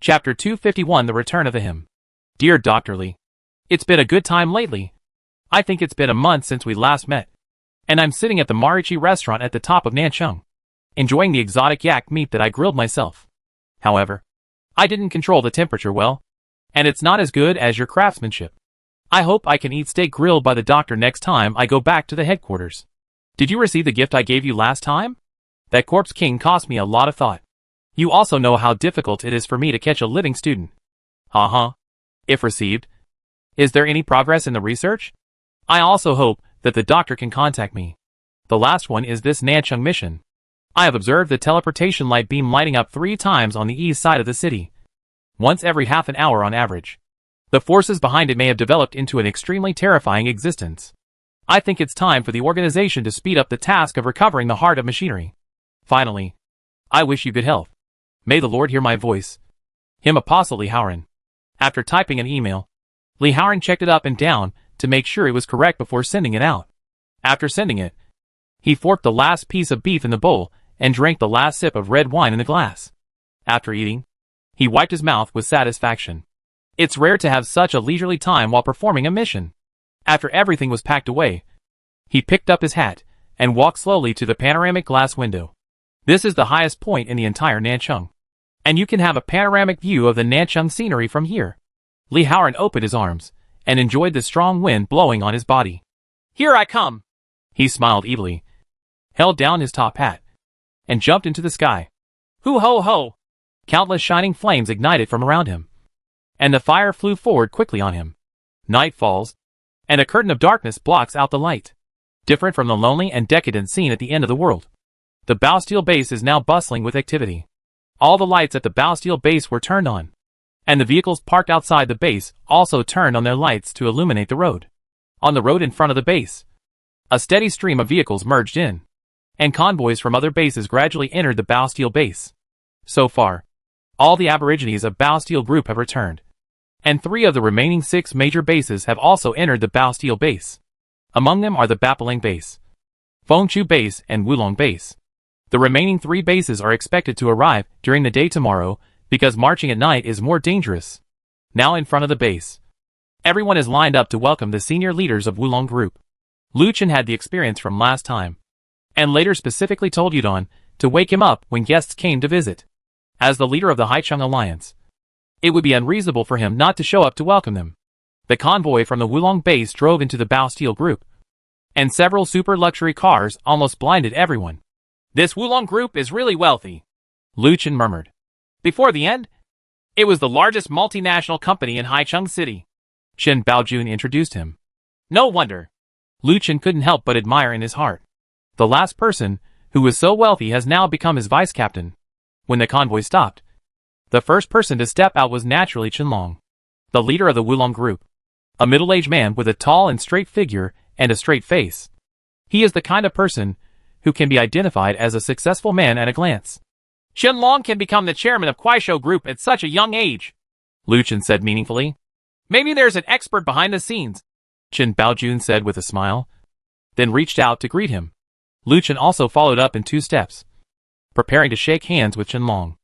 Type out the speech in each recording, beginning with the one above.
Chapter 251 The Return of the Hymn. Dear Dr. Lee, it's been a good time lately. I think it's been a month since we last met. And I'm sitting at the Marichi restaurant at the top of Nanchung, enjoying the exotic yak meat that I grilled myself. However, I didn't control the temperature well, and it's not as good as your craftsmanship. I hope I can eat steak grilled by the doctor next time I go back to the headquarters. Did you receive the gift I gave you last time? That corpse king cost me a lot of thought. You also know how difficult it is for me to catch a living student. If received. Is there any progress in the research? I also hope that the doctor can contact me. The last one is this Nanchung mission. I have observed the teleportation light beam lighting up 3 times on the east side of the city, once every half an hour on average. The forces behind it may have developed into an extremely terrifying existence. I think it's time for the organization to speed up the task of recovering the heart of machinery. Finally, I wish you good health. May the Lord hear my voice. Him Apostle Lee Howren. After typing an email, Lee Howren checked it up and down to make sure it was correct before sending it out. After sending it, he forked the last piece of beef in the bowl and drank the last sip of red wine in the glass. After eating, he wiped his mouth with satisfaction. It's rare to have such a leisurely time while performing a mission. After everything was packed away, he picked up his hat and walked slowly to the panoramic glass window. This is the highest point in the entire Nanchung, and you can have a panoramic view of the Nanchung scenery from here. Lee Howren opened his arms and enjoyed the strong wind blowing on his body. Here I come! He smiled evilly, held down his top hat, and jumped into the sky. Hoo ho ho! Countless shining flames ignited from around him, and the fire flew forward quickly on him. Night falls, and a curtain of darkness blocks out the light. Different from the lonely and decadent scene at the end of the world, the Bastille base is now bustling with activity. All the lights at the Bastille base were turned on, and the vehicles parked outside the base also turned on their lights to illuminate the road. On the road in front of the base, a steady stream of vehicles merged in, and convoys from other bases gradually entered the Bastille base. So far, all the aborigines of Bastille group have returned, and 3 of the remaining 6 major bases have also entered the Bastille base. Among them are the Bapaling base, Fengchu base, and Wulong base. The remaining 3 bases are expected to arrive during the day tomorrow because marching at night is more dangerous. Now in front of the base, everyone is lined up to welcome the senior leaders of Wulong group. Lu Chen had the experience from last time, and later specifically told Yudon to wake him up when guests came to visit. As the leader of the Haichung Alliance, it would be unreasonable for him not to show up to welcome them. The convoy from the Wulong base drove into the Bastille group, and several super luxury cars almost blinded everyone. This Wulong group is really wealthy, Lu Chen murmured. Before the end, it was the largest multinational company in Haichung City. Chen Baojun introduced him. No wonder. Lu Chen couldn't help but admire in his heart. The last person who was so wealthy has now become his vice captain. When the convoy stopped, the first person to step out was naturally Chenlong, the leader of the Wulong group. A middle-aged man with a tall and straight figure and a straight face. He is the kind of person who can be identified as a successful man at a glance. Chenlong can become the chairman of Kuaishou Group at such a young age, Lu Chen said meaningfully. Maybe there's an expert behind the scenes, Chen Baojun said with a smile, then reached out to greet him. Lu Chen also followed up in 2 steps, preparing to shake hands with Chenlong.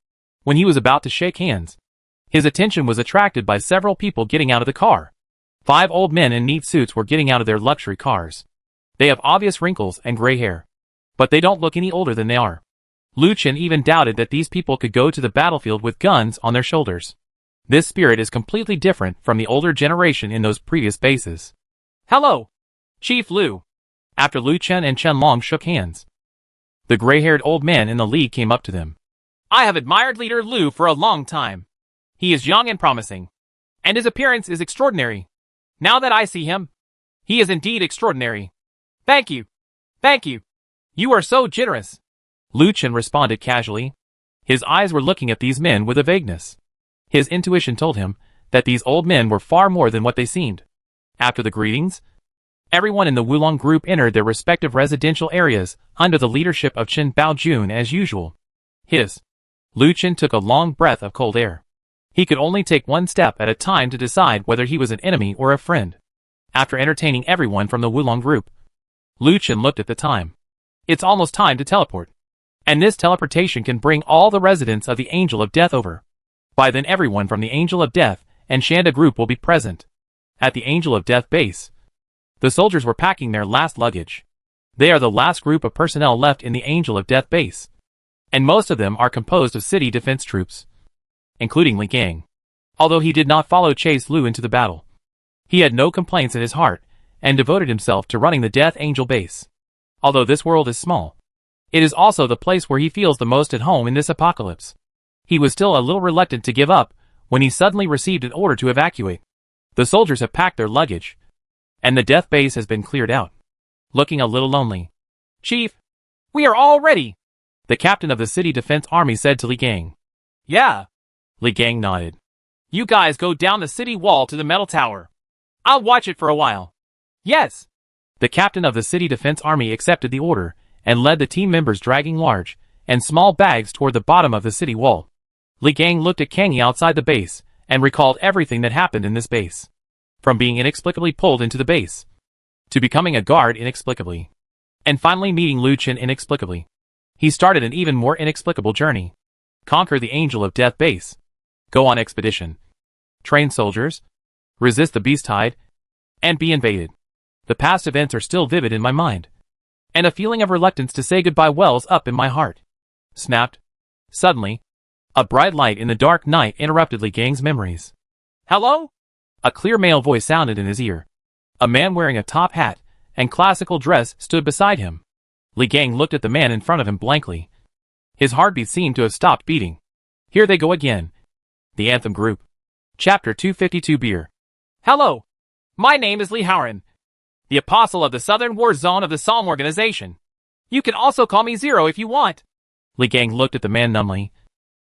When he was about to shake hands, his attention was attracted by several people getting out of the car. 5 old men in neat suits were getting out of their luxury cars. They have obvious wrinkles and gray hair, but they don't look any older than they are. Lu Chen even doubted that these people could go to the battlefield with guns on their shoulders. This spirit is completely different from the older generation in those previous bases. Hello, Chief Lu. After Lu Chen and Chenlong shook hands, the gray-haired old man in the lead came up to them. I have admired Leader Lu for a long time. He is young and promising, and his appearance is extraordinary. Now that I see him, he is indeed extraordinary. Thank you. Thank you. You are so generous. Lu Chen responded casually. His eyes were looking at these men with a vagueness. His intuition told him that these old men were far more than what they seemed. After the greetings, everyone in the Wulong group entered their respective residential areas under the leadership of Chen Baojun as usual. Lu Chen took a long breath of cold air. He could only take 1 step at a time to decide whether he was an enemy or a friend. After entertaining everyone from the Wulong group, Lu Chen looked at the time. It's almost time to teleport. And this teleportation can bring all the residents of the Angel of Death over. By then everyone from the Angel of Death and Shanda group will be present. At the Angel of Death base, the soldiers were packing their last luggage. They are the last group of personnel left in the Angel of Death base, and most of them are composed of city defense troops, including Li Gang. Although he did not follow Chase Lu into the battle, he had no complaints in his heart and devoted himself to running the Death Angel base. Although this world is small, it is also the place where he feels the most at home in this apocalypse. He was still a little reluctant to give up when he suddenly received an order to evacuate. The soldiers have packed their luggage, and the death base has been cleared out. Looking a little lonely, "Chief, we are all ready," the captain of the city defense army said to Li Gang. "Yeah." Li Gang nodded. "You guys go down the city wall to the metal tower. I'll watch it for a while." "Yes." The captain of the city defense army accepted the order and led the team members dragging large and small bags toward the bottom of the city wall. Li Gang looked at Kang outside the base and recalled everything that happened in this base. From being inexplicably pulled into the base, to becoming a guard inexplicably, and finally meeting Lu Chen inexplicably. He started an even more inexplicable journey. Conquer the Angel of Death base. Go on expedition. Train soldiers. Resist the beast tide. And be invaded. The past events are still vivid in my mind, and a feeling of reluctance to say goodbye wells up in my heart. Snapped. Suddenly, a bright light in the dark night interrupted Li Gang's memories. "Hello?" A clear male voice sounded in his ear. A man wearing a top hat and classical dress stood beside him. Li Gang looked at the man in front of him blankly. His heartbeat seemed to have stopped beating. Here they go again. The Anthem Group. Chapter 252 Beer. "Hello. My name is Li Haoran, the Apostle of the Southern War Zone of the Psalm Organization. You can also call me Zero if you want." Li Gang looked at the man numbly,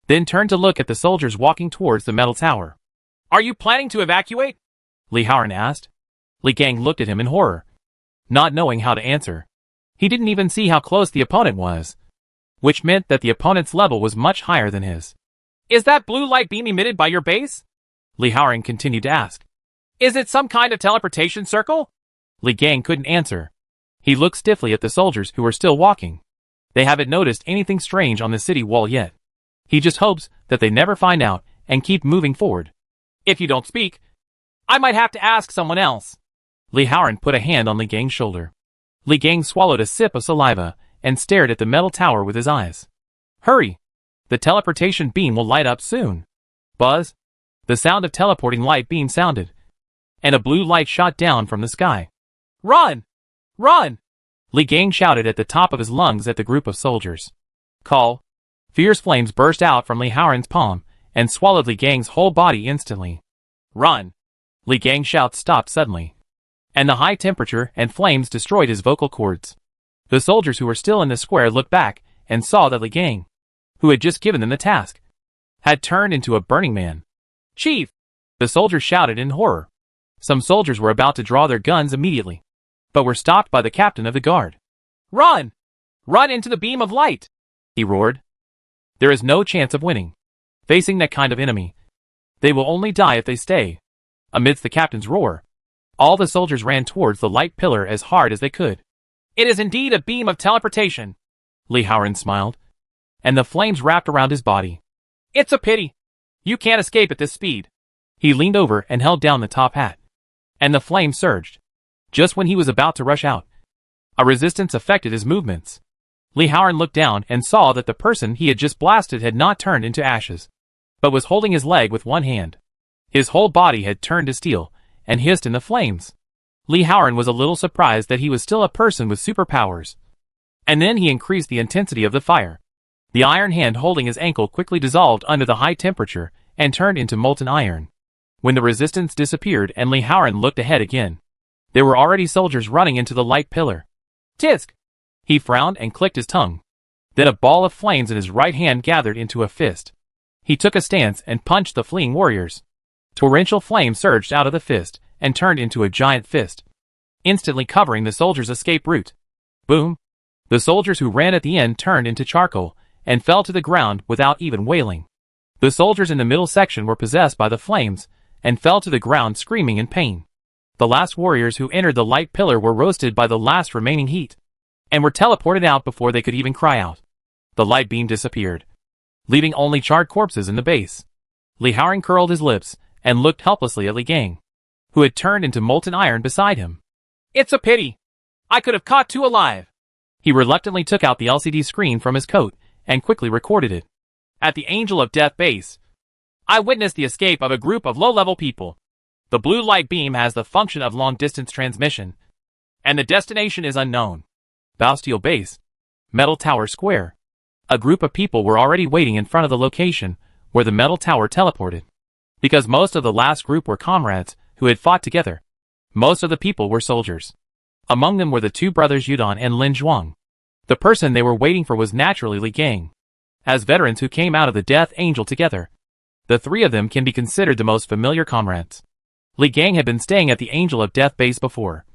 then turned to look at the soldiers walking towards the metal tower. "Are you planning to evacuate?" Li Haoran asked. Li Gang looked at him in horror, not knowing how to answer. He didn't even see how close the opponent was, which meant that the opponent's level was much higher than his. "Is that blue light beam emitted by your base?" Li Haoran continued to ask. "Is it some kind of teleportation circle?" Li Gang couldn't answer. He looked stiffly at the soldiers who were still walking. They haven't noticed anything strange on the city wall yet. He just hopes that they never find out and keep moving forward. "If you don't speak, I might have to ask someone else." Li Haoran put a hand on Li Gang's shoulder. Li Gang swallowed a sip of saliva and stared at the metal tower with his eyes. "Hurry! The teleportation beam will light up soon." Buzz! The sound of teleporting light beam sounded, and a blue light shot down from the sky. "Run! Run!" Li Gang shouted at the top of his lungs at the group of soldiers. "Call!" Fierce flames burst out from Li Haoran's palm and swallowed Li Gang's whole body instantly. "Run!" Li Gang's shout stopped suddenly, and the high temperature and flames destroyed his vocal cords. The soldiers who were still in the square looked back and saw that Li Gang, who had just given them the task, had turned into a burning man. "Chief!" The soldiers shouted in horror. Some soldiers were about to draw their guns immediately, but were stopped by the captain of the guard. "Run! Run into the beam of light!" he roared. "There is no chance of winning. Facing that kind of enemy, they will only die if they stay." Amidst the captain's roar, all the soldiers ran towards the light pillar as hard as they could. "It is indeed a beam of teleportation," Li Haoran smiled, and the flames wrapped around his body. "It's a pity. You can't escape at this speed." He leaned over and held down the top hat, and the flame surged. Just when he was about to rush out, a resistance affected his movements. Li Haoran looked down and saw that the person he had just blasted had not turned into ashes, but was holding his leg with one hand. His whole body had turned to steel and hissed in the flames. Li Haoran was a little surprised that he was still a person with superpowers. And then he increased the intensity of the fire. The iron hand holding his ankle quickly dissolved under the high temperature and turned into molten iron. When the resistance disappeared and Li Haoran looked ahead again, there were already soldiers running into the light pillar. "Tisk!" He frowned and clicked his tongue. Then a ball of flames in his right hand gathered into a fist. He took a stance and punched the fleeing warriors. Torrential flame surged out of the fist and turned into a giant fist, instantly covering the soldiers' escape route. Boom! The soldiers who ran at the end turned into charcoal and fell to the ground without even wailing. The soldiers in the middle section were possessed by the flames and fell to the ground screaming in pain. The last warriors who entered the light pillar were roasted by the last remaining heat, and were teleported out before they could even cry out. The light beam disappeared, leaving only charred corpses in the base. Li Haoring curled his lips and looked helplessly at Li Gang, who had turned into molten iron beside him. It's a pity. I could have caught two alive. He reluctantly took out the LCD screen from his coat and quickly recorded it. At the Angel of Death base, I witnessed the escape of a group of low-level people. The blue light beam has the function of long-distance transmission, and the destination is unknown. Bastille Base, Metal Tower Square. A group of people were already waiting in front of the location where the metal tower teleported. Because most of the last group were comrades who had fought together, most of the people were soldiers. Among them were the two brothers Yudon and Lin Zhuang. The person they were waiting for was naturally Li Gang. As veterans who came out of the Death Angel together, the three of them can be considered the most familiar comrades. Li Gang had been staying at the Angel of Death base before,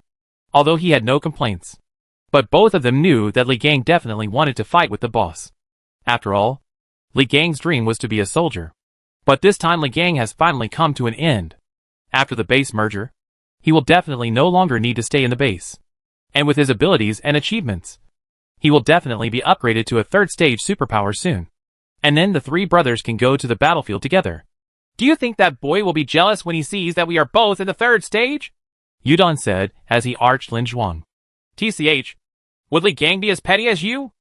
although he had no complaints. But both of them knew that Li Gang definitely wanted to fight with the boss. After all, Li Gang's dream was to be a soldier. But this time Li Gang has finally come to an end. After the base merger, he will definitely no longer need to stay in the base. And with his abilities and achievements, he will definitely be upgraded to a third stage superpower soon. And then the three brothers can go to the battlefield together. Do you think that boy will be jealous when he sees that we are both in the third stage? Yudon said as he arched Lin Zhuang. TCH, would Li Gang be as petty as you?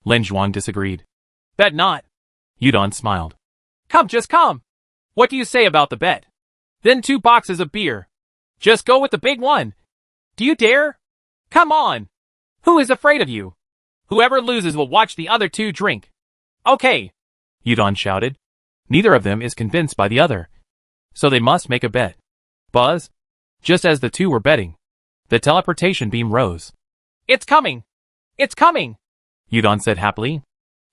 Lin Zhuang disagreed. Bet not. Yudon smiled. Come, just come. What do you say about the bet? Then 2 boxes of beer. Just go with the big one. Do you dare? Come on. Who is afraid of you? Whoever loses will watch the other 2 drink. Okay, Yudon shouted. Neither of them is convinced by the other, so they must make a bet. Buzz. Just as the 2 were betting, the teleportation beam rose. It's coming! It's coming! Yudon said happily.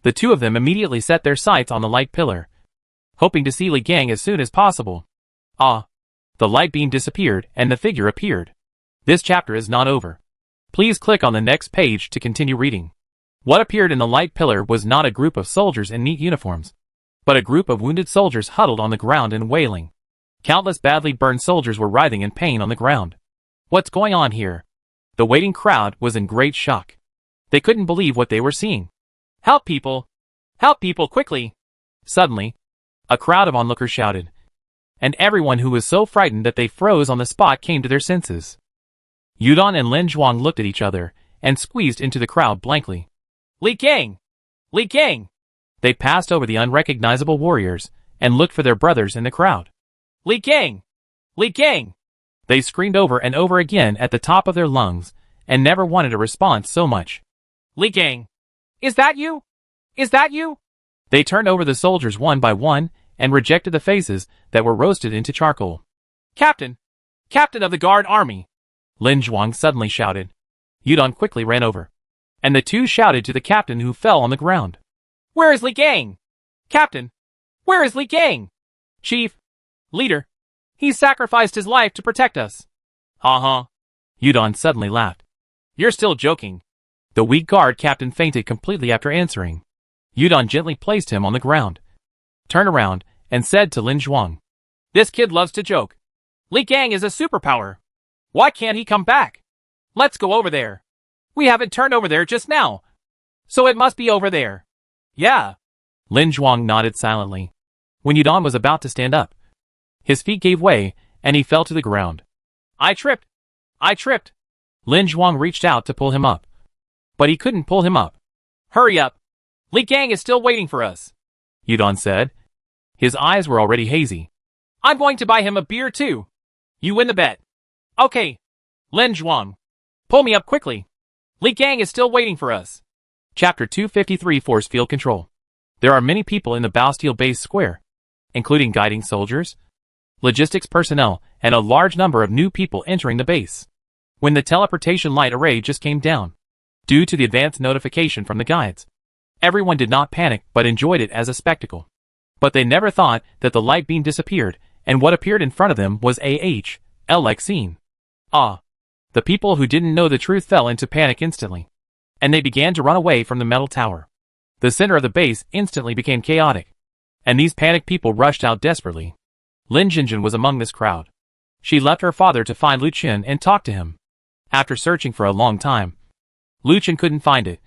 The 2 of them immediately set their sights on the light pillar, hoping to see Li Gang as soon as possible. Ah! The light beam disappeared and the figure appeared. This chapter is not over. Please click on the next page to continue reading. What appeared in the light pillar was not a group of soldiers in neat uniforms, but a group of wounded soldiers huddled on the ground and wailing. Countless badly burned soldiers were writhing in pain on the ground. What's going on here? The waiting crowd was in great shock. They couldn't believe what they were seeing. Help people! Help people quickly! Suddenly, a crowd of onlookers shouted, and everyone who was so frightened that they froze on the spot came to their senses. Yudon and Lin Zhuang looked at each other and squeezed into the crowd blankly. Li Gang! Li Gang! They passed over the unrecognizable warriors and looked for their brothers in the crowd. Li Gang! Li Gang! They screamed over and over again at the top of their lungs and never wanted a response so much. Li Gang! Is that you? Is that you? They turned over the soldiers one by one and rejected the faces that were roasted into charcoal. Captain! Captain of the Guard Army! Lin Zhuang suddenly shouted. Yudon quickly ran over, and the 2 shouted to the captain who fell on the ground. Where is Li Gang? Captain! Where is Li Gang? Chief! Leader! He sacrificed his life to protect us. Ha. Yudon suddenly laughed. You're still joking. The weak guard captain fainted completely after answering. Yudon gently placed him on the ground, turned around, and said to Lin Zhuang. This kid loves to joke. Li Gang is a superpower. Why can't he come back? Let's go over there. We haven't turned over there just now, so it must be over there. Yeah. Lin Zhuang nodded silently. When Yudon was about to stand up, his feet gave way, and he fell to the ground. I tripped. Lin Zhuang reached out to pull him up, but he couldn't pull him up. Hurry up. Li Gang is still waiting for us, Yudon said. His eyes were already hazy. I'm going to buy him a beer too. You win the bet. Okay. Lin Zhuang. Pull me up quickly. Li Gang is still waiting for us. Chapter 253 Force Field Control. There are many people in the Bastille base square, including guiding soldiers, logistics personnel, and a large number of new people entering the base. When the teleportation light array just came down, due to the advanced notification from the guides, everyone did not panic but enjoyed it as a spectacle. But they never thought that the light beam disappeared, and what appeared in front of them was a scene. Ah! The people who didn't know the truth fell into panic instantly, and they began to run away from the metal tower. The center of the base instantly became chaotic, and these panicked people rushed out desperately. Lin Jinjin was among this crowd. She left her father to find Lu Qin and talk to him. After searching for a long time, Lu Qin couldn't find it,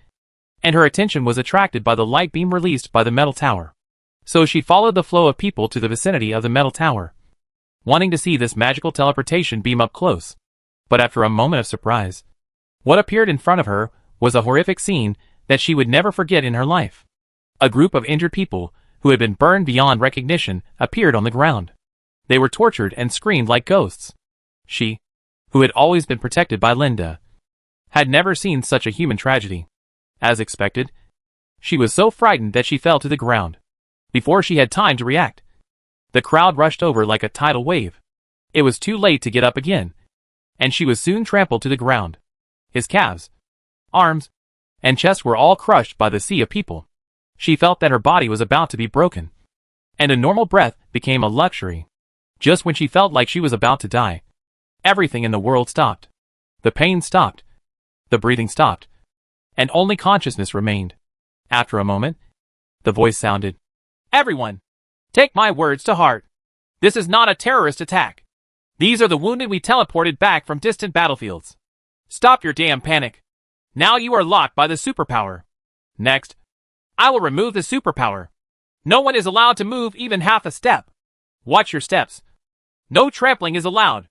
and her attention was attracted by the light beam released by the metal tower. So she followed the flow of people to the vicinity of the metal tower, wanting to see this magical teleportation beam up close. But after a moment of surprise, what appeared in front of her was a horrific scene that she would never forget in her life. A group of injured people, who had been burned beyond recognition, appeared on the ground. They were tortured and screamed like ghosts. She, who had always been protected by Linda, had never seen such a human tragedy. As expected, she was so frightened that she fell to the ground. Before she had time to react, the crowd rushed over like a tidal wave. It was too late to get up again, and she was soon trampled to the ground. His calves, arms, and chest were all crushed by the sea of people. She felt that her body was about to be broken, and a normal breath became a luxury. Just when she felt like she was about to die, everything in the world stopped. The pain stopped, the breathing stopped, and only consciousness remained. After a moment, the voice sounded, "Everyone, take my words to heart. This is not a terrorist attack. These are the wounded we teleported back from distant battlefields. Stop your damn panic. Now you are locked by the superpower. Next, I will remove the superpower. No one is allowed to move even half a step. Watch your steps. No trampling is allowed.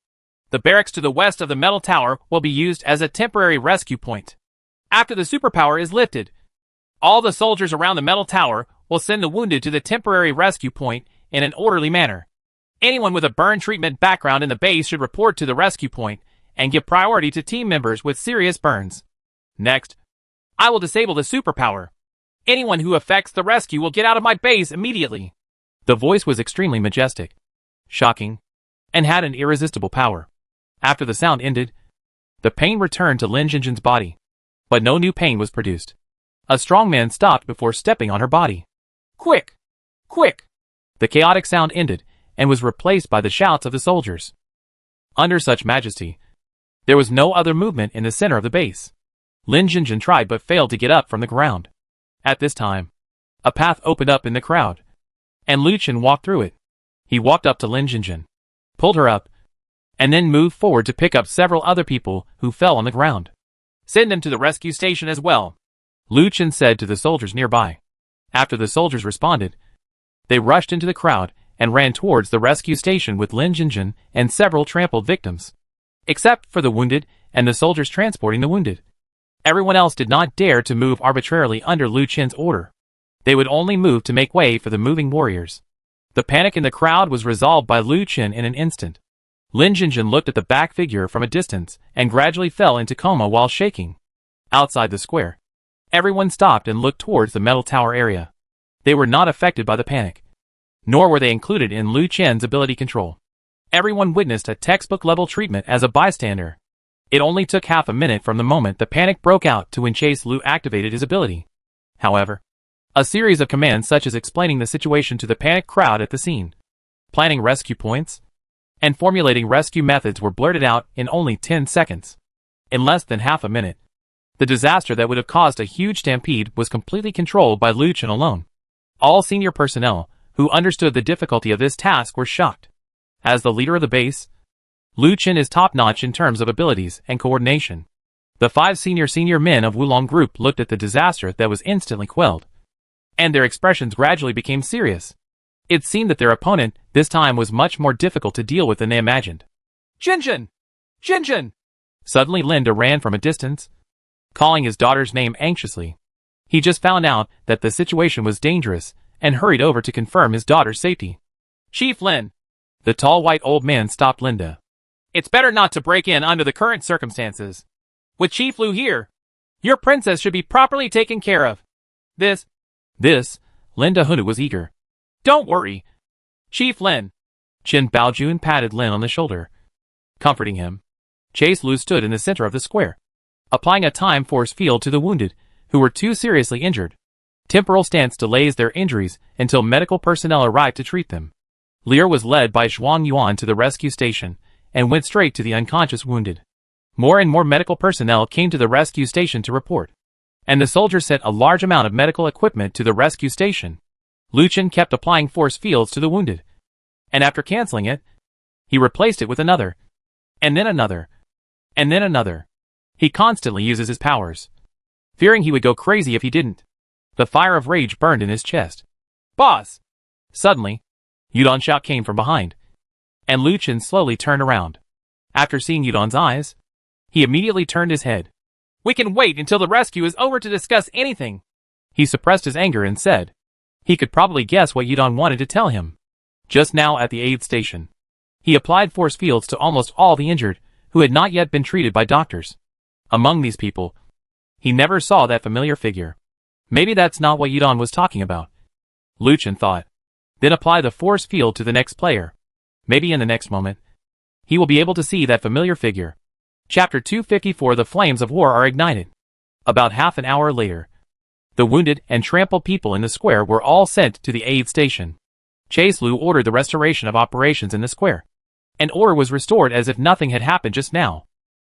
The barracks to the west of the metal tower will be used as a temporary rescue point. After the superpower is lifted, all the soldiers around the metal tower will send the wounded to the temporary rescue point in an orderly manner. Anyone with a burn treatment background in the base should report to the rescue point and give priority to team members with serious burns. Next, I will disable the superpower. Anyone who affects the rescue will get out of my base immediately." The voice was extremely majestic, shocking, and had an irresistible power. After the sound ended, the pain returned to Lin Jinjin's body, but no new pain was produced. A strong man stopped before stepping on her body. "Quick! Quick!" The chaotic sound ended and was replaced by the shouts of the soldiers. Under such majesty, there was no other movement in the center of the base. Lin Jinjin tried but failed to get up from the ground. At this time, a path opened up in the crowd, and Lu Chen walked through it. He walked up to Lin Jinjin, pulled her up, and then moved forward to pick up several other people who fell on the ground. "Send them to the rescue station as well," Lu Chen said to the soldiers nearby. After the soldiers responded, they rushed into the crowd and ran towards the rescue station with Lin Jinjin and several trampled victims. Except for the wounded and the soldiers transporting the wounded, everyone else did not dare to move arbitrarily under Lu Chen's order. They would only move to make way for the moving warriors. The panic in the crowd was resolved by Lu Chen in an instant. Lin Jinjin looked at the back figure from a distance and gradually fell into coma while shaking. Outside the square, everyone stopped and looked towards the metal tower area. They were not affected by the panic, nor were they included in Lu Chen's ability control. Everyone witnessed a textbook-level treatment as a bystander. It only took half a minute from the moment the panic broke out to when Chase Lu activated his ability. However, a series of commands such as explaining the situation to the panicked crowd at the scene, planning rescue points, and formulating rescue methods were blurted out in only 10 seconds. In less than half a minute, the disaster that would have caused a huge stampede was completely controlled by Lu Chen alone. All senior personnel who understood the difficulty of this task were shocked. As the leader of the base, Lu Chen is top-notch in terms of abilities and coordination. The 5 senior men of Wulong Group looked at the disaster that was instantly quelled, and their expressions gradually became serious. It seemed that their opponent this time was much more difficult to deal with than they imagined. "Jinjin! Jinjin!" Suddenly Linda ran from a distance, calling his daughter's name anxiously. He just found out that the situation was dangerous and hurried over to confirm his daughter's safety. "Chief Lin!" The tall white old man stopped Linda. "It's better not to break in under the current circumstances. With Chief Lu here, your princess should be properly taken care of. This, Linda Hunu was eager. "Don't worry, Chief Lin." Chen Baojun patted Lin on the shoulder, comforting him. Chase Lu stood in the center of the square, applying a time force field to the wounded, who were too seriously injured. Temporal stance delays their injuries until medical personnel arrived to treat them. Lear was led by Zhuang Yuan to the rescue station and went straight to the unconscious wounded. More and more medical personnel came to the rescue station to report, and the soldiers sent a large amount of medical equipment to the rescue station. Lu Chen kept applying force fields to the wounded, and after canceling it, he replaced it with another, and then another, and then another. He constantly uses his powers, fearing he would go crazy if he didn't. The fire of rage burned in his chest. "Boss! Suddenly, Yudon's shout came from behind, and Lu Chen slowly turned around. After seeing Yudon's eyes, he immediately turned his head. "We can wait until the rescue is over to discuss anything." He suppressed his anger and said he could probably guess what Yudon wanted to tell him. Just now at the aid station, he applied force fields to almost all the injured who had not yet been treated by doctors. Among these people, he never saw that familiar figure. Maybe that's not what Yudon was talking about, Lu Chen thought. Then apply the force field to the next player. Maybe in the next moment, he will be able to see that familiar figure. Chapter 254. The flames of war are ignited. About half an hour later, the wounded and trampled people in the square were all sent to the aid station. Chase Lu ordered the restoration of operations in the square, and order was restored as if nothing had happened just now.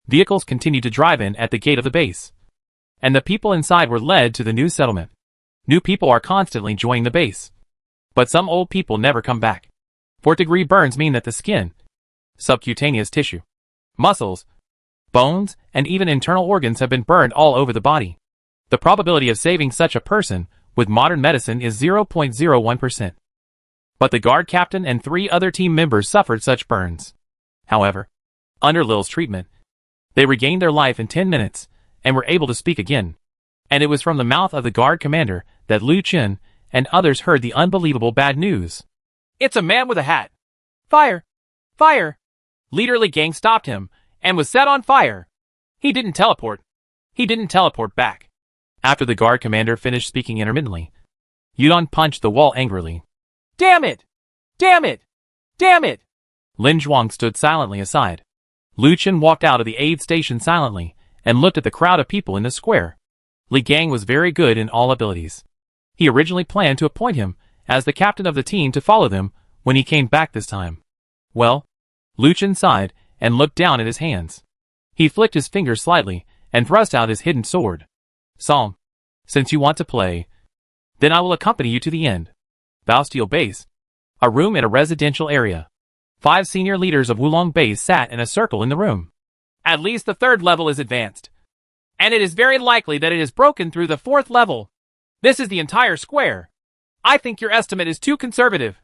Vehicles continued to drive in at the gate of the base, and the people inside were led to the new settlement. New people are constantly joining the base, but some old people never come back. 4th-degree burns mean that the skin, subcutaneous tissue, muscles, bones, and even internal organs have been burned all over the body. The probability of saving such a person with modern medicine is 0.01%. But the guard captain and 3 other team members suffered such burns. However, under Lil's treatment, they regained their life in 10 minutes and were able to speak again. And it was from the mouth of the guard commander that Lu Chen and others heard the unbelievable bad news. "It's a man with a hat! Fire! Fire!" Leader Li Gang stopped him and was set on fire. He didn't teleport. He didn't teleport back. After the guard commander finished speaking intermittently, Yudon punched the wall angrily. "Damn it! Damn it! Damn it!" Lin Zhuang stood silently aside. Lu Chen walked out of the aid station silently and looked at the crowd of people in the square. Li Gang was very good in all abilities. He originally planned to appoint him as the captain of the team to follow them when he came back this time. Well, Lu Chen sighed and looked down at his hands. He flicked his fingers slightly and thrust out his hidden sword. "Psalm, since you want to play, then I will accompany you to the end. Baosteel Base, a room in a residential area. 5 senior leaders of Wulong Base sat in a circle in the room. At least the 3rd level is advanced, and it is very likely that it is broken through the 4th level. This is the entire square. I think your estimate is too conservative.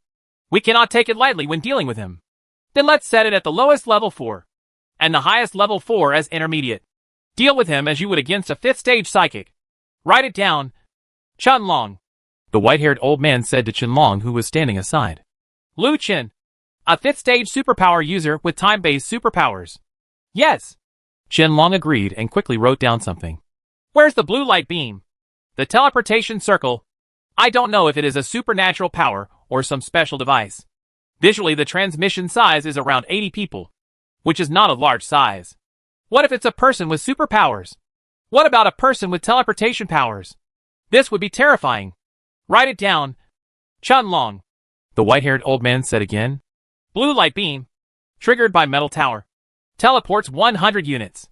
We cannot take it lightly when dealing with him. Then let's set it at the lowest level 4, and the highest level 4 as intermediate. Deal with him as you would against a 5th stage psychic. Write it down. Chunlong," the white-haired old man said to Chenlong, who was standing aside. "Lu Chen, a 5th stage superpower user with time-based superpowers." "Yes." Chenlong agreed and quickly wrote down something. "Where's the blue light beam?" "The teleportation circle. I don't know if it is a supernatural power or some special device. Visually, the transmission size is around 80 people, which is not a large size. What if it's a person with superpowers? What about a person with teleportation powers? This would be terrifying. Write it down. Chunlong," the white-haired old man said again. "Blue light beam. Triggered by metal tower. Teleports 100 units.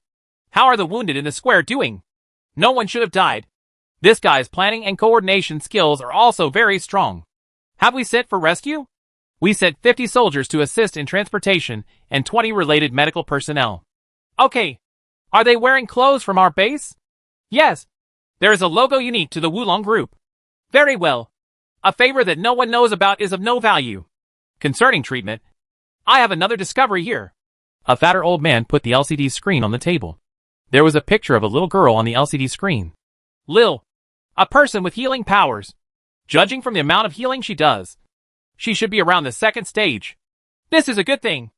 How are the wounded in the square doing? No one should have died. This guy's planning and coordination skills are also very strong. Have we sent for rescue?" "We sent 50 soldiers to assist in transportation and 20 related medical personnel." "Okay. Are they wearing clothes from our base?" "Yes. There is a logo unique to the Wulong group." "Very well. A favor that no one knows about is of no value. Concerning treatment, I have another discovery here." A fatter old man put the LCD screen on the table. There was a picture of a little girl on the LCD screen. "Lil, a person with healing powers. Judging from the amount of healing she does, she should be around the 2nd stage. This is a good thing."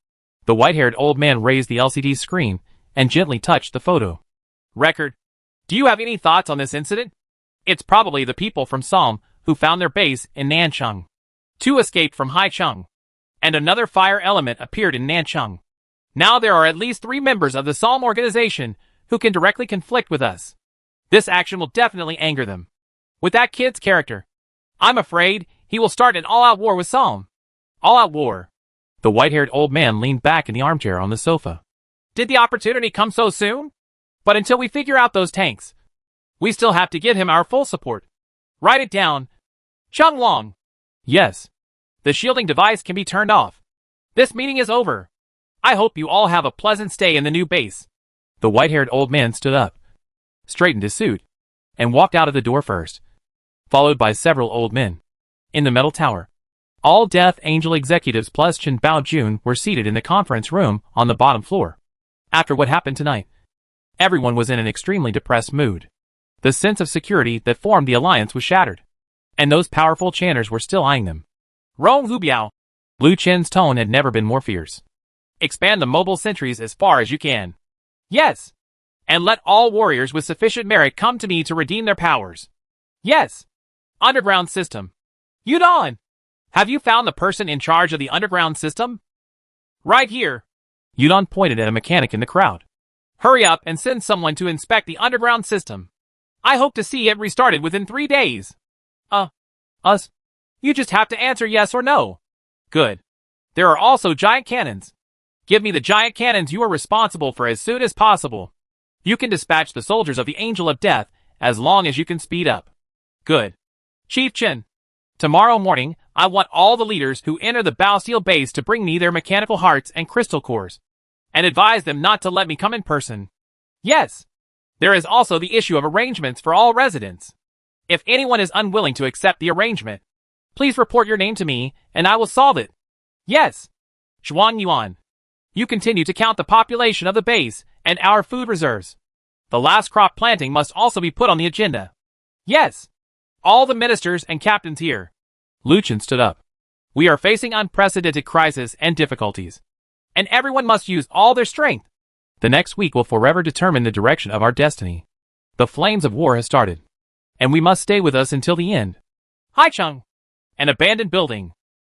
The white-haired old man raised the LCD screen and gently touched the photo. "Record, do you have any thoughts on this incident? It's probably the people from Psalm who found their base in Nanchang. 2 escaped from Haicheng, and another fire element appeared in Nanchang. Now there are at least 3 members of the Psalm organization who can directly conflict with us. This action will definitely anger them. With that kid's character, I'm afraid he will start an all-out war with Psalm." "All-out war?" The white-haired old man leaned back in the armchair on the sofa. "Did the opportunity come so soon? But until we figure out those tanks, we still have to give him our full support. Write it down. Chunlong." "Yes. The shielding device can be turned off. This meeting is over. I hope you all have a pleasant stay in the new base." The white-haired old man stood up, straightened his suit, and walked out of the door first, followed by several old men. In the metal tower, All Death Angel executives plus Chen Baojun were seated in the conference room on the bottom floor. After what happened tonight, everyone was in an extremely depressed mood. The sense of security that formed the alliance was shattered, and those powerful chanters were still eyeing them. Rong Hubiao. Lu Chen's tone had never been more fierce. Expand the mobile sentries as far as you can. Yes. And let all warriors with sufficient merit come to me to redeem their powers. Yes. Underground system. Yudon! Have you found the person in charge of the underground system? Right here. Yudon pointed at a mechanic in the crowd. Hurry up and send someone to inspect the underground system. I hope to see it restarted within 3 days. Us? You just have to answer yes or no. Good. There are also giant cannons. Give me the giant cannons you are responsible for as soon as possible. You can dispatch the soldiers of the Angel of Death as long as you can speed up. Good. Chief Chen. Tomorrow morning, I want all the leaders who enter the Bastille base to bring me their mechanical hearts and crystal cores, and advise them not to let me come in person. Yes. There is also the issue of arrangements for all residents. If anyone is unwilling to accept the arrangement, please report your name to me, and I will solve it. Yes. Zhuang Yuan. You continue to count the population of the base and our food reserves. The last crop planting must also be put on the agenda. Yes. All the ministers and captains here. Lu Chen stood up. We are facing unprecedented crises and difficulties, and everyone must use all their strength. The next week will forever determine the direction of our destiny. The flames of war have started, and we must stay with us until the end. Haicheng. An abandoned building.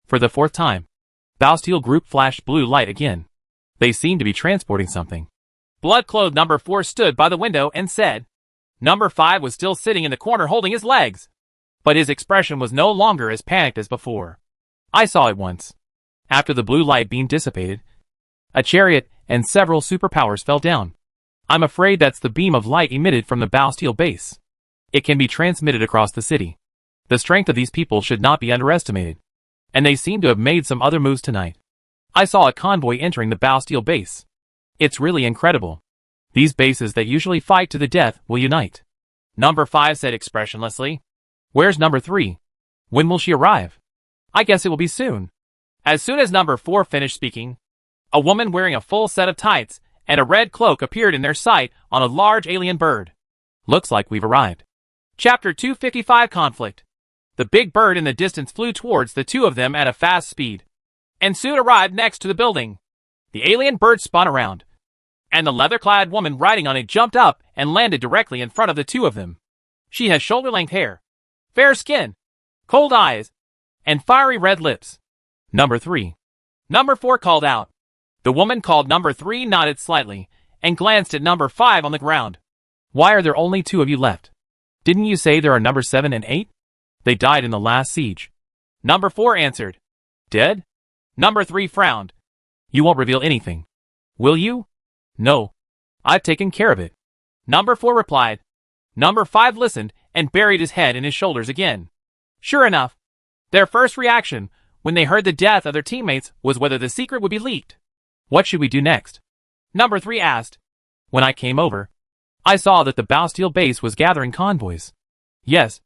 For the 4th time, Bastille group flashed blue light again. They seemed to be transporting something. Blood-clothed number 4 stood by the window and said. Number 5 was still sitting in the corner holding his legs, but his expression was no longer as panicked as before. I saw it once. After the blue light beam dissipated, a chariot and several superpowers fell down. I'm afraid that's the beam of light emitted from the Bastille base. It can be transmitted across the city. The strength of these people should not be underestimated, and they seem to have made some other moves tonight. I saw a convoy entering the Bastille base. It's really incredible. These bases that usually fight to the death will unite. Number 5 said expressionlessly. Where's number 3? When will she arrive? I guess it will be soon. As soon as number 4 finished speaking, a woman wearing a full set of tights and a red cloak appeared in their sight on a large alien bird. Looks like we've arrived. Chapter 255 Conflict. The big bird in the distance flew towards the two of them at a fast speed, and soon arrived next to the building. The alien bird spun around, and the leather-clad woman riding on it jumped up and landed directly in front of the two of them. She has shoulder-length hair, fair skin, cold eyes, and fiery red lips. Number 3. Number 4 called out. The woman called number 3 nodded slightly and glanced at number 5 on the ground. Why are there only 2 of you left? Didn't you say there are number 7 and 8? They died in the last siege. Number 4 answered. Dead? Number 3 frowned. You won't reveal anything, will you? No. I've taken care of it. Number 4 replied. Number 5 listened and buried his head in his shoulders again. Sure enough, their first reaction when they heard the death of their teammates was whether the secret would be leaked. What should we do next? Number 3 asked. When I came over, I saw that the Bastille base was gathering convoys. Yes.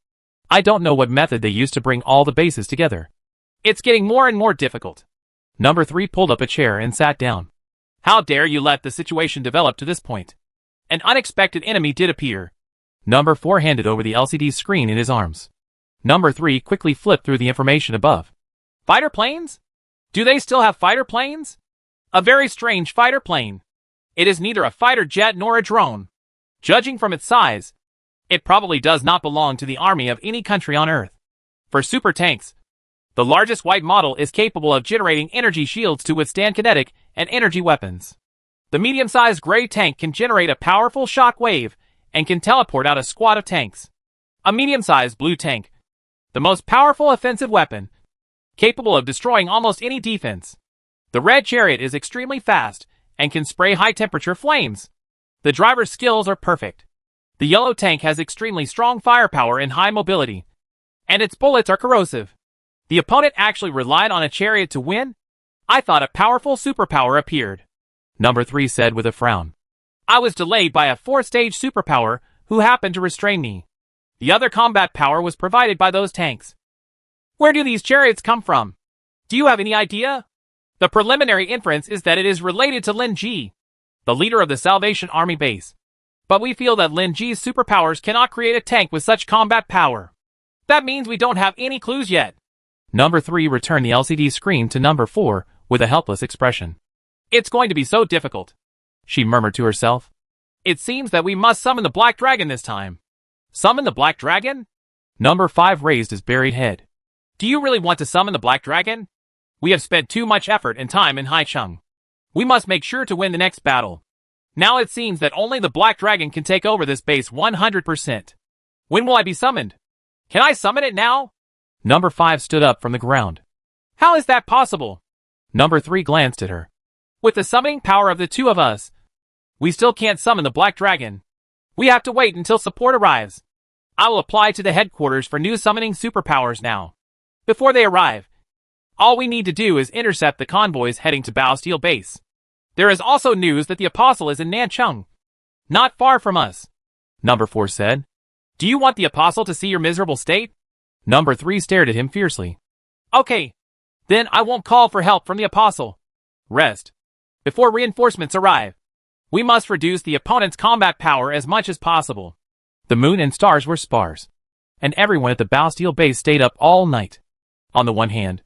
I don't know what method they used to bring all the bases together. It's getting more and more difficult. Number 3 pulled up a chair and sat down. How dare you let the situation develop to this point? An unexpected enemy did appear. Number 4 handed over the LCD screen in his arms. Number 3 quickly flipped through the information above. Fighter planes? Do they still have fighter planes? A very strange fighter plane. It is neither a fighter jet nor a drone. Judging from its size, it probably does not belong to the army of any country on Earth. For super tanks, the largest white model is capable of generating energy shields to withstand kinetic and energy weapons. The medium-sized gray tank can generate a powerful shock wave and can teleport out a squad of tanks. A medium-sized blue tank, the most powerful offensive weapon, capable of destroying almost any defense. The red chariot is extremely fast and can spray high-temperature flames. The driver's skills are perfect. The yellow tank has extremely strong firepower and high mobility, and its bullets are corrosive. The opponent actually relied on a chariot to win? I thought a powerful superpower appeared. Number 3 said with a frown. I was delayed by a 4th-stage superpower who happened to restrain me. The other combat power was provided by those tanks. Where do these chariots come from? Do you have any idea? The preliminary inference is that it is related to Lin Ji, the leader of the Salvation Army base. But we feel that Lin Ji's superpowers cannot create a tank with such combat power. That means we don't have any clues yet. Number 3 returned the LCD screen to number 4 with a helpless expression. It's going to be so difficult, she murmured to herself. It seems that we must summon the Black Dragon this time. Summon the Black Dragon? Number 5 raised his buried head. Do you really want to summon the Black Dragon? We have spent too much effort and time in Haicheng. We must make sure to win the next battle. Now it seems that only the Black Dragon can take over this base 100%. When will I be summoned? Can I summon it now? Number 5 stood up from the ground. How is that possible? Number 3 glanced at her. With the summoning power of the two of us, we still can't summon the Black Dragon. We have to wait until support arrives. I will apply to the headquarters for new summoning superpowers now. Before they arrive, all we need to do is intercept the convoys heading to Bastille Base. There is also news that the Apostle is in Nancheng, not far from us. Number 4 said. Do you want the Apostle to see your miserable state? Number 3 stared at him fiercely. Okay, then I won't call for help from the Apostle. Rest. Before reinforcements arrive, we must reduce the opponent's combat power as much as possible. The moon and stars were sparse, and everyone at the Bastille Base stayed up all night. On the one hand,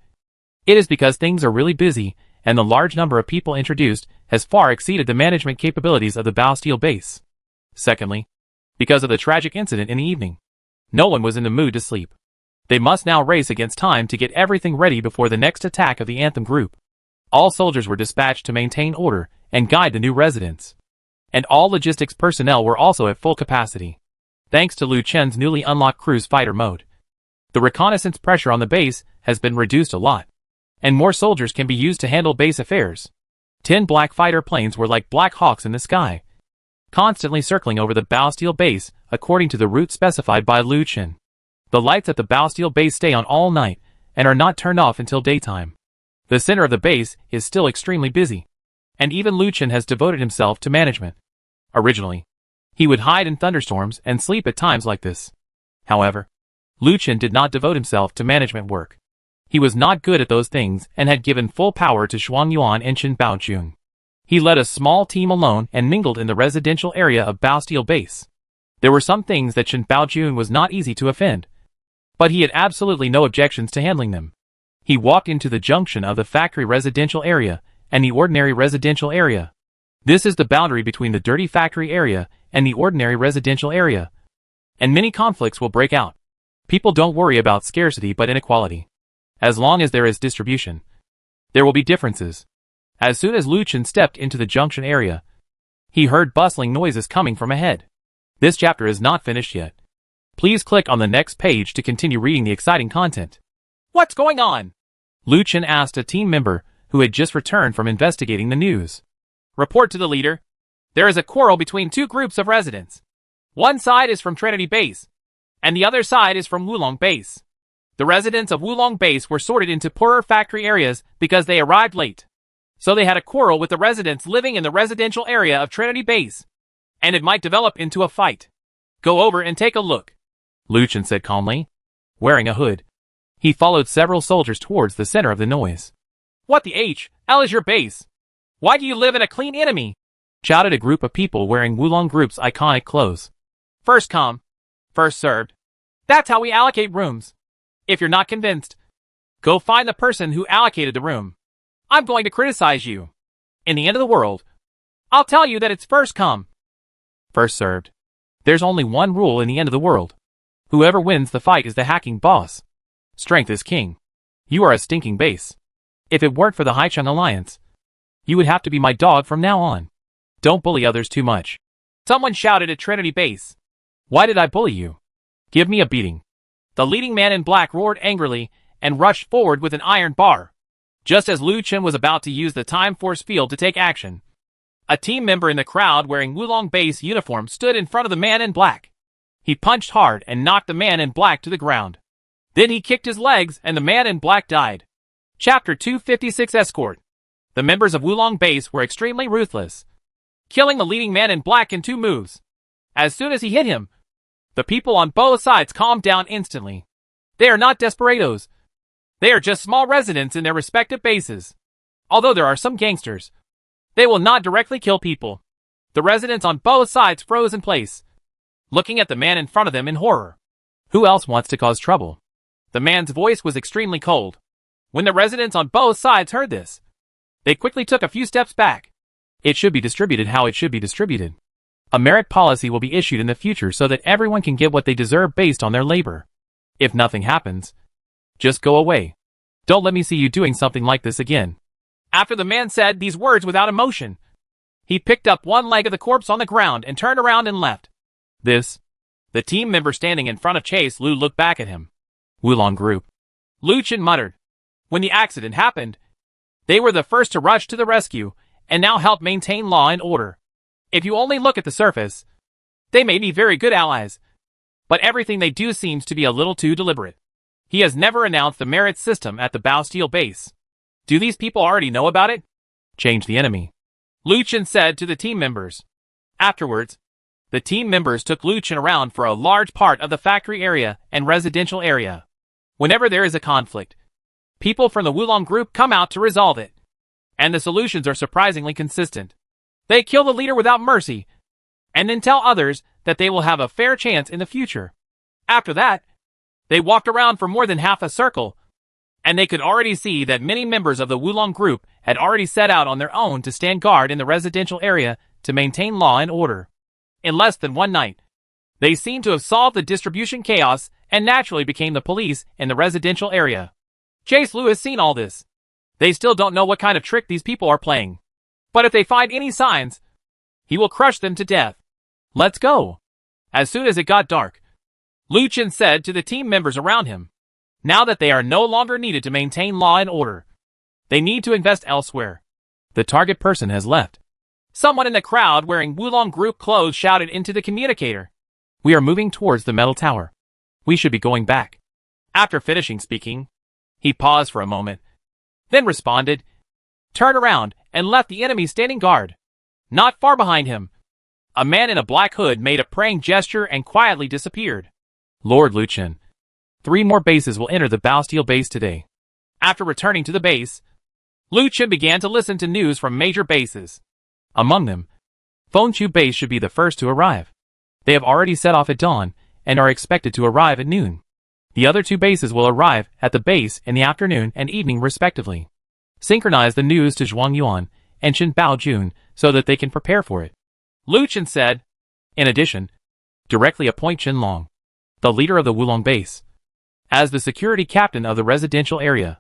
it is because things are really busy, and the large number of people introduced has far exceeded the management capabilities of the Bastille Base. Secondly, because of the tragic incident in the evening, no one was in the mood to sleep. They must now race against time to get everything ready before the next attack of the Anthem group. All soldiers were dispatched to maintain order and guide the new residents. And all logistics personnel were also at full capacity, thanks to Liu Chen's newly unlocked cruise fighter mode. The reconnaissance pressure on the base has been reduced a lot, and more soldiers can be used to handle base affairs. 10 black fighter planes were like black hawks in the sky, constantly circling over the Bastille Base according to the route specified by Liu Chen. The lights at the Bastille Base stay on all night and are not turned off until daytime. The center of the base is still extremely busy, and even Liu Chen has devoted himself to management. Originally, he would hide in thunderstorms and sleep at times like this. However, Liu Chen did not devote himself to management work. He was not good at those things and had given full power to Shuang Yuan and Chen Baojun. He led a small team alone and mingled in the residential area of Bastille Base. There were some things that Chen Baojun was not easy to offend, but he had absolutely no objections to handling them. He walked into the junction of the factory residential area and the ordinary residential area. This is the boundary between the dirty factory area and the ordinary residential area, and many conflicts will break out. People don't worry about scarcity but inequality. As long as there is distribution, there will be differences. As soon as Liu Chen stepped into the junction area, he heard bustling noises coming from ahead. This chapter is not finished yet. Please click on the next page to continue reading the exciting content. What's going on? Liu Chen asked a team member who had just returned from investigating the news. Report to the leader. There is a quarrel between two groups of residents. One side is from Trinity Base, and the other side is from Wulong Base. The residents of Wulong Base were sorted into poorer factory areas because they arrived late. So they had a quarrel with the residents living in the residential area of Trinity Base, and it might develop into a fight. Go over and take a look, Liu Chen said calmly. Wearing a hood, he followed several soldiers towards the center of the noise. What the H.L. is your base? Why do you live in a clean enemy? Shouted a group of people wearing Wulong Group's iconic clothes. First come, first served. That's how we allocate rooms. If you're not convinced, go find the person who allocated the room. I'm going to criticize you. In the end of the world, I'll tell you that it's first come, first served. There's only one rule in the end of the world. Whoever wins the fight is the hacking boss. Strength is king. You are a stinking base. If it weren't for the Haicheng Alliance, you would have to be my dog from now on. Don't bully others too much. Someone shouted at Trinity Base. Why did I bully you? Give me a beating. The leading man in black roared angrily and rushed forward with an iron bar. Just as Liu Chen was about to use the time force field to take action, a team member in the crowd wearing Wulong Base uniform stood in front of the man in black. He punched hard and knocked the man in black to the ground. Then he kicked his legs and the man in black died. Chapter 256 Escort. The members of Wulong Base were extremely ruthless, killing the leading man in black in 2 moves. As soon as he hit him, the people on both sides calmed down instantly. They are not desperados. They are just small residents in their respective bases. Although there are some gangsters, they will not directly kill people. The residents on both sides froze in place, looking at the man in front of them in horror. Who else wants to cause trouble? The man's voice was extremely cold. When the residents on both sides heard this, they quickly took a few steps back. It should be distributed how it should be distributed. A merit policy will be issued in the future so that everyone can get what they deserve based on their labor. If nothing happens, just go away. Don't let me see you doing something like this again. After the man said these words without emotion, he picked up one leg of the corpse on the ground and turned around and left. The team member standing in front of Chase Lu looked back at him. Wulong group. Lu Chen muttered. When the accident happened, they were the first to rush to the rescue and now help maintain law and order. If you only look at the surface, they may be very good allies, but everything they do seems to be a little too deliberate. He has never announced the merit system at the Bastille base. Do these people already know about it? Change the enemy, Lu Chen said to the team members. Afterwards, the team members took Lu Chen around for a large part of the factory area and residential area. Whenever there is a conflict, people from the Wulong group come out to resolve it, and the solutions are surprisingly consistent. They kill the leader without mercy, and then tell others that they will have a fair chance in the future. After that, they walked around for more than half a circle, and they could already see that many members of the Wulong group had already set out on their own to stand guard in the residential area to maintain law and order. In less than one night, they seemed to have solved the distribution chaos and naturally became the police in the residential area. Chase Lu has seen all this. They still don't know what kind of trick these people are playing. But if they find any signs, he will crush them to death. Let's go. As soon as it got dark, Lu Chen said to the team members around him, now that they are no longer needed to maintain law and order, they need to invest elsewhere. The target person has left. Someone in the crowd wearing Wulong group clothes shouted into the communicator. We are moving towards the metal tower. We should be going back. After finishing speaking, he paused for a moment, then responded, turned around and left the enemy standing guard. Not far behind him, a man in a black hood made a praying gesture and quietly disappeared. Lord Lu Chen, 3 more bases will enter the Bastille base today. After returning to the base, Lu Chen began to listen to news from major bases. Among them, Fengchu base should be the first to arrive. They have already set off at dawn and are expected to arrive at noon. The other 2 bases will arrive at the base in the afternoon and evening respectively. Synchronize the news to Zhuang Yuan and Chen Baojun so that they can prepare for it. Lu Chen said. In addition, directly appoint Chen Long, the leader of the Wulong base, as the security captain of the residential area.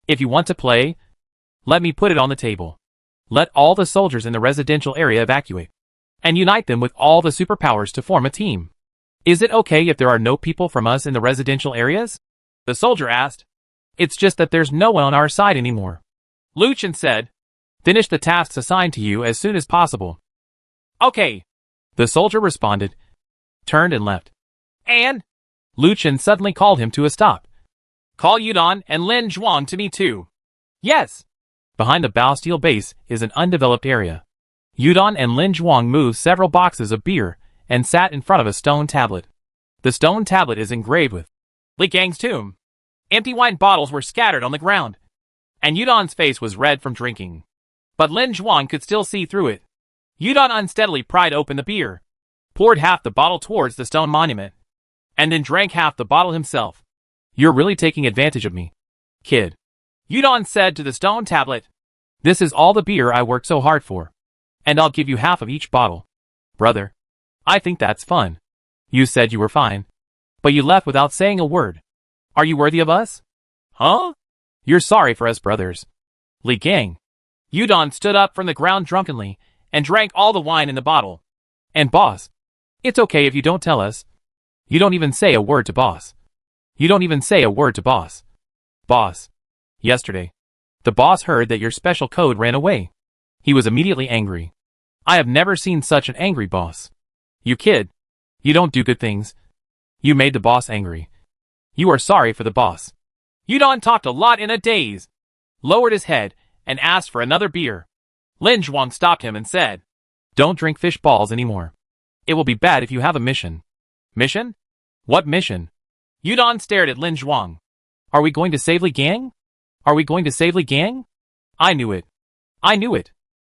If you want to play, let me put it on the table. Let all the soldiers in the residential area evacuate, and unite them with all the superpowers to form a team. Is it okay if there are no people from us in the residential areas? The soldier asked. It's just that there's no one on our side anymore. Lu Chen said. Finish the tasks assigned to you as soon as possible. Okay. The soldier responded, turned and left. And? Lu Chen suddenly called him to a stop. Call Yudon and Lin Zhuang to me too. Yes. Behind the Bastille base is an undeveloped area. Yudon and Lin Zhuang moved several boxes of beer and sat in front of a stone tablet. The stone tablet is engraved with Li Gang's tomb. Empty wine bottles were scattered on the ground, and Yudon's face was red from drinking. But Lin Zhuang could still see through it. Yudon unsteadily pried open the beer, poured half the bottle towards the stone monument, and then drank half the bottle himself. You're really taking advantage of me, kid. Yudon said to the stone tablet. This is all the beer I worked so hard for, and I'll give you half of each bottle. Brother, I think that's fun. You said you were fine, but you left without saying a word. Are you worthy of us? Huh? You're sorry for us brothers. Li Gang. Yudon stood up from the ground drunkenly and drank all the wine in the bottle. And boss, it's okay if you don't tell us. You don't even say a word to boss. You don't even say a word to boss. Boss. Yesterday, the boss heard that your special code ran away. He was immediately angry. I have never seen such an angry boss. You kid. You don't do good things. You made the boss angry. You are sorry for the boss. Yudon talked a lot in a daze, lowered his head, and asked for another beer. Lin Zhuang stopped him and said, Don't drink fish balls anymore. It will be bad if you have a mission. Mission? What mission? Yudon stared at Lin Zhuang. Are we going to save Li Gang? Are we going to save Li Gang? I knew it. I knew it.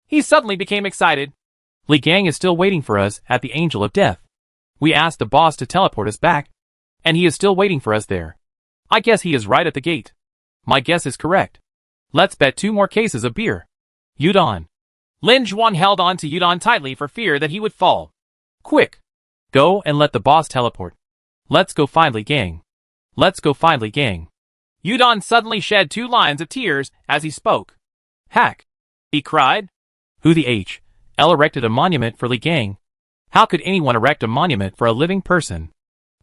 He suddenly became excited. Li Gang is still waiting for us at the Angel of Death. We asked the boss to teleport us back, and he is still waiting for us there. I guess he is right at the gate. My guess is correct. Let's bet 2 more cases of beer. Yudon. Lin Zhuang held on to Yudon tightly for fear that he would fall. Quick! Go and let the boss teleport. Let's go find Li Gang. Let's go find Li Gang. Yudon suddenly shed 2 lines of tears as he spoke. Hack! He cried. Who the H? L erected a monument for Li Gang. How could anyone erect a monument for a living person?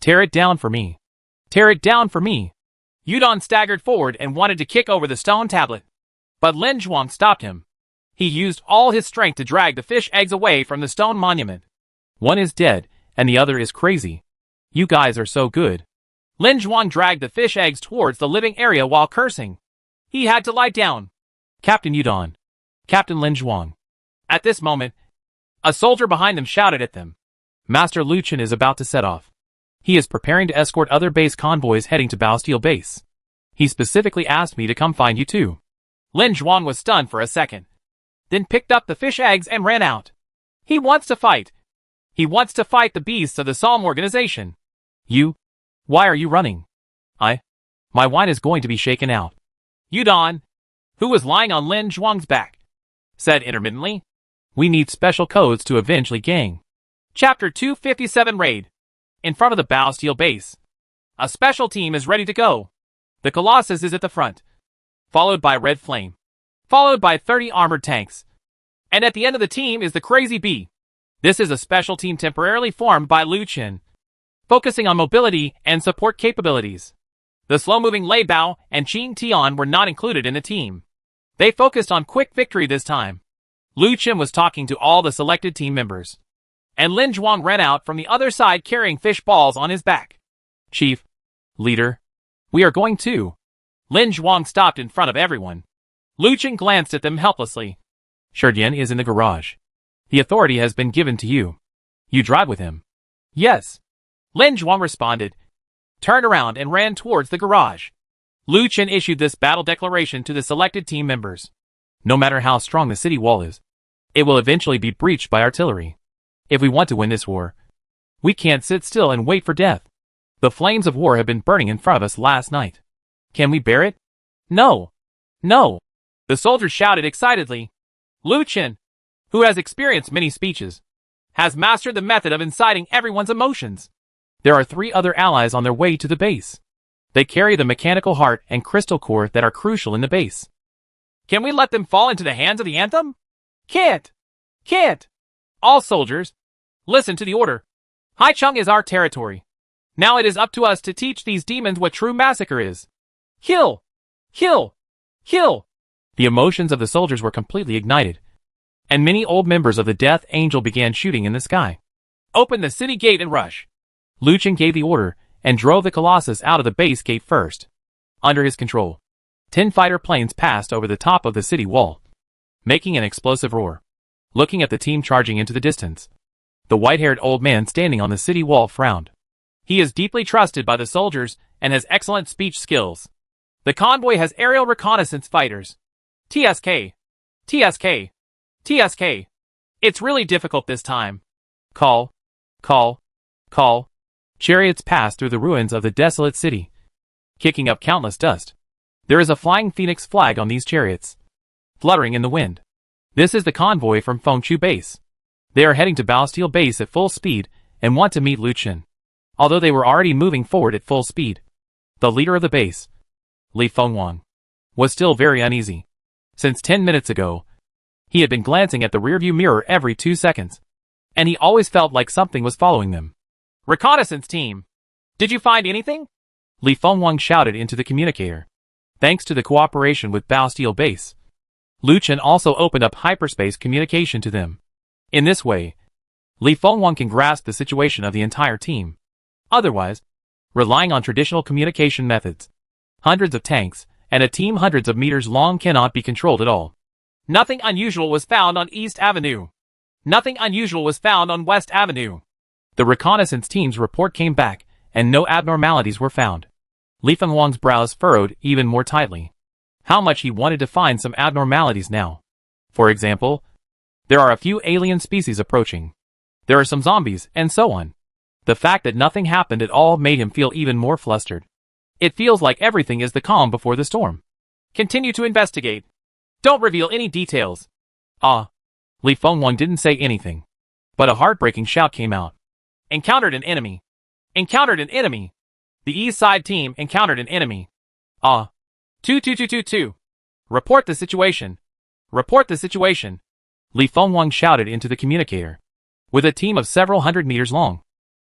Tear it down for me. Tear it down for me. Yudon staggered forward and wanted to kick over the stone tablet. But Lin Zhuang stopped him. He used all his strength to drag the fish eggs away from the stone monument. One is dead, and the other is crazy. You guys are so good. Lin Zhuang dragged the fish eggs towards the living area while cursing. He had to lie down. Captain Yudon. Captain Lin Zhuang. At this moment, a soldier behind them shouted at them. Master Lu Chen is about to set off. He is preparing to escort other base convoys heading to Bastille base. He specifically asked me to come find you too. Lin Zhuang was stunned for a second, then picked up the fish eggs and ran out. He wants to fight. He wants to fight the beasts of the Psalm organization. You? Why are you running? My wine is going to be shaken out. Yudon, who was lying on Lin Zhuang's back, said intermittently. We need special codes to avenge Li Gang. Chapter 257 Raid. In front of the Bastille base. A special team is ready to go. The Colossus is at the front, followed by Red Flame, followed by 30 armored tanks. And at the end of the team is the Crazy Bee. This is a special team temporarily formed by Lu Chen, focusing on mobility and support capabilities. The slow-moving Lei Bao and Qing Tian were not included in the team. They focused on quick victory this time. Lu Chen was talking to all the selected team members, and Lin Zhuang ran out from the other side carrying fish balls on his back. Chief, leader, we are going too. Lin Zhuang stopped in front of everyone. Lu Chen glanced at them helplessly. Shurdian is in the garage. The authority has been given to you. You drive with him. Yes. Lin Zhuang responded, turned around and ran towards the garage. Lu Chen issued this battle declaration to the selected team members. No matter how strong the city wall is, it will eventually be breached by artillery. If we want to win this war, we can't sit still and wait for death. The flames of war have been burning in front of us last night. Can we bear it? No. No. The soldiers shouted excitedly. Lu Chen, who has experienced many speeches, has mastered the method of inciting everyone's emotions. There are 3 other allies on their way to the base. They carry the mechanical heart and crystal core that are crucial in the base. Can we let them fall into the hands of the Anthem? Can't. Can't. All soldiers, listen to the order. Haicheng is our territory. Now it is up to us to teach these demons what true massacre is. Kill! Kill! Kill! The emotions of the soldiers were completely ignited, and many old members of the Death Angel began shooting in the sky. Open the city gate and rush. Lu Chen gave the order and drove the Colossus out of the base gate first. Under his control, 10 fighter planes passed over the top of the city wall, making an explosive roar. Looking at the team charging into the distance, the white-haired old man standing on the city wall frowned. He is deeply trusted by the soldiers and has excellent speech skills. The convoy has aerial reconnaissance fighters. TSK. TSK. TSK. It's really difficult this time. Call. Call. Call. Chariots pass through the ruins of the desolate city, kicking up countless dust. There is a flying phoenix flag on these chariots, fluttering in the wind. This is the convoy from Fengchu base. They are heading to Bastille base at full speed and want to meet Lu Chen. Although they were already moving forward at full speed, the leader of the base, Li Fengwang, was still very uneasy. Since 10 minutes ago, he had been glancing at the rearview mirror every 2 seconds, and he always felt like something was following them. Reconnaissance team! Did you find anything? Li Fengwang shouted into the communicator. Thanks to the cooperation with Bastille base, Lu Chen also opened up hyperspace communication to them. In this way, Li Fengwang can grasp the situation of the entire team. Otherwise, relying on traditional communication methods, hundreds of tanks, and a team hundreds of meters long cannot be controlled at all. Nothing unusual was found on East Avenue. Nothing unusual was found on West Avenue. The reconnaissance team's report came back, and no abnormalities were found. Li Fenghuang's brows furrowed even more tightly. How much he wanted to find some abnormalities now. For example, there are a few alien species approaching. There are some zombies, and so on. The fact that nothing happened at all made him feel even more flustered. It feels like everything is the calm before the storm. Continue to investigate. Don't reveal any details. Li Fenghuang didn't say anything. But a heartbreaking shout came out. Encountered an enemy. Encountered an enemy. The east side team encountered an enemy. 22222. Report the situation. Report the situation. Li Fenghuang shouted into the communicator. With a team of several hundred meters long,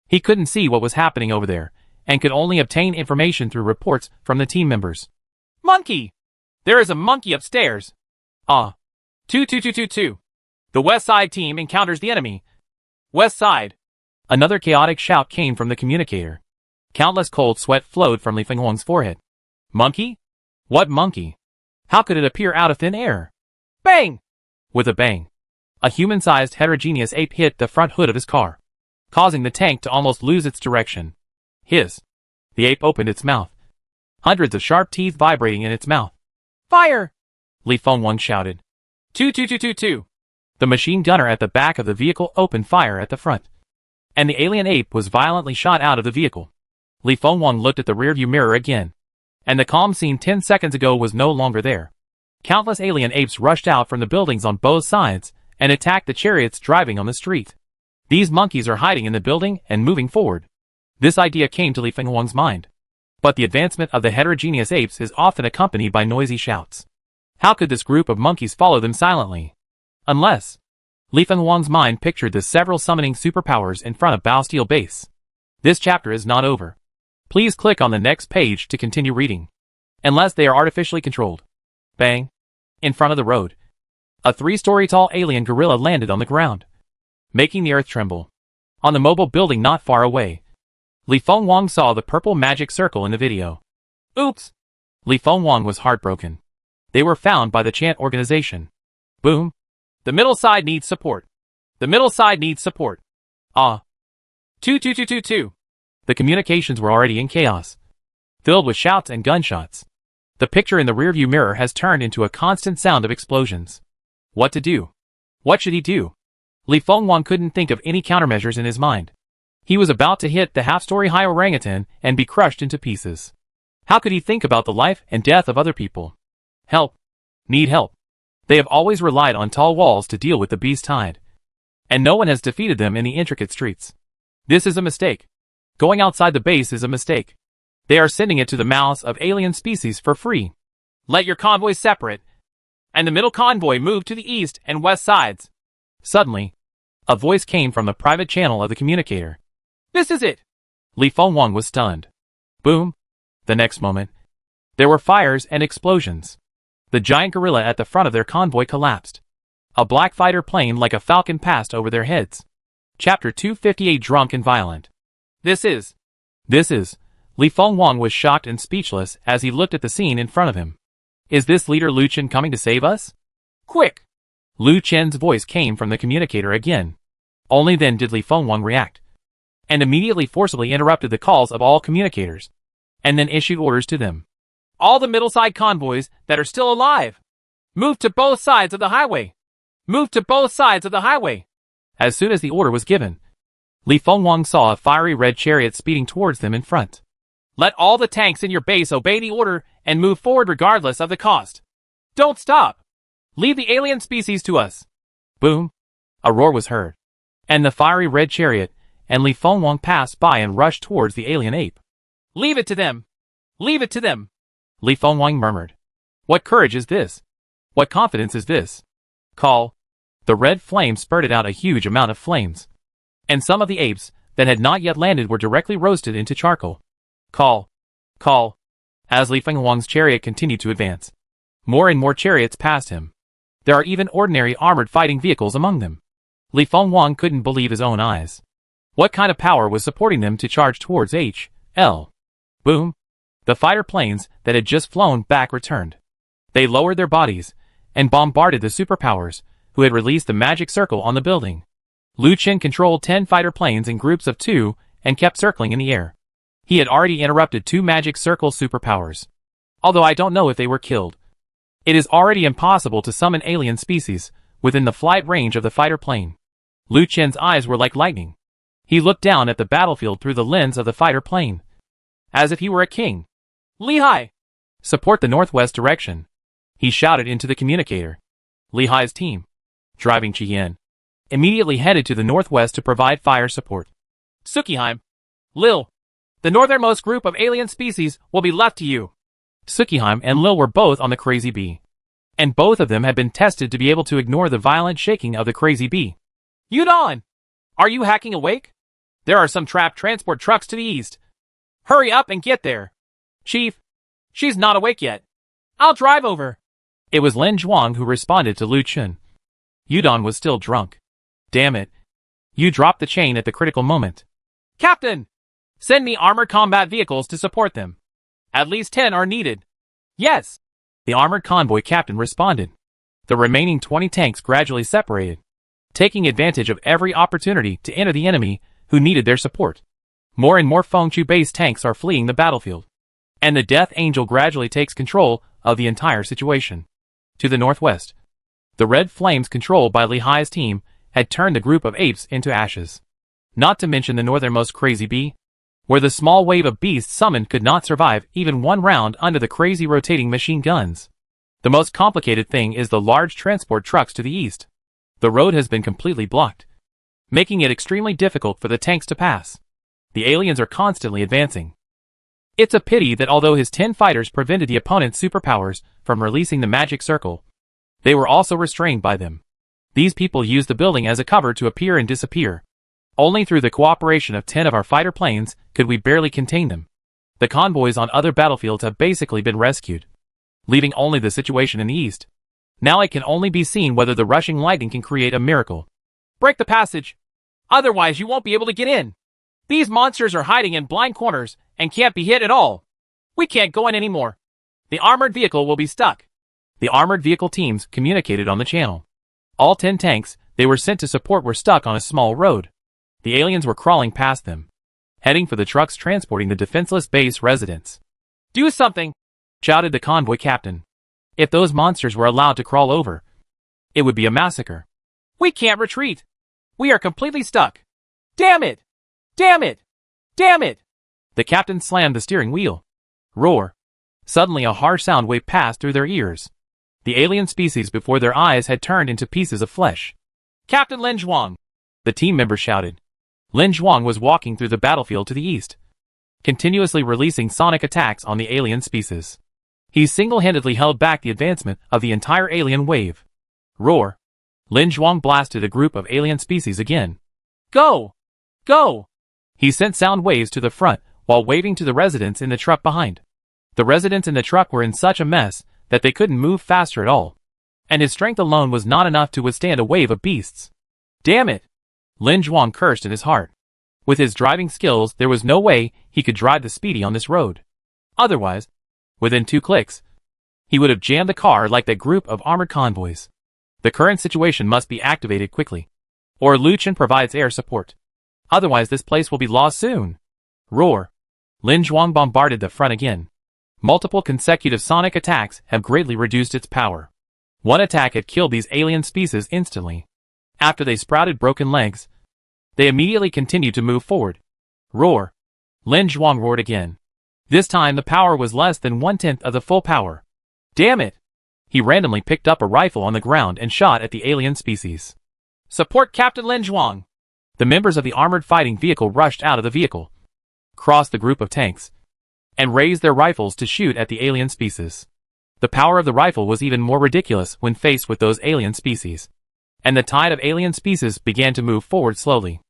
he couldn't see what was happening over there, and could only obtain information through reports from the team members. Monkey! There is a monkey upstairs. 22222. The west side team encounters the enemy. West side. Another chaotic shout came from the communicator. Countless cold sweat flowed from Li Fenghuang's forehead. Monkey? What monkey? How could it appear out of thin air? Bang! With a bang, a human-sized heterogeneous ape hit the front hood of his car, causing the tank to almost lose its direction. Hiss. The ape opened its mouth. Hundreds of sharp teeth vibrating in its mouth. Fire! Li Fenghuang shouted. 22222. The machine gunner at the back of the vehicle opened fire at the front, and the alien ape was violently shot out of the vehicle. Li Fenghuang looked at the rearview mirror again, and the calm scene 10 seconds ago was no longer there. Countless alien apes rushed out from the buildings on both sides and attacked the chariots driving on the street. These monkeys are hiding in the building and moving forward. This idea came to Li Fenghuang's mind. But the advancement of the heterogeneous apes is often accompanied by noisy shouts. How could this group of monkeys follow them silently? Unless Li Fenghuang's mind pictured the several summoning superpowers in front of Bao Steel Base. This chapter is not over. Please click on the next page to continue reading. Unless they are artificially controlled. Bang. In front of the road, a 3-story tall alien gorilla landed on the ground, making the earth tremble. On the mobile building not far away, Li Fenghuang saw the purple magic circle in the video. Oops! Li Fenghuang was heartbroken. They were found by the Chant organization. Boom! The middle side needs support. The middle side needs support. 22222. The communications were already in chaos, filled with shouts and gunshots. The picture in the rearview mirror has turned into a constant sound of explosions. What to do? What should he do? Li Fenghuang couldn't think of any countermeasures in his mind. He was about to hit the half-story high orangutan and be crushed into pieces. How could he think about the life and death of other people? Help. Need help. They have always relied on tall walls to deal with the beast tide, and no one has defeated them in the intricate streets. This is a mistake. Going outside the base is a mistake. They are sending it to the mouths of alien species for free. Let your convoys separate, and the middle convoy move to the east and west sides. Suddenly, a voice came from the private channel of the communicator. This is it! Li Fenghuang was stunned. Boom! The next moment, there were fires and explosions. The giant gorilla at the front of their convoy collapsed. A black fighter plane like a falcon passed over their heads. Chapter 258. Drunk and Violent. This is. Li Fenghuang was shocked and speechless as he looked at the scene in front of him. Is this leader Lu Chen coming to save us? Quick! Lu Chen's voice came from the communicator again. Only then did Li Fenghuang react, and immediately forcibly interrupted the calls of all communicators, and then issued orders to them. All the middle side convoys that are still alive, move to both sides of the highway. Move to both sides of the highway. As soon as the order was given, Li Fenghuang saw a fiery red chariot speeding towards them in front. Let all the tanks in your base obey the order and move forward regardless of the cost. Don't stop. Leave the alien species to us. Boom. A roar was heard, and the fiery red chariot and Li Fenghuang passed by and rushed towards the alien ape. Leave it to them. Leave it to them. Li Fenghuang murmured. What courage is this? What confidence is this? Call. The red flame spurted out a huge amount of flames, and some of the apes that had not yet landed were directly roasted into charcoal. Call. Call. As Li Fenghuang's chariot continued to advance, more and more chariots passed him. There are even ordinary armored fighting vehicles among them. Li Fenghuang couldn't believe his own eyes. What kind of power was supporting them to charge towards H.L.? Boom. The fighter planes that had just flown back returned. They lowered their bodies and bombarded the superpowers who had released the magic circle on the building. Lu Chen controlled 10 fighter planes in groups of 2 and kept circling in the air. He had already interrupted 2 magic circle superpowers. Although I don't know if they were killed. It is already impossible to summon alien species within the flight range of the fighter plane. Lu Chen's eyes were like lightning. He looked down at the battlefield through the lens of the fighter plane, as if he were a king. Lehigh! Support the northwest direction. He shouted into the communicator. Lehigh's team, driving Chien, immediately headed to the northwest to provide fire support. Sukiheim. Lil. The northernmost group of alien species will be left to you. Sukiheim and Lil were both on the Crazy Bee. And both of them had been tested to be able to ignore the violent shaking of the Crazy Bee. Yudon! Are you hacking awake? There are some trapped transport trucks to the east. Hurry up and get there. Chief, she's not awake yet. I'll drive over. It was Lin Zhuang who responded to Lu Chun. Yudon was still drunk. Damn it. You dropped the chain at the critical moment. Captain! Send me armored combat vehicles to support them. At least 10 are needed. Yes. The armored convoy captain responded. The remaining 20 tanks gradually separated, taking advantage of every opportunity to enter the enemy who needed their support. More and more Fengchu-based tanks are fleeing the battlefield, and the Death Angel gradually takes control of the entire situation. To the northwest, the red flames controlled by Lehigh's team had turned the group of apes into ashes. Not to mention the northernmost Crazy Bee, where the small wave of beasts summoned could not survive even one round under the crazy rotating machine guns. The most complicated thing is the large transport trucks to the east. The road has been completely blocked, making it extremely difficult for the tanks to pass. The aliens are constantly advancing. It's a pity that although his 10 fighters prevented the opponent's superpowers from releasing the magic circle, they were also restrained by them. These people used the building as a cover to appear and disappear. Only through the cooperation of 10 of our fighter planes could we barely contain them. The convoys on other battlefields have basically been rescued, leaving only the situation in the east. Now it can only be seen whether the rushing lightning can create a miracle. Break the passage. Otherwise you won't be able to get in. These monsters are hiding in blind corners and can't be hit at all. We can't go in anymore. The armored vehicle will be stuck. The armored vehicle teams communicated on the channel. All 10 tanks they were sent to support were stuck on a small road. The aliens were crawling past them, heading for the trucks transporting the defenseless base residents. Do something! Shouted the convoy captain. If those monsters were allowed to crawl over, it would be a massacre. We can't retreat. We are completely stuck. Damn it! Damn it! Damn it! The captain slammed the steering wheel. Roar. Suddenly a harsh sound wave passed through their ears. The alien species before their eyes had turned into pieces of flesh. Captain Lin Zhuang! The team member shouted. Lin Zhuang was walking through the battlefield to the east, continuously releasing sonic attacks on the alien species. He single-handedly held back the advancement of the entire alien wave. Roar. Lin Zhuang blasted a group of alien species again. Go! Go! He sent sound waves to the front while waving to the residents in the truck behind. The residents in the truck were in such a mess that they couldn't move faster at all, and his strength alone was not enough to withstand a wave of beasts. Damn it! Lin Zhuang cursed in his heart. With his driving skills, there was no way he could drive the Speedy on this road. Otherwise, within 2 clicks, he would have jammed the car like that group of armored convoys. The current situation must be activated quickly, or Lu Chen provides air support. Otherwise this place will be lost soon. Roar. Lin Zhuang bombarded the front again. Multiple consecutive sonic attacks have greatly reduced its power. One attack had killed these alien species instantly. After they sprouted broken legs, they immediately continued to move forward. Roar. Lin Zhuang roared again. This time the power was less than 1/10 of the full power. Damn it! He randomly picked up a rifle on the ground and shot at the alien species. Support Captain Lin Zhuang! The members of the armored fighting vehicle rushed out of the vehicle, crossed the group of tanks, and raised their rifles to shoot at the alien species. The power of the rifle was even more ridiculous when faced with those alien species, and the tide of alien species began to move forward slowly.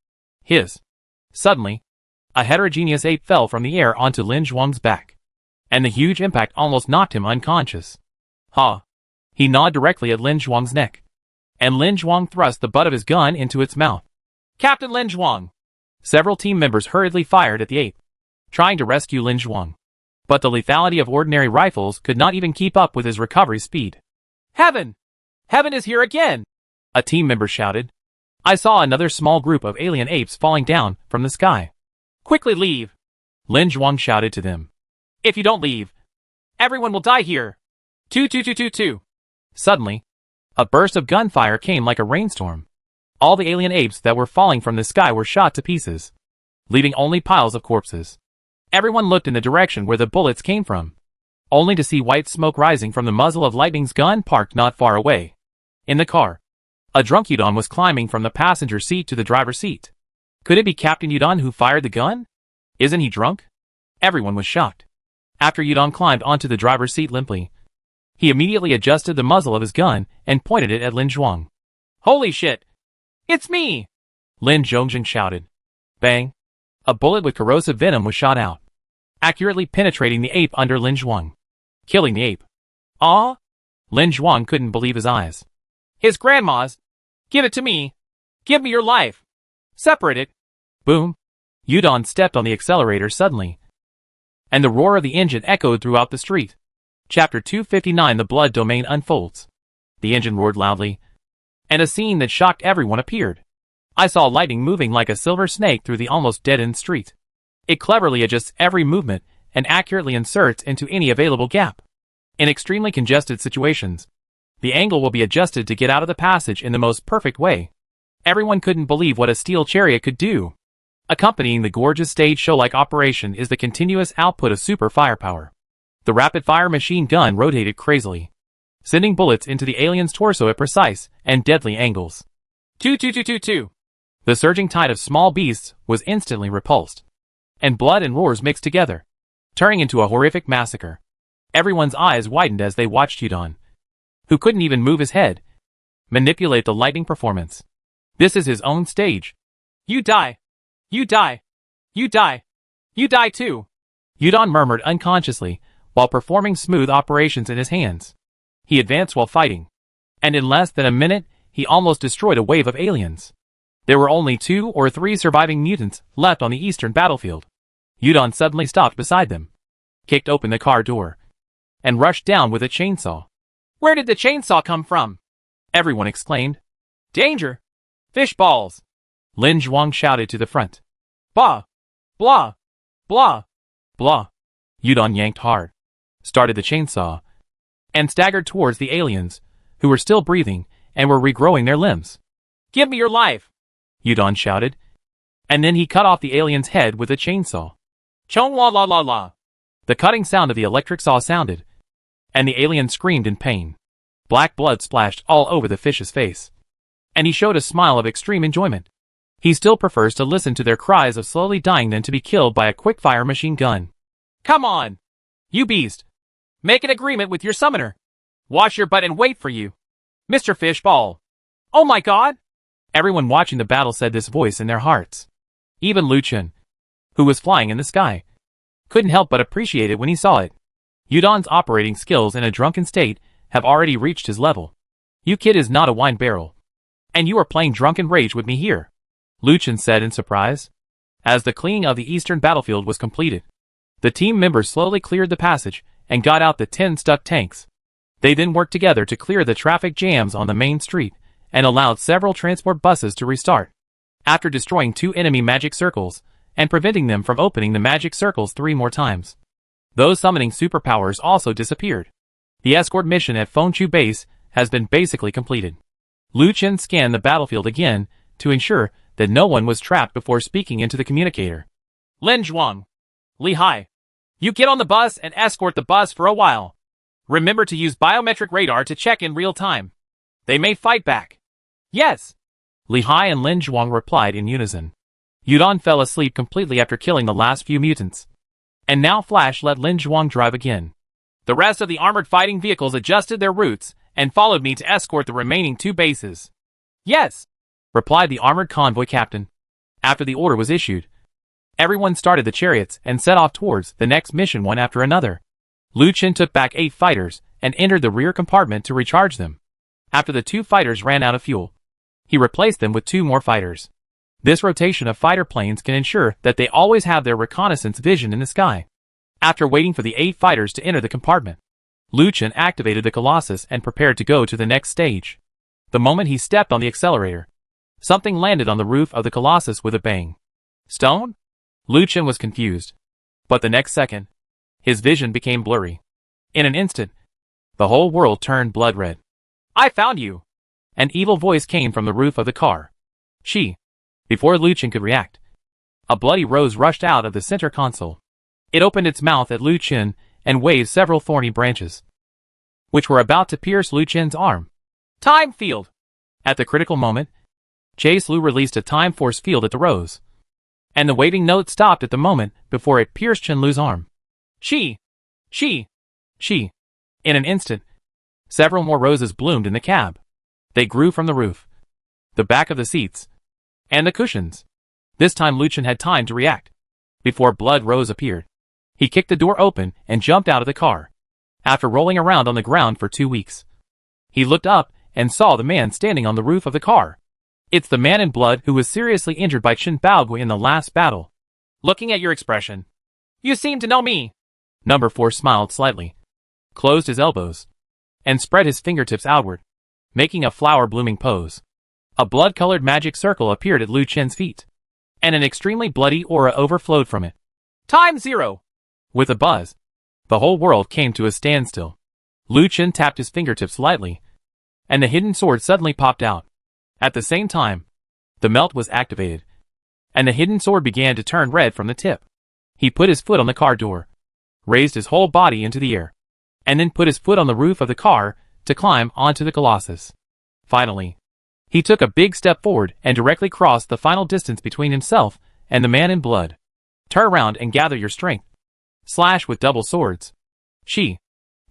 Suddenly, a heterogeneous ape fell from the air onto Lin Zhuang's back, and the huge impact almost knocked him unconscious. Ha! He gnawed directly at Lin Zhuang's neck, and Lin Zhuang thrust the butt of his gun into its mouth. Captain Lin Zhuang! Several team members hurriedly fired at the ape, trying to rescue Lin Zhuang. But the lethality of ordinary rifles could not even keep up with his recovery speed. Heaven! Heaven is here again! A team member shouted. I saw another small group of alien apes falling down from the sky. Quickly leave! Lin Zhuang shouted to them. If you don't leave, everyone will die here. 22222. Suddenly, a burst of gunfire came like a rainstorm. All the alien apes that were falling from the sky were shot to pieces, leaving only piles of corpses. Everyone looked in the direction where the bullets came from, only to see white smoke rising from the muzzle of Lightning's gun parked not far away. In the car, a drunk Yudon was climbing from the passenger seat to the driver's seat. Could it be Captain Yudon who fired the gun? Isn't he drunk? Everyone was shocked. After Yudon climbed onto the driver's seat limply, he immediately adjusted the muzzle of his gun and pointed it at Lin Zhuang. Holy shit! It's me! Lin Zhongjing shouted. Bang! A bullet with corrosive venom was shot out, accurately penetrating the ape under Lin Zhuang, killing the ape. Ah! Lin Zhuang couldn't believe his eyes. His grandma's! Give it to me! Give me your life! Separate it! Boom! Yudon stepped on the accelerator suddenly, and the roar of the engine echoed throughout the street. Chapter 259 The Blood Domain unfolds. The engine roared loudly, and a scene that shocked everyone appeared. I saw Lightning moving like a silver snake through the almost dead-end street. It cleverly adjusts every movement and accurately inserts into any available gap. In extremely congested situations, the angle will be adjusted to get out of the passage in the most perfect way. Everyone couldn't believe what a steel chariot could do. Accompanying the gorgeous stage show-like operation is the continuous output of super firepower. The rapid-fire machine gun rotated crazily, sending bullets into the alien's torso at precise and deadly angles. 22222. The surging tide of small beasts was instantly repulsed, and blood and roars mixed together, turning into a horrific massacre. Everyone's eyes widened as they watched Yudon, who couldn't even move his head, manipulate the lightning performance. This is his own stage. You die. You die. You die. You die too. Yudon murmured unconsciously while performing smooth operations in his hands. He advanced while fighting, and in less than a minute, he almost destroyed a wave of aliens. There were only 2 or 3 surviving mutants left on the eastern battlefield. Yudon suddenly stopped beside them, kicked open the car door, and rushed down with a chainsaw. Where did the chainsaw come from? Everyone exclaimed. Danger! Fish balls! Lin Zhuang shouted to the front. Blah! Blah! Blah! Blah! Yudon yanked hard, started the chainsaw, and staggered towards the aliens, who were still breathing and were regrowing their limbs. Give me your life! Yudon shouted, and then he cut off the alien's head with a chainsaw. Chong la la la la! The cutting sound of the electric saw sounded, and the alien screamed in pain. Black blood splashed all over the fish's face, and he showed a smile of extreme enjoyment. He still prefers to listen to their cries of slowly dying than to be killed by a quick-fire machine gun. Come on! You beast! Make an agreement with your summoner! Wash your butt and wait for you! Mr. Fishball! Oh my god! Everyone watching the battle said this voice in their hearts. Even Lu Chen, who was flying in the sky, couldn't help but appreciate it when he saw it. Yudon's operating skills in a drunken state have already reached his level. You kid is not a wine barrel. And you are playing drunken rage with me here, Lu Chen said in surprise. As the cleaning of the eastern battlefield was completed, the team members slowly cleared the passage and got out the 10 stuck tanks. They then worked together to clear the traffic jams on the main street and allowed several transport buses to restart. After destroying 2 enemy magic circles and preventing them from opening the magic circles 3 more times, those summoning superpowers also disappeared. The escort mission at Fengchu base has been basically completed. Lu Chen scanned the battlefield again to ensure that no one was trapped before speaking into the communicator. Lin Zhuang, Li Hai, you get on the bus and escort the bus for a while. Remember to use biometric radar to check in real time. They may fight back. Yes. Li Hai and Lin Zhuang replied in unison. Yudon fell asleep completely after killing the last few mutants. And now Flash let Lin Zhuang drive again. The rest of the armored fighting vehicles adjusted their routes and followed me to escort the remaining 2 bases. Yes, replied the armored convoy captain. After the order was issued, everyone started the chariots and set off towards the next mission one after another. Lu Chen took back 8 fighters and entered the rear compartment to recharge them. After the 2 fighters ran out of fuel, he replaced them with 2 more fighters. This rotation of fighter planes can ensure that they always have their reconnaissance vision in the sky. After waiting for the 8 fighters to enter the compartment, Lu Chen activated the Colossus and prepared to go to the next stage. The moment he stepped on the accelerator, something landed on the roof of the Colossus with a bang. Stone? Lu Chen was confused. But the next second, his vision became blurry. In an instant, the whole world turned blood red. I found you! An evil voice came from the roof of the car. Before Liu Chen could react, a bloody rose rushed out of the center console. It opened its mouth at Liu Chen and waved several thorny branches, which were about to pierce Liu Chen's arm. Time field! At the critical moment, Chase Lu released a time force field at the rose, and the waving note stopped at the moment before it pierced Chen Lu's arm. In an instant, several more roses bloomed in the cab. They grew from the roof, the back of the seats, and the cushions. This time Liu Chen had time to react. Before Blood Rose appeared, he kicked the door open and jumped out of the car. After rolling around on the ground for 2 weeks, he looked up and saw the man standing on the roof of the car. It's the man in blood who was seriously injured by Chen Baogui in the last battle. Looking at your expression, you seem to know me. Number 4 smiled slightly, closed his elbows, and spread his fingertips outward, making a flower-blooming pose. A blood-colored magic circle appeared at Liu Chen's feet, and an extremely bloody aura overflowed from it. Time 0! With a buzz, the whole world came to a standstill. Liu Chen tapped his fingertips lightly, and the hidden sword suddenly popped out. At the same time, the melt was activated, and the hidden sword began to turn red from the tip. He put his foot on the car door, raised his whole body into the air, and then put his foot on the roof of the car to climb onto the Colossus. Finally, he took a big step forward and directly crossed the final distance between himself and the man in blood. Turn around and gather your strength. Slash with double swords. The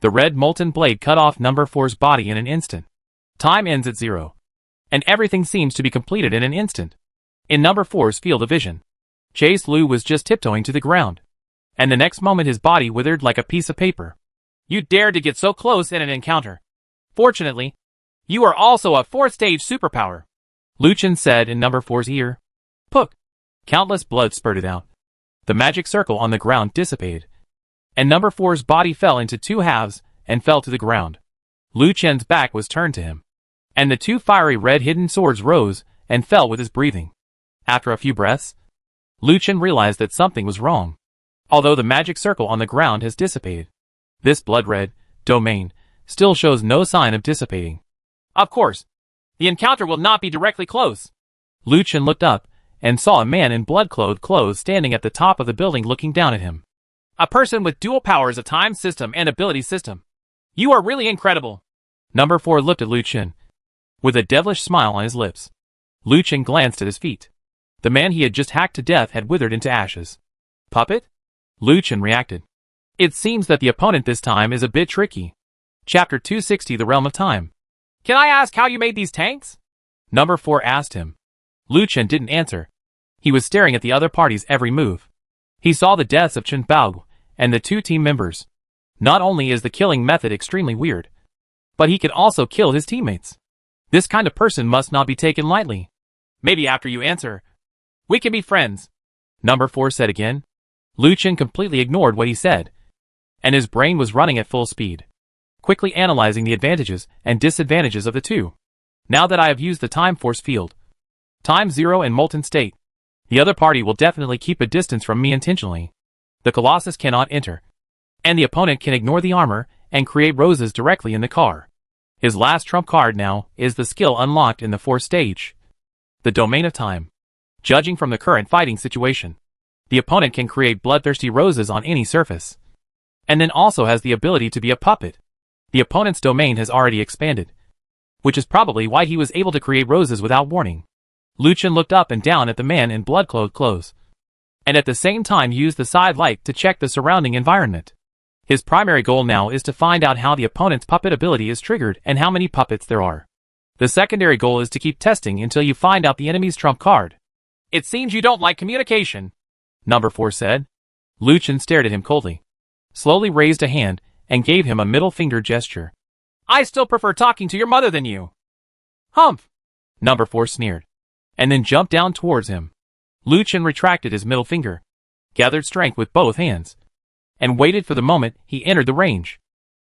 red molten blade cut off number 4's body in an instant. Time ends at 0. And everything seems to be completed in an instant. In number 4's field of vision, Chase Lu was just tiptoeing to the ground, and the next moment his body withered like a piece of paper. You dared to get so close in an encounter. Fortunately, you are also a 4th-stage superpower, Liu Chen said in number 4's ear. Pook! Countless blood spurted out. The magic circle on the ground dissipated, and number 4's body fell into 2 halves and fell to the ground. Liu Chen's back was turned to him, and the 2 fiery red hidden swords rose and fell with his breathing. After a few breaths, Liu Chen realized that something was wrong. Although the magic circle on the ground has dissipated, this blood-red domain still shows no sign of dissipating. Of course, the encounter will not be directly close. Liu Chen looked up and saw a man in blood-clothed clothes standing at the top of the building looking down at him. A person with dual powers of time system and ability system. You are really incredible. Number 4 looked at Liu Chen with a devilish smile on his lips. Liu Chen glanced at his feet. The man he had just hacked to death had withered into ashes. Puppet? Liu Chen reacted. It seems that the opponent this time is a bit tricky. Chapter 260 The Realm of Time. Can I ask how you made these tanks? Number 4 asked him. Liu Chen didn't answer. He was staring at the other party's every move. He saw the deaths of Chen Baogui and the 2 team members. Not only is the killing method extremely weird, but he can also kill his teammates. This kind of person must not be taken lightly. Maybe after you answer, we can be friends, Number 4 said again. Liu Chen completely ignored what he said, and his brain was running at full speed, quickly analyzing the advantages and disadvantages of the two. Now that I have used the time force field, time 0 and molten state, the other party will definitely keep a distance from me intentionally. The Colossus cannot enter, and the opponent can ignore the armor and create roses directly in the car. His last trump card now is the skill unlocked in the 4th stage, the domain of time. Judging from the current fighting situation, the opponent can create bloodthirsty roses on any surface, and then also has the ability to be a puppet. The opponent's domain has already expanded, which is probably why he was able to create roses without warning. Liu Chen looked up and down at the man in blood-clothed clothes, and at the same time used the side light to check the surrounding environment. His primary goal now is to find out how the opponent's puppet ability is triggered and how many puppets there are. The secondary goal is to keep testing until you find out the enemy's trump card. It seems you don't like communication, Number 4 said. Liu Chen stared at him coldly, slowly raised a hand, and gave him a middle finger gesture. I still prefer talking to your mother than you. Humph! Number 4 sneered, and then jumped down towards him. Liu Chen retracted his middle finger, gathered strength with both hands, and waited for the moment he entered the range.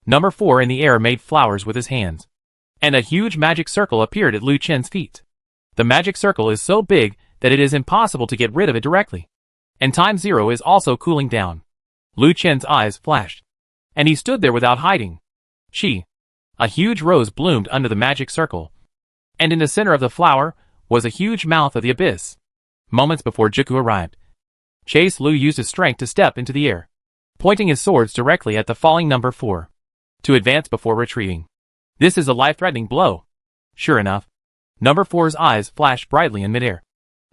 Number 4 in the air made flowers with his hands, and a huge magic circle appeared at Liu Chen's feet. The magic circle is so big that it is impossible to get rid of it directly, and time 0 is also cooling down. Lu Chen's eyes flashed. And he stood there without hiding. A huge rose bloomed under the magic circle. And in the center of the flower was a huge mouth of the abyss. Moments before Jiku arrived, Chase Lu used his strength to step into the air, pointing his swords directly at the falling number 4. To advance before retreating. This is a life-threatening blow. Sure enough, number 4's eyes flashed brightly in midair.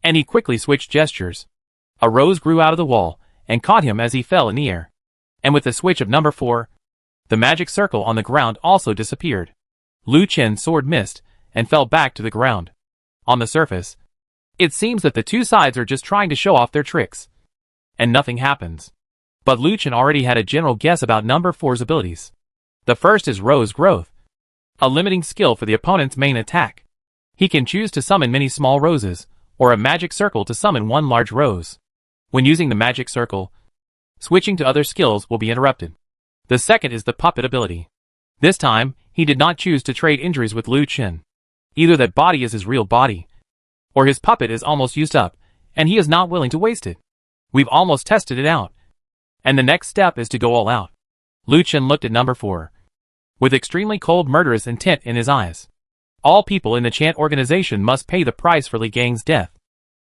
And he quickly switched gestures. A rose grew out of the wall and caught him as he fell in the air. And with the switch of number 4, the magic circle on the ground also disappeared. Lu Chen's sword missed and fell back to the ground. On the surface, it seems that the two sides are just trying to show off their tricks. And nothing happens. But Lu Chen already had a general guess about number 4's abilities. The first is Rose Growth, a limiting skill for the opponent's main attack. He can choose to summon many small roses, or a magic circle to summon one large rose. When using the magic circle, switching to other skills will be interrupted. The second is the puppet ability. This time, he did not choose to trade injuries with Lu Chen. Either that body is his real body, or his puppet is almost used up, and he is not willing to waste it. We've almost tested it out. And the next step is to go all out. Lu Chen looked at number 4. With extremely cold murderous intent in his eyes. All people in the Chant organization must pay the price for Li Gang's death.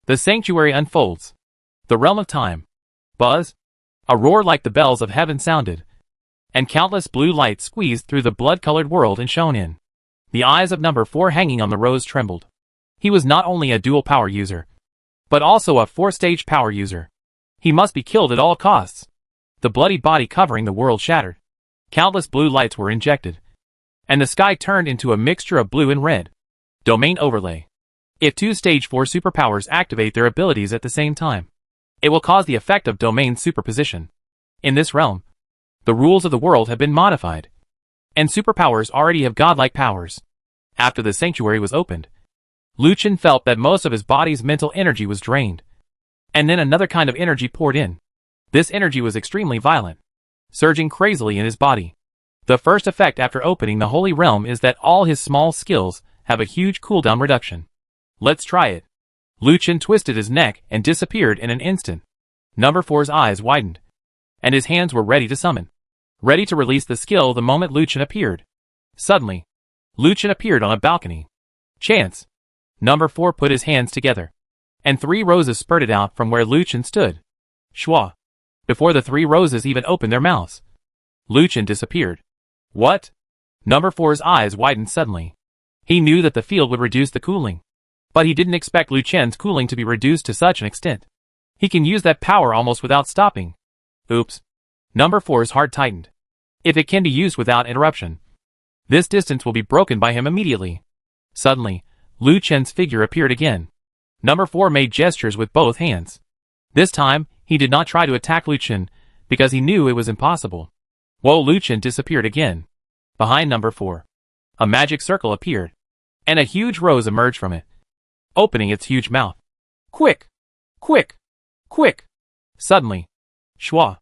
The sanctuary unfolds. The realm of time. Buzz. A roar like the bells of heaven sounded. And countless blue lights squeezed through the blood-colored world and shone in. The eyes of number 4 hanging on the rose trembled. He was not only a dual power user, but also a 4-stage power user. He must be killed at all costs. The bloody body covering the world shattered. Countless blue lights were injected. And the sky turned into a mixture of blue and red. Domain overlay. If 2 stage 4 superpowers activate their abilities at the same time, it will cause the effect of domain superposition. In this realm, the rules of the world have been modified. And superpowers already have godlike powers. After the sanctuary was opened, Lu Chen felt that most of his body's mental energy was drained. And then another kind of energy poured in. This energy was extremely violent, surging crazily in his body. The first effect after opening the Holy Realm is that all his small skills have a huge cooldown reduction. Let's try it. Lu Chen twisted his neck and disappeared in an instant. Number 4's eyes widened, and his hands were ready to summon. Ready to release the skill the moment Lu Chen appeared. Suddenly, Lu Chen appeared on a balcony. Chance. Number 4 put his hands together, and 3 roses spurted out from where Lu Chen stood. Shwa. Before the 3 roses even opened their mouths, Lu Chen disappeared. What? Number 4's eyes widened suddenly. He knew that the field would reduce the cooling, but he didn't expect Lu Chen's cooling to be reduced to such an extent. He can use that power almost without stopping. Oops. Number 4's heart tightened. If it can be used without interruption, this distance will be broken by him immediately. Suddenly, Lu Chen's figure appeared again. Number 4 made gestures with both hands. This time, he did not try to attack Lu Chen, because he knew it was impossible. Whoa, Lu Chen disappeared again. Behind number 4, a magic circle appeared, and a huge rose emerged from it, opening its huge mouth. Quick! Quick! Quick! Suddenly, Shwa!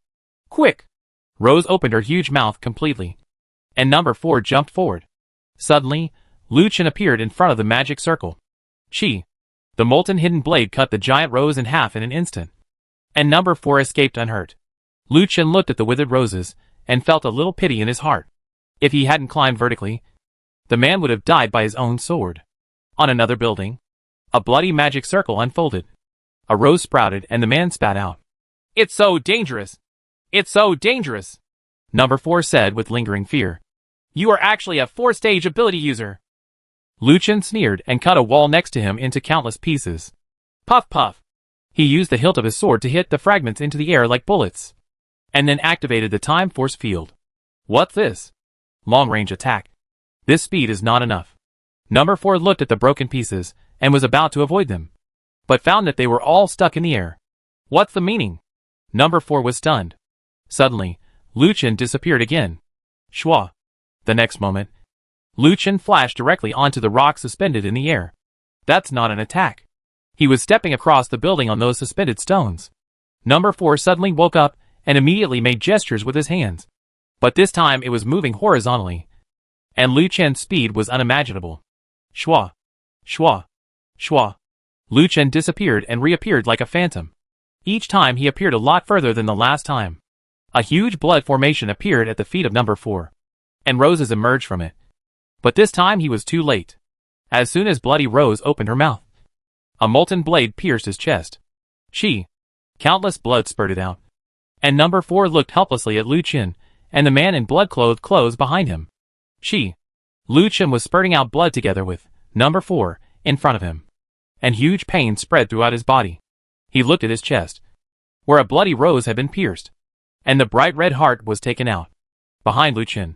Quick! Rose opened her huge mouth completely, and number 4 jumped forward. Suddenly, Lu Chen appeared in front of the magic circle. The molten hidden blade cut the giant rose in half in an instant, and number 4 escaped unhurt. Lu Chen looked at the withered roses and felt a little pity in his heart. If he hadn't climbed vertically, the man would have died by his own sword. On another building, a bloody magic circle unfolded. A rose sprouted and the man spat out. It's so dangerous! It's so dangerous! Number 4 said with lingering fear. You are actually a 4-stage ability user. Lu Chen sneered and cut a wall next to him into countless pieces. Puff puff! He used the hilt of his sword to hit the fragments into the air like bullets, and then activated the time force field. What's this? Long-range attack. This speed is not enough. Number 4 looked at the broken pieces and was about to avoid them, but found that they were all stuck in the air. What's the meaning? Number 4 was stunned. Suddenly, Lu Chen disappeared again. Shwa. The next moment, Lu Chen flashed directly onto the rock suspended in the air. That's not an attack. He was stepping across the building on those suspended stones. Number 4 suddenly woke up and immediately made gestures with his hands. But this time it was moving horizontally, and Lu Chen's speed was unimaginable. Shwa. Shwa. Shwa. Lu Chen disappeared and reappeared like a phantom. Each time he appeared a lot further than the last time. A huge blood formation appeared at the feet of number 4, and roses emerged from it. But this time he was too late. As soon as Bloody Rose opened her mouth, a molten blade pierced his chest. Countless blood spurted out. And number 4 looked helplessly at Lu Qin, and the man in blood-clothed clothes behind him. Lu Qin was spurting out blood together with number 4 in front of him. And huge pain spread throughout his body. He looked at his chest, where a bloody rose had been pierced, and the bright red heart was taken out. Behind Lu Qin,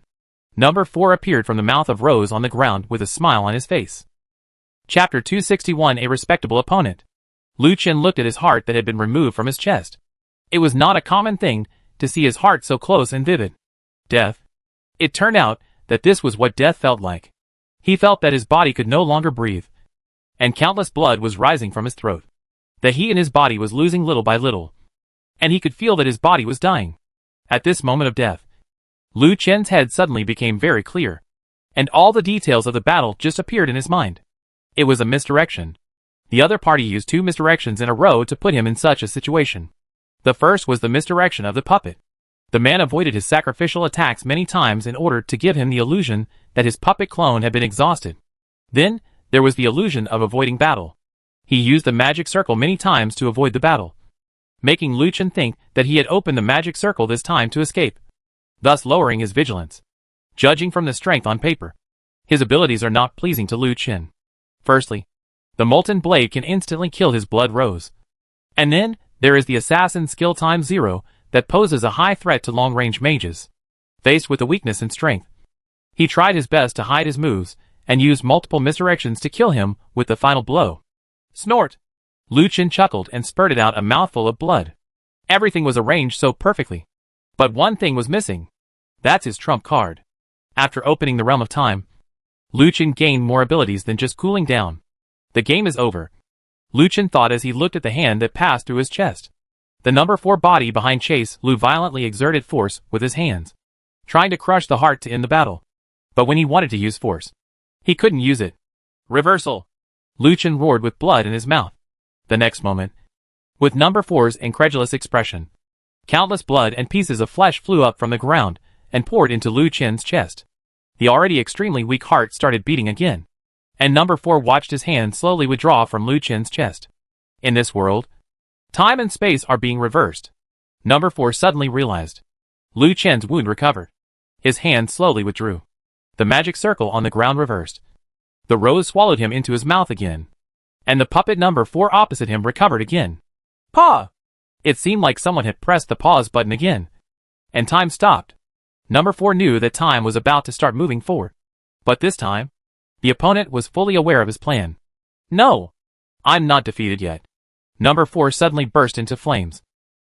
number 4 appeared from the mouth of Rose on the ground with a smile on his face. Chapter 261. A respectable opponent. Lu Qin looked at his heart that had been removed from his chest. It was not a common thing to see his heart so close and vivid. Death. It turned out that this was what death felt like. He felt that his body could no longer breathe, and countless blood was rising from his throat. The heat in his body was losing little by little, and he could feel that his body was dying. At this moment of death, Lu Qin's head suddenly became very clear, and all the details of the battle just appeared in his mind. It was a misdirection. The other party used 2 misdirections in a row to put him in such a situation. The first was the misdirection of the puppet. The man avoided his sacrificial attacks many times in order to give him the illusion that his puppet clone had been exhausted. Then, there was the illusion of avoiding battle. He used the magic circle many times to avoid the battle, making Lu Qin think that he had opened the magic circle this time to escape, thus lowering his vigilance. Judging from the strength on paper, his abilities are not pleasing to Lu Qin. Firstly, the molten blade can instantly kill his blood rose. And then, there is the assassin skill times 0 that poses a high threat to long-range mages. Faced with a weakness in strength, he tried his best to hide his moves and used multiple misdirections to kill him with the final blow. Snort! Lu Qin chuckled and spurted out a mouthful of blood. Everything was arranged so perfectly. But one thing was missing. That's his trump card. After opening the Realm of Time, Lu Qin gained more abilities than just cooling down. The game is over, Lu Qin thought as he looked at the hand that passed through his chest. The number 4 body behind Chase Lu violently exerted force with his hands, trying to crush the heart to end the battle. But when he wanted to use force, he couldn't use it. Reversal! Lu Qin roared with blood in his mouth. The next moment, with number 4's incredulous expression, countless blood and pieces of flesh flew up from the ground and poured into Lu Qin's chest. The already extremely weak heart started beating again, and number 4 watched his hand slowly withdraw from Lu Qin's chest. In this world, time and space are being reversed. Number 4 suddenly realized. Lu Qin's wound recovered. His hand slowly withdrew. The magic circle on the ground reversed. The rose swallowed him into his mouth again, and the puppet number 4 opposite him recovered again. Paw! It seemed like someone had pressed the pause button again, and time stopped. Number 4 knew that time was about to start moving forward. But this time, the opponent was fully aware of his plan. No! I'm not defeated yet. Number 4 suddenly burst into flames.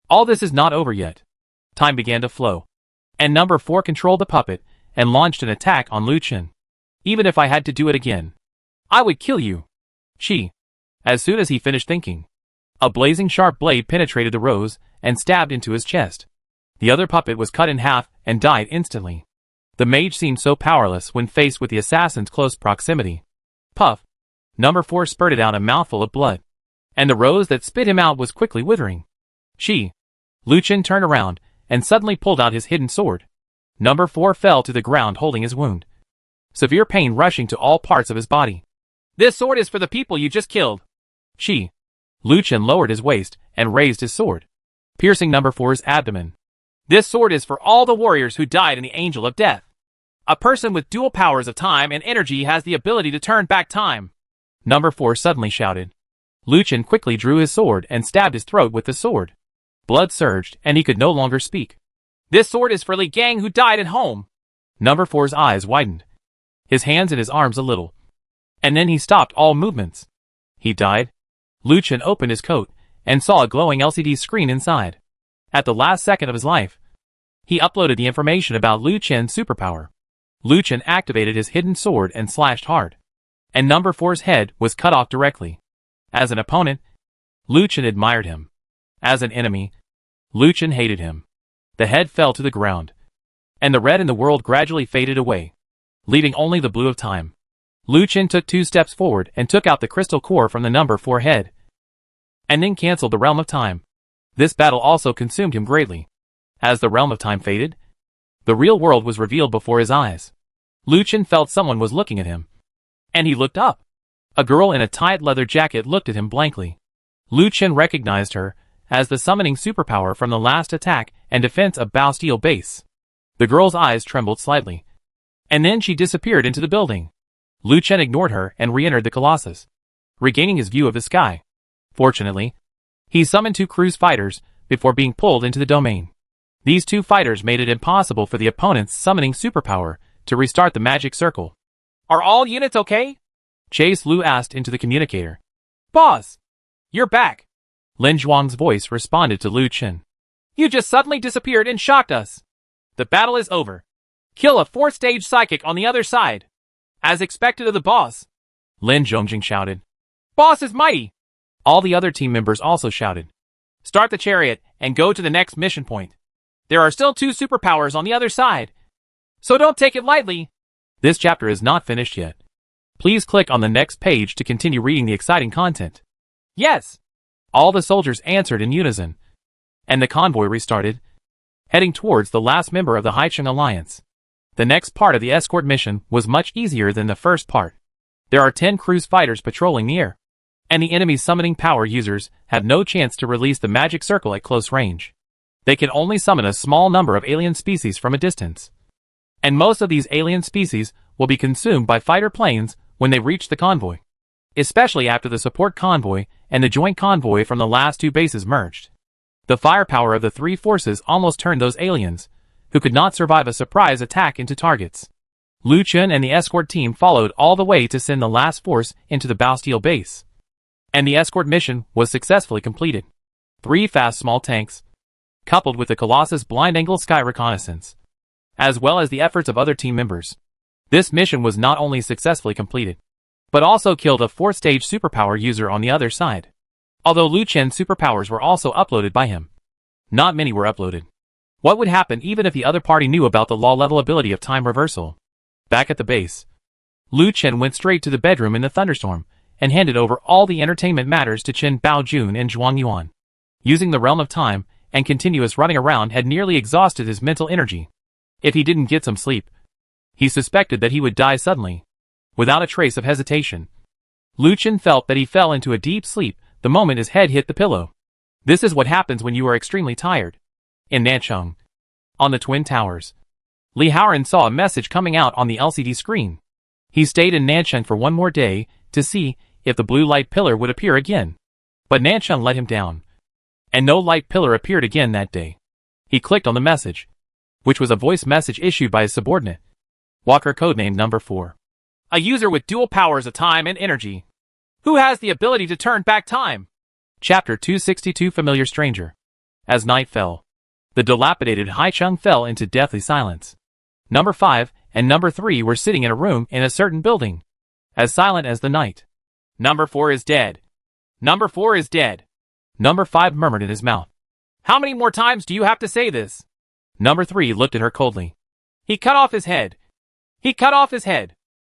All this is not over yet. Time began to flow, and number 4 controlled the puppet and launched an attack on Lu Qin. Even if I had to do it again, I would kill you. As soon as he finished thinking, a blazing sharp blade penetrated the rose and stabbed into his chest. The other puppet was cut in half and died instantly. The mage seemed so powerless when faced with the assassin's close proximity. Puff! Number 4 spurted out a mouthful of blood, and the rose that spit him out was quickly withering. Lu Qin turned around and suddenly pulled out his hidden sword. Number 4 fell to the ground holding his wound, severe pain rushing to all parts of his body. This sword is for the people you just killed. Lu Qin lowered his waist and raised his sword, piercing number 4's abdomen. This sword is for all the warriors who died in the Angel of Death. A person with dual powers of time and energy has the ability to turn back time. Number 4 suddenly shouted. Lu Qin quickly drew his sword and stabbed his throat with the sword. Blood surged and he could no longer speak. This sword is for Li Gang who died at home. Number 4's eyes widened, his hands and his arms a little, and then he stopped all movements. He died? Lu Qin opened his coat and saw a glowing LCD screen inside. At the last second of his life, he uploaded the information about Lu Qin's superpower. Lu Qin activated his hidden sword and slashed hard, and number 4's head was cut off directly. As an opponent, Lu Qin admired him. As an enemy, Lu Qin hated him. The head fell to the ground, and the red in the world gradually faded away, leaving only the blue of time. Lu Qin took 2 steps forward and took out the crystal core from the number 4 head, and then cancelled the Realm of Time. This battle also consumed him greatly. As the realm of time faded, the real world was revealed before his eyes. Lu Chen felt someone was looking at him. And he looked up. A girl in a tight leather jacket looked at him blankly. Lu Chen recognized her as the summoning superpower from the last attack and defense of Bastille Base. The girl's eyes trembled slightly. And then she disappeared into the building. Lu Chen ignored her and re-entered the Colossus, regaining his view of the sky. Fortunately, he summoned 2 cruise fighters before being pulled into the domain. These 2 fighters made it impossible for the opponent's summoning superpower to restart the magic circle. "Are all units okay?" Chase Lu asked into the communicator. "Boss, you're back." Lin Zhuang's voice responded to Lu Chen. "You just suddenly disappeared and shocked us. The battle is over. Kill a 4th-stage psychic on the other side. As expected of the boss." Lin Zhongjing shouted. "Boss is mighty." All the other team members also shouted. "Start the chariot and go to the next mission point. There are still 2 superpowers on the other side, so don't take it lightly." This chapter is not finished yet. Please click on the next page to continue reading the exciting content. "Yes." All the soldiers answered in unison, and the convoy restarted, heading towards the last member of the Haicheng Alliance. The next part of the escort mission was much easier than the first part. There are 10 cruise fighters patrolling the air, and the enemy's summoning power users have no chance to release the magic circle at close range. They can only summon a small number of alien species from a distance. And most of these alien species will be consumed by fighter planes when they reach the convoy, especially after the support convoy and the joint convoy from the last 2 bases merged. The firepower of the 3 forces almost turned those aliens, who could not survive a surprise attack, into targets. Lu Chen and the escort team followed all the way to send the last force into the Bastille Base. And the escort mission was successfully completed. 3 fast small tanks, coupled with the Colossus blind-angle sky reconnaissance, as well as the efforts of other team members. This mission was not only successfully completed, but also killed a 4th-stage superpower user on the other side. Although Lu Chen's superpowers were also uploaded by him, not many were uploaded. What would happen even if the other party knew about the law-level ability of time reversal? Back at the base, Lu Chen went straight to the bedroom in the thunderstorm and handed over all the entertainment matters to Chen Baojun and Zhuang Yuan. Using the realm of time and continuous running around had nearly exhausted his mental energy. If he didn't get some sleep, he suspected that he would die suddenly. Without a trace of hesitation, Lu Chen felt that he fell into a deep sleep the moment his head hit the pillow. This is what happens when you are extremely tired. In Nanchang, on the Twin Towers, Li Haoran saw a message coming out on the LCD screen. He stayed in Nanchang for one more day to see if the blue light pillar would appear again. But Nanchang let him down, and no light pillar appeared again that day. He clicked on the message, which was a voice message issued by his subordinate, Walker, codenamed Number 4. A user with dual powers of time and energy, who has the ability to turn back time. Chapter 262, Familiar Stranger. As night fell, the dilapidated Haicheng fell into deathly silence. Number 5 and Number 3 were sitting in a room in a certain building, as silent as the night. Number 4 is dead. Number 4 is dead. Number 5 murmured in his mouth. How many more times do you have to say this? Number 3 looked at her coldly. He cut off his head. He cut off his head.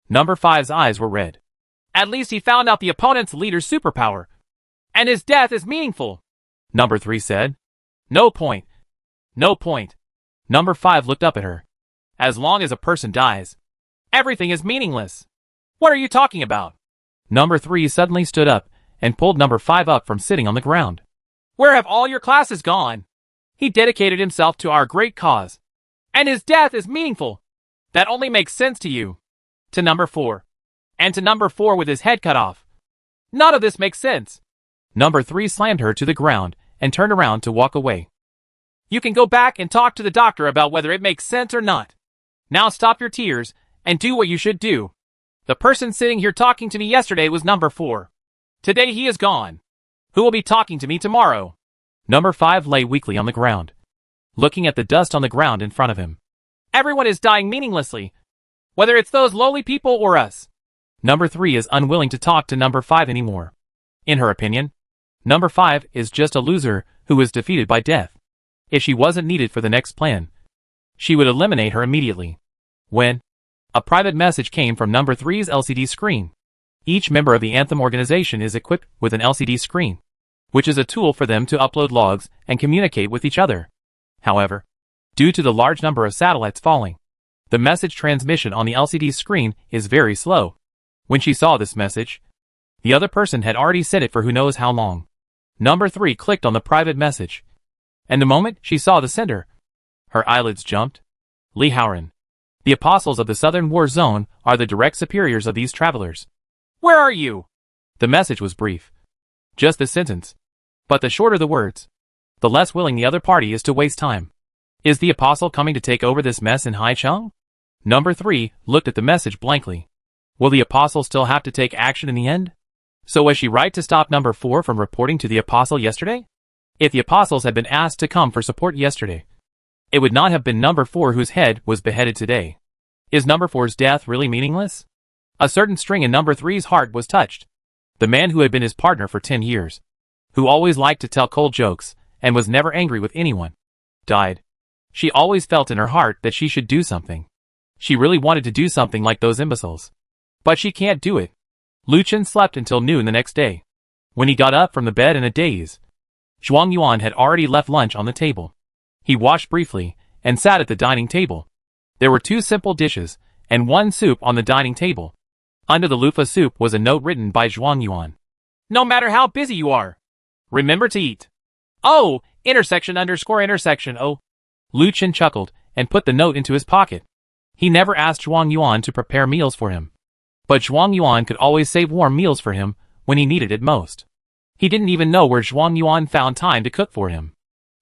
Number 5's eyes were red. At least he found out the opponent's leader's superpower, and his death is meaningful, Number 3 said. No point. No point. Number 5 looked up at her. As long as a person dies, everything is meaningless. What are you talking about? Number 3 suddenly stood up and pulled Number 5 up from sitting on the ground. Where have all your classes gone? He dedicated himself to our great cause, and his death is meaningful. That only makes sense to you. To Number 4. And to Number 4 with his head cut off. None of this makes sense. Number 3 slammed her to the ground and turned around to walk away. You can go back and talk to the doctor about whether it makes sense or not. Now stop your tears and do what you should do. The person sitting here talking to me yesterday was Number 4. Today he is gone. Who will be talking to me tomorrow? Number 5 lay weakly on the ground, looking at the dust on the ground in front of him. Everyone is dying meaninglessly, whether it's those lowly people or us. Number 3 is unwilling to talk to Number 5 anymore. In her opinion, Number 5 is just a loser who was defeated by death. If she wasn't needed for the next plan, she would eliminate her immediately. When a private message came from Number 3's LCD screen. Each member of the Anthem organization is equipped with an LCD screen, which is a tool for them to upload logs and communicate with each other. However, due to the large number of satellites falling, the message transmission on the LCD screen is very slow. When she saw this message, the other person had already sent it for who knows how long. Number 3 clicked on the private message, and the moment she saw the sender, her eyelids jumped. Lee Howren. The apostles of the Southern War Zone are the direct superiors of these travelers. Where are you? The message was brief. Just a sentence. But the shorter the words, the less willing the other party is to waste time. Is the apostle coming to take over this mess in Haicheng? Number 3 looked at the message blankly. Will the apostle still have to take action in the end? So was she right to stop number 4 from reporting to the apostle yesterday? If the apostles had been asked to come for support yesterday, it would not have been number 4 whose head was beheaded today. Is number 4's death really meaningless? A certain string in number 3's heart was touched. The man who had been his partner for 10 years, who always liked to tell cold jokes and was never angry with anyone, died. She always felt in her heart that she should do something. She really wanted to do something like those imbeciles. But she can't do it. Lu Chen slept until noon the next day. When he got up from the bed in a daze, Zhuang Yuan had already left lunch on the table. He washed briefly and sat at the dining table. There were 2 simple dishes and 1 soup on the dining table. Under the loofah soup was a note written by Zhuang Yuan. No matter how busy you are, remember to eat. Oh, __intersection oh. Lu Chen chuckled and put the note into his pocket. He never asked Zhuang Yuan to prepare meals for him. But Zhuang Yuan could always save warm meals for him when he needed it most. He didn't even know where Zhuang Yuan found time to cook for him.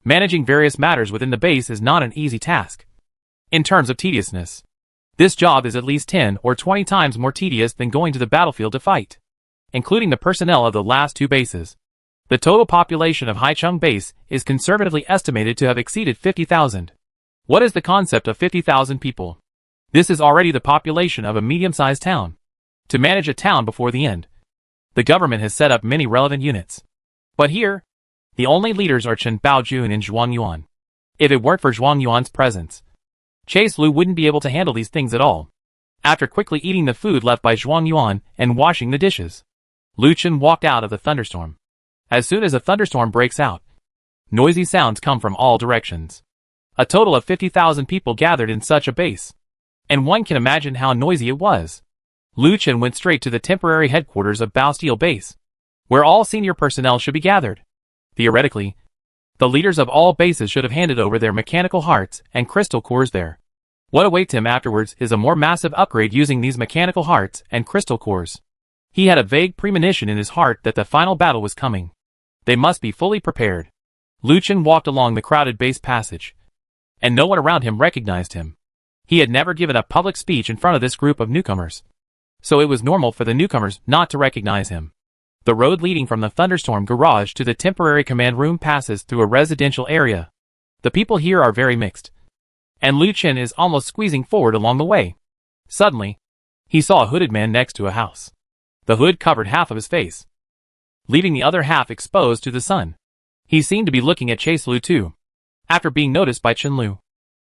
Managing various matters within the base is not an easy task. In terms of tediousness, this job is at least 10 or 20 times more tedious than going to the battlefield to fight. Including the personnel of the last 2 bases, the total population of Haicheng base is conservatively estimated to have exceeded 50,000. What is the concept of 50,000 people? This is already the population of a medium-sized town. To manage a town before the end, the government has set up many relevant units. But here, the only leaders are Chen Baojun and Zhuang Yuan. If it weren't for Zhuang Yuan's presence, Chase Lu wouldn't be able to handle these things at all. After quickly eating the food left by Zhuang Yuan and washing the dishes, Lu Chen walked out of the thunderstorm. As soon as a thunderstorm breaks out, noisy sounds come from all directions. A total of 50,000 people gathered in such a base, and one can imagine how noisy it was. Lu Chen went straight to the temporary headquarters of Baosteel Base, where all senior personnel should be gathered. Theoretically, the leaders of all bases should have handed over their mechanical hearts and crystal cores there. What awaits him afterwards is a more massive upgrade using these mechanical hearts and crystal cores. He had a vague premonition in his heart that the final battle was coming. They must be fully prepared. Lu Chen walked along the crowded base passage, and no one around him recognized him. He had never given a public speech in front of this group of newcomers, so it was normal for the newcomers not to recognize him. The road leading from the thunderstorm garage to the temporary command room passes through a residential area. The people here are very mixed, and Lu Chen is almost squeezing forward along the way. Suddenly, he saw a hooded man next to a house. The hood covered half of his face, leaving the other half exposed to the sun. He seemed to be looking at Chase Lu too. After being noticed by Chen Lu,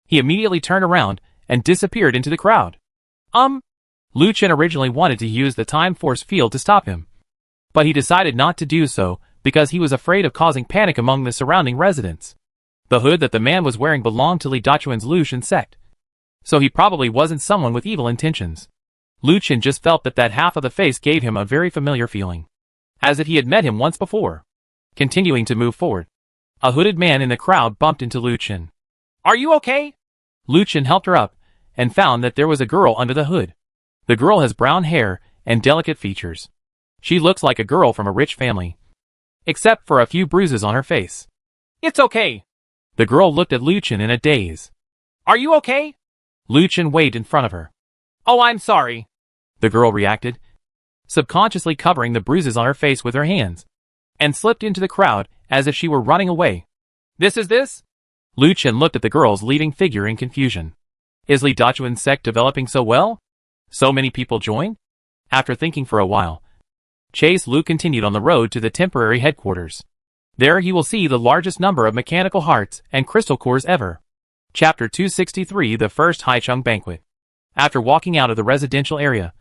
he immediately turned around and disappeared into the crowd. Lu Chen originally wanted to use the time force field to stop him, but he decided not to do so because he was afraid of causing panic among the surrounding residents. The hood that the man was wearing belonged to Li Dachuan's Lu Shen sect, so he probably wasn't someone with evil intentions. Lu Chen just felt that that half of the face gave him a very familiar feeling, as if he had met him once before. Continuing to move forward, a hooded man in the crowd bumped into Lu Chen. Are you okay? Lu Chen helped her up and found that there was a girl under the hood. The girl has brown hair and delicate features. She looks like a girl from a rich family, except for a few bruises on her face. It's okay. The girl looked at Lu Chen in a daze. Are you okay? Lu Chen waved in front of her. Oh, I'm sorry, the girl reacted, subconsciously covering the bruises on her face with her hands, and slipped into the crowd as if she were running away. This is this? Lu Chen looked at the girl's leading figure in confusion. Is Li Dachuan's sect developing so well? So many people join? After thinking for a while, Chase Lu continued on the road to the temporary headquarters. There he will see the largest number of mechanical hearts and crystal cores ever. Chapter 263, The First Haicheng Banquet. After walking out of the residential area,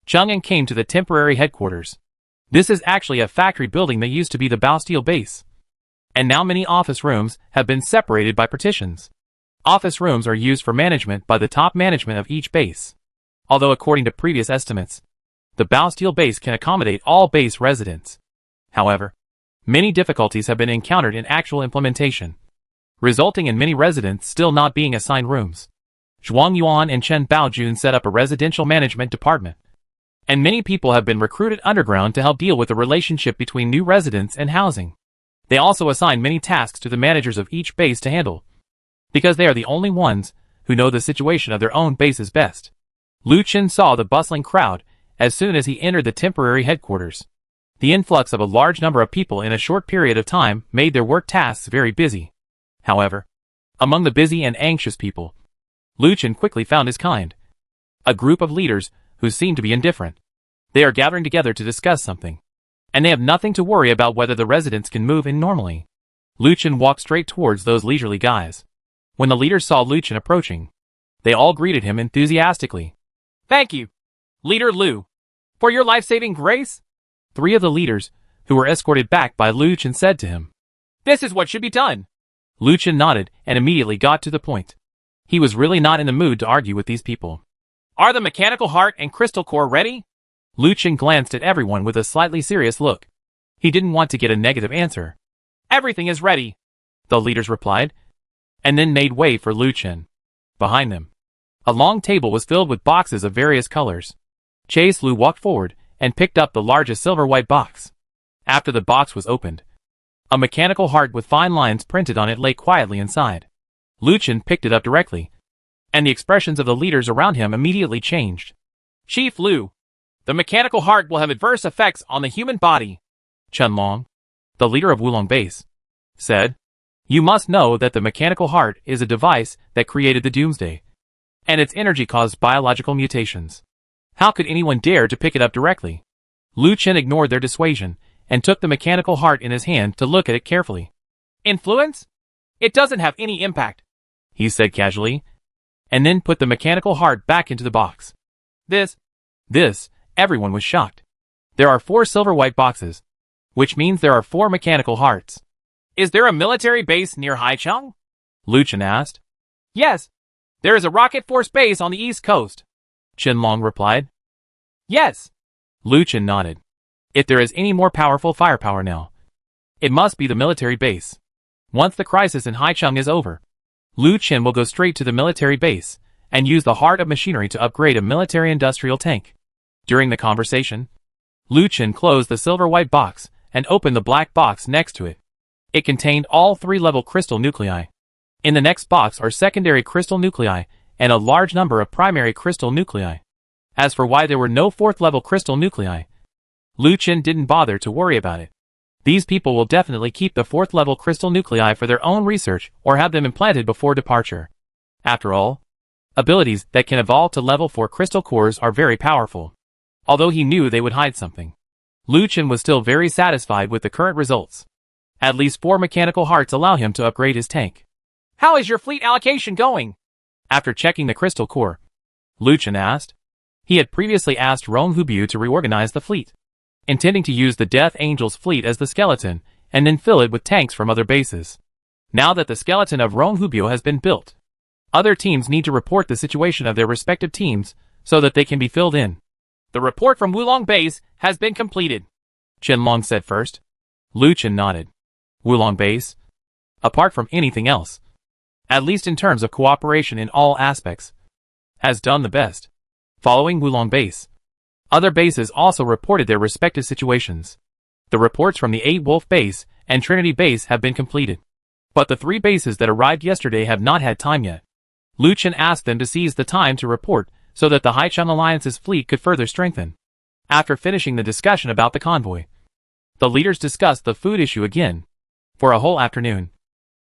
Chang'an came to the temporary headquarters. This is actually a factory building that used to be the Baosteel base. And now many office rooms have been separated by partitions. Office rooms are used for management by the top management of each base. Although according to previous estimates, the Bastille base can accommodate all base residents. However, many difficulties have been encountered in actual implementation, resulting in many residents still not being assigned rooms. Zhuang Yuan and Chen Baojun set up a residential management department, and many people have been recruited underground to help deal with the relationship between new residents and housing. They also assign many tasks to the managers of each base to handle, because they are the only ones who know the situation of their own bases best. Lu Chen saw the bustling crowd as soon as he entered the temporary headquarters. The influx of a large number of people in a short period of time made their work tasks very busy. However, among the busy and anxious people, Lu Chen quickly found his kind. A group of leaders who seem to be indifferent. They are gathering together to discuss something, and they have nothing to worry about whether the residents can move in normally. Lu Chen walked straight towards those leisurely guys. When the leaders saw Lu Chen approaching, they all greeted him enthusiastically. "Thank you, Leader Lu, for your life-saving grace." 3 of the leaders, who were escorted back by Lu Chen, said to him, "This is what should be done." Lu Chen nodded and immediately got to the point. He was really not in the mood to argue with these people. "Are the mechanical heart and crystal core ready?" Lu Chen glanced at everyone with a slightly serious look. He didn't want to get a negative answer. "Everything is ready," the leaders replied, and then made way for Lu Chen. Behind them, a long table was filled with boxes of various colors. Chase Lu walked forward and picked up the largest silver-white box. After the box was opened, a mechanical heart with fine lines printed on it lay quietly inside. Lu Chen picked it up directly, and the expressions of the leaders around him immediately changed. "Chief Lu, the mechanical heart will have adverse effects on the human body," Chen Long, the leader of Wulong Base, said. "You must know that the mechanical heart is a device that created the Doomsday, and its energy caused biological mutations. How could anyone dare to pick it up directly?" Lu Chen ignored their dissuasion and took the mechanical heart in his hand to look at it carefully. "Influence? It doesn't have any impact," he said casually, and then put the mechanical heart back into the box. This, everyone was shocked. There are 4 silver-white boxes, which means there are 4 mechanical hearts. "Is there a military base near Haicheng?" Lu Chen asked. "Yes, there is a rocket force base on the east coast," Chen Long replied. "Yes." Lu Chen nodded. "If there is any more powerful firepower now, it must be the military base. Once the crisis in Haicheng is over, Lu Chen will go straight to the military base and use the heart of machinery to upgrade a military industrial tank." During the conversation, Lu Chen closed the silver-white box and opened the black box next to it. It contained all 3-level crystal nuclei. In the next box are secondary crystal nuclei and a large number of primary crystal nuclei. As for why there were no 4th-level crystal nuclei, Lu Chen didn't bother to worry about it. These people will definitely keep the 4th-level crystal nuclei for their own research or have them implanted before departure. After all, abilities that can evolve to level 4 crystal cores are very powerful. Although he knew they would hide something, Lu Chen was still very satisfied with the current results. At least 4 mechanical hearts allow him to upgrade his tank. "How is your fleet allocation going?" After checking the crystal core, Lu Chen asked. He had previously asked Rong Hubiu to reorganize the fleet, intending to use the Death Angel's fleet as the skeleton and then fill it with tanks from other bases. Now that the skeleton of Rong Hubiu has been built, other teams need to report the situation of their respective teams so that they can be filled in. "The report from Wulong Base has been completed," Chen Long said first. Lu Chen nodded. Wulong Base, apart from anything else, at least in terms of cooperation in all aspects, has done the best. Following Wulong Base, other bases also reported their respective situations. The reports from the 8-Wolf Base and Trinity Base have been completed, but the 3 bases that arrived yesterday have not had time yet. Lu Chen asked them to seize the time to report so that the Haicheng Alliance's fleet could further strengthen. After finishing the discussion about the convoy, the leaders discussed the food issue again. For a whole afternoon,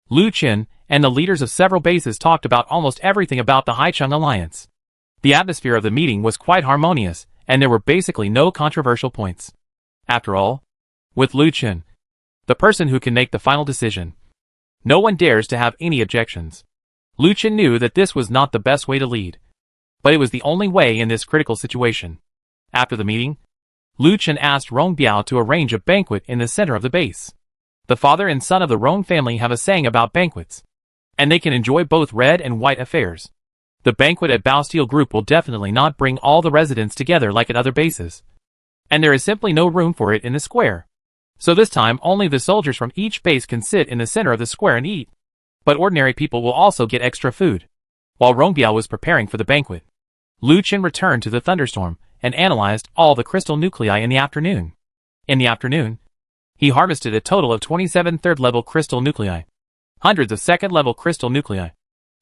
Lu Chen and the leaders of several bases talked about almost everything about the Haicheng Alliance. The atmosphere of the meeting was quite harmonious, and there were basically no controversial points. After all, with Lu Chen, the person who can make the final decision, no one dares to have any objections. Lu Chen knew that this was not the best way to lead, but it was the only way in this critical situation. After the meeting, Lu Chen asked Rong Biao to arrange a banquet in the center of the base. The father and son of the Roan family have a saying about banquets, and they can enjoy both red and white affairs. The banquet at Bastille Group will definitely not bring all the residents together like at other bases, and there is simply no room for it in the square. So this time only the soldiers from each base can sit in the center of the square and eat. But ordinary people will also get extra food. While Rongbiao was preparing for the banquet, Lu Qin returned to the thunderstorm and analyzed all the crystal nuclei in the afternoon. In the afternoon, he harvested a total of 27 third-level crystal nuclei, hundreds of second-level crystal nuclei,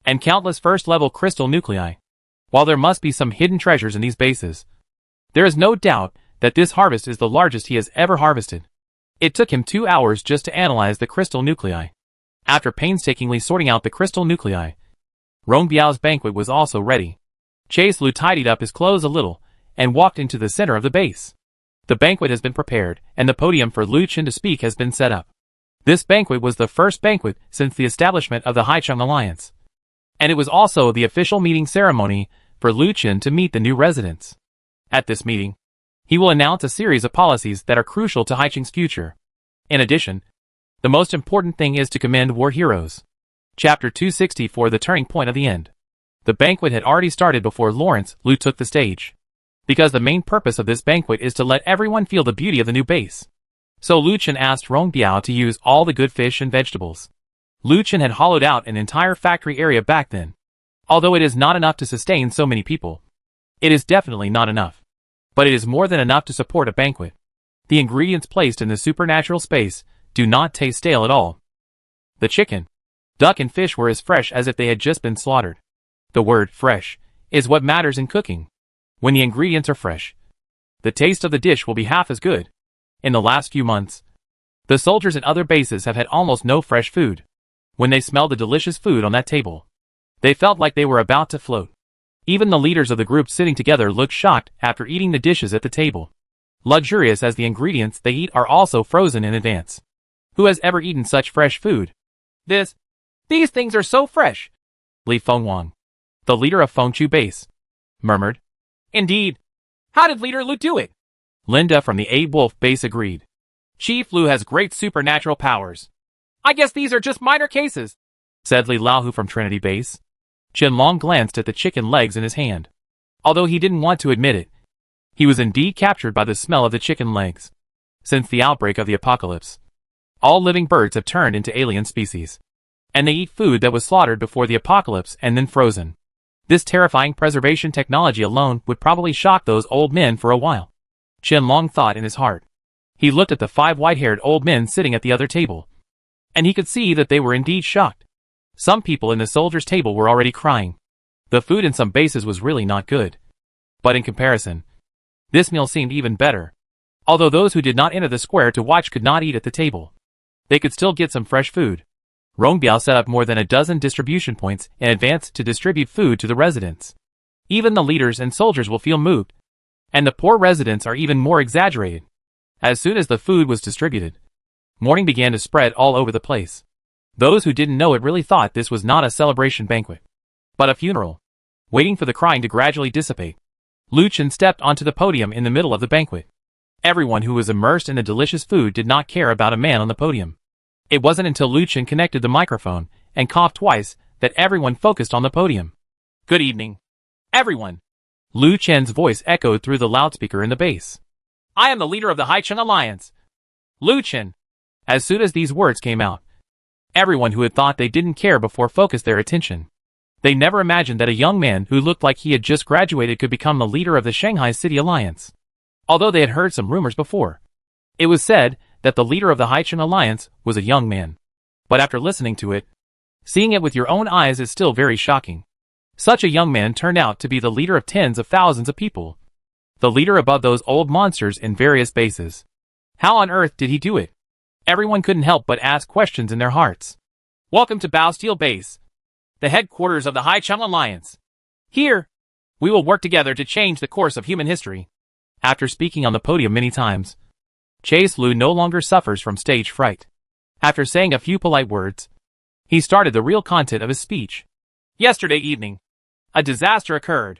and countless first-level crystal nuclei. While there must be some hidden treasures in these bases, there is no doubt that this harvest is the largest he has ever harvested. It took him 2 hours just to analyze the crystal nuclei. After painstakingly sorting out the crystal nuclei, Rongbiao's banquet was also ready. Chase Lu tidied up his clothes a little and walked into the center of the base. The banquet has been prepared, and the podium for Lu Qin to speak has been set up. This banquet was the first banquet since the establishment of the Haicheng Alliance, and it was also the official meeting ceremony for Lu Qin to meet the new residents. At this meeting, he will announce a series of policies that are crucial to Haicheng's future. In addition, the most important thing is to commend war heroes. Chapter 264, The Turning Point of the End. The banquet had already started before Lawrence Lu took the stage, because the main purpose of this banquet is to let everyone feel the beauty of the new base. So Lu Qin asked Rongbiao to use all the good fish and vegetables. Lu Qin had hollowed out an entire factory area back then. Although it is not enough to sustain so many people, it is definitely not enough. But it is more than enough to support a banquet. The ingredients placed in the supernatural space do not taste stale at all. The chicken, duck and fish were as fresh as if they had just been slaughtered. The word fresh is what matters in cooking. When the ingredients are fresh, the taste of the dish will be half as good. In the last few months, the soldiers in other bases have had almost no fresh food. When they smelled the delicious food on that table, they felt like they were about to float. Even the leaders of the group sitting together looked shocked after eating the dishes at the table. Luxurious as the ingredients they eat are also frozen in advance. Who has ever eaten such fresh food? These things are so fresh. Li Fengwang, the leader of Fengchu base, murmured. Indeed. How did Leader Lu do it? Linda from the A-Wolf base agreed. Chief Lu has great supernatural powers. I guess these are just minor cases, said Li Laohu from Trinity base. Qianlong glanced at the chicken legs in his hand. Although he didn't want to admit it, he was indeed captured by the smell of the chicken legs. Since the outbreak of the apocalypse, all living birds have turned into alien species, and they eat food that was slaughtered before the apocalypse and then frozen. This terrifying preservation technology alone would probably shock those old men for a while. Qianlong thought in his heart. He looked at the 5 white-haired old men sitting at the other table, and he could see that they were indeed shocked. Some people in the soldiers' table were already crying. The food in some bases was really not good. But in comparison, this meal seemed even better. Although those who did not enter the square to watch could not eat at the table, they could still get some fresh food. Rongbiao set up more than a dozen distribution points in advance to distribute food to the residents. Even the leaders and soldiers will feel moved. And the poor residents are even more exaggerated. As soon as the food was distributed, mourning began to spread all over the place. Those who didn't know it really thought this was not a celebration banquet, but a funeral. Waiting for the crying to gradually dissipate, Lu Qin stepped onto the podium in the middle of the banquet. Everyone who was immersed in the delicious food did not care about a man on the podium. It wasn't until Lu Qin connected the microphone and coughed twice that everyone focused on the podium. Good evening, everyone. Lu Qin's voice echoed through the loudspeaker in the base. I am the leader of the Haicheng Alliance, Lu Qin. As soon as these words came out, everyone who had thought they didn't care before focused their attention. They never imagined that a young man who looked like he had just graduated could become the leader of the Shanghai City Alliance. Although they had heard some rumors before, it was said that the leader of the Haicheng Alliance was a young man. But after listening to it, seeing it with your own eyes is still very shocking. Such a young man turned out to be the leader of tens of thousands of people. The leader above those old monsters in various bases. How on earth did he do it? Everyone couldn't help but ask questions in their hearts. Welcome to Bastille Base, the headquarters of the Haicheng Alliance. Here, we will work together to change the course of human history. After speaking on the podium many times, Chase Lu no longer suffers from stage fright. After saying a few polite words, he started the real content of his speech. Yesterday evening, a disaster occurred.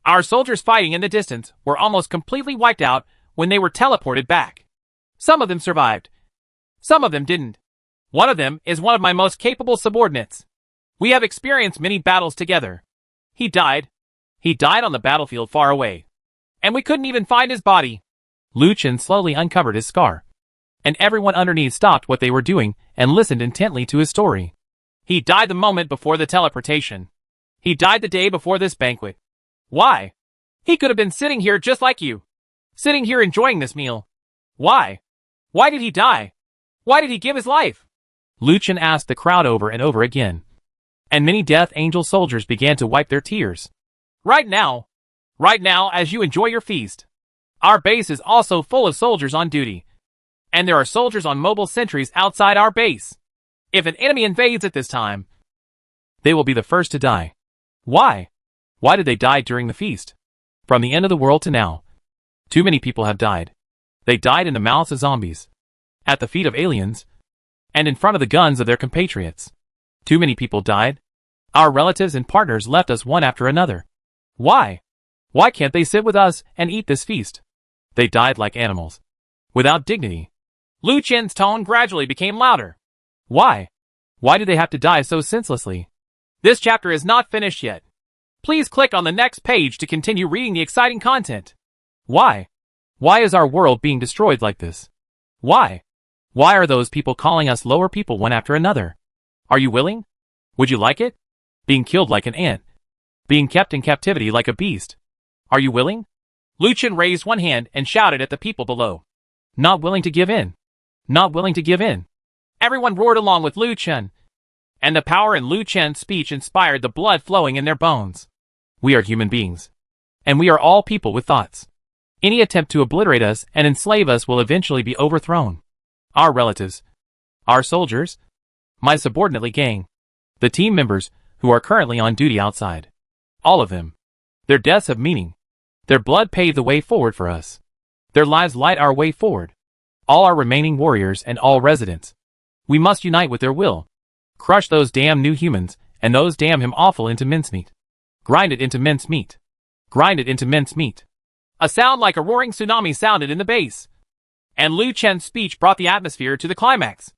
Our soldiers fighting in the distance were almost completely wiped out when they were teleported back. Some of them survived, Some of them didn't. One of them is one of my most capable subordinates. We have experienced many battles together. He died. He died on the battlefield far away. And we couldn't even find his body. Lu Chen slowly uncovered his scar. And everyone underneath stopped what they were doing and listened intently to his story. He died the moment before the teleportation. He died the day before this banquet. Why? He could have been sitting here just like you. Sitting here enjoying this meal. Why? Why did he die? Why did he give his life? Lu Chen asked the crowd over and over again. And many Death Angel soldiers began to wipe their tears. Right now, as you enjoy your feast, our base is also full of soldiers on duty. And there are soldiers on mobile sentries outside our base. If an enemy invades at this time, they will be the first to die. Why? Why did they die during the feast? From the end of the world to now, too many people have died. They died in the mouths of zombies, at the feet of aliens, and in front of the guns of their compatriots. Too many people died. Our relatives and partners left us one after another. Why? Why can't they sit with us and eat this feast? They died like animals, without dignity. Lu Chen's tone gradually became louder. Why? Why did they have to die so senselessly? This chapter is not finished yet. Please click on the next page to continue reading the exciting content. Why? Why is our world being destroyed like this? Why? Why are those people calling us lower people one after another? Are you willing? Would you like it? Being killed like an ant. Being kept in captivity like a beast. Are you willing? Lu Chen raised one hand and shouted at the people below. Not willing to give in. Not willing to give in. Everyone roared along with Lu Chen. And the power in Lu Chen's speech inspired the blood flowing in their bones. We are human beings. And we are all people with thoughts. Any attempt to obliterate us and enslave us will eventually be overthrown. Our relatives. Our soldiers. My subordinate gang. The team members who are currently on duty outside. All of them. Their deaths have meaning. Their blood paved the way forward for us. Their lives light our way forward. All our remaining warriors and all residents. We must unite with their will. Crush those damn new humans and those damn him awful into mincemeat. Grind it into mincemeat. Grind it into mincemeat. A sound like a roaring tsunami sounded in the base. And Lu Chen's speech brought the atmosphere to the climax.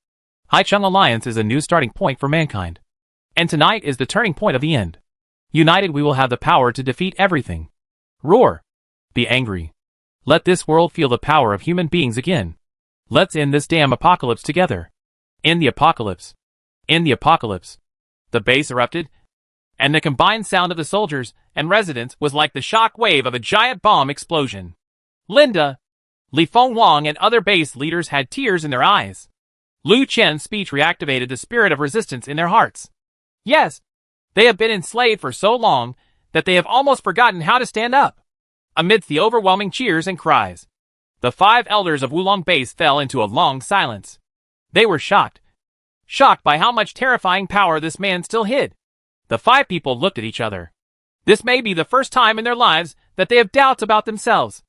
Haicheng Alliance is a new starting point for mankind. And tonight is the turning point of the end. United we will have the power to defeat everything. Roar. Be angry. Let this world feel the power of human beings again. Let's end this damn apocalypse together. End the apocalypse. End the apocalypse. The base erupted, and the combined sound of the soldiers and residents was like the shock wave of a giant bomb explosion. Linda, Li Fenghuang and other base leaders had tears in their eyes. Lu Chen's speech reactivated the spirit of resistance in their hearts. Yes, they have been enslaved for so long that they have almost forgotten how to stand up. Amidst the overwhelming cheers and cries, the 5 elders of Wulong base fell into a long silence. They were shocked. Shocked by how much terrifying power this man still hid. The 5 people looked at each other. This may be the first time in their lives that they have doubts about themselves.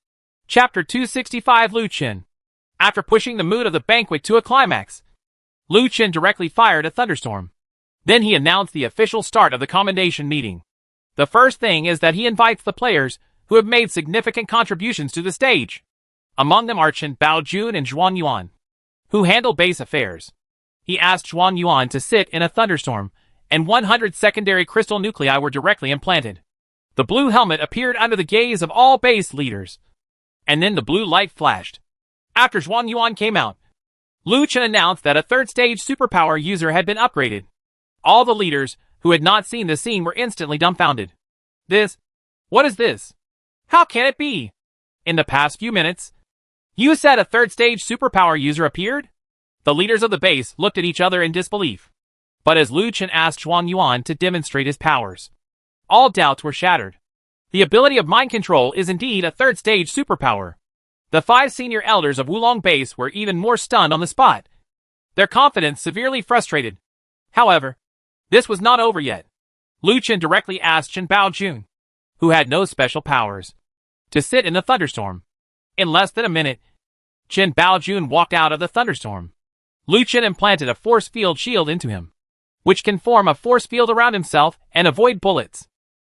Chapter 265 Lu Chen. After pushing the mood of the banquet to a climax, Lu Chen directly fired a thunderstorm. Then he announced the official start of the Commendation meeting. The first thing is that he invites the players who have made significant contributions to the stage. Among them are Chen Baojun and Zhuan Yuan, who handle base affairs. He asked Zhuan Yuan to sit in a thunderstorm, and 100 secondary crystal nuclei were directly implanted. The blue helmet appeared under the gaze of all base leaders. And then the blue light flashed. After Zhuan Yuan came out, Lu Chen announced that a third-stage superpower user had been upgraded. All the leaders who had not seen the scene were instantly dumbfounded. What is this? How can it be? In the past few minutes, you said a third-stage superpower user appeared? The leaders of the base looked at each other in disbelief. But as Lu Chen asked Zhuan Yuan to demonstrate his powers, all doubts were shattered. The ability of mind control is indeed a third-stage superpower. The 5 senior elders of Wulong base were even more stunned on the spot, their confidence severely frustrated. However, this was not over yet. Lu Chen directly asked Chen Baojun, who had no special powers, to sit in the thunderstorm. In less than a minute, Chen Baojun walked out of the thunderstorm. Lu Chen implanted a force field shield into him, which can form a force field around himself and avoid bullets.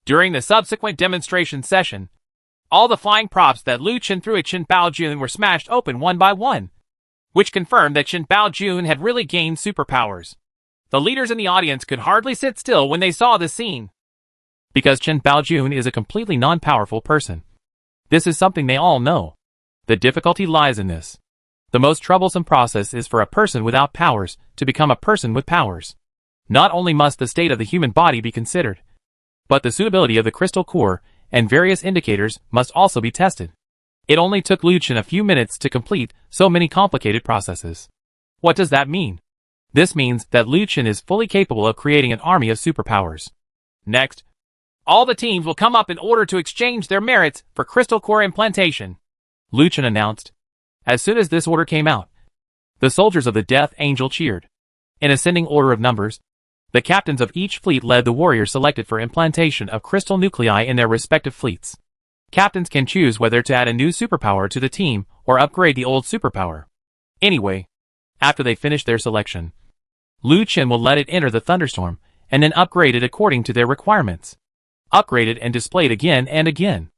During the subsequent demonstration session, all the flying props that Lu Chen threw at Chen Baojun were smashed open one by one. which confirmed that Chen Baojun had really gained superpowers. The leaders in the audience could hardly sit still when they saw this scene. Because Chen Baojun is a completely non-powerful person. This is something they all know. The difficulty lies in this. The most troublesome process is for a person without powers to become a person with powers. Not only must the state of the human body be considered, but the suitability of the crystal core and various indicators must also be tested. It only took Lu Chen a few minutes to complete so many complicated processes. What does that mean? This means that Lu Chen is fully capable of creating an army of superpowers. Next, all the teams will come up in order to exchange their merits for crystal core implantation, Lu Chen announced. As soon as this order came out, the soldiers of the Death Angel cheered. In ascending order of numbers, the captains of each fleet led the warriors selected for implantation of crystal nuclei in their respective fleets. Captains can choose whether to add a new superpower to the team or upgrade the old superpower. Anyway, after they finish their selection, Lu Chen will let it enter the thunderstorm and then upgrade it according to their requirements. Upgraded and displayed again and again.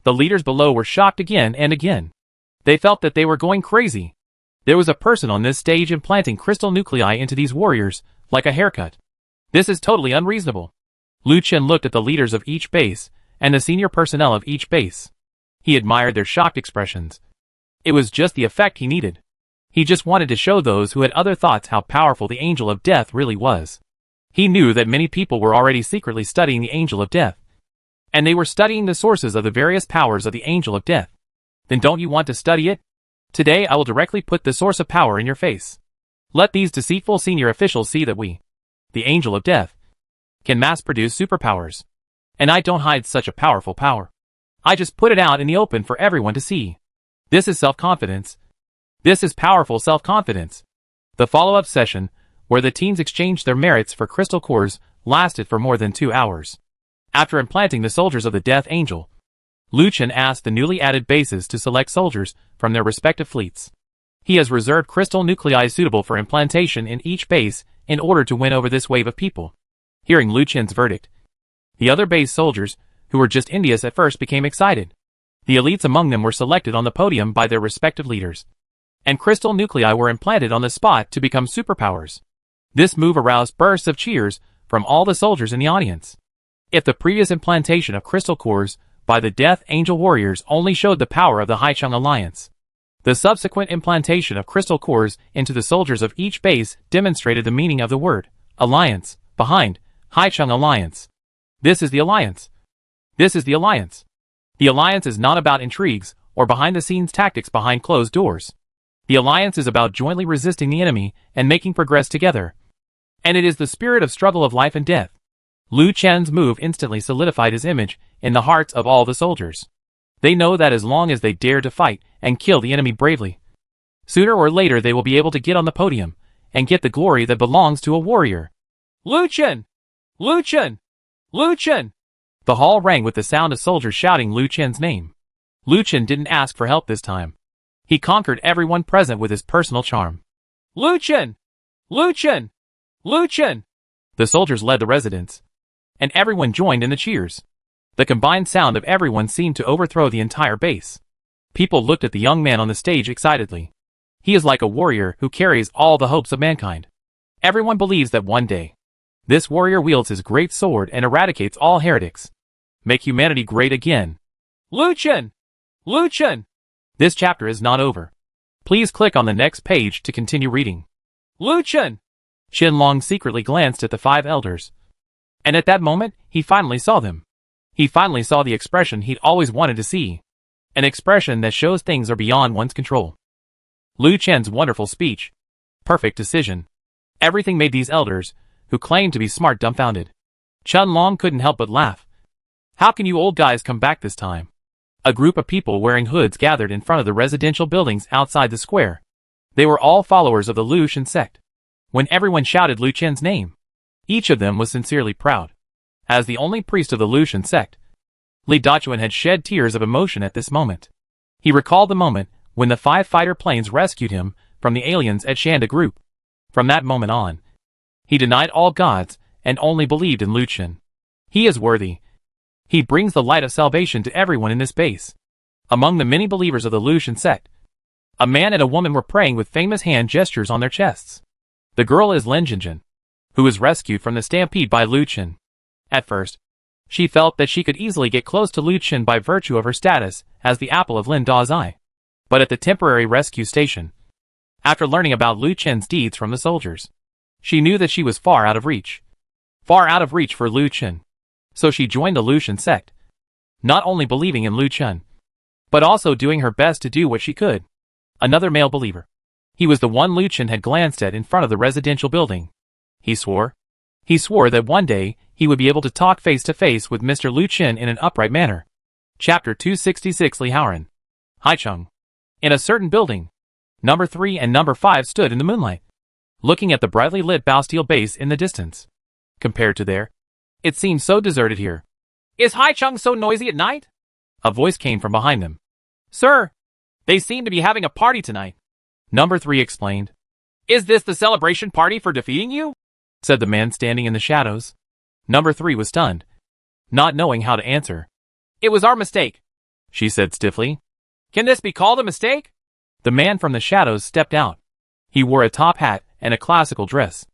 The leaders below were shocked again and again. They felt that they were going crazy. There was a person on this stage implanting crystal nuclei into these warriors, like a haircut. This is totally unreasonable. Lu Chen looked at the leaders of each base and the senior personnel of each base. He admired their shocked expressions. It was just the effect he needed. He just wanted to show those who had other thoughts how powerful the Angel of Death really was. He knew that many people were already secretly studying the Angel of Death. And they were studying the sources of the various powers of the Angel of Death. Then don't you want to study it? Today I will directly put the source of power in your face. Let these deceitful senior officials see that we, the Angel of Death, can mass-produce superpowers. And I don't hide such a powerful power. I just put it out in the open for everyone to see. This is self-confidence. This is powerful self-confidence. The follow-up session, where the teams exchanged their merits for crystal cores, lasted for more than 2 hours. After implanting the soldiers of the Death Angel, Lu Chen asked the newly added bases to select soldiers from their respective fleets. He has reserved crystal nuclei suitable for implantation in each base in order to win over this wave of people. Hearing Lu Chen's verdict, the other base soldiers, who were just envious at first, became excited. The elites among them were selected on the podium by their respective leaders. And crystal nuclei were implanted on the spot to become superpowers. This move aroused bursts of cheers from all the soldiers in the audience. If the previous implantation of crystal cores by the Death Angel warriors only showed the power of the Haicheng Alliance, the subsequent implantation of crystal cores into the soldiers of each base demonstrated the meaning of the word alliance behind Haicheng Alliance. This is the alliance. This is the alliance. The alliance is not about intrigues or behind-the-scenes tactics behind closed doors. The alliance is about jointly resisting the enemy and making progress together. And it is the spirit of struggle of life and death. Lu Chen's move instantly solidified his image in the hearts of all the soldiers. They know that as long as they dare to fight and kill the enemy bravely, sooner or later they will be able to get on the podium and get the glory that belongs to a warrior. Lu Chen! Lu Chen! Lu Chen! The hall rang with the sound of soldiers shouting Lu Chen's name. Lu Chen didn't ask for help this time. He conquered everyone present with his personal charm. Lu Chen! Lu Chen! Lu Chen! The soldiers led the residents, and everyone joined in the cheers. The combined sound of everyone seemed to overthrow the entire base. People looked at the young man on the stage excitedly. He is like a warrior who carries all the hopes of mankind. Everyone believes that one day, this warrior wields his great sword and eradicates all heretics. Make humanity great again. Lu Chen! Lu Chen! This chapter is not over. Please click on the next page to continue reading. Lu Chen! Qianlong secretly glanced at the 5 elders. And at that moment, he finally saw them. He finally saw the expression he'd always wanted to see. An expression that shows things are beyond one's control. Lu Chen's wonderful speech. Perfect decision. Everything made these elders, who claimed to be smart, dumbfounded. Qianlong couldn't help but laugh. How can you old guys come back this time? A group of people wearing hoods gathered in front of the residential buildings outside the square. They were all followers of the Lu Shen sect. When everyone shouted Lu Chen's name, each of them was sincerely proud. As the only priest of the Lu Shen sect, Li Dachuan had shed tears of emotion at this moment. He recalled the moment when the 5 fighter planes rescued him from the aliens at Shanda Group. From that moment on, he denied all gods and only believed in Lu Chen. He is worthy. He brings the light of salvation to everyone in this base. Among the many believers of the Lu Shen sect, A man and a woman were praying with famous hand gestures on their chests. The girl is Lin Jinjin, who was rescued from the stampede by Lu Qin. At first, she felt that she could easily get close to Lu Qin by virtue of her status as the apple of Lin Da's eye. But at the temporary rescue station, after learning about Lu Qin's deeds from the soldiers, she knew that she was far out of reach. Far out of reach for Lu Qin. So she joined the Lu Qin sect, not only believing in Lu Qin, but also doing her best to do what she could. Another male believer. He was the one Lu Qin had glanced at in front of the residential building. He swore that one day he would be able to talk face to face with Mr. Lu Qin in an upright manner. Chapter 266 Li Haoran. Haicheng. In a certain building, number 3 and number 5 stood in the moonlight, looking at the brightly lit Bastille base in the distance. Compared to there, it seemed so deserted here. Is Haicheng so noisy at night? A voice came from behind them. Sir, they seem to be having a party tonight. Number 3 explained. Is this the celebration party for defeating you? Said the man standing in the shadows. Number 3 was stunned, not knowing how to answer. It was our mistake, she said stiffly. Can this be called a mistake? The man from the shadows stepped out. He wore a top hat and a classical dress,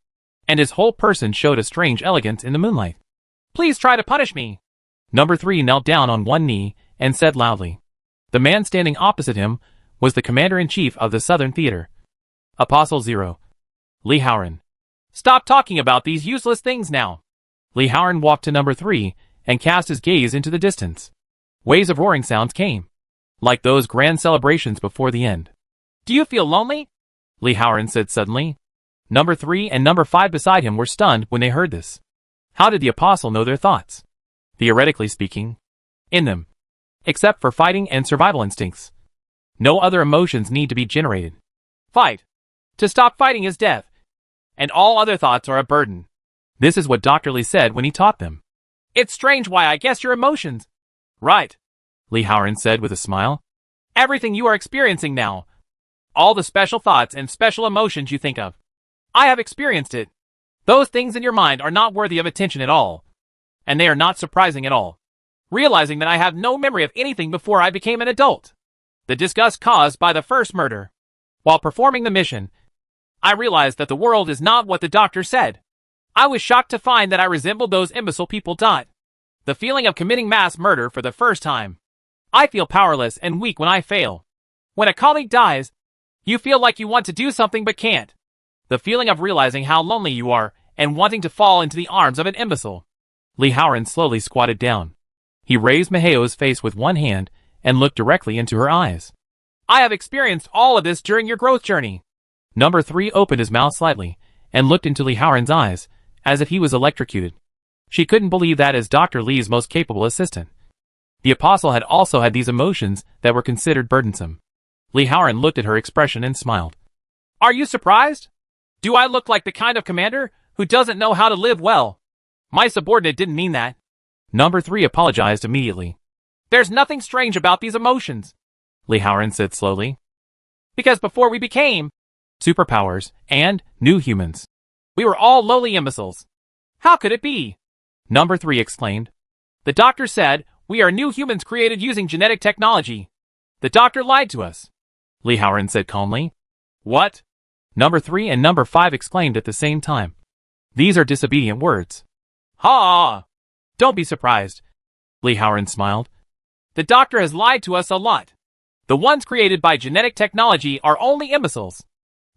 and his whole person showed a strange elegance in the moonlight. Please try to punish me. Number 3 knelt down on one knee and said loudly. The man standing opposite him was the commander-in-chief of the Southern Theater. Apostle 0. Li Haoran. Stop talking about these useless things now. Li Haoran walked to number 3 and cast his gaze into the distance. Waves of roaring sounds came, like those grand celebrations before the end. Do you feel lonely? Li Haoran said suddenly. Number 3 and number 5 beside him were stunned when they heard this. How did the apostle know their thoughts? Theoretically speaking, in them, except for fighting and survival instincts, no other emotions need to be generated. Fight. To stop fighting is death, and all other thoughts are a burden. This is what Dr. Li said when he taught them. It's strange why I guess your emotions. Right, Li Haoran said with a smile. Everything you are experiencing now, all the special thoughts and special emotions you think of, I have experienced it. Those things in your mind are not worthy of attention at all, and they are not surprising at all. Realizing that I have no memory of anything before I became an adult. The disgust caused by the first murder. While performing the mission, I realized that the world is not what the doctor said. I was shocked to find that I resembled those imbecile people. The feeling of committing mass murder for the first time. I feel powerless and weak when I fail. When a colleague dies, you feel like you want to do something but can't. The feeling of realizing how lonely you are and wanting to fall into the arms of an imbecile. Li Haoran slowly squatted down. He raised Mihao's face with one hand and looked directly into her eyes. I have experienced all of this during your growth journey. Number 3 opened his mouth slightly and looked into Li Haoran's eyes as if he was electrocuted. She couldn't believe that as Dr. Li's most capable assistant, the apostle had also had these emotions that were considered burdensome. Li Haoran looked at her expression and smiled. Are you surprised? Do I look like the kind of commander who doesn't know how to live well? My subordinate didn't mean that. Number 3 apologized immediately. There's nothing strange about these emotions, Li Haoran said slowly. Because before we became superpowers and new humans, we were all lowly imbeciles. How could it be? Number 3 exclaimed. The doctor said we are new humans created using genetic technology. The doctor lied to us, Li Haoran said calmly. What? Number 3 and number 5 exclaimed at the same time. These are disobedient words. Ha! Don't be surprised, Li Haoran smiled. The doctor has lied to us a lot. The ones created by genetic technology are only imbeciles.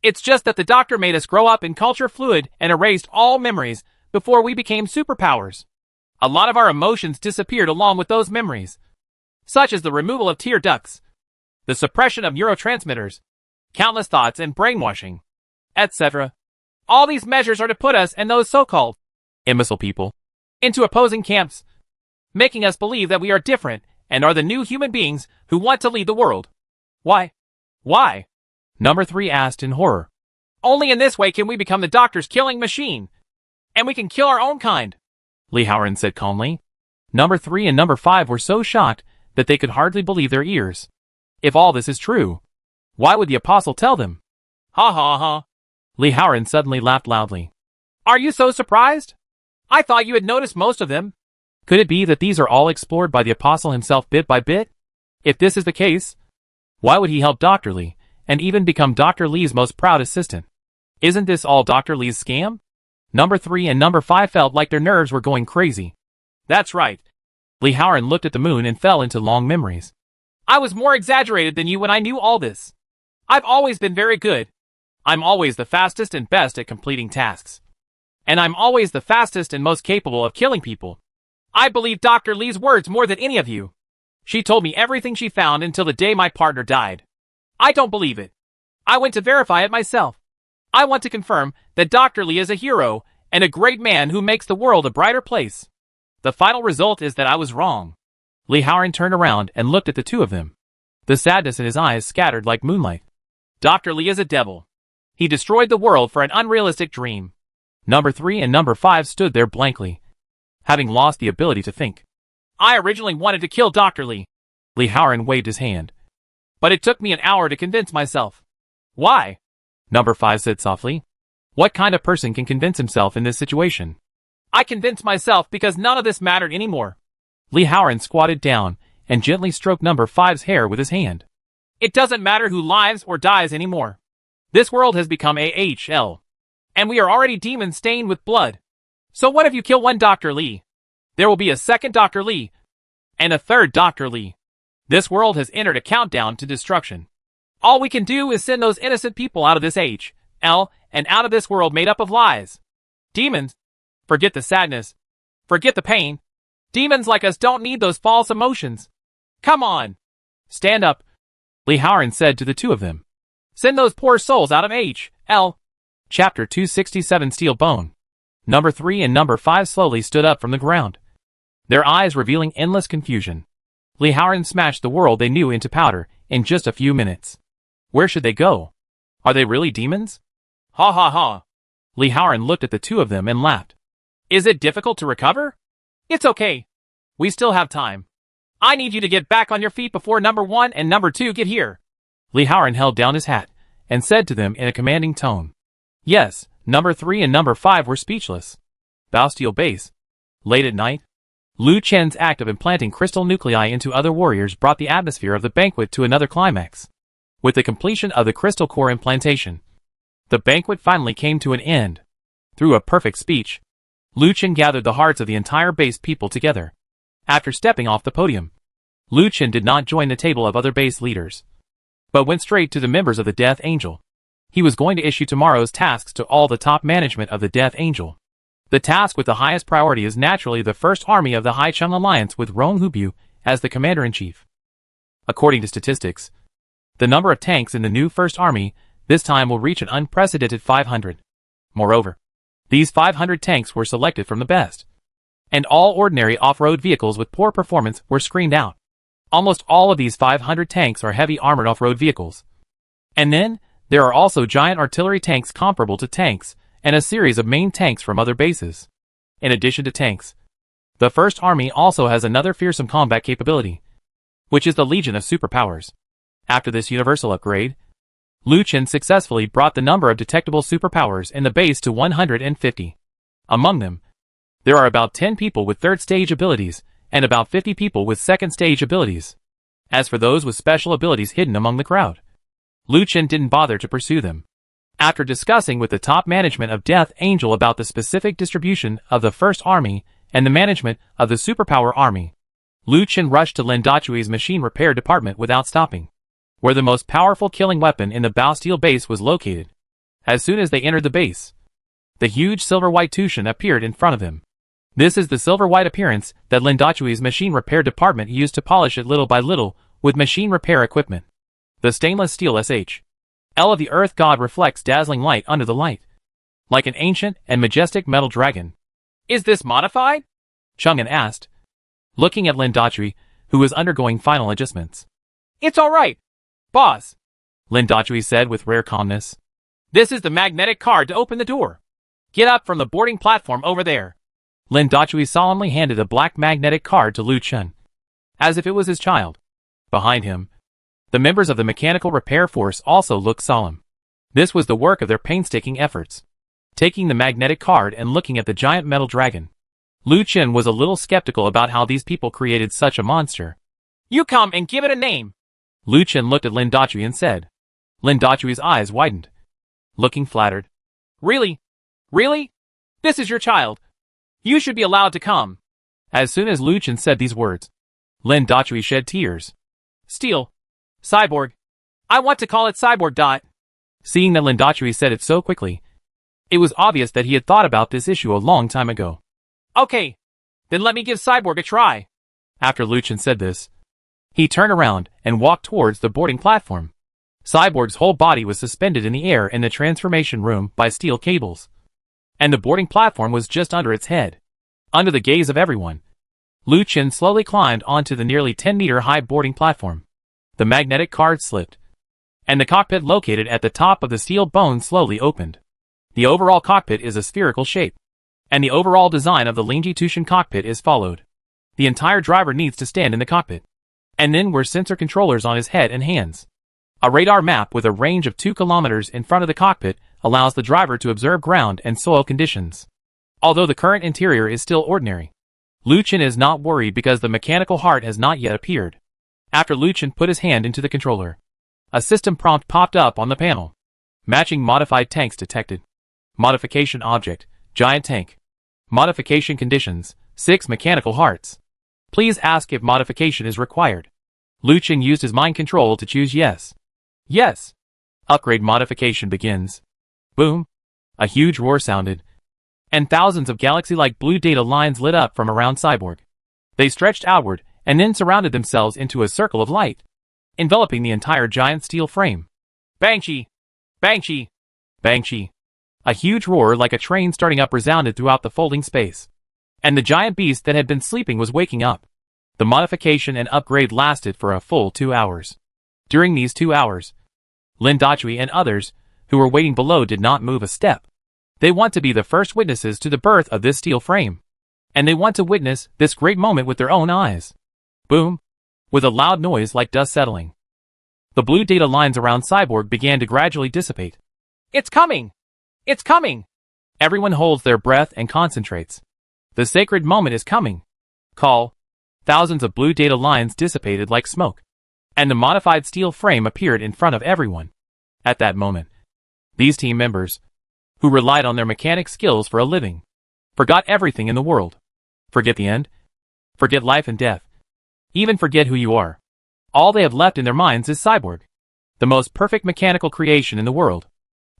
It's just that the doctor made us grow up in culture fluid and erased all memories before we became superpowers. A lot of our emotions disappeared along with those memories, such as the removal of tear ducts, the suppression of neurotransmitters, countless thoughts and brainwashing, etc. All these measures are to put us and those so-called imbecile people into opposing camps, making us believe that we are different and are the new human beings who want to lead the world. Why? Why? Number 3 asked in horror. Only in this way can we become the doctor's killing machine. And we can kill our own kind, Li Haoran said calmly. Number 3 and number 5 were so shocked that they could hardly believe their ears. If all this is true, why would the apostle tell them? Ha ha ha. Li Haoran suddenly laughed loudly. Are you so surprised? I thought you had noticed most of them. Could it be that these are all explored by the apostle himself bit by bit? If this is the case, why would he help Dr. Li and even become Dr. Li's most proud assistant. Isn't this all Dr. Li's scam? Number 3 and number 5 felt like their nerves were going crazy. That's right. Li Haoran looked at the moon and fell into long memories. I was more exaggerated than you when I knew all this. I've always been very good. I'm always the fastest and best at completing tasks. And I'm always the fastest and most capable of killing people. I believe Dr. Li's words more than any of you. She told me everything she found until the day my partner died. I don't believe it. I went to verify it myself. I want to confirm that Dr. Li is a hero and a great man who makes the world a brighter place. The final result is that I was wrong. Li Haoran turned around and looked at the two of them. The sadness in his eyes scattered like moonlight. Dr. Li is a devil. He destroyed the world for an unrealistic dream. Number 3 and number 5 stood there blankly, having lost the ability to think. I originally wanted to kill Dr. Li. Li Haoran waved his hand. But it took me an hour to convince myself. Why? Number 5 said softly. What kind of person can convince himself in this situation? I convinced myself because none of this mattered anymore. Li Haoran squatted down and gently stroked number 5's hair with his hand. It doesn't matter who lives or dies anymore. This world has become AHL. And we are already demons stained with blood. So what if you kill one Dr. Li? There will be a second Dr. Li. And a third Dr. Li. This world has entered a countdown to destruction. All we can do is send those innocent people out of this HL and out of this world made up of lies. Demons. Forget the sadness. Forget the pain. Demons like us don't need those false emotions. Come on. Stand up. Li Haoran said to the two of them. Send those poor souls out of HL. Chapter 267 Steel Bone. Number 3 and number 5 slowly stood up from the ground, their eyes revealing endless confusion. Li Haoran smashed the world they knew into powder in just a few minutes. Where should they go? Are they really demons? Ha ha ha. Li Haoran looked at the two of them and laughed. Is it difficult to recover? It's okay. We still have time. I need you to get back on your feet before number 1 and number 2 get here. Li Haoran held down his hat and said to them in a commanding tone. Yes, number 3 and number 5 were speechless. Bastille Base. Late at night, Lu Chen's act of implanting crystal nuclei into other warriors brought the atmosphere of the banquet to another climax. With the completion of the crystal core implantation, the banquet finally came to an end. Through a perfect speech, Lu Chen gathered the hearts of the entire base people together. After stepping off the podium, Lu Chen did not join the table of other base leaders, but went straight to the members of the Death Angel. He was going to issue tomorrow's tasks to all the top management of the Death Angel. The task with the highest priority is naturally the First Army of the Haicheng Alliance with Rong Hubu as the commander-in-chief. According to statistics, the number of tanks in the new First Army this time will reach an unprecedented 500. Moreover, these 500 tanks were selected from the best, and all ordinary off-road vehicles with poor performance were screened out. Almost all of these 500 tanks are heavy armored off-road vehicles. And then, there are also giant artillery tanks comparable to tanks, and a series of main tanks from other bases. In addition to tanks, the First Army also has another fearsome combat capability, which is the Legion of Superpowers. After this universal upgrade, Lu Chen successfully brought the number of detectable superpowers in the base to 150. Among them, there are about 10 people with third-stage abilities, and about 50 people with second-stage abilities. As for those with special abilities hidden among the crowd, Lu Chen didn't bother to pursue them. After discussing with the top management of Death Angel about the specific distribution of the First Army and the management of the Superpower Army, Lu Chen rushed to Lin Dachui's machine repair department without stopping, where the most powerful killing weapon in the Bastille base was located. As soon as they entered the base, the huge silver-white Tushan appeared in front of him. This is the silver-white appearance that Lin Dachui's machine repair department used to polish it little by little with machine repair equipment. The stainless steel SH.L of the Earth God reflects dazzling light under the light, like an ancient and majestic metal dragon. Is this modified? Chang'an asked, looking at Lin Dachui, who was undergoing final adjustments. It's alright, boss, Lin Dachui said with rare calmness. This is the magnetic card to open the door. Get up from the boarding platform over there. Lin Dachui solemnly handed a black magnetic card to Lu Chen, as if it was his child. Behind him, the members of the mechanical repair force also looked solemn. This was the work of their painstaking efforts. Taking the magnetic card and looking at the giant metal dragon, Lu Chen was a little skeptical about how these people created such a monster. You come and give it a name. Lu Chen looked at Lin Dachui and said, Lin Dachui's eyes widened, looking flattered. Really? Really? This is your child. You should be allowed to come. As soon as Lu Chen said these words, Lin Dachui shed tears. Steel. Cyborg. I want to call it Cyborg. Seeing that Lin Dachui said it so quickly, it was obvious that he had thought about this issue a long time ago. Okay. Then let me give Cyborg a try. After Lu Chen said this, he turned around and walked towards the boarding platform. Cyborg's whole body was suspended in the air in the transformation room by steel cables, and the boarding platform was just under its head. Under the gaze of everyone, Lu Chen slowly climbed onto the nearly 10-meter high boarding platform. The magnetic card slipped, and the cockpit located at the top of the steel bone slowly opened. The overall cockpit is a spherical shape, and the overall design of the Longitude cockpit is followed. The entire driver needs to stand in the cockpit, and then were sensor controllers on his head and hands. A radar map with a range of 2 kilometers in front of the cockpit allows the driver to observe ground and soil conditions. Although the current interior is still ordinary, Lu Chen is not worried because the mechanical heart has not yet appeared. After Lu Chen put his hand into the controller, a system prompt popped up on the panel. Matching modified tanks detected. Modification object, giant tank. Modification conditions, 6 mechanical hearts. Please ask if modification is required. Lu Chen used his mind control to choose yes. Yes. Upgrade modification begins. Boom. A huge roar sounded, and thousands of galaxy-like blue data lines lit up from around Cyborg. They stretched outward and then surrounded themselves into a circle of light, enveloping the entire giant steel frame. Bang-chi! Bang-chi! Bang-chi! A huge roar like a train starting up resounded throughout the folding space, and the giant beast that had been sleeping was waking up. The modification and upgrade lasted for a full 2 hours. During these 2 hours, Lin Dachui and others who were waiting below did not move a step. They want to be the first witnesses to the birth of this steel frame, and they want to witness this great moment with their own eyes. Boom! With a loud noise like dust settling, the blue data lines around Cyborg began to gradually dissipate. It's coming! It's coming! Everyone holds their breath and concentrates. The sacred moment is coming. Call. Thousands of blue data lines dissipated like smoke, and the modified steel frame appeared in front of everyone. At that moment, these team members, who relied on their mechanic skills for a living, forgot everything in the world. Forget the end. Forget life and death. Even forget who you are. All they have left in their minds is Cyborg, the most perfect mechanical creation in the world.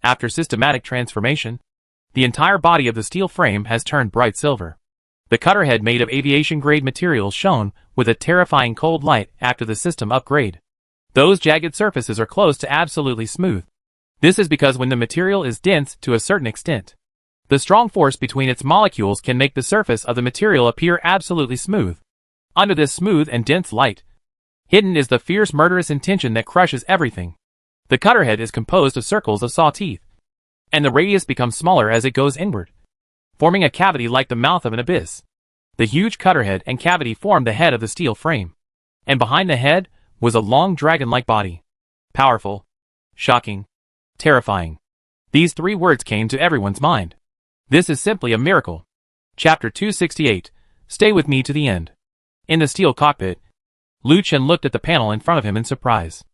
After systematic transformation, the entire body of the steel frame has turned bright silver. The cutter head made of aviation-grade materials shone with a terrifying cold light after the system upgrade. Those jagged surfaces are close to absolutely smooth. This is because when the material is dense to a certain extent, the strong force between its molecules can make the surface of the material appear absolutely smooth. Under this smooth and dense light, hidden is the fierce murderous intention that crushes everything. The cutter head is composed of circles of saw teeth, and the radius becomes smaller as it goes inward, forming a cavity like the mouth of an abyss. The huge cutter head and cavity formed the head of the steel frame, and behind the head was a long dragon-like body. Powerful, shocking, terrifying. These 3 words came to everyone's mind. This is simply a miracle. Chapter 268. Stay with me to the end. In the steel cockpit, Lu Chen looked at the panel in front of him in surprise.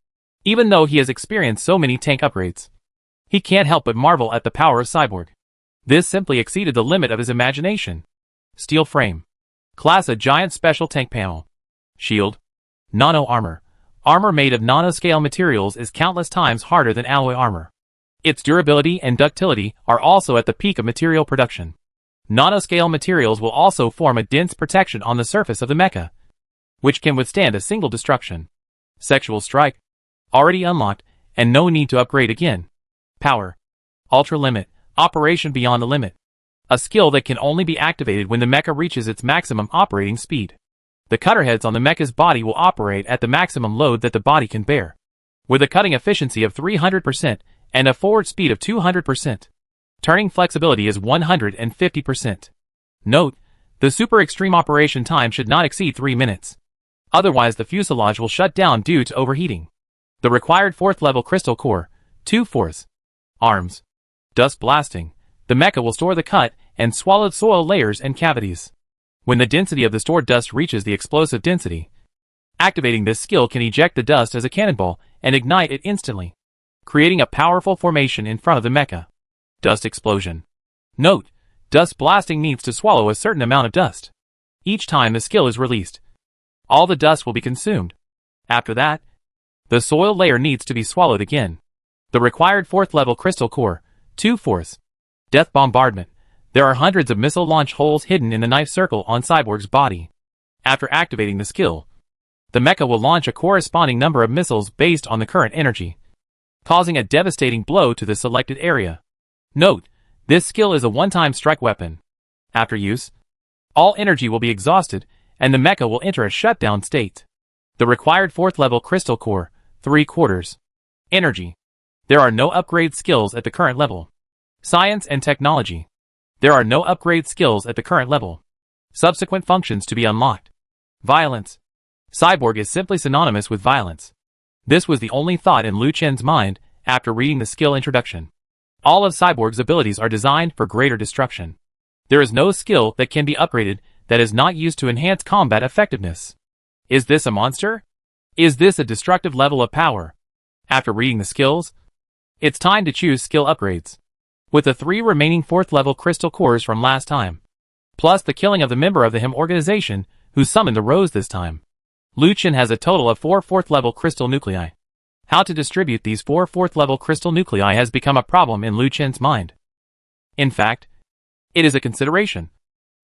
Even though he has experienced so many tank upgrades, he can't help but marvel at the power of Cyborg. This simply exceeded the limit of his imagination. Steel frame. Class a giant special tank panel. Shield. Nano armor. Armor made of nanoscale materials is countless times harder than alloy armor. Its durability and ductility are also at the peak of material production. Nanoscale materials will also form a dense protection on the surface of the mecha, which can withstand a single destruction. Sexual strike. Already unlocked, and no need to upgrade again. Power. Ultra limit. Operation beyond the limit. A skill that can only be activated when the mecha reaches its maximum operating speed. The cutter heads on the mecha's body will operate at the maximum load that the body can bear, with a cutting efficiency of 300% and a forward speed of 200%. Turning flexibility is 150%. Note, the super extreme operation time should not exceed 3 minutes. Otherwise the fuselage will shut down due to overheating. The required 4th level crystal core, 2 fourths. Arms. Dust blasting. The mecha will store the cut and swallowed soil layers and cavities. When the density of the stored dust reaches the explosive density, activating this skill can eject the dust as a cannonball and ignite it instantly. creating a powerful formation in front of the mecha. Dust explosion. Note: dust blasting needs to swallow a certain amount of dust. Each time the skill is released, all the dust will be consumed. After that, the soil layer needs to be swallowed again. The required 4th level crystal core, 2/4. Death bombardment. There are hundreds of missile launch holes hidden in the knife circle on Cyborg's body. After activating the skill, the mecha will launch a corresponding number of missiles based on the current energy, causing a devastating blow to the selected area. Note: this skill is a one-time strike weapon. After use, all energy will be exhausted, and the mecha will enter a shutdown state. The required 4th level crystal core, 3/4. Energy. There are no upgrade skills at the current level. Science and technology. There are no upgrade skills at the current level. Subsequent functions to be unlocked. Violence. Cyborg is simply synonymous with violence. This was the only thought in Liu Chen's mind after reading the skill introduction. All of Cyborg's abilities are designed for greater destruction. There is no skill that can be upgraded that is not used to enhance combat effectiveness. Is this a monster? Is this a destructive level of power? After reading the skills, it's time to choose skill upgrades. With the 3 remaining 4th level crystal cores from last time, plus the killing of the member of the him organization who summoned the rose this time, Liu Chen has a total of 4 4th level crystal nuclei. How to distribute these 4 4th level crystal nuclei has become a problem in Liu Chen's mind. In fact, it is a consideration.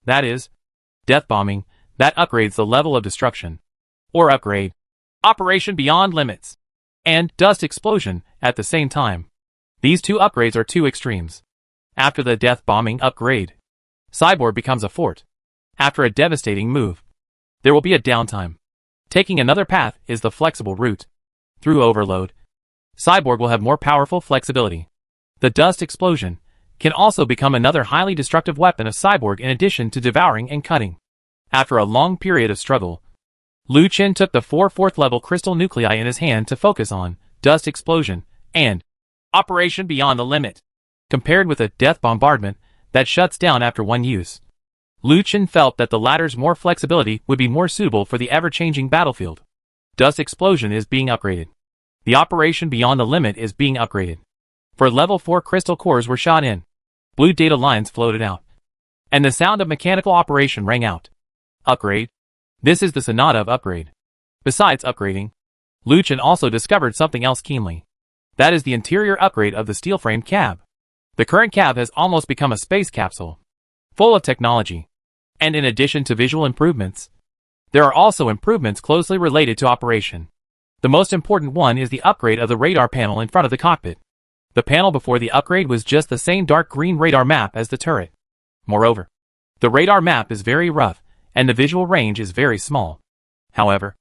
That is, death bombing, that upgrades the level of destruction. Or upgrade, operation beyond limits, and dust explosion at the same time. These 2 upgrades are 2 extremes. After the death bombing upgrade, Cyborg becomes a fort. After a devastating move, there will be a downtime. Taking another path is the flexible route. Through overload, Cyborg will have more powerful flexibility. The dust explosion can also become another highly destructive weapon of Cyborg in addition to devouring and cutting. After a long period of struggle, Liu Chen took the 4 4th level crystal nuclei in his hand to focus on dust explosion and operation beyond the limit. Compared with a death bombardment that shuts down after one use, Liu Chen felt that the latter's more flexibility would be more suitable for the ever-changing battlefield. Dust explosion is being upgraded. The operation beyond the limit is being upgraded. For level 4 crystal cores were shot in. Blue data lines floated out, and the sound of mechanical operation rang out. Upgrade. This is the sonata of upgrade. Besides upgrading, Liu Chen also discovered something else keenly. That is the interior upgrade of the steel-framed cab. The current cab has almost become a space capsule, full of technology. And in addition to visual improvements, there are also improvements closely related to operation. The most important one is the upgrade of the radar panel in front of the cockpit. The panel before the upgrade was just the same dark green radar map as the turret. Moreover, the radar map is very rough, and the visual range is very small. However,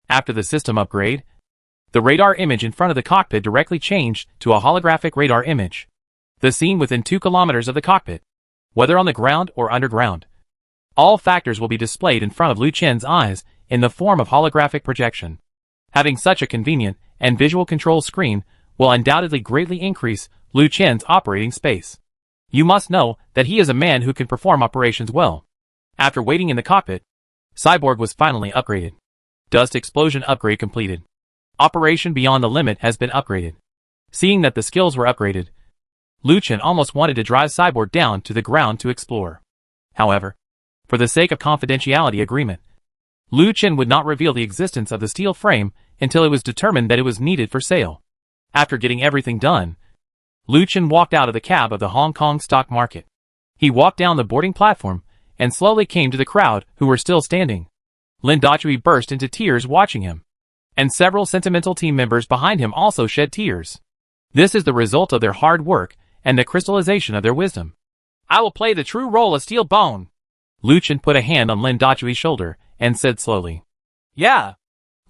after the system upgrade, the radar image in front of the cockpit directly changed to a holographic radar image. The scene within 2 kilometers of the cockpit, whether on the ground or underground, all factors will be displayed in front of Liu Chen's eyes in the form of holographic projection. Having such a convenient and visual control screen will undoubtedly greatly increase Liu Chen's operating space. You must know that he is a man who can perform operations well. After waiting in the cockpit, Cyborg was finally upgraded. Dust explosion upgrade completed. Operation beyond the limit has been upgraded. Seeing that the skills were upgraded, Liu Chen almost wanted to drive Cyborg down to the ground to explore. However, for the sake of confidentiality agreement, Liu Chen would not reveal the existence of the steel frame until it was determined that it was needed for sale. After getting everything done, Liu Chen walked out of the cab of the Hong Kong stock market. He walked down the boarding platform and slowly came to the crowd who were still standing. Lin Dachui burst into tears watching him, and several sentimental team members behind him also shed tears. This is the result of their hard work and the crystallization of their wisdom. I will play the true role of Steel Bone. Liu Chen put a hand on Lin Dachui's shoulder and said slowly, "Yeah."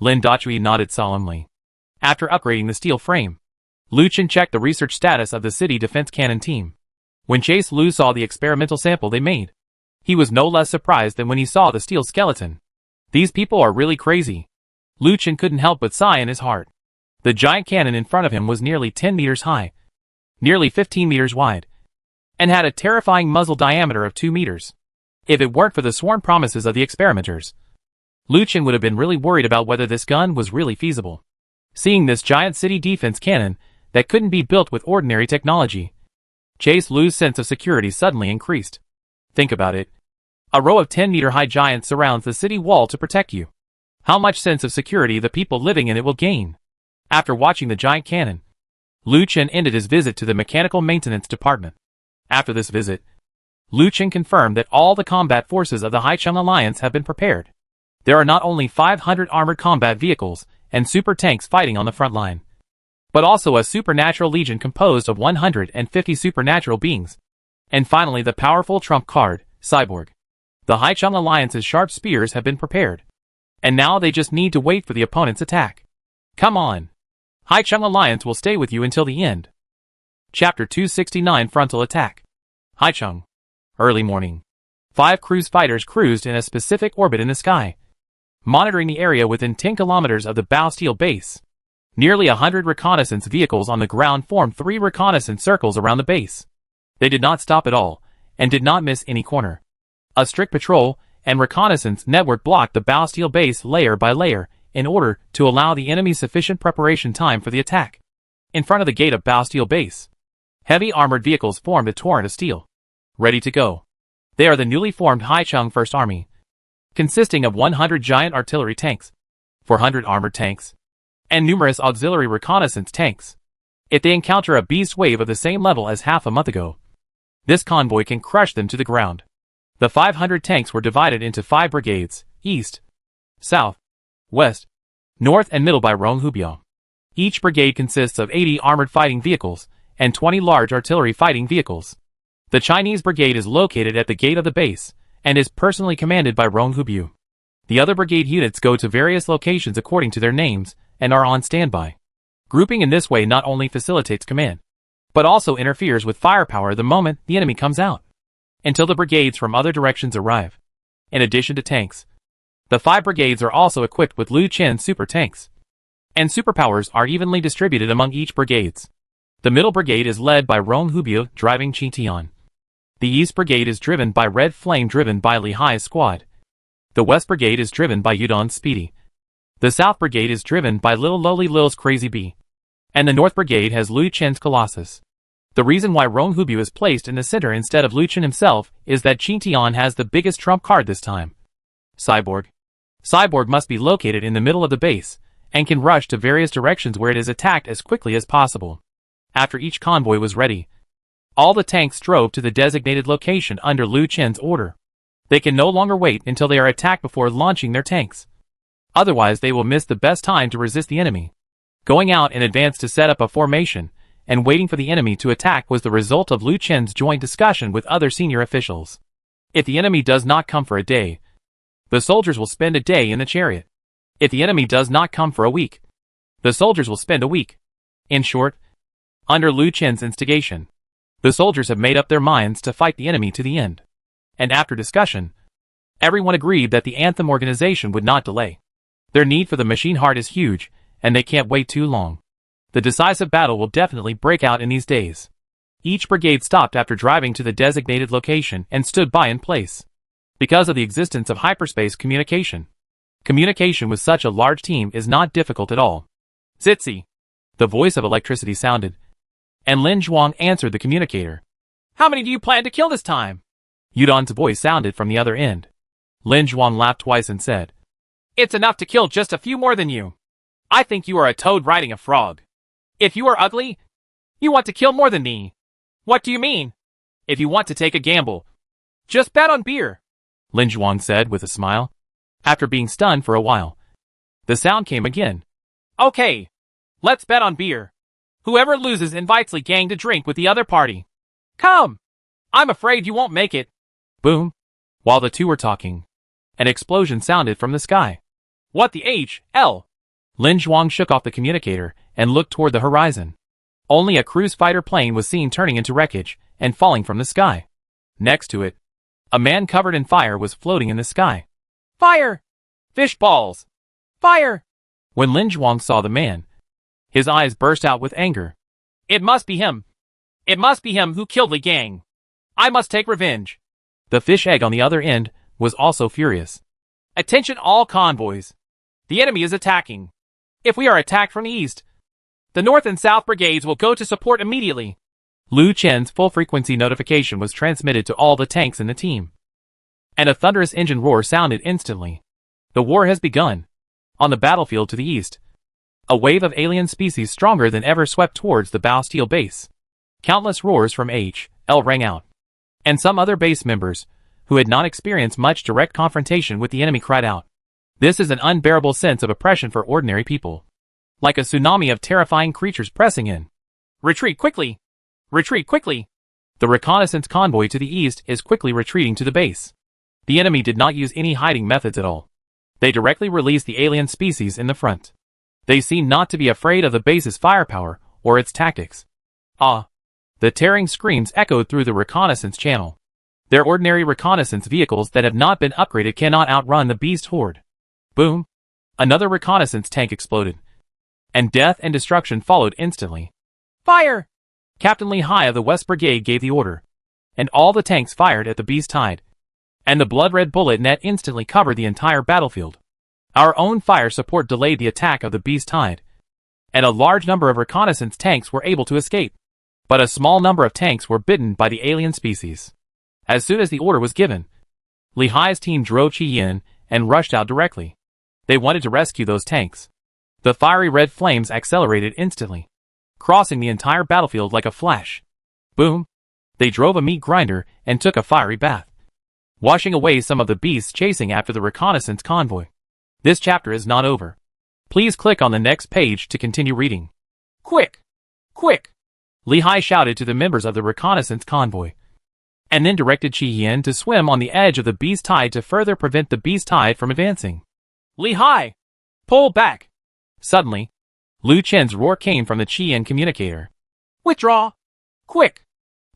Lin Dachui nodded solemnly. After upgrading the steel frame, Liu Chen checked the research status of the city defense cannon team. When Chase Lu saw the experimental sample they made, he was no less surprised than when he saw the steel skeleton. These people are really crazy. Liu Chen couldn't help but sigh in his heart. The giant cannon in front of him was nearly 10 meters high, nearly 15 meters wide, and had a terrifying muzzle diameter of 2 meters. If it weren't for the sworn promises of the experimenters, Liu Chen would have been really worried about whether this gun was really feasible. Seeing this giant city defense cannon that couldn't be built with ordinary technology. Chase Lu's sense of security suddenly increased. Think about it. A row of 10-meter-high giants surrounds the city wall to protect you. How much sense of security the people living in it will gain? After watching the giant cannon, Lu Chen ended his visit to the mechanical maintenance department. After this visit, Lu Chen confirmed that all the combat forces of the Haicheng Alliance have been prepared. There are not only 500 armored combat vehicles and super tanks fighting on the front line, but also a supernatural legion composed of 150 supernatural beings. And finally the powerful trump card, Cyborg. The Haicheng Alliance's sharp spears have been prepared. And now they just need to wait for the opponent's attack. Come on. Haicheng Alliance will stay with you until the end. Chapter 269 Frontal Attack. Haicheng. Early morning. 5 cruise fighters cruised in a specific orbit in the sky, monitoring the area within 10 kilometers of the Bastille base. Nearly 100 reconnaissance vehicles on the ground formed 3 reconnaissance circles around the base. They did not stop at all, and did not miss any corner. A strict patrol and reconnaissance network blocked the Bastille base layer by layer, in order to allow the enemy sufficient preparation time for the attack. In front of the gate of Bastille base, heavy armored vehicles formed a torrent of steel, ready to go. They are the newly formed Haicheng First Army, consisting of 100 giant artillery tanks, 400 armored tanks, and numerous auxiliary reconnaissance tanks. If they encounter a beast wave of the same level as half a month ago, this convoy can crush them to the ground. The 500 tanks were divided into 5 brigades, east, south, west, north and middle by Ronghubio. Each brigade consists of 80 armored fighting vehicles and 20 large artillery fighting vehicles. The Chinese brigade is located at the gate of the base and is personally commanded by Ronghubio. The other brigade units go to various locations according to their names and are on standby. Grouping in this way not only facilitates command, but also interferes with firepower the moment the enemy comes out, until the brigades from other directions arrive. In addition to tanks, the 5 brigades are also equipped with Lu Chen's super tanks, and superpowers are evenly distributed among each brigades. The middle brigade is led by Ronghubio driving Qingtian. The east brigade is driven by Red Flame driven by Li Hai's squad. The west brigade is driven by Yudon's Speedy. The south brigade is driven by Little Lowly Lil's Crazy Bee. And the north brigade has Lu Chen's Colossus. The reason why Ronghubio is placed in the center instead of Lu Chen himself is that Qingtian has the biggest trump card this time. Cyborg. Cyborg must be located in the middle of the base, and can rush to various directions where it is attacked as quickly as possible. After each convoy was ready, all the tanks drove to the designated location under Lu Chen's order. They can no longer wait until they are attacked before launching their tanks. Otherwise they will miss the best time to resist the enemy. Going out in advance to set up a formation, and waiting for the enemy to attack was the result of Lu Chen's joint discussion with other senior officials. If the enemy does not come for a day, the soldiers will spend a day in the chariot. If the enemy does not come for a week, the soldiers will spend a week. In short, under Lu Chen's instigation, the soldiers have made up their minds to fight the enemy to the end. And after discussion, everyone agreed that the Anthem organization would not delay. Their need for the machine heart is huge, and they can't wait too long. The decisive battle will definitely break out in these days. Each brigade stopped after driving to the designated location and stood by in place. Because of the existence of hyperspace communication, communication with such a large team is not difficult at all. Zitzi! The voice of electricity sounded, and Lin Zhuang answered the communicator. How many do you plan to kill this time? Yudon's voice sounded from the other end. Lin Zhuang laughed twice and said, It's enough to kill just a few more than you. I think you are a toad riding a frog. If you are ugly, you want to kill more than me. What do you mean? If you want to take a gamble, just bet on beer, Lin Zhuang said with a smile. After being stunned for a while, the sound came again. Okay, let's bet on beer. Whoever loses invites Li Gang to drink with the other party. Come! I'm afraid you won't make it. Boom. While the two were talking, an explosion sounded from the sky. What the H.L.? Lin Zhuang shook off the communicator and looked toward the horizon. Only a cruise fighter plane was seen turning into wreckage and falling from the sky. Next to it, a man covered in fire was floating in the sky. Fire! Fish balls! Fire! When Lin Zhuang saw the man, his eyes burst out with anger. It must be him. It must be him who killed Li Gang. I must take revenge. The fish egg on the other end was also furious. Attention all convoys. The enemy is attacking. If we are attacked from the east, The North and South Brigades will go to support immediately. Lu Chen's full-frequency notification was transmitted to all the tanks in the team. And a thunderous engine roar sounded instantly. The war has begun. On the battlefield to the east, a wave of alien species stronger than ever swept towards the Bastille base. Countless roars from H.L. rang out. And some other base members, who had not experienced much direct confrontation with the enemy, cried out. This is an unbearable sense of oppression for ordinary people. Like a tsunami of terrifying creatures pressing in. Retreat quickly! Retreat quickly! The reconnaissance convoy to the east is quickly retreating to the base. The enemy did not use any hiding methods at all. They directly released the alien species in the front. They seemed not to be afraid of the base's firepower or its tactics. Ah! The tearing screams echoed through the reconnaissance channel. Their ordinary reconnaissance vehicles that have not been upgraded cannot outrun the beast horde. Boom! Another reconnaissance tank exploded. And death and destruction followed instantly. Fire! Captain Lehigh of the West Brigade gave the order. And all the tanks fired at the beast tide. And the blood-red bullet net instantly covered the entire battlefield. Our own fire support delayed the attack of the beast tide. And a large number of reconnaissance tanks were able to escape. But a small number of tanks were bitten by the alien species. As soon as the order was given, Lehigh's team drove Chi-Yin and rushed out directly. They wanted to rescue those tanks. The fiery red flames accelerated instantly, crossing the entire battlefield like a flash. Boom! They drove a meat grinder and took a fiery bath, washing away some of the beasts chasing after the reconnaissance convoy. This chapter is not over. Please click on the next page to continue reading. Quick! Quick! Lehigh shouted to the members of the reconnaissance convoy, and then directed Chi-Yin to swim on the edge of the beast tide to further prevent the beast tide from advancing. Lehigh! Pull back! Suddenly, Lu Chen's roar came from the Chi-Yin communicator. Withdraw! Quick!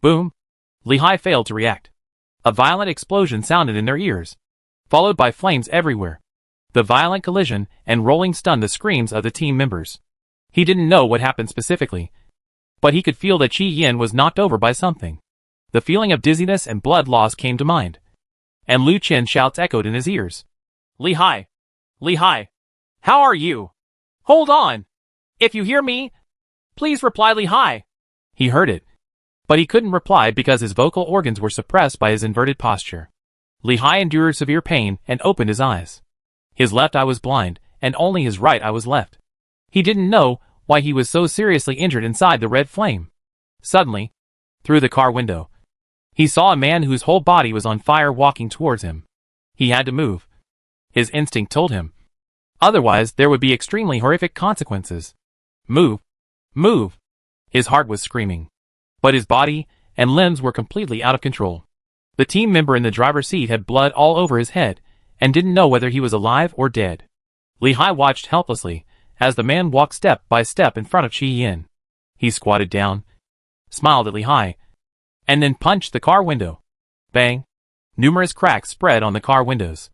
Boom! Lehigh failed to react. A violent explosion sounded in their ears, followed by flames everywhere. The violent collision and rolling stunned the screams of the team members. He didn't know what happened specifically, but he could feel that Chi-Yin was knocked over by something. The feeling of dizziness and blood loss came to mind, and Lu Chen's shouts echoed in his ears. Lehigh! Lehigh! How are you? Hold on! If you hear me, please reply Lehigh! He heard it, but he couldn't reply because his vocal organs were suppressed by his inverted posture. Lehigh endured severe pain and opened his eyes. His left eye was blind, and only his right eye was left. He didn't know why he was so seriously injured inside the red flame. Suddenly, through the car window, he saw a man whose whole body was on fire walking towards him. He had to move. His instinct told him. Otherwise, there would be extremely horrific consequences. Move. Move. His heart was screaming. But his body and limbs were completely out of control. The team member in the driver's seat had blood all over his head and didn't know whether he was alive or dead. Lehigh watched helplessly as the man walked step by step in front of Chi-Yin. He squatted down, smiled at Lehigh, and then punched the car window. Bang! Numerous cracks spread on the car windows.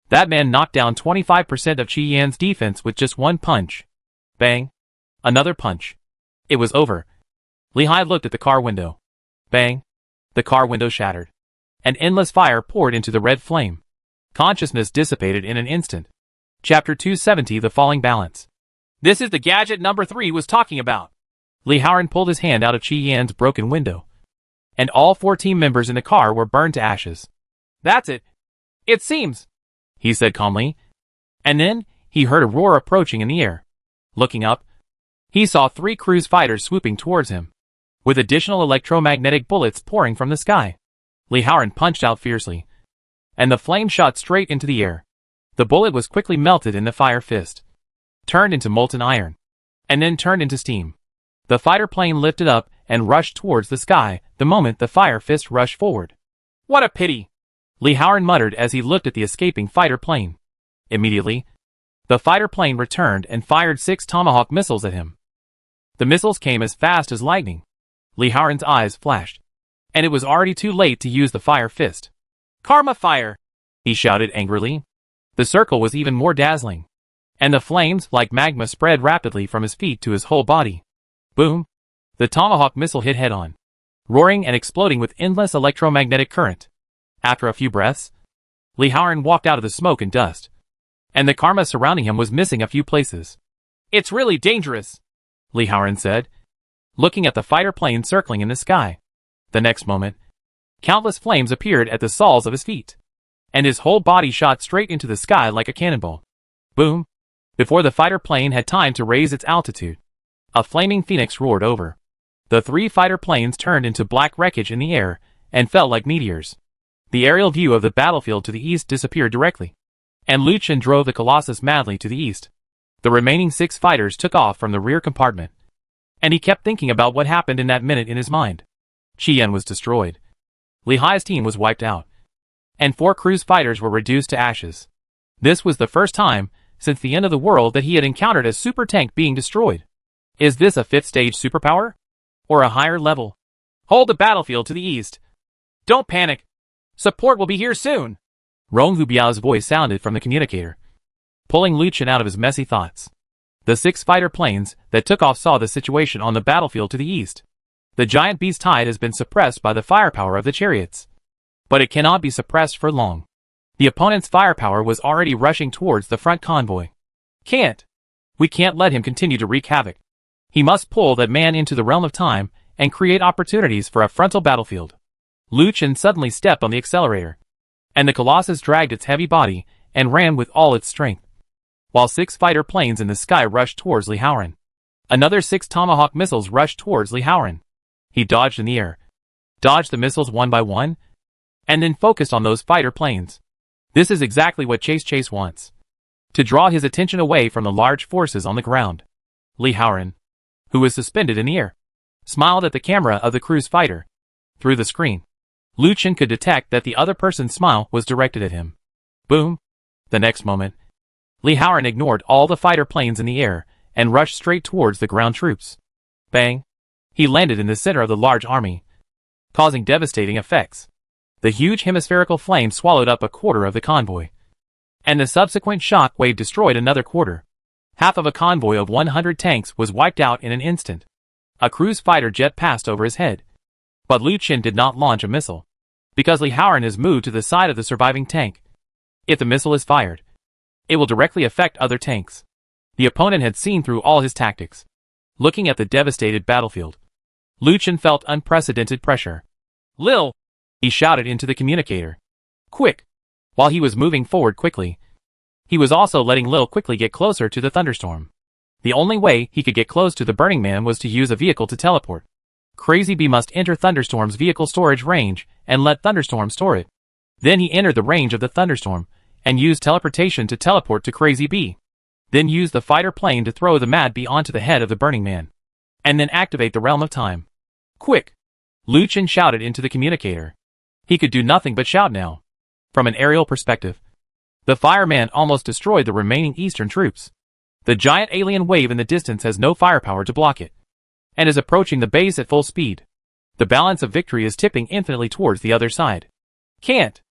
That man knocked down 25% of Chi-Yin's defense with just one punch. Bang! Another punch. It was over. Lehigh looked at the car window. Bang! The car window shattered. An endless fire poured into the red flame. Consciousness dissipated in an instant. Chapter 270, The Falling Balance. This is the gadget number 3 was talking about. Lehigh pulled his hand out of Chi-Yin's broken window, and all 4 team members in the car were burned to ashes. That's it. It seems, he said calmly. And then, he heard a roar approaching in the air. Looking up, he saw 3 cruise fighters swooping towards him, with additional electromagnetic bullets pouring from the sky. Lehigh punched out fiercely, and the flame shot straight into the air. The bullet was quickly melted in the fire fist, turned into molten iron, and then turned into steam. The fighter plane lifted up and rushed towards the sky the moment the fire fist rushed forward. What a pity! Lehigh muttered as he looked at the escaping fighter plane. Immediately, the fighter plane returned and fired 6 Tomahawk missiles at him. The missiles came as fast as lightning. Lehigh's eyes flashed, and it was already too late to use the fire fist. Karma fire! He shouted angrily. The circle was even more dazzling, and the flames, like magma, spread rapidly from his feet to his whole body. Boom! The Tomahawk missile hit head-on, roaring and exploding with endless electromagnetic current. After a few breaths, Lehigh walked out of the smoke and dust, and the karma surrounding him was missing a few places. It's really dangerous, Li Haoran said, looking at the fighter plane circling in the sky. The next moment, countless flames appeared at the soles of his feet, and his whole body shot straight into the sky like a cannonball. Boom! Before the fighter plane had time to raise its altitude, a flaming phoenix roared over. The 3 fighter planes turned into black wreckage in the air and fell like meteors. The aerial view of the battlefield to the east disappeared directly, and Lu Chen drove the Colossus madly to the east. The remaining 6 fighters took off from the rear compartment, and he kept thinking about what happened in that minute in his mind. Qian was destroyed. Li Hai's team was wiped out, and 4 cruise fighters were reduced to ashes. This was the first time since the end of the world that he had encountered a super tank being destroyed. Is this a 5th stage superpower? Or a higher level? Hold the battlefield to the east. Don't panic. Support will be here soon. Rong Hubiao's voice sounded from the communicator, pulling Lu Chen out of his messy thoughts. The 6 fighter planes that took off saw the situation on the battlefield to the east. The giant beast tide has been suppressed by the firepower of the chariots, but it cannot be suppressed for long. The opponent's firepower was already rushing towards the front convoy. We can't let him continue to wreak havoc. He must pull that man into the realm of time and create opportunities for a frontal battlefield. Lu Chen suddenly stepped on the accelerator, and the Colossus dragged its heavy body and ran with all its strength, while 6 fighter planes in the sky rushed towards Li Haoran. Another 6 Tomahawk missiles rushed towards Li Haoran. He dodged in the air, dodged the missiles one by one, and then focused on those fighter planes. This is exactly what Chase wants, to draw his attention away from the large forces on the ground. Li Haoran, who was suspended in the air, smiled at the camera of the cruise fighter. Through the screen, Lu Chen could detect that the other person's smile was directed at him. Boom! The next moment, Li Haoran ignored all the fighter planes in the air and rushed straight towards the ground troops. Bang! He landed in the center of the large army, causing devastating effects. The huge hemispherical flame swallowed up a quarter of the convoy, and the subsequent shock wave destroyed another quarter. Half of a convoy of 100 tanks was wiped out in an instant. A cruise fighter jet passed over his head, but Lu Chen did not launch a missile, because Li Haoran has moved to the side of the surviving tank. If the missile is fired, it will directly affect other tanks. The opponent had seen through all his tactics. Looking at the devastated battlefield, Lu Chen felt unprecedented pressure. Lil! He shouted into the communicator. Quick! While he was moving forward quickly, he was also letting Lil quickly get closer to the thunderstorm. The only way he could get close to the Burning Man was to use a vehicle to teleport. Crazy Bee must enter Thunderstorm's vehicle storage range and let Thunderstorm store it. Then he entered the range of the Thunderstorm and used teleportation to teleport to Crazy Bee. Then use the fighter plane to throw the Mad Bee onto the head of the Burning Man, and then activate the Realm of Time. Quick! Lu Chen shouted into the communicator. He could do nothing but shout now. From an aerial perspective, the fireman almost destroyed the remaining eastern troops. The giant alien wave in the distance has no firepower to block it, and is approaching the base at full speed. The balance of victory is tipping infinitely towards the other side. Can't!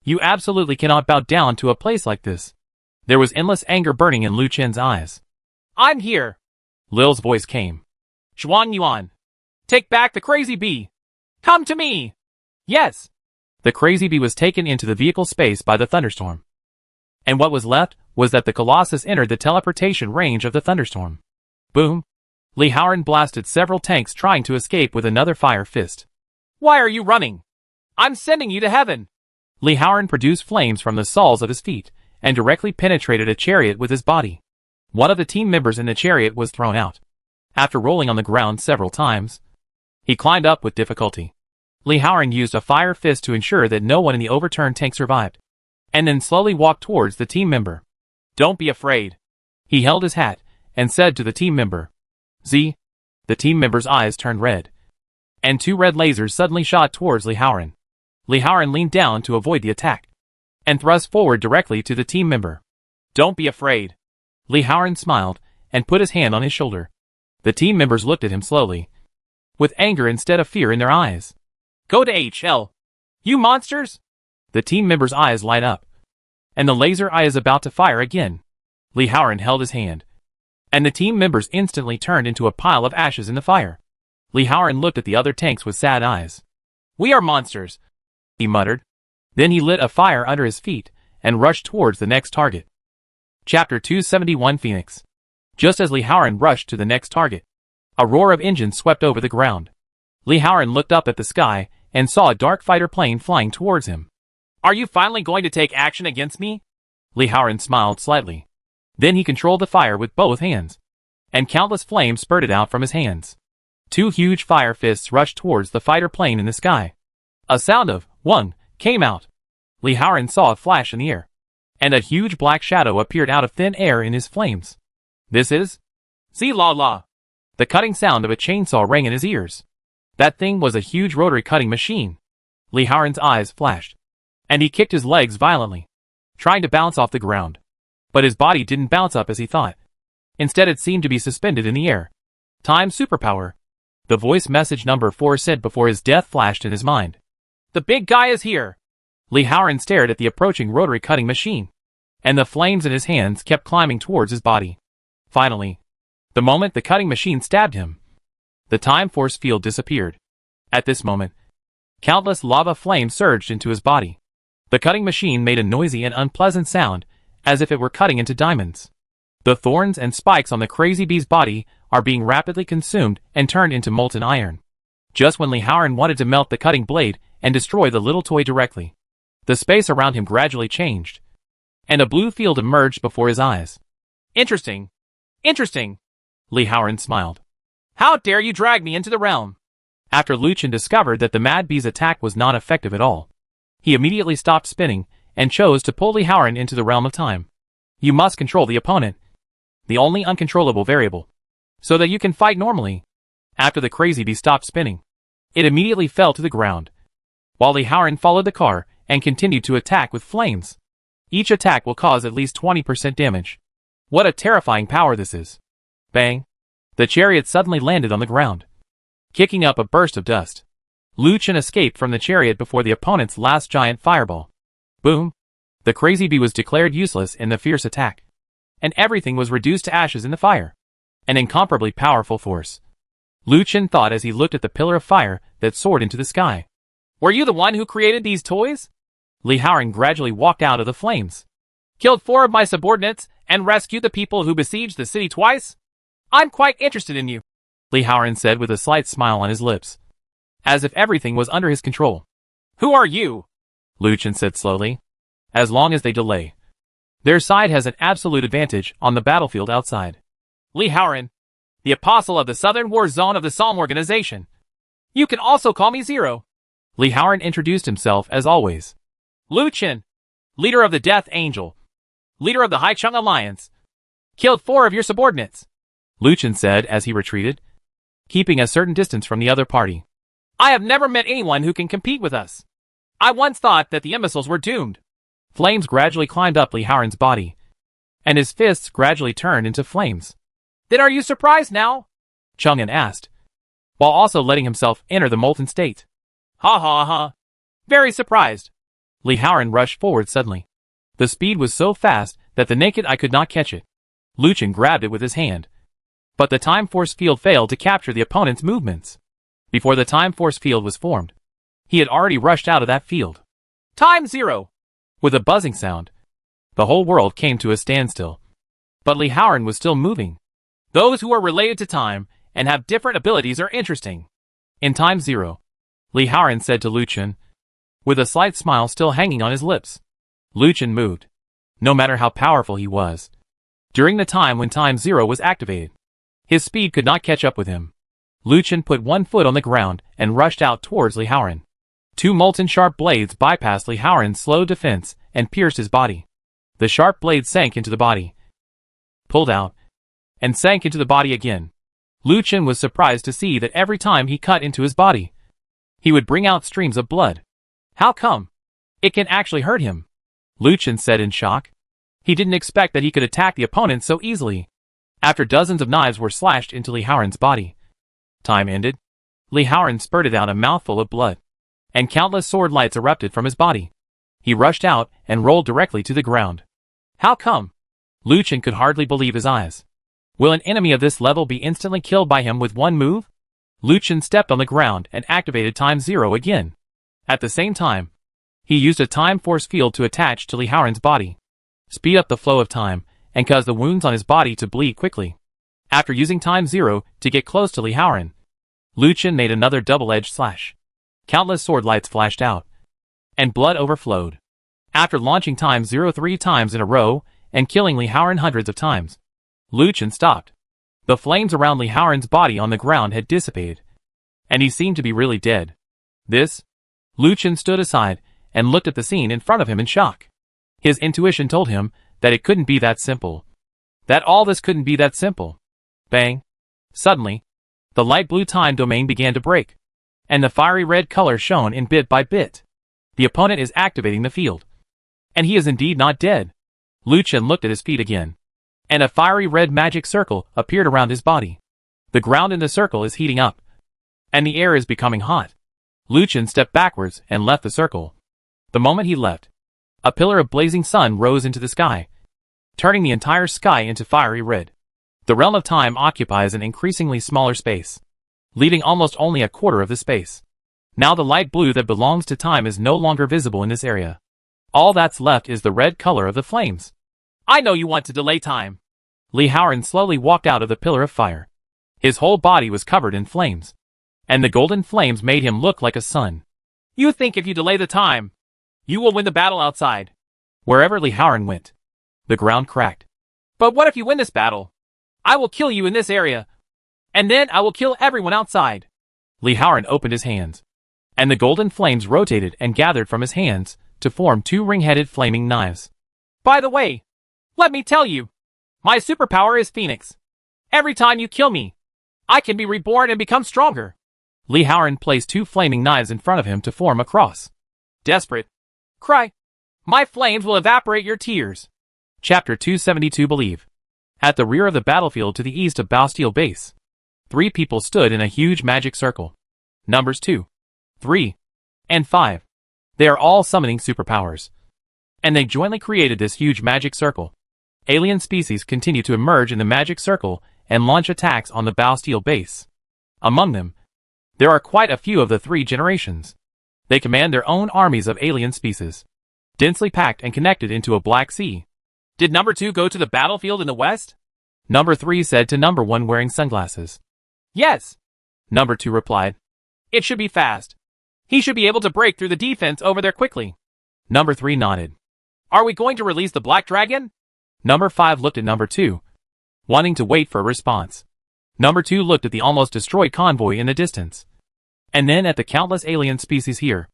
You absolutely cannot bow down to a place like this. There was endless anger burning in Lu Chen's eyes. I'm here! Lil's voice came. Zhuan Yuan! Take back the Crazy Bee! Come to me! Yes! The Crazy Bee was taken into the vehicle space by the thunderstorm, and what was left was that the Colossus entered the teleportation range of the thunderstorm. Boom! Li Haoran blasted several tanks trying to escape with another fire fist. Why are you running? I'm sending you to heaven! Li Haoran produced flames from the soles of his feet and directly penetrated a chariot with his body. One of the team members in the chariot was thrown out. After rolling on the ground several times, he climbed up with difficulty. Li Haoran used a fire fist to ensure that no one in the overturned tank survived, and then slowly walked towards the team member. Don't be afraid. He held his hat and said to the team member. Z. The team member's eyes turned red, and 2 red lasers suddenly shot towards Li Haoran. Li Haoran leaned down to avoid the attack, and thrust forward directly to the team member. Don't be afraid. Li Haoran smiled and put his hand on his shoulder. The team members looked at him slowly, with anger instead of fear in their eyes. Go to HL! You monsters! The team member's eyes light up, and the laser eye is about to fire again. Li Haoran held his hand, and the team members instantly turned into a pile of ashes in the fire. Li Haoran looked at the other tanks with sad eyes. We are monsters, he muttered. Then he lit a fire under his feet and rushed towards the next target. Chapter 271 Phoenix. Just as Li Haoran rushed to the next target, A roar of engines swept over the ground. Li Haoran looked up at the sky and saw a dark fighter plane flying towards him. "Are you finally going to take action against me?" Li Haoran smiled slightly. Then he controlled the fire with both hands, and countless flames spurted out from his hands. Two huge fire fists rushed towards the fighter plane in the sky. A sound of "wulong" came out. Li Haoran saw a flash in the air, and a huge black shadow appeared out of thin air in his flames. "This is la." The cutting sound of a chainsaw rang in his ears. That thing was a huge rotary cutting machine. Li Haoran's eyes flashed, and he kicked his legs violently, trying to bounce off the ground. But his body didn't bounce up as he thought. Instead, it seemed to be suspended in the air. "Time superpower," the voice message number 4 said before his death flashed in his mind. "The big guy is here." Li Haoran stared at the approaching rotary cutting machine, and the flames in his hands kept climbing towards his body. Finally, the moment the cutting machine stabbed him, the time force field disappeared. At this moment, countless lava flames surged into his body. The cutting machine made a noisy and unpleasant sound, as if it were cutting into diamonds. The thorns and spikes on the crazy bee's body are being rapidly consumed and turned into molten iron. Just when Li Haoran wanted to melt the cutting blade and destroy the little toy directly, the space around him gradually changed, and a blue field emerged before his eyes. Interesting. Li Haoran smiled. "How dare you drag me into the realm?" After Luchin discovered that the Mad Bee's attack was not effective at all, he immediately stopped spinning and chose to pull Li Haoran into the realm of time. "You must control the opponent, the only uncontrollable variable, so that you can fight normally." After the crazy bee stopped spinning, it immediately fell to the ground, while Li Haoran followed the car and continued to attack with flames. Each attack will cause at least 20% damage. What a terrifying power this is. Bang! The chariot suddenly landed on the ground, kicking up a burst of dust. Luchin escaped from the chariot before the opponent's last giant fireball. Boom! The crazy bee was declared useless in the fierce attack, and everything was reduced to ashes in the fire. An incomparably powerful force, Luchin thought as he looked at the pillar of fire that soared into the sky. "Were you the one who created these toys?" Li Haoran gradually walked out of the flames. "Killed 4 of my subordinates and rescued the people who besieged the city twice? I'm quite interested in you," Li Haoran said with a slight smile on his lips, as if everything was under his control. "Who are you?" Luchin said slowly. "As long as they delay, their side has an absolute advantage on the battlefield outside." "Li Haoran, the apostle of the Southern War Zone of the Psalm Organization. You can also call me Zero." Li Haoran introduced himself as always. "Luchin, leader of the Death Angel, leader of the Haicheng Alliance. Killed 4 of your subordinates," Luchin said as he retreated, keeping a certain distance from the other party. "I have never met anyone who can compete with us. I once thought that the imbeciles were doomed." Flames gradually climbed up Li Haoran's body, and his fists gradually turned into flames. "Then are you surprised now?" Chang'an asked, while also letting himself enter the molten state. "Ha ha ha. Very surprised." Li Haoran rushed forward suddenly. The speed was so fast that the naked eye could not catch it. Luchin grabbed it with his hand, but the time force field failed to capture the opponent's movements. Before the time force field was formed, he had already rushed out of that field. "Time zero!" With a buzzing sound, the whole world came to a standstill. But Li Haoran was still moving. "Those who are related to time and have different abilities are interesting." "In time zero," Li Haoran said to Luchin, with a slight smile still hanging on his lips. Luchin moved, no matter how powerful he was. During the time when time zero was activated, his speed could not catch up with him. Luchin put one foot on the ground and rushed out towards Li Haoran. 2 molten sharp blades bypassed Li Haoran's slow defense and pierced his body. The sharp blades sank into the body, pulled out, and sank into the body again. Luchin was surprised to see that every time he cut into his body, he would bring out streams of blood. "How come? It can actually hurt him," Luchin said in shock. He didn't expect that he could attack the opponent so easily. After dozens of knives were slashed into Li Haoran's body, time ended. Li Haoran spurted out a mouthful of blood, and countless sword lights erupted from his body. He rushed out and rolled directly to the ground. "How come?" Luchin could hardly believe his eyes. Will an enemy of this level be instantly killed by him with one move? Luchin stepped on the ground and activated time zero again. At the same time, he used a time force field to attach to Li Haoran's body, speed up the flow of time, and cause the wounds on his body to bleed quickly. After using time 0 to get close to Li Haoran, Lu Chen made another double-edged slash. Countless sword lights flashed out, and blood overflowed. After launching time 0 3 times in a row and killing Li Haoran hundreds of times, Lu Chen stopped. The flames around Li Haoran's body on the ground had dissipated, and he seemed to be really dead. Lu Chen stood aside and looked at the scene in front of him in shock. His intuition told him that it couldn't be that simple. That all this couldn't be that simple. Bang! Suddenly, the light blue time domain began to break, and the fiery red color shone in bit by bit. The opponent is activating the field. And he is indeed not dead. Lu Chen looked at his feet again, and a fiery red magic circle appeared around his body. The ground in the circle is heating up, and the air is becoming hot. Lu Chen stepped backwards and left the circle. The moment he left, a pillar of blazing sun rose into the sky, turning the entire sky into fiery red. The realm of time occupies an increasingly smaller space, leaving almost only a quarter of the space. Now the light blue that belongs to time is no longer visible in this area. All that's left is the red color of the flames. I know you want to delay time. Li Haoran slowly walked out of the pillar of fire. His whole body was covered in flames, and the golden flames made him look like a sun. You think if you delay the time, you will win the battle outside. Wherever Li Haoran went, the ground cracked. But what if you win this battle? I will kill you in this area, and then I will kill everyone outside. Li Haoran opened his hands, and the golden flames rotated and gathered from his hands to form two ring-headed flaming knives. By the way, let me tell you, my superpower is Phoenix. Every time you kill me, I can be reborn and become stronger. Li Haoran placed two flaming knives in front of him to form a cross. Desperate. Cry. My flames will evaporate your tears. Chapter 272 Believe. At the rear of the battlefield to the east of Bastille Base, 3 people stood in a huge magic circle. Numbers 2, 3, and 5. They are all summoning superpowers, and they jointly created this huge magic circle. Alien species continue to emerge in the magic circle and launch attacks on the Bastille Base. Among them, there are quite a few of the 3 generations. They command their own armies of alien species, densely packed and connected into a black sea. Did number 2 go to the battlefield in the west? Number 3 said to number 1 wearing sunglasses. Yes. Number 2 replied. It should be fast. He should be able to break through the defense over there quickly. Number 3 nodded. Are we going to release the Black Dragon? Number 5 looked at number 2, wanting to wait for a response. Number 2 looked at the almost destroyed convoy in the distance, and then at the countless alien species here.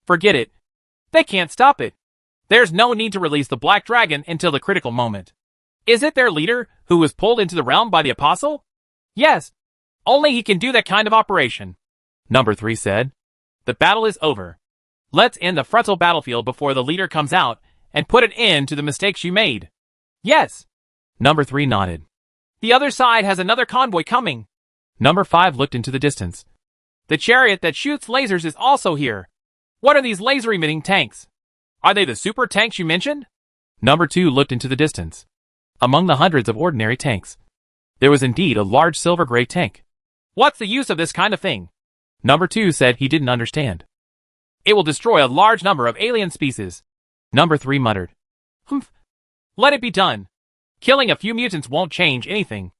Forget it. They can't stop it. There's no need to release the Black Dragon until the critical moment. Is it their leader who was pulled into the realm by the Apostle? Yes. Only he can do that kind of operation. Number 3 said. The battle is over. Let's end the frontal battlefield before the leader comes out and put an end to the mistakes you made. Yes. Number 3 nodded. The other side has another convoy coming. Number 5 looked into the distance. The chariot that shoots lasers is also here. What are these laser-emitting tanks? Are they the super tanks you mentioned? Number 2 looked into the distance. Among the hundreds of ordinary tanks, there was indeed a large silver-gray tank. What's the use of this kind of thing? Number 2 said he didn't understand. It will destroy a large number of alien species. Number 3 muttered. Humph. Let it be done. Killing a few mutants won't change anything.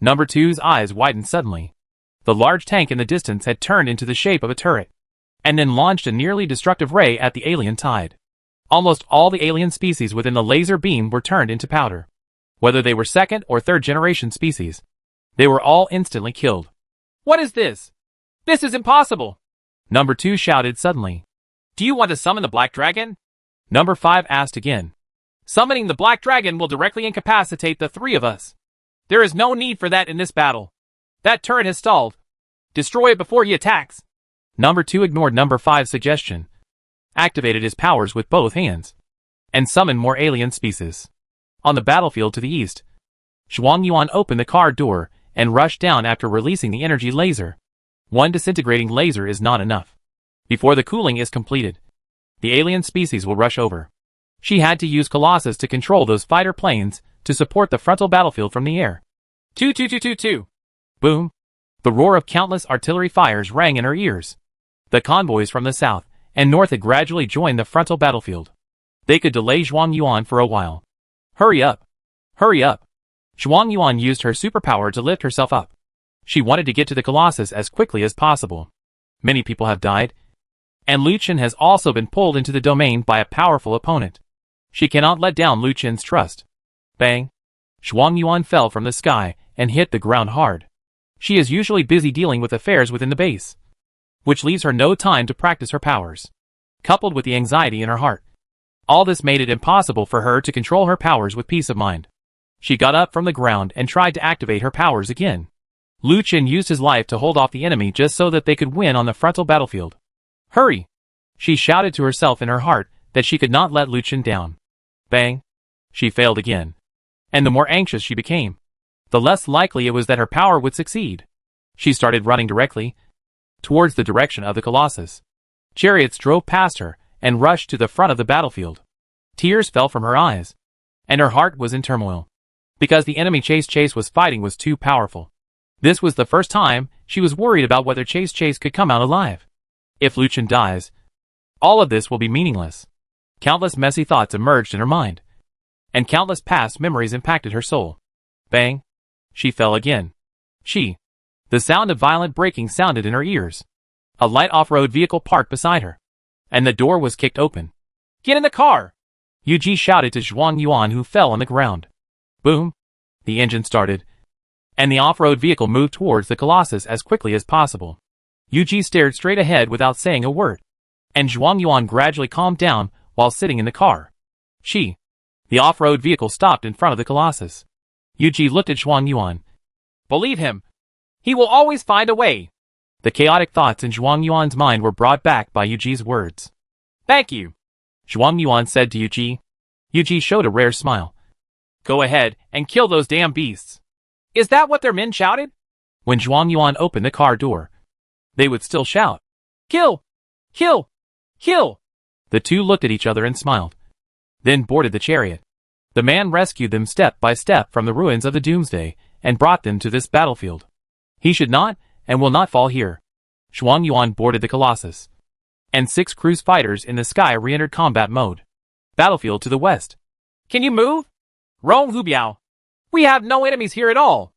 Number 2's eyes widened suddenly. The large tank in the distance had turned into the shape of a turret, and then launched a nearly destructive ray at the alien tide. Almost all the alien species within the laser beam were turned into powder. Whether they were 2nd or 3rd generation species, they were all instantly killed. What is this? This is impossible! Number 2 shouted suddenly. Do you want to summon the Black Dragon? Number 5 asked again. Summoning the Black Dragon will directly incapacitate the 3 of us. There is no need for that in this battle. That turret has stalled. Destroy it before he attacks. Number 2 ignored number 5's suggestion, activated his powers with both hands, and summoned more alien species. On the battlefield to the east, Zhuang Yuan opened the car door and rushed down after releasing the energy laser. One disintegrating laser is not enough. Before the cooling is completed, the alien species will rush over. She had to use Colossus to control those fighter planes to support the frontal battlefield from the air. 2-2-2-2-2. Boom. The roar of countless artillery fires rang in her ears. The convoys from the south and north had gradually joined the frontal battlefield. They could delay Zhuang Yuan for a while. Hurry up. Hurry up. Zhuang Yuan used her superpower to lift herself up. She wanted to get to the Colossus as quickly as possible. Many people have died, and Lu Qin has also been pulled into the domain by a powerful opponent. She cannot let down Lu Qin's trust. Bang! Zhuang Yuan fell from the sky and hit the ground hard. She is usually busy dealing with affairs within the base, which leaves her no time to practice her powers. Coupled with the anxiety in her heart, all this made it impossible for her to control her powers with peace of mind. She got up from the ground and tried to activate her powers again. Lu Qin used his life to hold off the enemy just so that they could win on the frontal battlefield. Hurry! She shouted to herself in her heart that she could not let Lu Qin down. Bang! She failed again. And the more anxious she became, the less likely it was that her power would succeed. She started running directly towards the direction of the Colossus. Chariots drove past her and rushed to the front of the battlefield. Tears fell from her eyes, and her heart was in turmoil, because the enemy Chase was fighting was too powerful. This was the first time she was worried about whether Chase could come out alive. If Lu Qin dies, all of this will be meaningless. Countless messy thoughts emerged in her mind, and countless past memories impacted her soul. Bang! She fell again. The sound of violent braking sounded in her ears. A light off-road vehicle parked beside her, and the door was kicked open. Get in the car! Yu shouted to Zhuang Yuan, who fell on the ground. Boom! The engine started, and the off-road vehicle moved towards the Colossus as quickly as possible. Yu stared straight ahead without saying a word, and Zhuang Yuan gradually calmed down while sitting in the car. The off-road vehicle stopped in front of the Colossus. Yu looked at Zhuang Yuan. Believe him. He will always find a way. The chaotic thoughts in Zhuang Yuan's mind were brought back by Yuji's words. Thank you, Zhuang Yuan said to Yuji. Yuji showed a rare smile. Go ahead and kill those damn beasts. Is that what their men shouted? When Zhuang Yuan opened the car door, they would still shout, Kill! Kill! Kill! The two looked at each other and smiled, then boarded the chariot. The man rescued them step by step from the ruins of the Doomsday and brought them to this battlefield. He should not and will not fall here. Zhuang Yuan boarded the Colossus, and 6 cruise fighters in the sky re-entered combat mode. Battlefield to the west. Can you move? Rong Hubiao. We have no enemies here at all.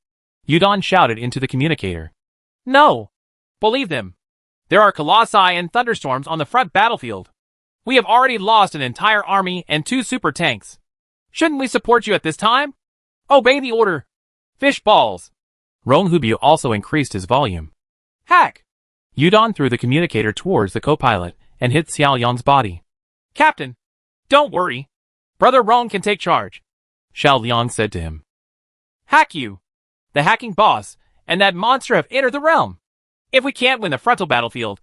Yudon shouted into the communicator. No. Believe them. There are colossi and thunderstorms on the front battlefield. We have already lost an entire army and 2 super tanks. Shouldn't we support you at this time? Obey the order. Fish balls. Rong Hubiao also increased his volume. Hack! Yudon threw the communicator towards the co-pilot and hit Xiao Yang's body. Captain, don't worry. Brother Rong can take charge, Xiao Liang said to him. Hack you! The hacking boss and that monster have entered the realm. If we can't win the frontal battlefield,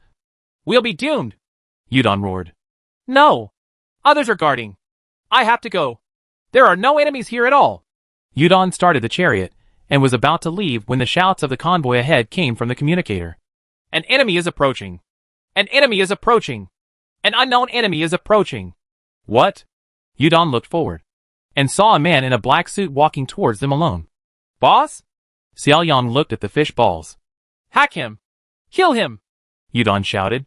we'll be doomed, Yudon roared. No! Others are guarding. I have to go. There are no enemies here at all. Yudon started the chariot and was about to leave when the shouts of the convoy ahead came from the communicator. An enemy is approaching. An enemy is approaching. An unknown enemy is approaching. What? Yudon looked forward and saw a man in a black suit walking towards them alone. Boss? Xiao Yang looked at the fish balls. Hack him! Kill him! Yudon shouted.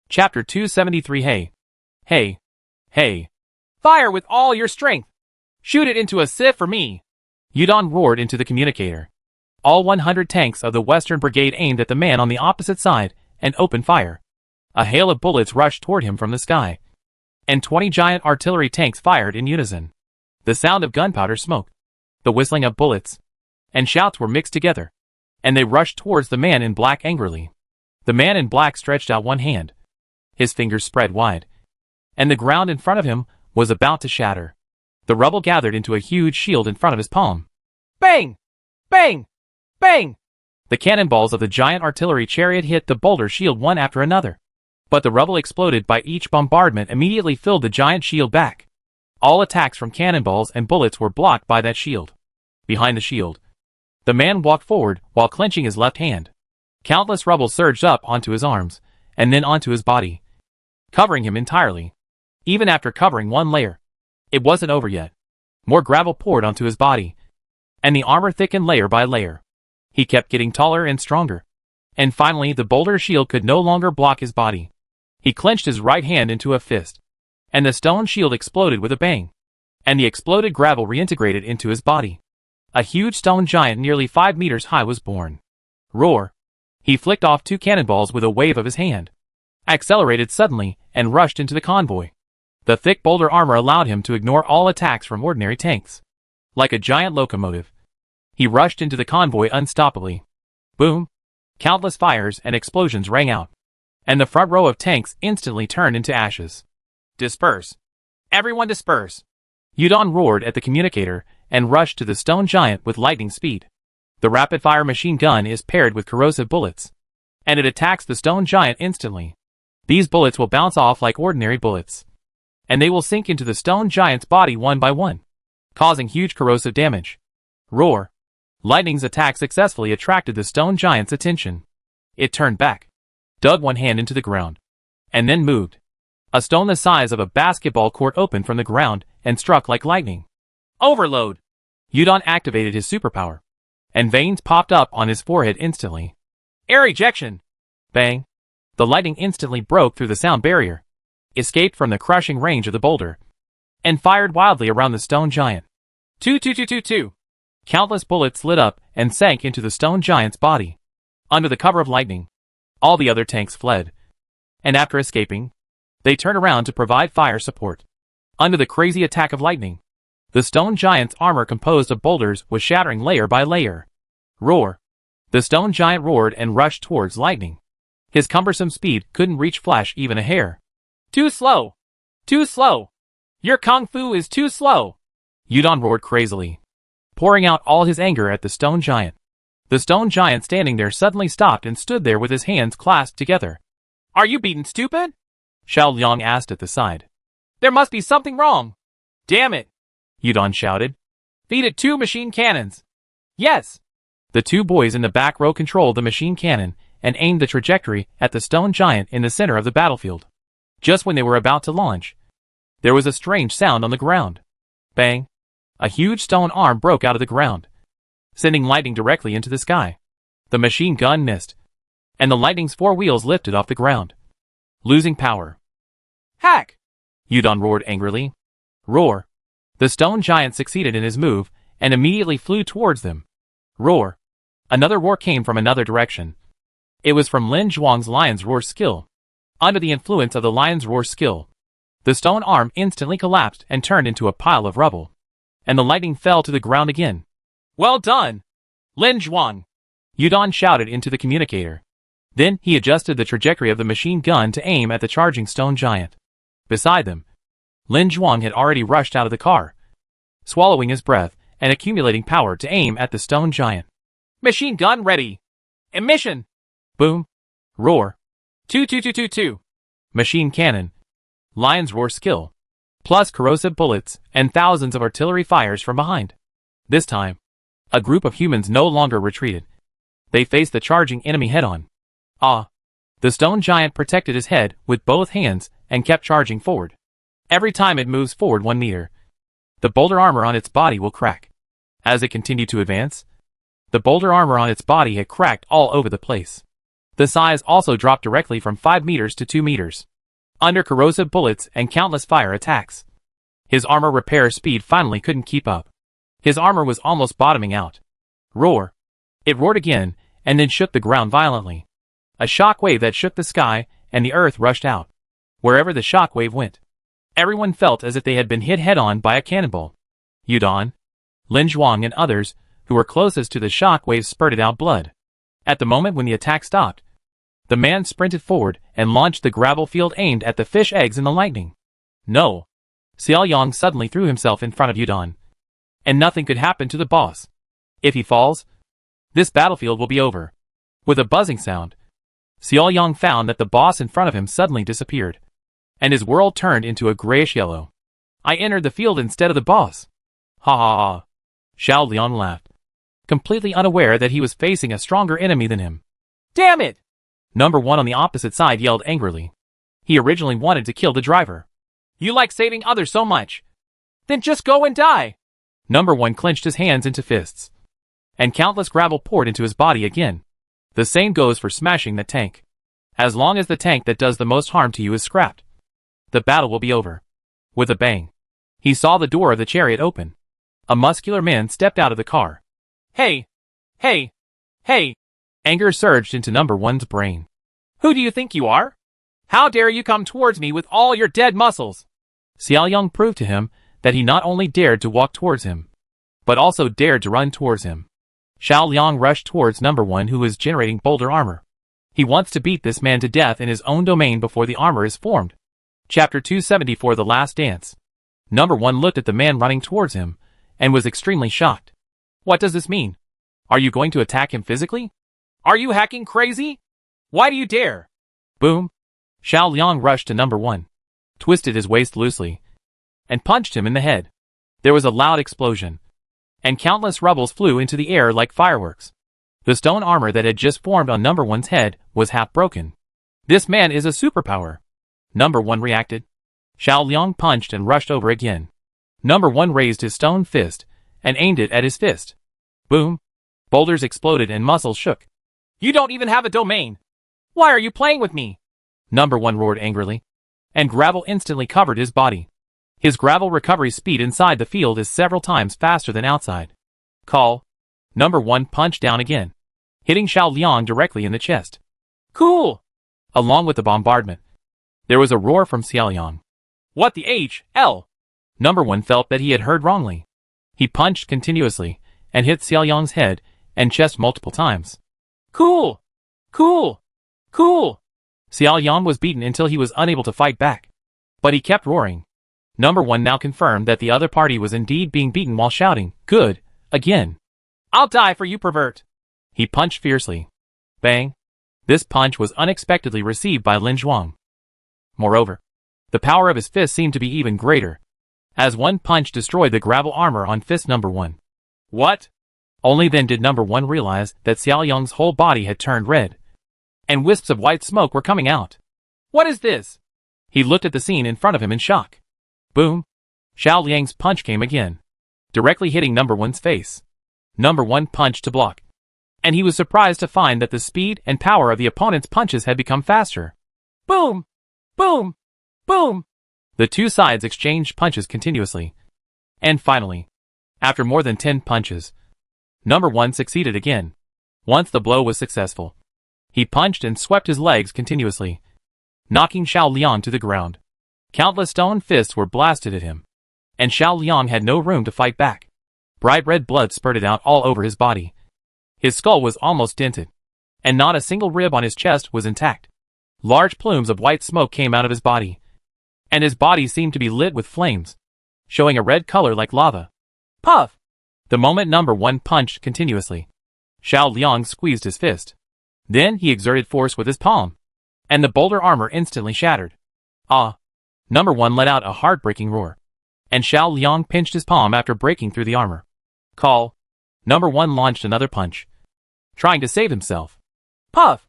Chapter 273. Hey! Hey! Hey! Fire with all your strength! Shoot it into a sieve for me! Yudon roared into the communicator. All 100 tanks of the Western Brigade aimed at the man on the opposite side and opened fire. A hail of bullets rushed toward him from the sky, and 20 giant artillery tanks fired in unison. The sound of gunpowder smoke, the whistling of bullets, and shouts were mixed together, and they rushed towards the man in black angrily. The man in black stretched out one hand. His fingers spread wide, and the ground in front of him was about to shatter. The rubble gathered into a huge shield in front of his palm. Bang! Bang! Bang! The cannonballs of the giant artillery chariot hit the boulder shield one after another. But the rubble exploded by each bombardment immediately filled the giant shield back. All attacks from cannonballs and bullets were blocked by that shield. Behind the shield, the man walked forward while clenching his left hand. Countless rubble surged up onto his arms, and then onto his body, covering him entirely. Even after covering one layer, it wasn't over yet. More gravel poured onto his body, and the armor thickened layer by layer. He kept getting taller and stronger, and finally the boulder shield could no longer block his body. He clenched his right hand into a fist, and the stone shield exploded with a bang, and the exploded gravel reintegrated into his body. A huge stone giant nearly 5 meters high was born. Roar! He flicked off 2 cannonballs with a wave of his hand, accelerated suddenly, and rushed into the convoy. The thick boulder armor allowed him to ignore all attacks from ordinary tanks. Like a giant locomotive, he rushed into the convoy unstoppably. Boom! Countless fires and explosions rang out, and the front row of tanks instantly turned into ashes. Disperse! Everyone disperse! Yudon roared at the communicator and rushed to the stone giant with lightning speed. The rapid-fire machine gun is paired with corrosive bullets, and it attacks the stone giant instantly. These bullets will bounce off like ordinary bullets, and they will sink into the stone giant's body one by one, causing huge corrosive damage. Roar! Lightning's attack successfully attracted the stone giant's attention. It turned back, dug one hand into the ground, and then moved. A stone the size of a basketball court opened from the ground and struck like lightning. Overload! Yudon activated his superpower, and veins popped up on his forehead instantly. Air ejection! Bang! The lightning instantly broke through the sound barrier, escaped from the crushing range of the boulder, and fired wildly around the stone giant. 2. Countless bullets lit up and sank into the stone giant's body. Under the cover of lightning, all the other tanks fled, and after escaping, they turned around to provide fire support. Under the crazy attack of lightning, the stone giant's armor composed of boulders was shattering layer by layer. Roar! The stone giant roared and rushed towards lightning. His cumbersome speed couldn't reach Flash even a hair. Too slow! Too slow! Your kung fu is too slow! Yudon roared crazily, pouring out all his anger at the stone giant. The stone giant standing there suddenly stopped and stood there with his hands clasped together. Are you beaten, stupid? Xiao Liang asked at the side. There must be something wrong. Damn it! Yudon shouted. Feed it 2 machine cannons. Yes! The 2 boys in the back row controlled the machine cannon and aimed the trajectory at the stone giant in the center of the battlefield. Just when they were about to launch, there was a strange sound on the ground. Bang! A huge stone arm broke out of the ground, sending lightning directly into the sky. The machine gun missed, and the lightning's 4 wheels lifted off the ground, losing power. Hack! Yudon roared angrily. Roar! The stone giant succeeded in his move and immediately flew towards them. Roar! Another roar came from another direction. It was from Lin Zhuang's Lion's Roar skill. Under the influence of the Lion's Roar skill, the stone arm instantly collapsed and turned into a pile of rubble, and the lightning fell to the ground again. Well done, Lin Zhuang! Yudon shouted into the communicator. Then he adjusted the trajectory of the machine gun to aim at the charging stone giant. Beside them, Lin Zhuang had already rushed out of the car, swallowing his breath and accumulating power to aim at the stone giant. Machine gun ready! Emission! Boom! Roar! 2. Machine cannon, Lion's Roar skill, plus corrosive bullets and thousands of artillery fires from behind. This time, a group of humans no longer retreated. They faced the charging enemy head-on. The stone giant protected his head with both hands and kept charging forward. Every time it moves forward 1 meter, the boulder armor on its body will crack. As it continued to advance, the boulder armor on its body had cracked all over the place. The size also dropped directly from 5 meters to 2 meters, under corrosive bullets and countless fire attacks. His armor repair speed finally couldn't keep up. His armor was almost bottoming out. Roar! It roared again, and then shook the ground violently. A shock wave that shook the sky, and the earth rushed out. Wherever the shock wave went, everyone felt as if they had been hit head-on by a cannonball. Yudon, Lin Zhuang and others, who were closest to the shock wave, spurted out blood. At the moment when the attack stopped, the man sprinted forward and launched the gravel field aimed at the fish eggs in the lightning. No! Xiao Yang suddenly threw himself in front of Yudon, and nothing could happen to the boss. If he falls, this battlefield will be over. With a buzzing sound, Xiao Yang found that the boss in front of him suddenly disappeared, and his world turned into a grayish yellow. I entered the field instead of the boss. Ha ha ha. Xiao Liang laughed, completely unaware that he was facing a stronger enemy than him. Damn it! Number 1 on the opposite side yelled angrily. He originally wanted to kill the driver. You like saving others so much. Then just go and die! Number 1 clenched his hands into fists, and countless gravel poured into his body again. The same goes for smashing the tank. As long as the tank that does the most harm to you is scrapped, the battle will be over. With a bang, he saw the door of the chariot open. A muscular man stepped out of the car. Hey! Hey! Hey! Anger surged into number one's brain. Who do you think you are? How dare you come towards me with all your dead muscles? Xiaoyang proved to him that he not only dared to walk towards him, but also dared to run towards him. Xiao Liang rushed towards number one, who was generating boulder armor. He wants to beat this man to death in his own domain before the armor is formed. Chapter 274, The Last Dance. Number one looked at the man running towards him, and was extremely shocked. What does this mean? Are you going to attack him physically? Are you hacking crazy? Why do you dare? Boom! Xiao Liang rushed to number one, twisted his waist loosely, and punched him in the head. There was a loud explosion, and countless rubbles flew into the air like fireworks. The stone armor that had just formed on number one's head was half broken. This man is a superpower. Number one reacted. Xiao Liang punched and rushed over again. Number one raised his stone fist and aimed it at his fist. Boom! Boulders exploded and muscles shook. You don't even have a domain! Why are you playing with me? Number one roared angrily, and gravel instantly covered his body. His gravel recovery speed inside the field is several times faster than outside. Call. Number one punched down again, hitting Xiao Liang directly in the chest. Cool! Along with the bombardment, there was a roar from Xiao Liang. What the H.L.? Number one felt that he had heard wrongly. He punched continuously, and hit Xiao Liang's head and chest multiple times. Cool! Cool! Cool! Xiao Liang was beaten until he was unable to fight back. But he kept roaring. Number one now confirmed that the other party was indeed being beaten while shouting, Good! Again! I'll die for you, pervert! He punched fiercely. Bang! This punch was unexpectedly received by Lin Zhuang. Moreover, the power of his fist seemed to be even greater, as one punch destroyed the gravel armor on fist number one. What? Only then did number one realize that Xiao Liang's whole body had turned red, and wisps of white smoke were coming out. What is this? He looked at the scene in front of him in shock. Boom! Xiao Liang's punch came again, directly hitting number one's face. Number one punched to block, and he was surprised to find that the speed and power of the opponent's punches had become faster. Boom! Boom! Boom! The two sides exchanged punches continuously. And finally, after more than 10 punches, number one succeeded again. Once the blow was successful, he punched and swept his legs continuously, knocking Xiao Liang to the ground. Countless stone fists were blasted at him, and Xiao Liang had no room to fight back. Bright red blood spurted out all over his body. His skull was almost dented, and not a single rib on his chest was intact. Large plumes of white smoke came out of his body, and his body seemed to be lit with flames, showing a red color like lava. Puff! The moment number one punched continuously, Xiao Liang squeezed his fist. Then he exerted force with his palm, and the boulder armor instantly shattered. Ah! Number one let out a heartbreaking roar, and Xiao Liang pinched his palm after breaking through the armor. Call. Number one launched another punch, trying to save himself. Puff!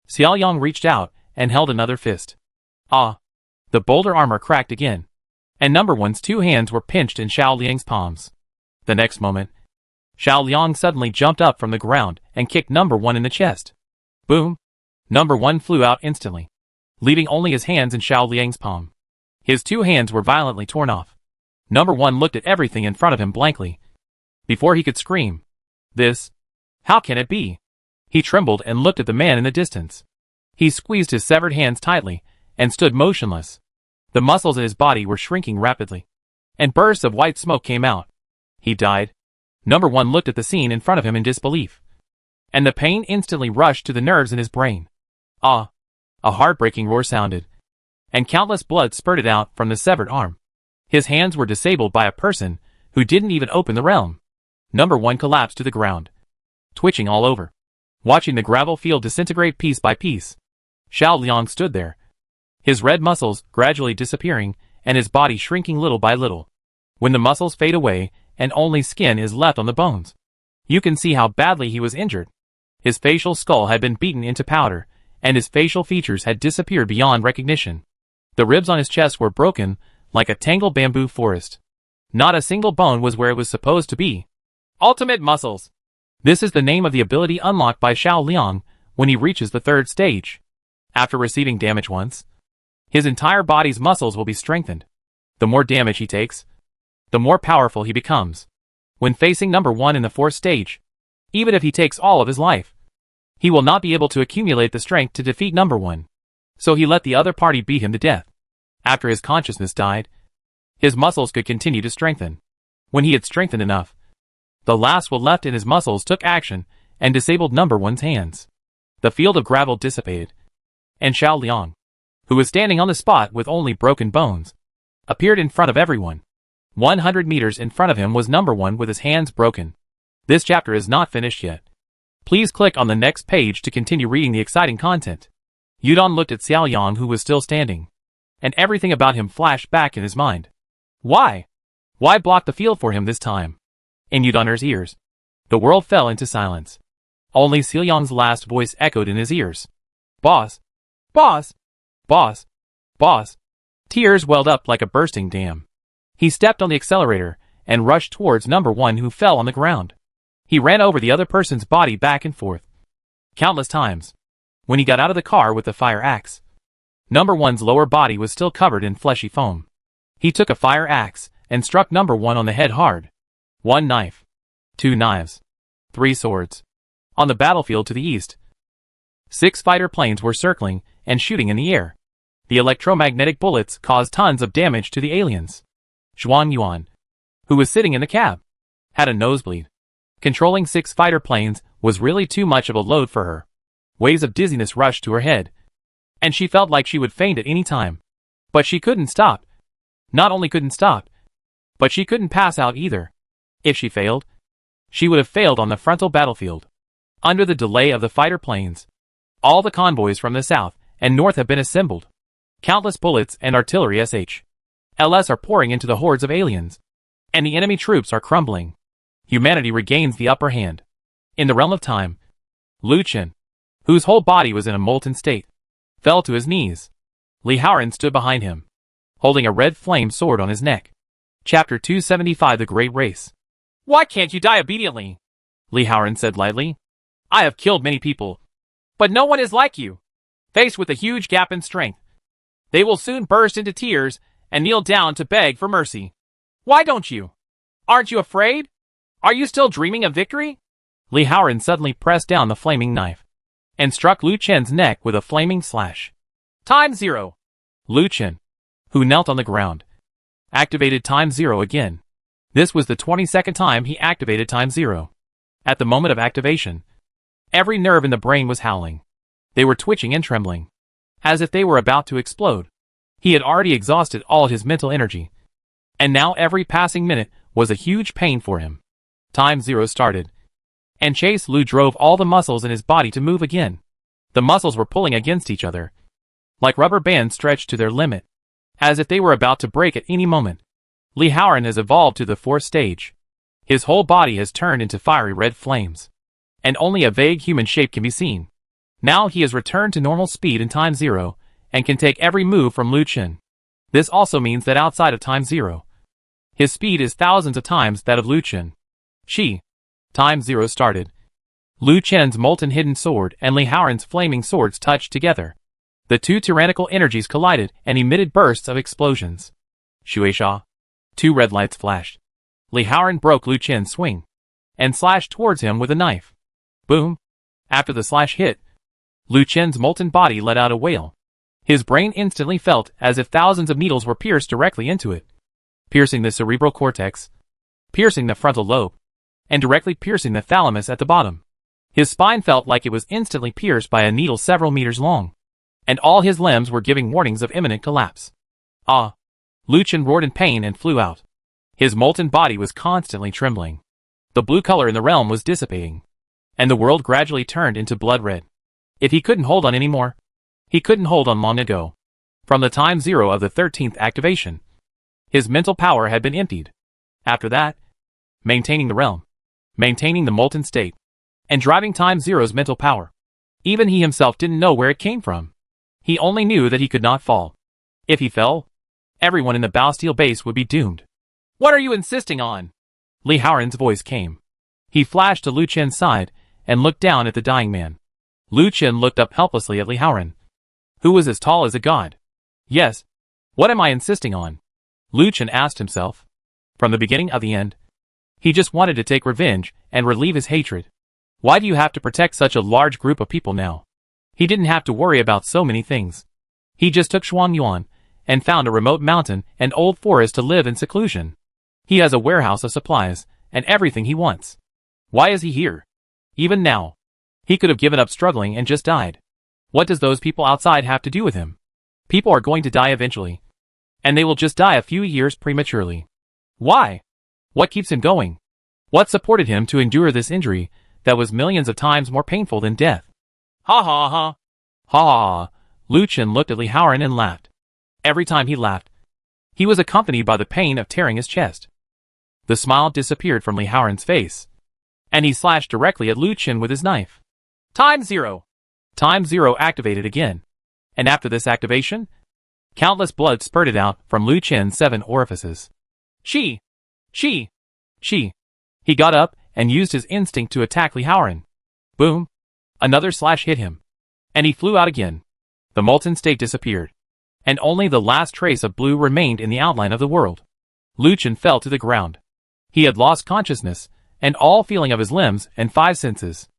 Xiao Liang reached out and held another fist. Ah! The boulder armor cracked again, and number one's two hands were pinched in Xiao Liang's palms. The next moment, Xiao Liang suddenly jumped up from the ground and kicked number one in the chest. Boom! Number one flew out instantly, leaving only his hands in Xiao Liang's palm. His two hands were violently torn off. Number one looked at everything in front of him blankly, before he could scream. This? How can it be? He trembled and looked at the man in the distance. He squeezed his severed hands tightly and stood motionless. The muscles in his body were shrinking rapidly, and bursts of white smoke came out. He died. Number one looked at the scene in front of him in disbelief, and the pain instantly rushed to the nerves in his brain. Ah! A heartbreaking roar sounded, and countless blood spurted out from the severed arm. His hands were disabled by a person who didn't even open the realm. Number one collapsed to the ground, twitching all over, watching the gravel field disintegrate piece by piece. Xiao Liang stood there, his red muscles gradually disappearing and his body shrinking little by little. When the muscles fade away and only skin is left on the bones, you can see how badly he was injured. His facial skull had been beaten into powder, and his facial features had disappeared beyond recognition. The ribs on his chest were broken, like a tangled bamboo forest. Not a single bone was where it was supposed to be. Ultimate Muscles! This is the name of the ability unlocked by Xiao Liang when he reaches the third stage. After receiving damage once, his entire body's muscles will be strengthened. The more damage he takes, the more powerful he becomes. When facing number 1 in the 4th stage, even if he takes all of his life, he will not be able to accumulate the strength to defeat number 1. So he let the other party beat him to death. After his consciousness died, his muscles could continue to strengthen. When he had strengthened enough, the last will left in his muscles took action and disabled number 1's hands. The field of gravel dissipated, and Xiao Liang, who was standing on the spot with only broken bones, appeared in front of everyone. 100 meters in front of him was number 1 with his hands broken. This chapter is not finished yet. Please click on the next page to continue reading the exciting content. Yudong looked at Xiao Yang, who was still standing, and everything about him flashed back in his mind. Why? Why block the field for him this time? In Yudong's ears, the world fell into silence. Only Xiao Yang's last voice echoed in his ears. Boss! Boss! Boss! Boss! Tears welled up like a bursting dam. He stepped on the accelerator and rushed towards number 1, who fell on the ground. He ran over the other person's body back and forth countless times. When he got out of the car with the fire axe, number 1's lower body was still covered in fleshy foam. He took a fire axe and struck number 1 on the head hard. 1 knife, 2 knives, 3 swords. On the battlefield to the east, 6 fighter planes were circling and shooting in the air. The electromagnetic bullets caused tons of damage to the aliens. Zhuang Yuan, who was sitting in the cab, had a nosebleed. Controlling 6 fighter planes was really too much of a load for her. Waves of dizziness rushed to her head, and she felt like she would faint at any time. But she couldn't stop. Not only couldn't stop, but she couldn't pass out either. If she failed, she would have failed on the frontal battlefield. Under the delay of the fighter planes, all the convoys from the south and north have been assembled. Countless bullets and artillery SH/LS are pouring into the hordes of aliens, and the enemy troops are crumbling. Humanity regains the upper hand. In the realm of time, Lu Chen, whose whole body was in a molten state, fell to his knees. Li Haoran stood behind him, holding a red flame sword on his neck. Chapter 275, The Great Race. Why can't you die obediently? Li Haoran said lightly. I have killed many people, but no one is like you. Faced with a huge gap in strength, they will soon burst into tears and kneel down to beg for mercy. Why don't you? Aren't you afraid? Are you still dreaming of victory? Li Haoran suddenly pressed down the flaming knife and struck Lu Chen's neck with a flaming slash. Time 0. Lu Chen, who knelt on the ground, activated Time 0 again. This was the 22nd time he activated Time 0. At the moment of activation, every nerve in the brain was howling. They were twitching and trembling, as if they were about to explode. He had already exhausted all his mental energy, and now every passing minute was a huge pain for him. Time 0 started, and Chase Lu drove all the muscles in his body to move again. The muscles were pulling against each other, like rubber bands stretched to their limit, as if they were about to break at any moment. Li Haoran has evolved to the 4th stage. His whole body has turned into fiery red flames, and only a vague human shape can be seen. Now he has returned to normal speed in Time 0, and can take every move from Lu Chen. This also means that outside of Time 0, his speed is thousands of times that of Lu Chen. Time 0 started. Lu Chen's molten hidden sword and Li Haoran's flaming swords touched together. The two tyrannical energies collided and emitted bursts of explosions. Shueisha. 2 red lights flashed. Li Haoran broke Lu Chen's swing and slashed towards him with a knife. Boom. After the slash hit, Lu Chen's molten body let out a wail. His brain instantly felt as if thousands of needles were pierced directly into it, piercing the cerebral cortex, piercing the frontal lobe, and directly piercing the thalamus at the bottom. His spine felt like it was instantly pierced by a needle several meters long, and all his limbs were giving warnings of imminent collapse. Ah! Lu Chen roared in pain and flew out. His molten body was constantly trembling. The blue color in the realm was dissipating, and the world gradually turned into blood red. If he couldn't hold on anymore, he couldn't hold on long ago. From the Time 0 of the 13th activation, his mental power had been emptied. After that, maintaining the realm, maintaining the molten state, and driving Time 0's mental power. Even he himself didn't know where it came from. He only knew that he could not fall. If he fell, everyone in the Bastille base would be doomed. What are you insisting on? Li Haoran's voice came. He flashed to Lu Chen's side and looked down at the dying man. Lu Chen looked up helplessly at Li Haoran, who was as tall as a god. Yes, what am I insisting on? Lu Chen asked himself. From the beginning of the end, He just wanted to take revenge and relieve his hatred. Why do you have to protect such a large group of people now? He didn't have to worry about so many things. He just took Shuangyuan and found a remote mountain and old forest to live in seclusion. He has a warehouse of supplies and everything he wants. Why is he here? Even now. He could have given up struggling and just died. What does those people outside have to do with him? People are going to die eventually. And they will just die a few years prematurely. Why? What keeps him going? What supported him to endure this injury that was millions of times more painful than death? Ha ha ha. Ha ha ha. Lu Chen looked at Li Haoran and laughed. Every time he laughed, he was accompanied by the pain of tearing his chest. The smile disappeared from Li Haoran's face, and he slashed directly at Lu Chen with his knife. Time Zero! Time Zero activated again, and after this activation, countless blood spurted out from Lu Chen's 7 orifices. She! He got up and used his instinct to attack Li Haoran. Boom! Another slash hit him, and he flew out again. The molten state disappeared, and only the last trace of blue remained in the outline of the world. Lu Chen fell to the ground. He had lost consciousness and all feeling of his limbs and 5 senses.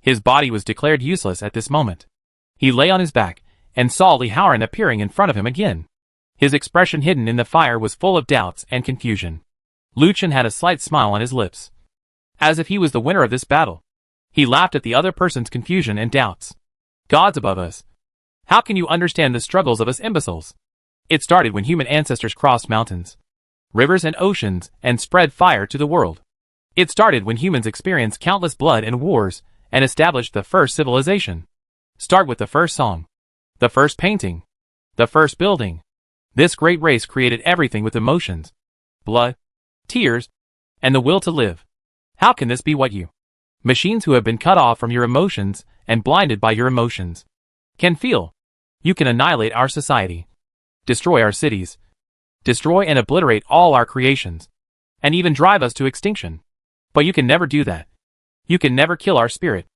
His body was declared useless at this moment. He lay on his back and saw Li Haoran appearing in front of him again. His expression hidden in the fire was full of doubts and confusion. Lu Chen had a slight smile on his lips, as if he was the winner of this battle. He laughed at the other person's confusion and doubts. Gods above us! How can you understand the struggles of us imbeciles? It started when human ancestors crossed mountains, rivers and oceans and spread fire to the world. It started when humans experienced countless blood and wars and established the first civilization. Start with the first song, the first painting, the first building. This great race created everything with emotions, blood, tears, and the will to live. How can this be what you, machines who have been cut off from your emotions and blinded by your emotions, can feel? You can annihilate our society, destroy our cities, destroy and obliterate all our creations, and even drive us to extinction. But you can never do that. You can never kill our spirit,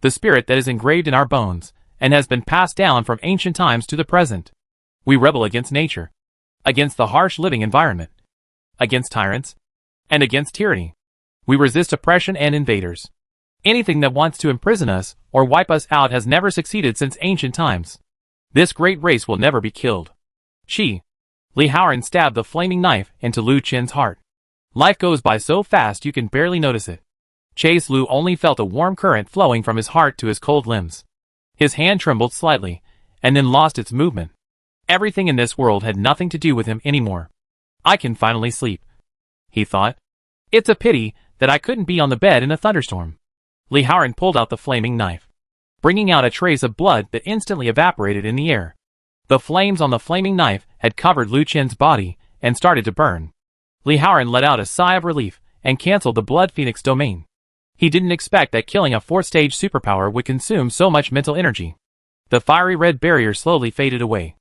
the spirit that is engraved in our bones and has been passed down from ancient times to the present. We rebel against nature, against the harsh living environment, against tyrants, and against tyranny. We resist oppression and invaders. Anything that wants to imprison us or wipe us out has never succeeded since ancient times. This great race will never be killed. Li Haoran stabbed the flaming knife into Lu Chen's heart. Life goes by so fast you can barely notice it. Chase Lu only felt a warm current flowing from his heart to his cold limbs. His hand trembled slightly, and then lost its movement. Everything in this world had nothing to do with him anymore. I can finally sleep, he thought. It's a pity that I couldn't be on the bed in a thunderstorm. Li Haoran pulled out the flaming knife, bringing out a trace of blood that instantly evaporated in the air. The flames on the flaming knife had covered Lu Chen's body and started to burn. Li Haoran let out a sigh of relief and canceled the Blood Phoenix domain. He didn't expect that killing a 4th-stage superpower would consume so much mental energy. The fiery red barrier slowly faded away,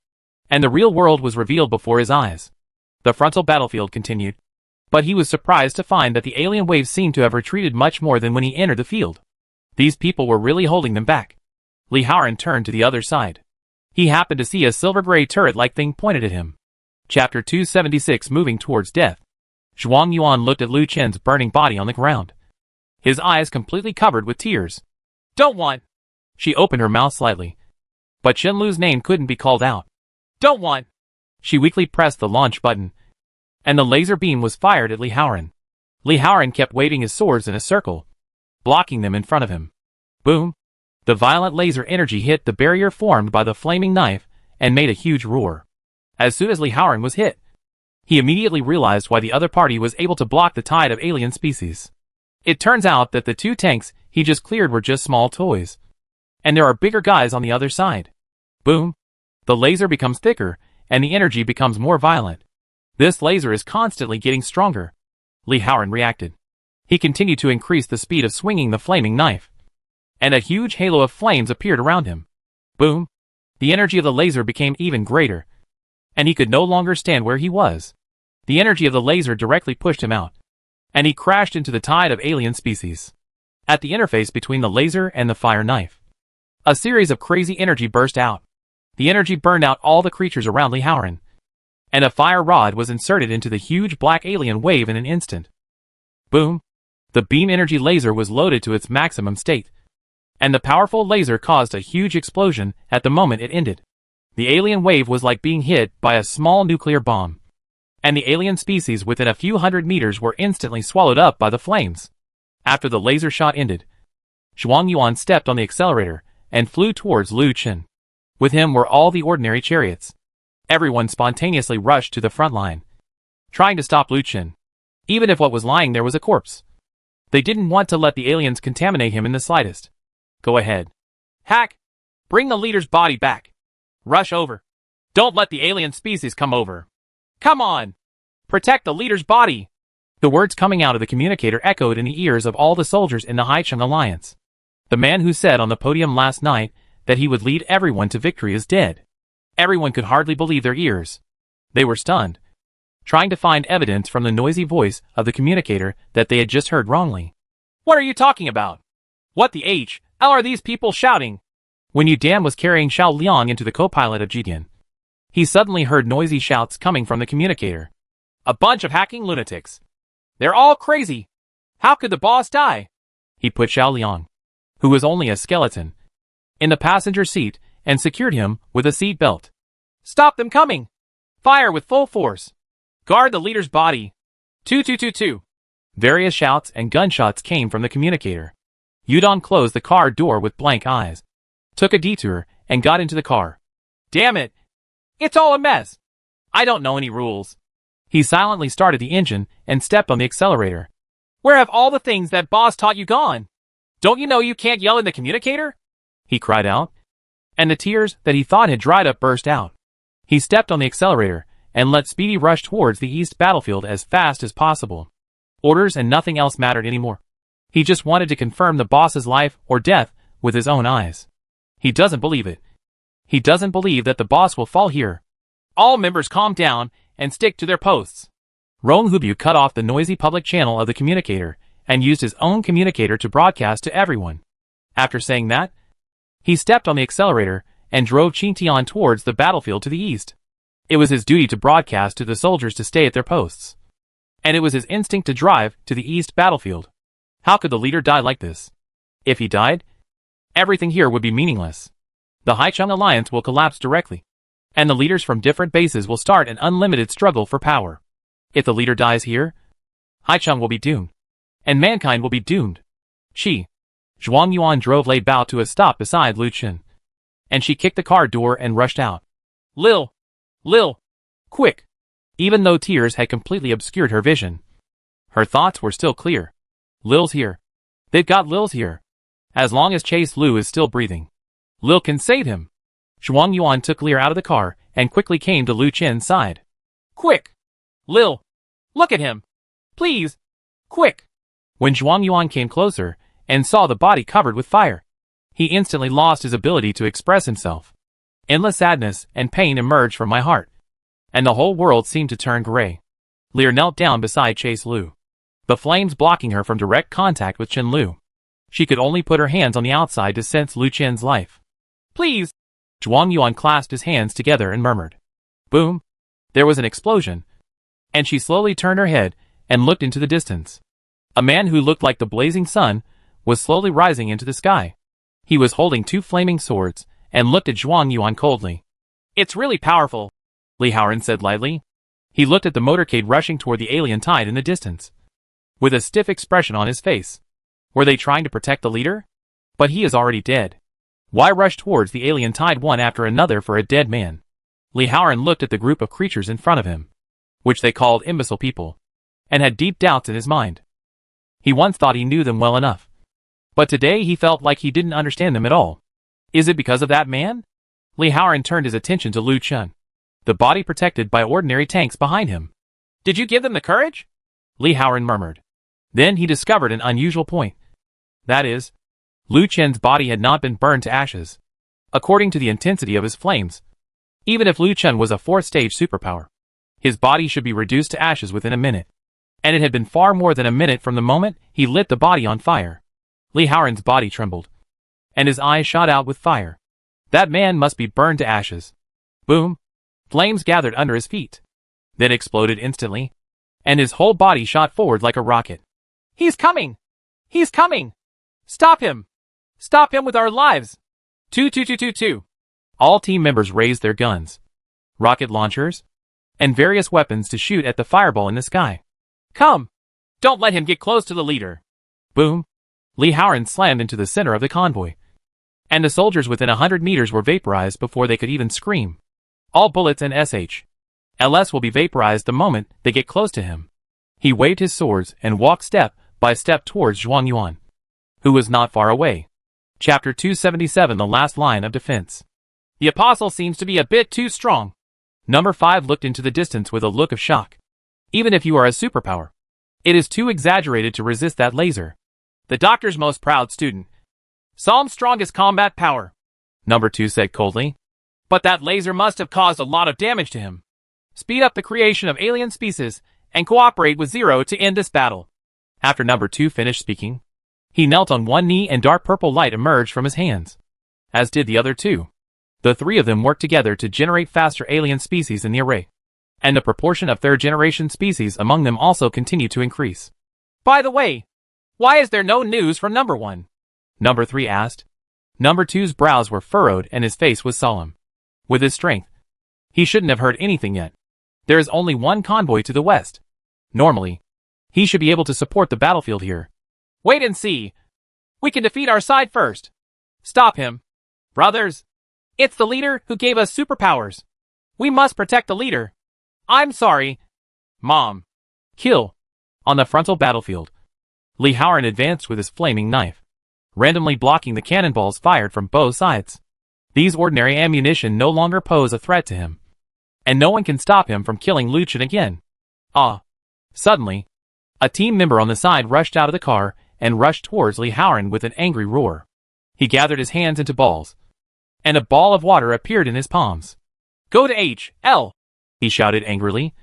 and the real world was revealed before his eyes. The frontal battlefield continued, but he was surprised to find that the alien waves seemed to have retreated much more than when he entered the field. These people were really holding them back. Li Haoran turned to the other side. He happened to see a silver-gray turret-like thing pointed at him. Chapter 276 Moving Towards Death. Zhuangyuan looked at Lu Chen's burning body on the ground, his eyes completely covered with tears. Don't want! She opened her mouth slightly, but Chen Lu's name couldn't be called out. Don't want! She weakly pressed the launch button, and the laser beam was fired at Li Haoran. Li Haoran kept waving his swords in a circle, blocking them in front of him. Boom! The violent laser energy hit the barrier formed by the flaming knife and made a huge roar. As soon as Li Haoran was hit, he immediately realized why the other party was able to block the tide of alien species. It turns out that the 2 tanks he just cleared were just small toys, and there are bigger guys on the other side. Boom! The laser becomes thicker, and the energy becomes more violent. This laser is constantly getting stronger. Li Haoran reacted. He continued to increase the speed of swinging the flaming knife, and a huge halo of flames appeared around him. Boom! The energy of the laser became even greater, and he could no longer stand where he was. The energy of the laser directly pushed him out, and he crashed into the tide of alien species. At the interface between the laser and the fire knife, a series of crazy energy burst out. The energy burned out all the creatures around Li Haoran, and a fire rod was inserted into the huge black alien wave in an instant. Boom! The beam energy laser was loaded to its maximum state, and the powerful laser caused a huge explosion at the moment it ended. The alien wave was like being hit by a small nuclear bomb, and the alien species within a few hundred meters were instantly swallowed up by the flames. After the laser shot ended, Zhuang Yuan stepped on the accelerator and flew towards Lu Chen. With him were all the ordinary chariots. Everyone spontaneously rushed to the front line, trying to stop Lu Chen, even if what was lying there was a corpse. They didn't want to let the aliens contaminate him in the slightest. Go ahead. Hack! Bring the leader's body back. Rush over. Don't let the alien species come over. Come on! Protect the leader's body! The words coming out of the communicator echoed in the ears of all the soldiers in the Haicheng Alliance. The man who said on the podium last night that he would lead everyone to victory is dead. Everyone could hardly believe their ears. They were stunned, trying to find evidence from the noisy voice of the communicator that they had just heard wrongly. What are you talking about? What the hell are these people shouting? When Yu Dan was carrying Xiao Liang into the co-pilot of Jidian, he suddenly heard noisy shouts coming from the communicator. A bunch of hacking lunatics. They're all crazy. How could the boss die? He put Xiao Liang, who was only a skeleton, in the passenger seat and secured him with a seat belt. Stop them coming! Fire with full force! Guard the leader's body! 2222! Various shouts and gunshots came from the communicator. Yudong closed the car door with blank eyes, took a detour, and got into the car. Damn it! It's all a mess! I don't know any rules. He silently started the engine and stepped on the accelerator. Where have all the things that boss taught you gone? Don't you know you can't yell in the communicator? He cried out, and the tears that he thought had dried up burst out. He stepped on the accelerator and let Speedy rush towards the east battlefield as fast as possible. Orders and nothing else mattered anymore. He just wanted to confirm the boss's life or death with his own eyes. He doesn't believe it. He doesn't believe that the boss will fall here. All members calm down and stick to their posts. Rong Hubu cut off the noisy public channel of the communicator and used his own communicator to broadcast to everyone. After saying that, he stepped on the accelerator and drove Qingtian towards the battlefield to the east. It was his duty to broadcast to the soldiers to stay at their posts, and it was his instinct to drive to the east battlefield. How could the leader die like this? If he died, everything here would be meaningless. The Haicheng Alliance will collapse directly, and the leaders from different bases will start an unlimited struggle for power. If the leader dies here, Haicheng will be doomed, and mankind will be doomed. Zhuang Yuan drove Lei Bao to a stop beside Lu Chen, and she kicked the car door and rushed out. Lil, quick! Even though tears had completely obscured her vision, her thoughts were still clear. Lil's here. They've got Lil's here. As long as Chase Lu is still breathing, Lil can save him. Zhuang Yuan took Lear out of the car and quickly came to Lu Chen's side. Quick! Lil! Look at him! Please! Quick! When Zhuang Yuan came closer and saw the body covered with fire, he instantly lost his ability to express himself. Endless sadness and pain emerged from my heart, and the whole world seemed to turn gray. Lear knelt down beside Chase Lu, the flames blocking her from direct contact with Chen Lu. She could only put her hands on the outside to sense Lu Chen's life. Please! Zhuang Yuan clasped his hands together and murmured. Boom! There was an explosion, and she slowly turned her head and looked into the distance. A man who looked like the blazing sun was slowly rising into the sky. He was holding two flaming swords and looked at Zhuang Yuan coldly. It's really powerful, Li Haoran said lightly. He looked at the motorcade rushing toward the alien tide in the distance, with a stiff expression on his face. Were they trying to protect the leader? But he is already dead. Why rush towards the alien tide one after another for a dead man? Li Haoran looked at the group of creatures in front of him, which they called imbecile people, and had deep doubts in his mind. He once thought he knew them well enough, but today he felt like he didn't understand them at all. Is it because of that man? Li Haoran turned his attention to Lu Chen, the body protected by ordinary tanks behind him. Did you give them the courage? Li Haoran murmured. Then he discovered an unusual point. That is, Lu Chen's body had not been burned to ashes, according to the intensity of his flames. Even if Lu Chen was a fourth-stage superpower, his body should be reduced to ashes within a minute. And it had been far more than a minute from the moment he lit the body on fire. Li Haoran's body trembled, and his eyes shot out with fire. That man must be burned to ashes. Boom! Flames gathered under his feet, then exploded instantly, and his whole body shot forward like a rocket. He's coming! He's coming! Stop him! Stop him with our lives! 22222. All team members raised their guns, rocket launchers, and various weapons to shoot at the fireball in the sky. Come! Don't let him get close to the leader! Boom! Lee Howard slammed into the center of the convoy, and the soldiers within 100 meters were vaporized before they could even scream. All bullets and LS will be vaporized the moment they get close to him. He waved his swords and walked step by step towards Zhuang Yuan, who was not far away. Chapter 277, the last line of defense. The apostle seems to be a bit too strong. Number 5 looked into the distance with a look of shock. Even if you are a superpower, it is too exaggerated to resist that laser. The doctor's most proud student. Psalm's strongest combat power. Number 2 said coldly. But that laser must have caused a lot of damage to him. Speed up the creation of alien species and cooperate with Zero to end this battle. After Number 2 finished speaking, he knelt on one knee and dark purple light emerged from his hands, as did the other two. The three of them worked together to generate faster alien species in the array, and the proportion of third-generation species among them also continued to increase. By the way, why is there no news from Number 1? Number 3 asked. Number 2's brows were furrowed and his face was solemn. With his strength, he shouldn't have heard anything yet. There is only one convoy to the west. Normally, he should be able to support the battlefield here. Wait and see. We can defeat our side first. Stop him. Brothers, it's the leader who gave us superpowers. We must protect the leader. I'm sorry. Mom. Kill. On the frontal battlefield, Lee Howard advanced with his flaming knife, randomly blocking the cannonballs fired from both sides. These ordinary ammunition no longer pose a threat to him, and no one can stop him from killing Luchin again. Suddenly, a team member on the side rushed out of the car and rushed towards Lee Howard with an angry roar. He gathered his hands into balls, and a ball of water appeared in his palms. Go to H.L., he shouted angrily,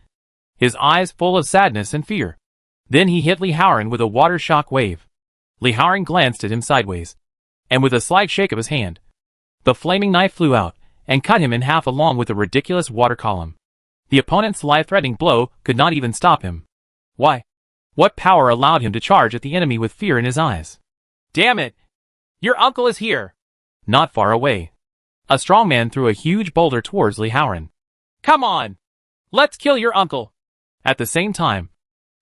his eyes full of sadness and fear. Then he hit Lee Howard with a water shock wave. Lee Howard glanced at him sideways, and with a slight shake of his hand, the flaming knife flew out and cut him in half along with a ridiculous water column. The opponent's life-threatening blow could not even stop him. Why? What power allowed him to charge at the enemy with fear in his eyes? Damn it! Your uncle is here! Not far away, a strong man threw a huge boulder towards Lee Howard. Come on! Let's kill your uncle! At the same time,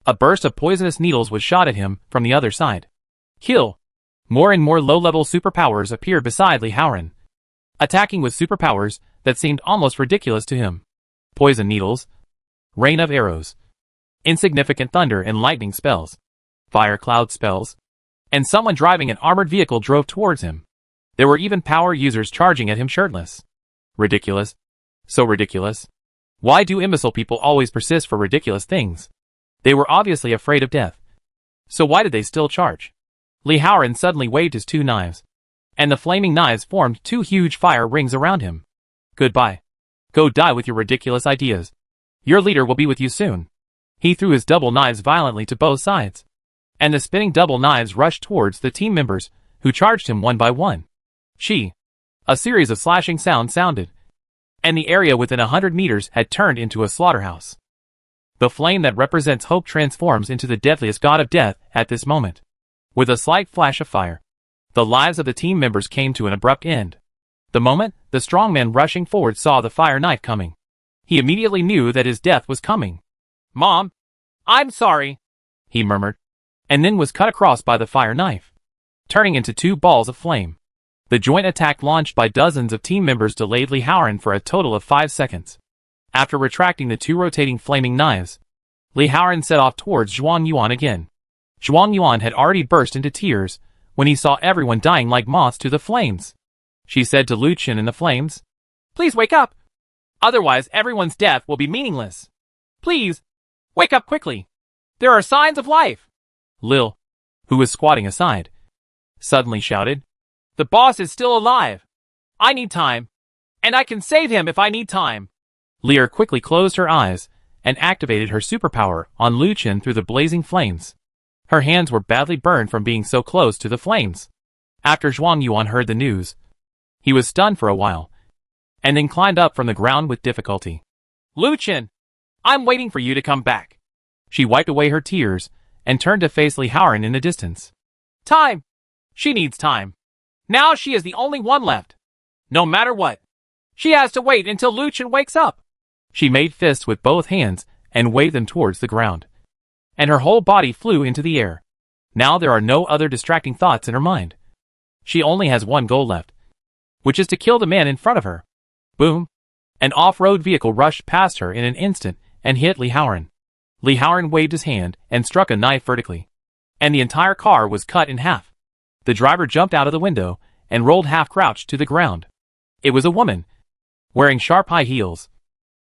a burst of poisonous needles was shot at him from the other side. Kill! More and more low-level superpowers appeared beside Lee Howard, attacking with superpowers that seemed almost ridiculous to him. Poison needles, rain of arrows, insignificant thunder and lightning spells, fire cloud spells, and someone driving an armored vehicle drove towards him. There were even power users charging at him shirtless. Ridiculous. So ridiculous. Why do imbecile people always persist for ridiculous things? They were obviously afraid of death. So why did they still charge? Lee Howard suddenly waved his two knives, and the flaming knives formed two huge fire rings around him. Goodbye. Go die with your ridiculous ideas. Your leader will be with you soon. He threw his double knives violently to both sides, and the spinning double knives rushed towards the team members, who charged him one by one. A series of slashing sounds sounded, and the area within 100 meters had turned into a slaughterhouse. The flame that represents hope transforms into the deadliest god of death at this moment. With a slight flash of fire, the lives of the team members came to an abrupt end. The moment the strong man rushing forward saw the fire knife coming, he immediately knew that his death was coming. Mom, I'm sorry, he murmured, and then was cut across by the fire knife, turning into two balls of flame. The joint attack launched by dozens of team members delayed Lee Howard for a total of 5 seconds. After retracting the two rotating flaming knives, Lee Howard set off towards Zhuang Yuan again. Zhuang Yuan had already burst into tears when he saw everyone dying like moths to the flames. She said to Lu Qin in the flames, "Please wake up. Otherwise everyone's death will be meaningless. Please, wake up quickly. There are signs of life." Lil, who was squatting aside, suddenly shouted, "The boss is still alive. I need time. And I can save him if I need time." Lear quickly closed her eyes and activated her superpower on Lu Qin through the blazing flames. Her hands were badly burned from being so close to the flames. After Zhuang Yuan heard the news, he was stunned for a while, and then climbed up from the ground with difficulty. "Lu Qin, I'm waiting for you to come back." She wiped away her tears and turned to face Lee Howard in the distance. Time! She needs time. Now she is the only one left. No matter what. She has to wait until Lucien wakes up. She made fists with both hands and waved them towards the ground. And her whole body flew into the air. Now there are no other distracting thoughts in her mind. She only has one goal left, which is to kill the man in front of her. Boom! An off-road vehicle rushed past her in an instant and hit Li Haoran. Li Haoran waved his hand and struck a knife vertically. And the entire car was cut in half. The driver jumped out of the window and rolled half-crouched to the ground. It was a woman, wearing sharp high heels,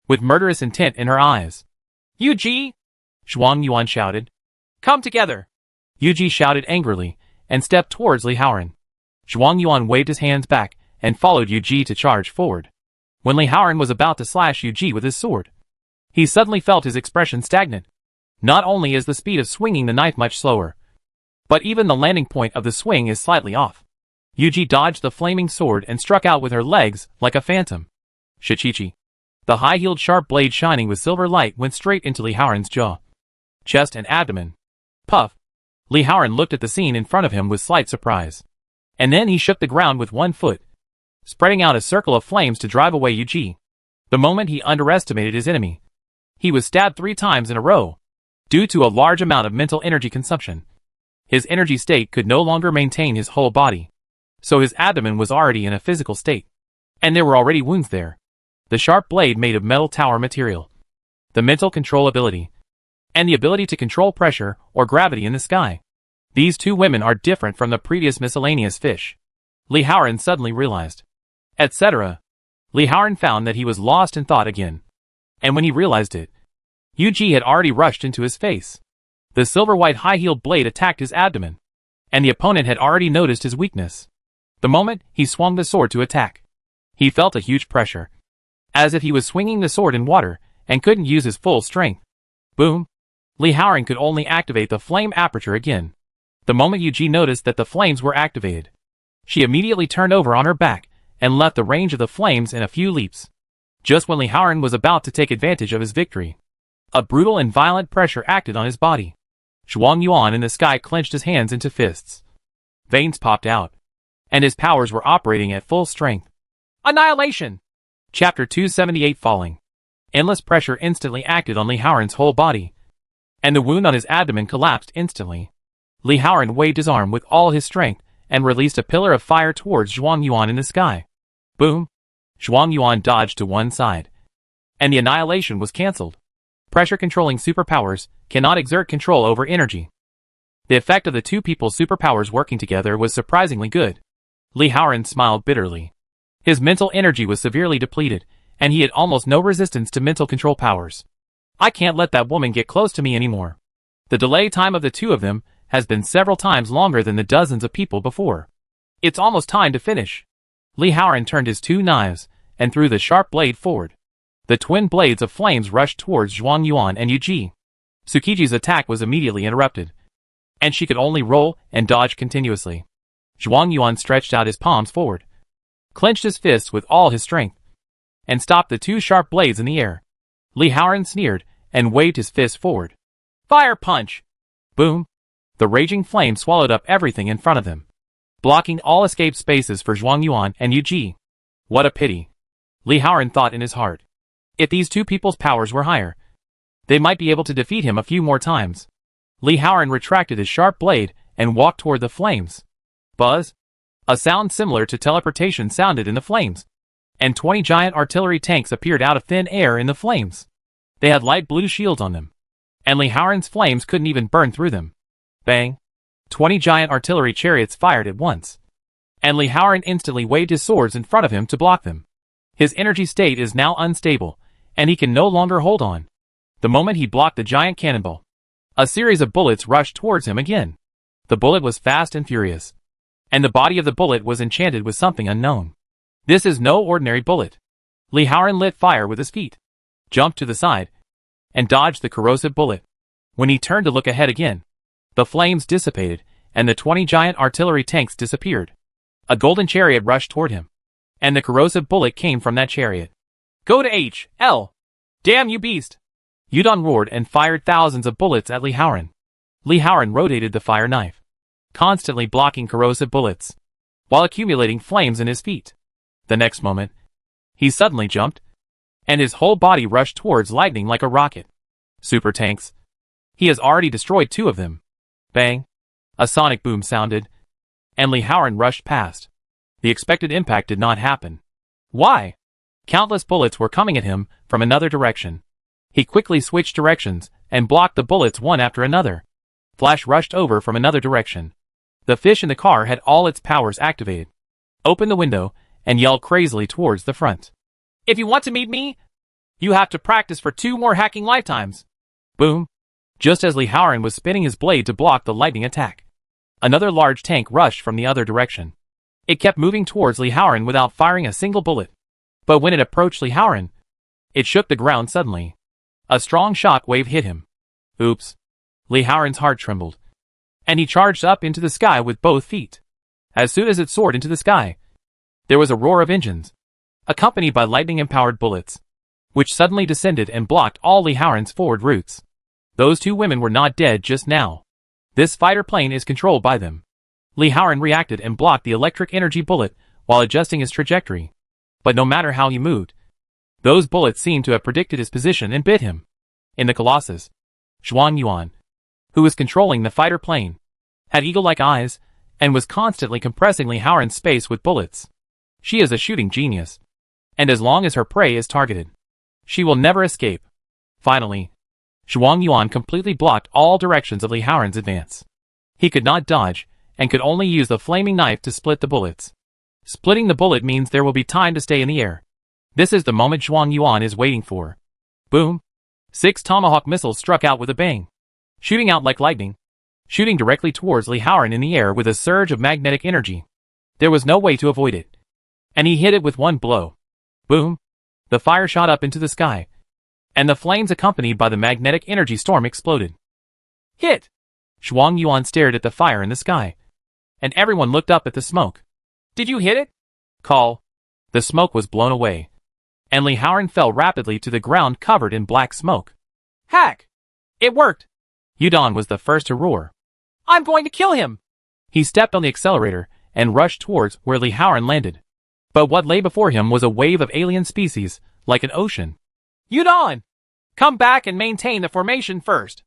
with murderous intent in her eyes. Yuji! Zhuang Yuan shouted. Come together! Yuji shouted angrily and stepped towards Li Haoran. Zhuang Yuan waved his hands back and followed Yuji to charge forward. When Li Haoran was about to slash Yuji with his sword, he suddenly felt his expression stagnant. Not only is the speed of swinging the knife much slower, but even the landing point of the swing is slightly off. Yuji dodged the flaming sword and struck out with her legs like a phantom. Shichichi. The high-heeled sharp blade shining with silver light went straight into Li Haoran's jaw, chest and abdomen. Puff. Li Haoran looked at the scene in front of him with slight surprise. And then he shook the ground with one foot, spreading out a circle of flames to drive away Yuji. The moment he underestimated his enemy, he was stabbed 3 times in a row, due to a large amount of mental energy consumption. His energy state could no longer maintain his whole body, so his abdomen was already in a physical state. And there were already wounds there. The sharp blade made of metal tower material, the mental control ability, and the ability to control pressure or gravity in the sky. These 2 women are different from the previous miscellaneous fish. Li Haoran suddenly realized. Etc. Li Haoran found that he was lost in thought again. And when he realized it, Yuji had already rushed into his face. The silver-white high-heeled blade attacked his abdomen, and the opponent had already noticed his weakness. The moment he swung the sword to attack, he felt a huge pressure, as if he was swinging the sword in water and couldn't use his full strength. Boom! Li Haoran could only activate the flame aperture again. The moment Yuji noticed that the flames were activated, she immediately turned over on her back and left the range of the flames in a few leaps. Just when Li Haoran was about to take advantage of his victory, a brutal and violent pressure acted on his body. Zhuang Yuan in the sky clenched his hands into fists. Veins popped out, and his powers were operating at full strength. Annihilation! Chapter 278 Falling. Endless pressure instantly acted on Li Haoran's whole body, and the wound on his abdomen collapsed instantly. Li Haoran waved his arm with all his strength and released a pillar of fire towards Zhuang Yuan in the sky. Boom! Zhuang Yuan dodged to one side, and the annihilation was cancelled. Pressure-controlling superpowers cannot exert control over energy. The effect of the 2 people's superpowers working together was surprisingly good. Li Haoran smiled bitterly. His mental energy was severely depleted, and he had almost no resistance to mental control powers. I can't let that woman get close to me anymore. The delay time of the 2 of them has been several times longer than the dozens of people before. It's almost time to finish. Li Haoran turned his 2 knives and threw the sharp blade forward. The twin blades of flames rushed towards Zhuang Yuan and Yuji. Tsukiji's attack was immediately interrupted, and she could only roll and dodge continuously. Zhuang Yuan stretched out his palms forward, clenched his fists with all his strength, and stopped the 2 sharp blades in the air. Li Haoran sneered and waved his fist forward. Fire punch! Boom! The raging flame swallowed up everything in front of them, blocking all escape spaces for Zhuang Yuan and Yuji. What a pity! Li Haoran thought in his heart. If these 2 people's powers were higher, they might be able to defeat him a few more times. Li Haoran retracted his sharp blade and walked toward the flames. Buzz! A sound similar to teleportation sounded in the flames, and 20 giant artillery tanks appeared out of thin air in the flames. They had light blue shields on them, and Li Haoran's flames couldn't even burn through them. Bang! 20 giant artillery chariots fired at once, and Li Haoran instantly waved his swords in front of him to block them. His energy state is now unstable, and he can no longer hold on. The moment he blocked the giant cannonball, a series of bullets rushed towards him again. The bullet was fast and furious, and the body of the bullet was enchanted with something unknown. This is no ordinary bullet. Li Haoran lit fire with his feet, jumped to the side, and dodged the corrosive bullet. When he turned to look ahead again, the flames dissipated, and the 20 giant artillery tanks disappeared. A golden chariot rushed toward him, and the corrosive bullet came from that chariot. Go to H.L. Damn you beast! Yudong roared and fired thousands of bullets at Li Haoran. Li Haoran rotated the fire knife, constantly blocking corrosive bullets, while accumulating flames in his feet. The next moment, he suddenly jumped, and his whole body rushed towards lightning like a rocket. Super tanks. He has already destroyed 2 of them. Bang! A sonic boom sounded, and Li Haoran rushed past. The expected impact did not happen. Why? Countless bullets were coming at him from another direction. He quickly switched directions and blocked the bullets one after another. Flash rushed over from another direction. The fish in the car had all its powers activated, opened the window, and yelled crazily towards the front. If you want to meet me, you have to practice for 2 more hacking lifetimes. Boom! Just as Li Haoran was spinning his blade to block the lightning attack, another large tank rushed from the other direction. It kept moving towards Li Haoran without firing a single bullet. But when it approached Li Haoran, it shook the ground suddenly. A strong shock wave hit him. Oops. Li Haoran's heart trembled, and he charged up into the sky with both feet. As soon as it soared into the sky, there was a roar of engines, accompanied by lightning-empowered bullets, which suddenly descended and blocked all Li Haoran's forward routes. Those 2 women were not dead just now. This fighter plane is controlled by them. Li Haoran reacted and blocked the electric energy bullet while adjusting his trajectory. But no matter how he moved, those bullets seemed to have predicted his position and bit him. In the Colossus, Zhuang Yuan, who was controlling the fighter plane, had eagle-like eyes and was constantly compressing Li Haoran's space with bullets. She is a shooting genius, and as long as her prey is targeted, she will never escape. Finally, Zhuang Yuan completely blocked all directions of Li Haoran's advance. He could not dodge, and could only use the flaming knife to split the bullets. Splitting the bullet means there will be time to stay in the air. This is the moment Zhuang Yuan is waiting for. Boom! 6 Tomahawk missiles struck out with a bang, shooting out like lightning, shooting directly towards Li Haoran in the air with a surge of magnetic energy. There was no way to avoid it, and he hit it with one blow. Boom! The fire shot up into the sky, and the flames accompanied by the magnetic energy storm exploded. Hit! Zhuang Yuan stared at the fire in the sky, and everyone looked up at the smoke. Did you hit it? Call. The smoke was blown away, and Li Haoran fell rapidly to the ground covered in black smoke. Hack! It worked! Yudong was the first to roar. I'm going to kill him! He stepped on the accelerator and rushed towards where Li Haoran landed. But what lay before him was a wave of alien species, like an ocean. Yudong! Come back and maintain the formation first!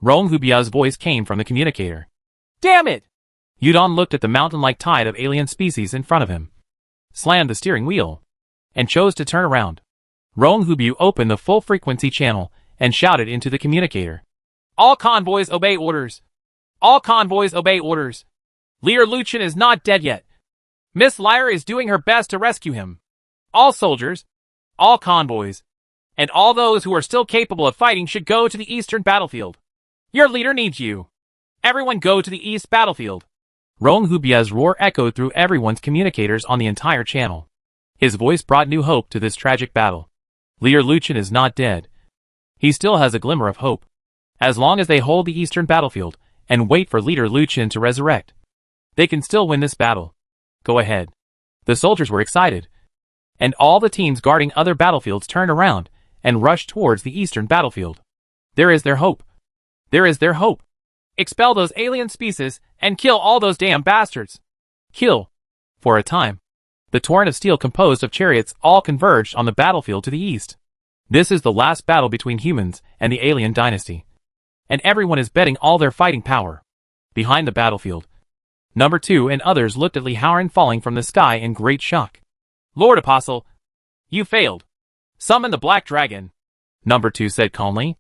Rong Hubia's voice came from the communicator. Damn it! Yudong looked at the mountain-like tide of alien species in front of him, slammed the steering wheel, and chose to turn around. Rong Hubiu opened the full-frequency channel and shouted into the communicator. All convoys obey orders! All convoys obey orders! Leader Luchin is not dead yet. Miss Lyre is doing her best to rescue him. All soldiers, all convoys, and all those who are still capable of fighting should go to the eastern battlefield. Your leader needs you. Everyone go to the east battlefield. Rong Hubia's roar echoed through everyone's communicators on the entire channel. His voice brought new hope to this tragic battle. Leader Luchin is not dead. He still has a glimmer of hope. As long as they hold the eastern battlefield and wait for Leader Luchin to resurrect, they can still win this battle. Go ahead. The soldiers were excited, and all the teams guarding other battlefields turned around and rushed towards the eastern battlefield. There is their hope. There is their hope. Expel those alien species and kill all those damn bastards. Kill. For a time, the torrent of steel composed of chariots all converged on the battlefield to the east. This is the last battle between humans and the alien dynasty, and everyone is betting all their fighting power. Behind the battlefield, Number 2 and others looked at Li Haoran falling from the sky in great shock. Lord Apostle, you failed. Summon the Black Dragon. Number 2 said calmly.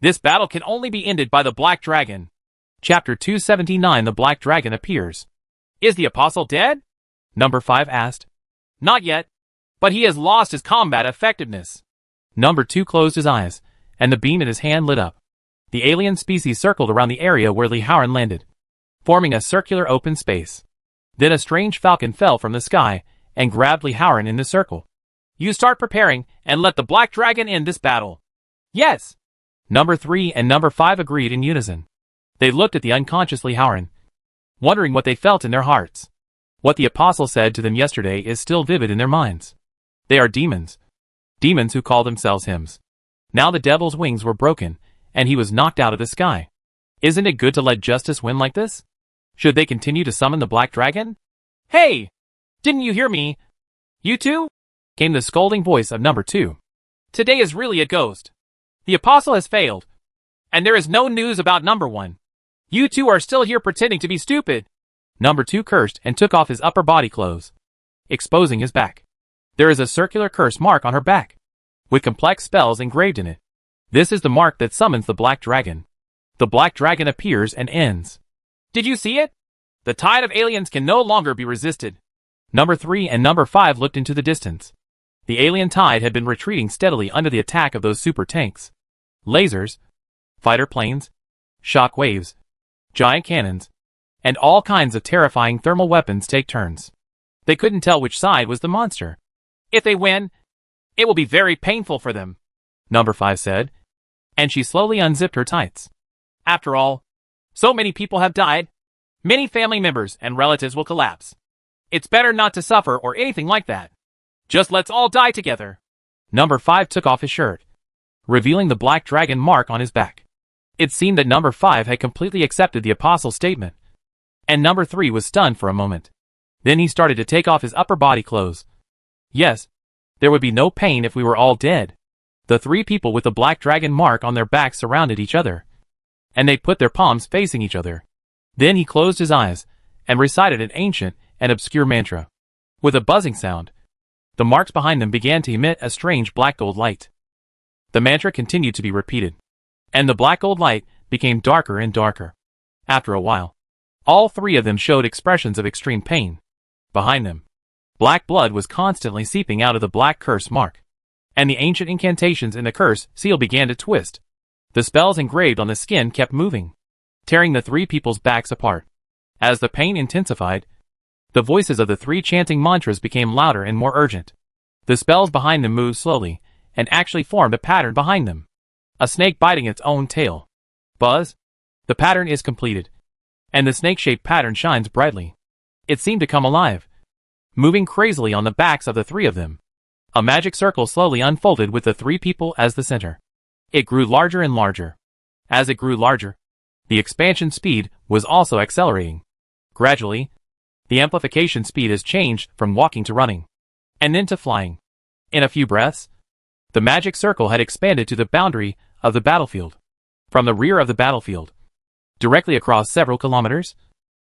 This battle can only be ended by the Black Dragon. Chapter 279. The Black Dragon appears. Is the Apostle dead? Number 5 asked. Not yet, but he has lost his combat effectiveness. Number 2 closed his eyes, and the beam in his hand lit up. The alien species circled around the area where Li Haoran landed, forming a circular open space. Then a strange falcon fell from the sky and grabbed Li Haoran in the circle. You start preparing and let the Black Dragon end this battle. Yes. Number 3 and Number 5 agreed in unison. They looked at the unconscious Li Haoran, wondering what they felt in their hearts. What the Apostle said to them yesterday is still vivid in their minds. They are demons. Demons who call themselves hymns. Now the devil's wings were broken, and he was knocked out of the sky. Isn't it good to let justice win like this? Should they continue to summon the Black Dragon? Hey! Didn't you hear me? You two? Came the scolding voice of number 2. Today is really a ghost. The apostle has failed. And there is no news about number 1. You two are still here pretending to be stupid. Number 2 cursed and took off his upper body clothes, exposing his back. There is a circular curse mark on her back, with complex spells engraved in it. This is the mark that summons the Black Dragon. The Black Dragon appears and ends. Did you see it? The tide of aliens can no longer be resisted. Number 3 and number 5 looked into the distance. The alien tide had been retreating steadily under the attack of those super tanks. Lasers, fighter planes, shock waves, giant cannons, and all kinds of terrifying thermal weapons take turns. They couldn't tell which side was the monster. If they win, it will be very painful for them, number 5 said, and she slowly unzipped her tights. After all, so many people have died. Many family members and relatives will collapse. It's better not to suffer or anything like that. Just let's all die together. Number 5 took off his shirt, revealing the Black Dragon mark on his back. It seemed that number 5 had completely accepted the apostle's statement, and number 3 was stunned for a moment. Then he started to take off his upper body clothes. Yes, there would be no pain if we were all dead. The 3 people with the Black Dragon mark on their backs surrounded each other, and they put their palms facing each other. Then he closed his eyes and recited an ancient and obscure mantra. With a buzzing sound, the marks behind them began to emit a strange black gold light. The mantra continued to be repeated, and the black gold light became darker and darker. After a while, all 3 of them showed expressions of extreme pain. Behind them, black blood was constantly seeping out of the black curse mark, and the ancient incantations in the curse seal began to twist. The spells engraved on the skin kept moving, tearing the 3 people's backs apart. As the pain intensified, the voices of the 3 chanting mantras became louder and more urgent. The spells behind them moved slowly, and actually formed a pattern behind them. A snake biting its own tail. Buzz. The pattern is completed, and the snake-shaped pattern shines brightly. It seemed to come alive, moving crazily on the backs of the 3 of them. A magic circle slowly unfolded with the 3 people as the center. It grew larger and larger. As it grew larger, the expansion speed was also accelerating. Gradually, the amplification speed has changed from walking to running, and then to flying. In a few breaths, the magic circle had expanded to the boundary of the battlefield. From the rear of the battlefield, directly across several kilometers,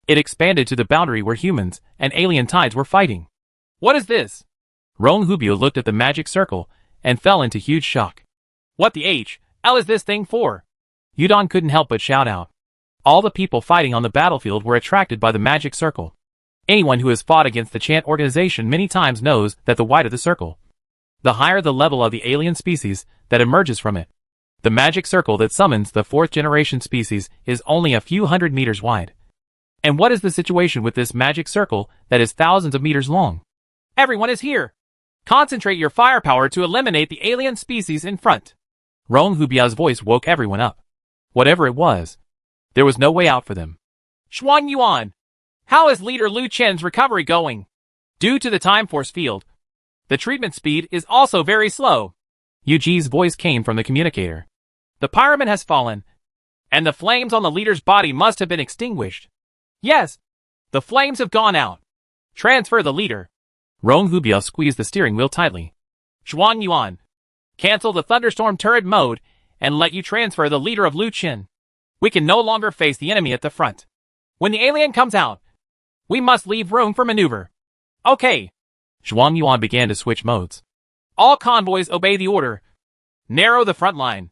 it expanded to the boundary where humans and alien tides were fighting. What is this? Roan Hubio looked at the magic circle and fell into huge shock. What the H.L. is this thing for? Yudon couldn't help but shout out. All the people fighting on the battlefield were attracted by the magic circle. Anyone who has fought against the Chant organization many times knows that the wider the circle, the higher the level of the alien species that emerges from it. The magic circle that summons the 4th generation species is only a few hundred meters wide. And what is the situation with this magic circle that is thousands of meters long? Everyone is here. Concentrate your firepower to eliminate the alien species in front. Roan Hubia's voice woke everyone up. Whatever it was, there was no way out for them. Xuan Yuan, how is Leader Lu Chen's recovery going? Due to the time force field, the treatment speed is also very slow. Yu Ji's voice came from the communicator. The pyramid has fallen, and the flames on the leader's body must have been extinguished. Yes, the flames have gone out. Transfer the leader. Roan Hubia squeezed the steering wheel tightly. Xuan Yuan, cancel the thunderstorm turret mode and let you transfer the leader of Lu Chen. We can no longer face the enemy at the front. When the alien comes out, we must leave room for maneuver. Okay. Xuan Yuan began to switch modes. All convoys obey the order. Narrow the front line.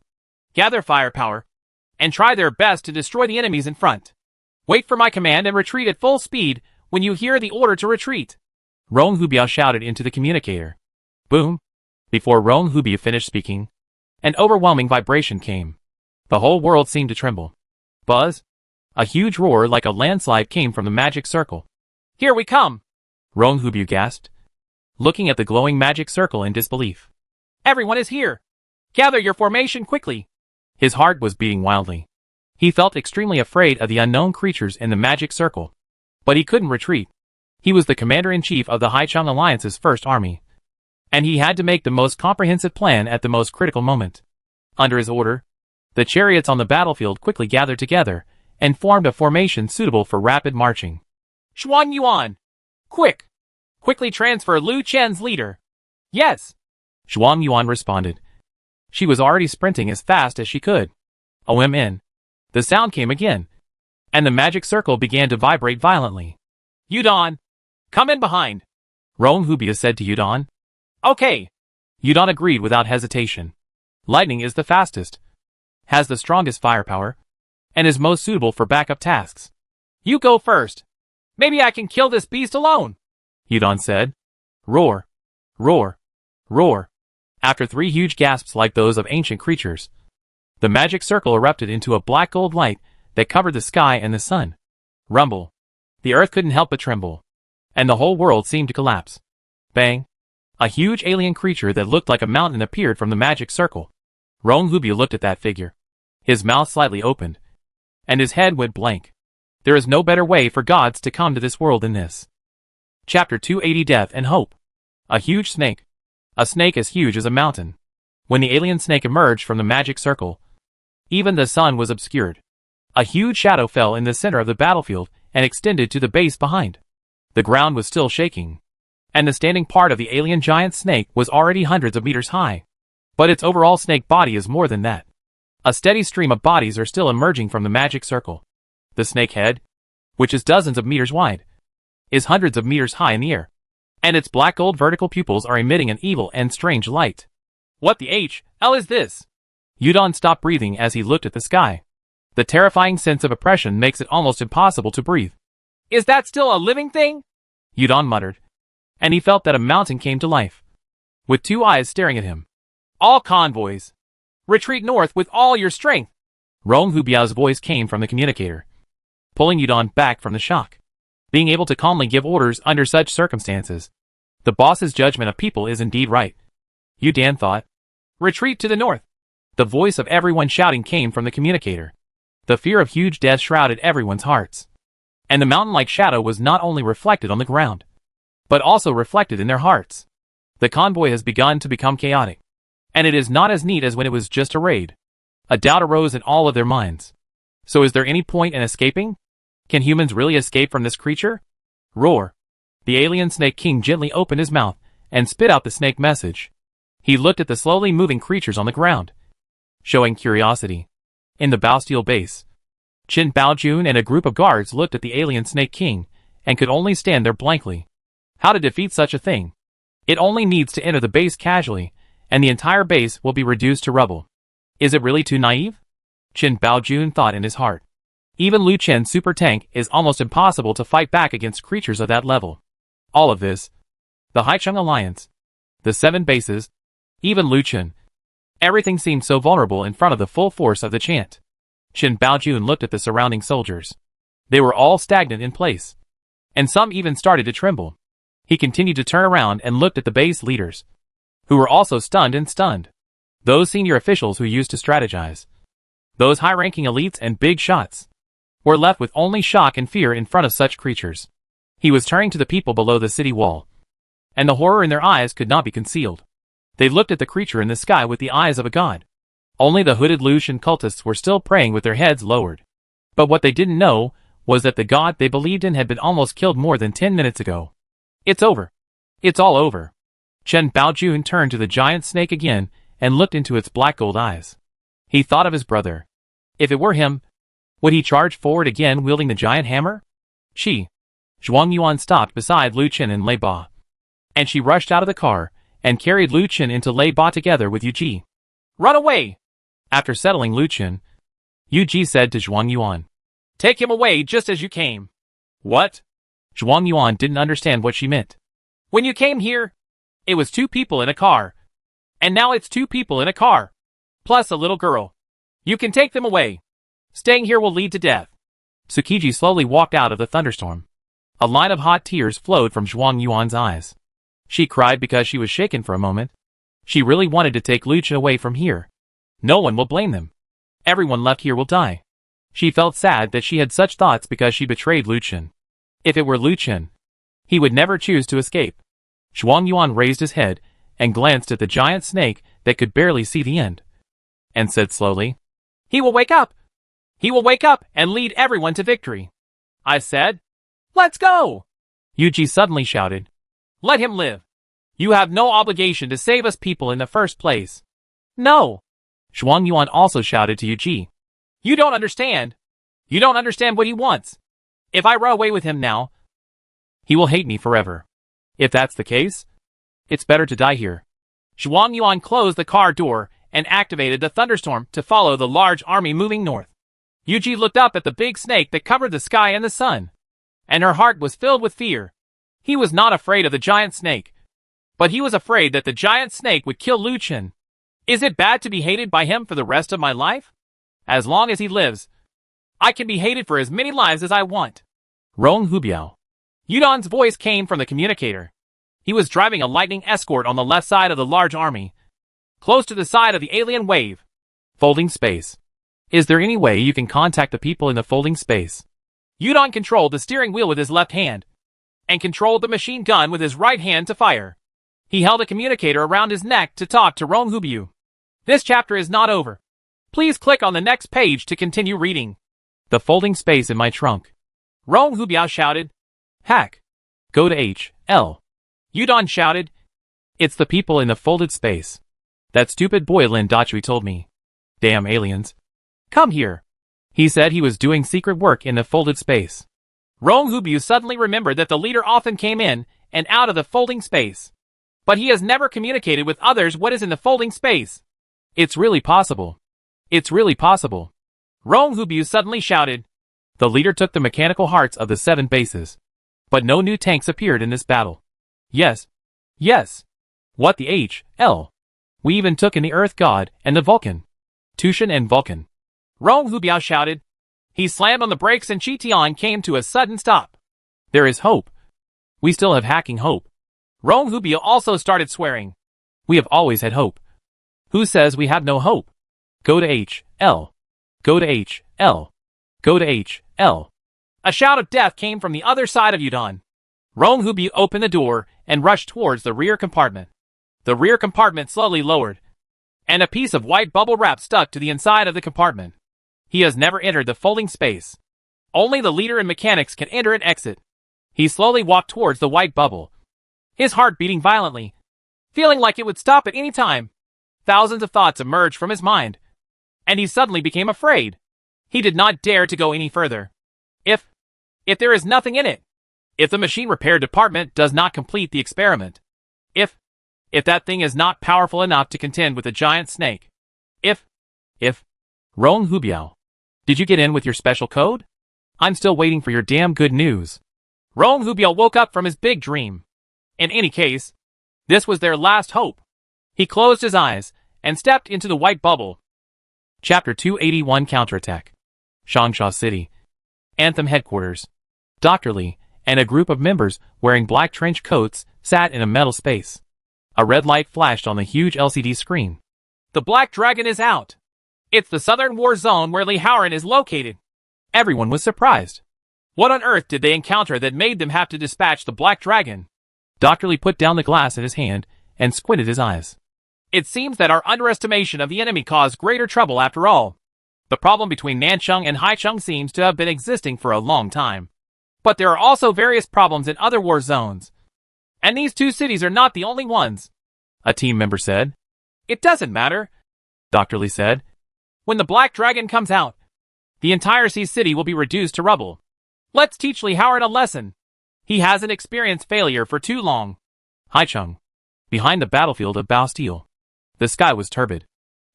Gather firepower, and try their best to destroy the enemies in front. Wait for my command and retreat at full speed when you hear the order to retreat. Roan Hubia shouted into the communicator. Boom. Before Roan Hubia finished speaking, an overwhelming vibration came. The whole world seemed to tremble. Buzz. A huge roar like a landslide came from the magic circle. Here we come. Roan Hubia gasped, looking at the glowing magic circle in disbelief. Everyone is here. Gather your formation quickly. His heart was beating wildly. He felt extremely afraid of the unknown creatures in the magic circle. But he couldn't retreat. He was the commander-in-chief of the Haichang Alliance's first army, and he had to make the most comprehensive plan at the most critical moment. Under his order, the chariots on the battlefield quickly gathered together and formed a formation suitable for rapid marching. Zhuang Yuan! Quick! Quickly transfer Lu Chen's leader! Yes! Zhuang Yuan responded. She was already sprinting as fast as she could. OMN. The sound came again, and the magic circle began to vibrate violently. Yudon! Come in behind! Rong Hubia said to Yudon. Okay! Yudon agreed without hesitation. Lightning is the fastest, has the strongest firepower, and is most suitable for backup tasks. You go first. Maybe I can kill this beast alone, Yudon said. Roar! Roar! Roar! After 3 huge gasps like those of ancient creatures, the magic circle erupted into a black gold light that covered the sky and the sun. Rumble. The earth couldn't help but tremble, and the whole world seemed to collapse. Bang! A huge alien creature that looked like a mountain appeared from the magic circle. Rong Hubia looked at that figure. His mouth slightly opened, and his head went blank. There is no better way for gods to come to this world than this. Chapter 280 Death and Hope. A huge snake. A snake as huge as a mountain. When the alien snake emerged from the magic circle, even the sun was obscured. A huge shadow fell in the center of the battlefield and extended to the base behind. The ground was still shaking, and the standing part of the alien giant snake was already hundreds of meters high. But its overall snake body is more than that. A steady stream of bodies are still emerging from the magic circle. The snake head, which is dozens of meters wide, is hundreds of meters high in the air, and its black gold vertical pupils are emitting an evil and strange light. What the hell is this? Yudon stopped breathing as he looked at the sky. The terrifying sense of oppression makes it almost impossible to breathe. Is that still a living thing? Yudon muttered, and he felt that a mountain came to life, with 2 eyes staring at him. All convoys, retreat north with all your strength. Rong Hubiao's voice came from the communicator, pulling Yudon back from the shock. Being able to calmly give orders under such circumstances, the boss's judgment of people is indeed right. Yudon thought. Retreat to the north. The voice of everyone shouting came from the communicator. The fear of huge death shrouded everyone's hearts, and the mountain-like shadow was not only reflected on the ground, but also reflected in their hearts. The convoy has begun to become chaotic, and it is not as neat as when it was just a raid. A doubt arose in all of their minds. So is there any point in escaping? Can humans really escape from this creature? Roar! The alien snake king gently opened his mouth and spit out the snake message. He looked at the slowly moving creatures on the ground, showing curiosity. In the Baosteel base, Qin Baojun and a group of guards looked at the alien snake king and could only stand there blankly. How to defeat such a thing? It only needs to enter the base casually, and the entire base will be reduced to rubble. Is it really too naive? Qin Baojun thought in his heart. Even Lu Chen's super tank is almost impossible to fight back against creatures of that level. All of this, the Haicheng Alliance, the 7 bases, even Lu Chen, everything seemed so vulnerable in front of the full force of the chant. Qin Baojun looked at the surrounding soldiers. They were all stagnant in place, and some even started to tremble. He continued to turn around and looked at the base leaders, who were also stunned. Those senior officials who used to strategize, those high-ranking elites and big shots, were left with only shock and fear in front of such creatures. He was turning to the people below the city wall, and the horror in their eyes could not be concealed. They looked at the creature in the sky with the eyes of a god. Only the hooded Lucian cultists were still praying with their heads lowered. But what they didn't know was that the god they believed in had been almost killed more than 10 minutes ago. It's over. It's all over. Qin Baojun turned to the giant snake again and looked into its black gold eyes. He thought of his brother. If it were him, would he charge forward again wielding the giant hammer? Zhuang Yuan stopped beside Lu Chen and Lei Ba, and she rushed out of the car and carried Lu Chen into Lei Ba together with Yu Ji. Run away! After settling Lu Chen, Yu Ji said to Zhuang Yuan, take him away just as you came. What? Zhuang Yuan didn't understand what she meant. When you came here, it was 2 people in a car. And now it's 2 people in a car, plus a little girl. You can take them away. Staying here will lead to death. Tsukiji slowly walked out of the thunderstorm. A line of hot tears flowed from Zhuang Yuan's eyes. She cried because she was shaken for a moment. She really wanted to take Lu Chen away from here. No one will blame them. Everyone left here will die. She felt sad that she had such thoughts because she betrayed Lu Chen. If it were Lu Chen, he would never choose to escape. Zhuang Yuan raised his head and glanced at the giant snake that could barely see the end, and said slowly, he will wake up. He will wake up and lead everyone to victory. I said. Let's go! Yuji suddenly shouted. Let him live. You have no obligation to save us people in the first place. No. Zhuang Yuan also shouted to Yuji. You don't understand. You don't understand what he wants. If I run away with him now, he will hate me forever. If that's the case, it's better to die here. Zhuang Yuan closed the car door and activated the thunderstorm to follow the large army moving north. Yuji looked up at the big snake that covered the sky and the sun, and her heart was filled with fear. He was not afraid of the giant snake, but he was afraid that the giant snake would kill Lu Chen. Is it bad to be hated by him for the rest of my life? As long as he lives, I can be hated for as many lives as I want. Rong Hubiao. Yudon's voice came from the communicator. He was driving a lightning escort on the left side of the large army, close to the side of the alien wave. Folding space. Is there any way you can contact the people in the folding space? Yudon controlled the steering wheel with his left hand, and controlled the machine gun with his right hand to fire. He held a communicator around his neck to talk to Rong Hubiao. This chapter is not over. Please click on the next page to continue reading. The folding space in my trunk. Rong Hubiao shouted. Hack. Go to H.L. Yudon shouted. It's the people in the folded space. That stupid boy Lin Dachui told me. Damn aliens. Come here. He said he was doing secret work in the folded space. Rong Hubiao suddenly remembered that the leader often came in and out of the folding space. But he has never communicated with others what is in the folding space. It's really possible. It's really possible. Rong Hubiao suddenly shouted. The leader took the mechanical hearts of the 7 bases. But no new tanks appeared in this battle. Yes. Yes. What the H.L. We even took in the Earth God and the Vulcan. Tushan and Vulcan. Rong Hubiao shouted. He slammed on the brakes and Chitian came to a sudden stop. There is hope. We still have hacking hope. Rong Hubiao also started swearing. We have always had hope. Who says we have no hope? Go to H.L. Go to H.L. Go to H.L. A shout of death came from the other side of Yudon. Rong Hubiao opened the door and rushed towards the rear compartment. The rear compartment slowly lowered, and a piece of white bubble wrap stuck to the inside of the compartment. He has never entered the folding space. Only the leader and mechanics can enter and exit. He slowly walked towards the white bubble, his heart beating violently, feeling like it would stop at any time. Thousands of thoughts emerged from his mind, and he suddenly became afraid. He did not dare to go any further. If there is nothing in it, if the machine repair department does not complete the experiment, if that thing is not powerful enough to contend with a giant snake, if, Rong Hubiao, did you get in with your special code? I'm still waiting for your damn good news. Rong Hubiao woke up from his big dream. In any case, this was their last hope. He closed his eyes and stepped into the white bubble. Chapter 281 Counterattack. Changsha City. Anthem headquarters. Dr. Li and a group of members wearing black trench coats sat in a metal space. A red light flashed on the huge LCD screen. The Black Dragon is out. It's the southern war zone where Li Haoran is located. Everyone was surprised. What on earth did they encounter that made them have to dispatch the Black Dragon? Dr. Li put down the glass in his hand and squinted his eyes. It seems that our underestimation of the enemy caused greater trouble after all. The problem between Nanchung and Haicheng seems to have been existing for a long time. But there are also various problems in other war zones. And these 2 cities are not the only ones, a team member said. It doesn't matter, Dr. Li said. When the Black Dragon comes out, the entire Sea City will be reduced to rubble. Let's teach Li Haoran a lesson. He hasn't experienced failure for too long. Haicheng. Behind the battlefield of Bastille. The sky was turbid,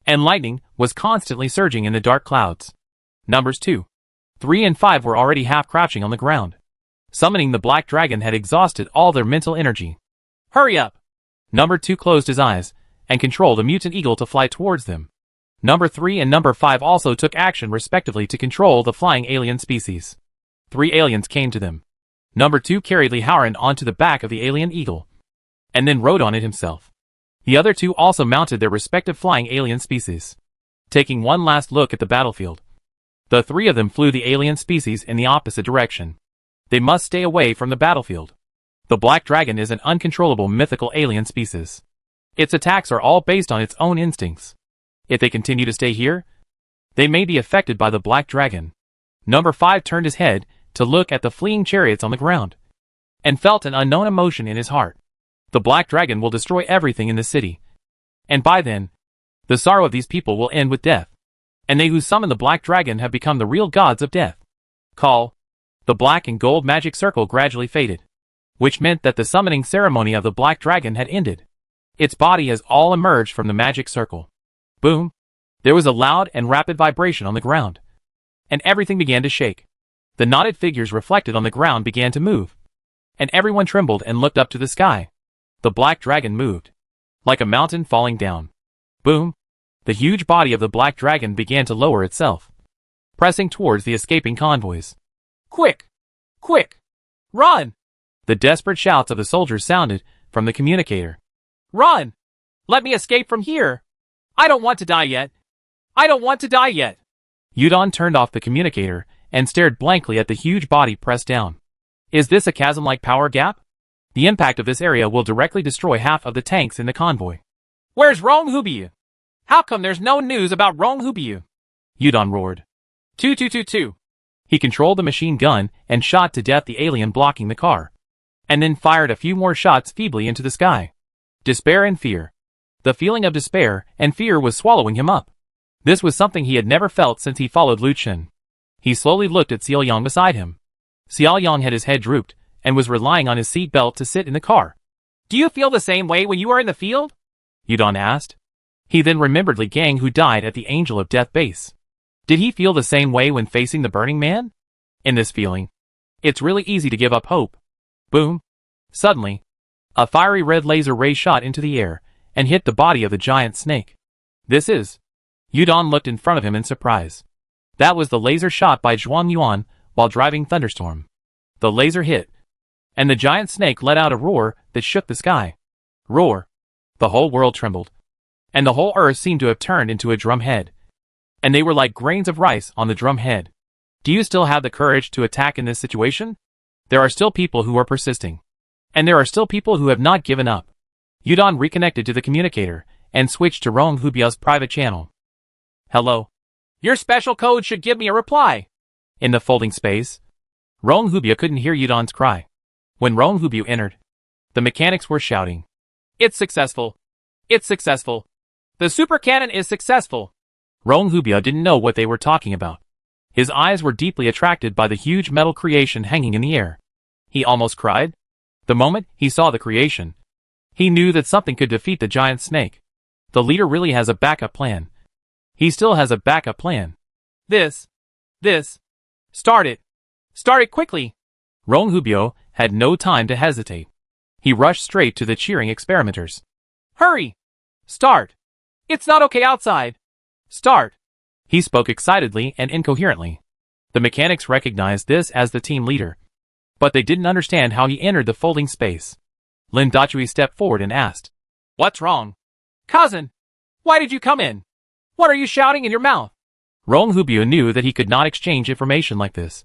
and lightning was constantly surging in the dark clouds. Numbers 2, 3 and 5 were already half crouching on the ground. Summoning the Black Dragon had exhausted all their mental energy. Hurry up! Number 2 closed his eyes and controlled a mutant eagle to fly towards them. Number 3 and Number 5 also took action respectively to control the flying alien species. 3 aliens came to them. Number 2 carried Li Haoran onto the back of the alien eagle, and then rode on it himself. The other 2 also mounted their respective flying alien species. Taking one last look at the battlefield, the 3 of them flew the alien species in the opposite direction. They must stay away from the battlefield. The Black Dragon is an uncontrollable mythical alien species. Its attacks are all based on its own instincts. If they continue to stay here, They may be affected by the Black Dragon. Number 5 turned his head to look at the fleeing chariots on the ground, and felt an unknown emotion in his heart. The Black Dragon will destroy everything in the city. And by then, the sorrow of these people will end with death. And they who summon the Black Dragon have become the real gods of death. Call. The black and gold magic circle gradually faded, which meant that the summoning ceremony of the Black Dragon had ended. Its body has all emerged from the magic circle. Boom! There was a loud and rapid vibration on the ground, and everything began to shake. The knotted figures reflected on the ground began to move, and everyone trembled and looked up to the sky. The Black Dragon moved, like a mountain falling down. Boom! The huge body of the Black Dragon began to lower itself, pressing towards the escaping convoys. Quick! Quick! Run! The desperate shouts of the soldiers sounded from the communicator. Run! Let me escape from here! I don't want to die yet! I don't want to die yet! Yudon turned off the communicator and stared blankly at the huge body pressed down. Is this a chasm-like power gap? The impact of this area will directly destroy half of the tanks in the convoy. Where's Rong Hubiyu? How come there's no news about Rong Hubiyu? Yudon roared. 2222. He controlled the machine gun and shot to death the alien blocking the car, and then fired a few more shots feebly into the sky. Despair and fear. The feeling of despair and fear was swallowing him up. This was something he had never felt since he followed Lu Chen. He slowly looked at Xiao Yang beside him. Xiao Yang had his head drooped and was relying on his seat belt to sit in the car. Do you feel the same way when you are in the field? Yudon asked. He then remembered Li Gang who died at the Angel of Death base. Did he feel the same way when facing the Burning Man? In this feeling, it's really easy to give up hope. Boom! Suddenly, a fiery red laser ray shot into the air and hit the body of the giant snake. This is... Yudon looked in front of him in surprise. That was the laser shot by Zhuang Yuan while driving Thunderstorm. The laser hit, and the giant snake let out a roar that shook the sky. Roar! The whole world trembled, and the whole earth seemed to have turned into a drum head. And they were like grains of rice on the drum head. Do you still have the courage to attack in this situation? There are still people who are persisting. And there are still people who have not given up. Yudon reconnected to the communicator and switched to Rong Hubio's private channel. Hello. Your special code should give me a reply. In the folding space, Rong Hubio couldn't hear Yudon's cry. When Rong Hubio entered, the mechanics were shouting. It's successful. It's successful. The super cannon is successful. Rong Hubio didn't know what they were talking about. His eyes were deeply attracted by the huge metal creation hanging in the air. He almost cried. The moment he saw the creation, he knew that something could defeat the giant snake. The leader really has a backup plan. He still has a backup plan. This. Start it. Start it quickly. Rong Hubio had no time to hesitate. He rushed straight to the cheering experimenters. Hurry! Start! It's not okay outside. Start! He spoke excitedly and incoherently. The mechanics recognized this as the team leader, but they didn't understand how he entered the folding space. Lin Dachui stepped forward and asked, What's wrong? Cousin, why did you come in? What are you shouting in your mouth? Rong Hubio knew that he could not exchange information like this.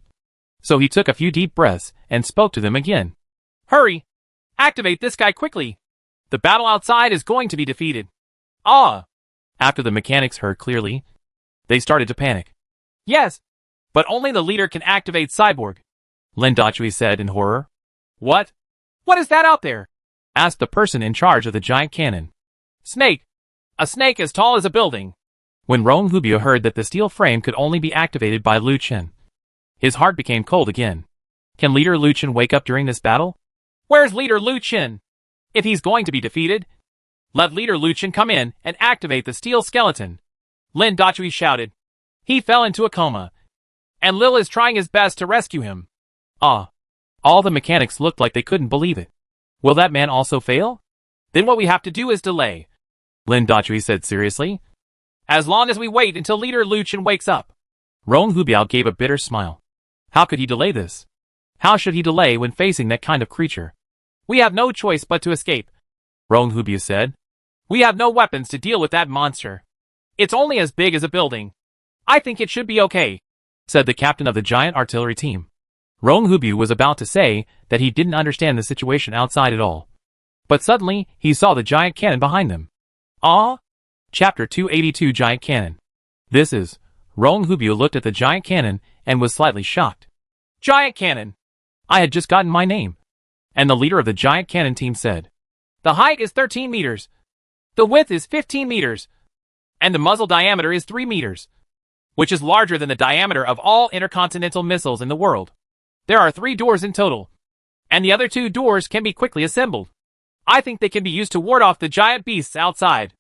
So he took a few deep breaths and spoke to them again. Hurry! Activate this guy quickly! The battle outside is going to be defeated. Ah! After the mechanics heard clearly, they started to panic. Yes, but only the leader can activate Cyborg, Lin Dachui said in horror. What? What is that out there? Asked the person in charge of the giant cannon. Snake! A snake as tall as a building. When Rong Hubio heard that the steel frame could only be activated by Lu Chen, his heart became cold again. Can Leader Lu Chen wake up during this battle? Where's Leader Lu Chen? If he's going to be defeated, let Leader Lu Chen come in and activate the steel skeleton. Lin Dachui shouted. He fell into a coma, and Lil is trying his best to rescue him. Ah. All the mechanics looked like they couldn't believe it. Will that man also fail? Then what we have to do is delay, Lin Dachui said seriously. As long as we wait until Leader Lu Chen wakes up. Rong Hubiao gave a bitter smile. How could he delay this? How should he delay when facing that kind of creature? We have no choice but to escape, Rong Hubiao said. We have no weapons to deal with that monster. It's only as big as a building. I think it should be okay, said the captain of the giant artillery team. Rong Hubiao was about to say that he didn't understand the situation outside at all. But suddenly, he saw the giant cannon behind them. Ah! Chapter 282 Giant Cannon. This is Rong Hubio looked at the giant cannon and was slightly shocked. Giant cannon! I had just gotten my name. And the leader of the giant cannon team said, the height is 13 meters. The width is 15 meters. And the muzzle diameter is 3 meters. Which is larger than the diameter of all intercontinental missiles in the world. There are 3 doors in total. And the other 2 doors can be quickly assembled. I think they can be used to ward off the giant beasts outside.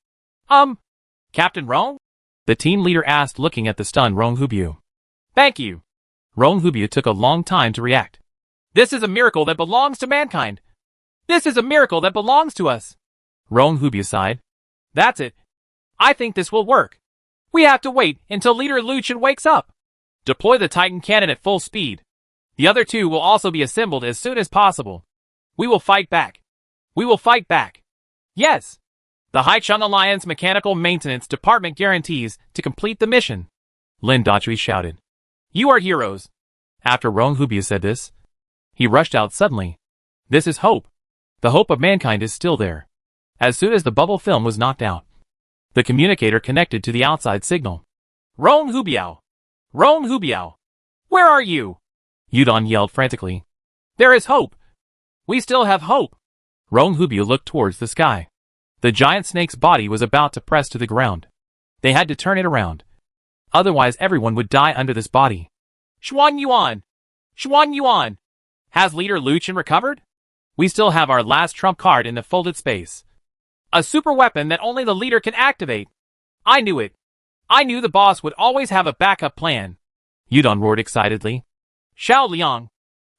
Captain Rong? The team leader asked, looking at the stunned Rong Hubio. Thank you. Rong Hubio took a long time to react. This is a miracle that belongs to mankind. This is a miracle that belongs to us. Rong Hubio sighed. That's it. I think this will work. We have to wait until Leader Lu Chen wakes up. Deploy the Titan cannon at full speed. The other 2 will also be assembled as soon as possible. We will fight back. We will fight back. Yes. The Haicheng Alliance Mechanical Maintenance Department guarantees to complete the mission. Lin Dachui shouted. You are heroes. After Rong Hubio said this, he rushed out suddenly. This is hope. The hope of mankind is still there. As soon as the bubble film was knocked out, the communicator connected to the outside signal. Rong Hubio! Rong Hubio! Where are you? Yudong yelled frantically. There is hope! We still have hope! Rong Hubio looked towards the sky. The giant snake's body was about to press to the ground. They had to turn it around. Otherwise everyone would die under this body. Xuan Yuan! Xuan Yuan! Has Leader Lu Chen recovered? We still have our last trump card in the folded space. A super weapon that only the leader can activate. I knew it. I knew the boss would always have a backup plan. Yudong roared excitedly. Xiao Liang!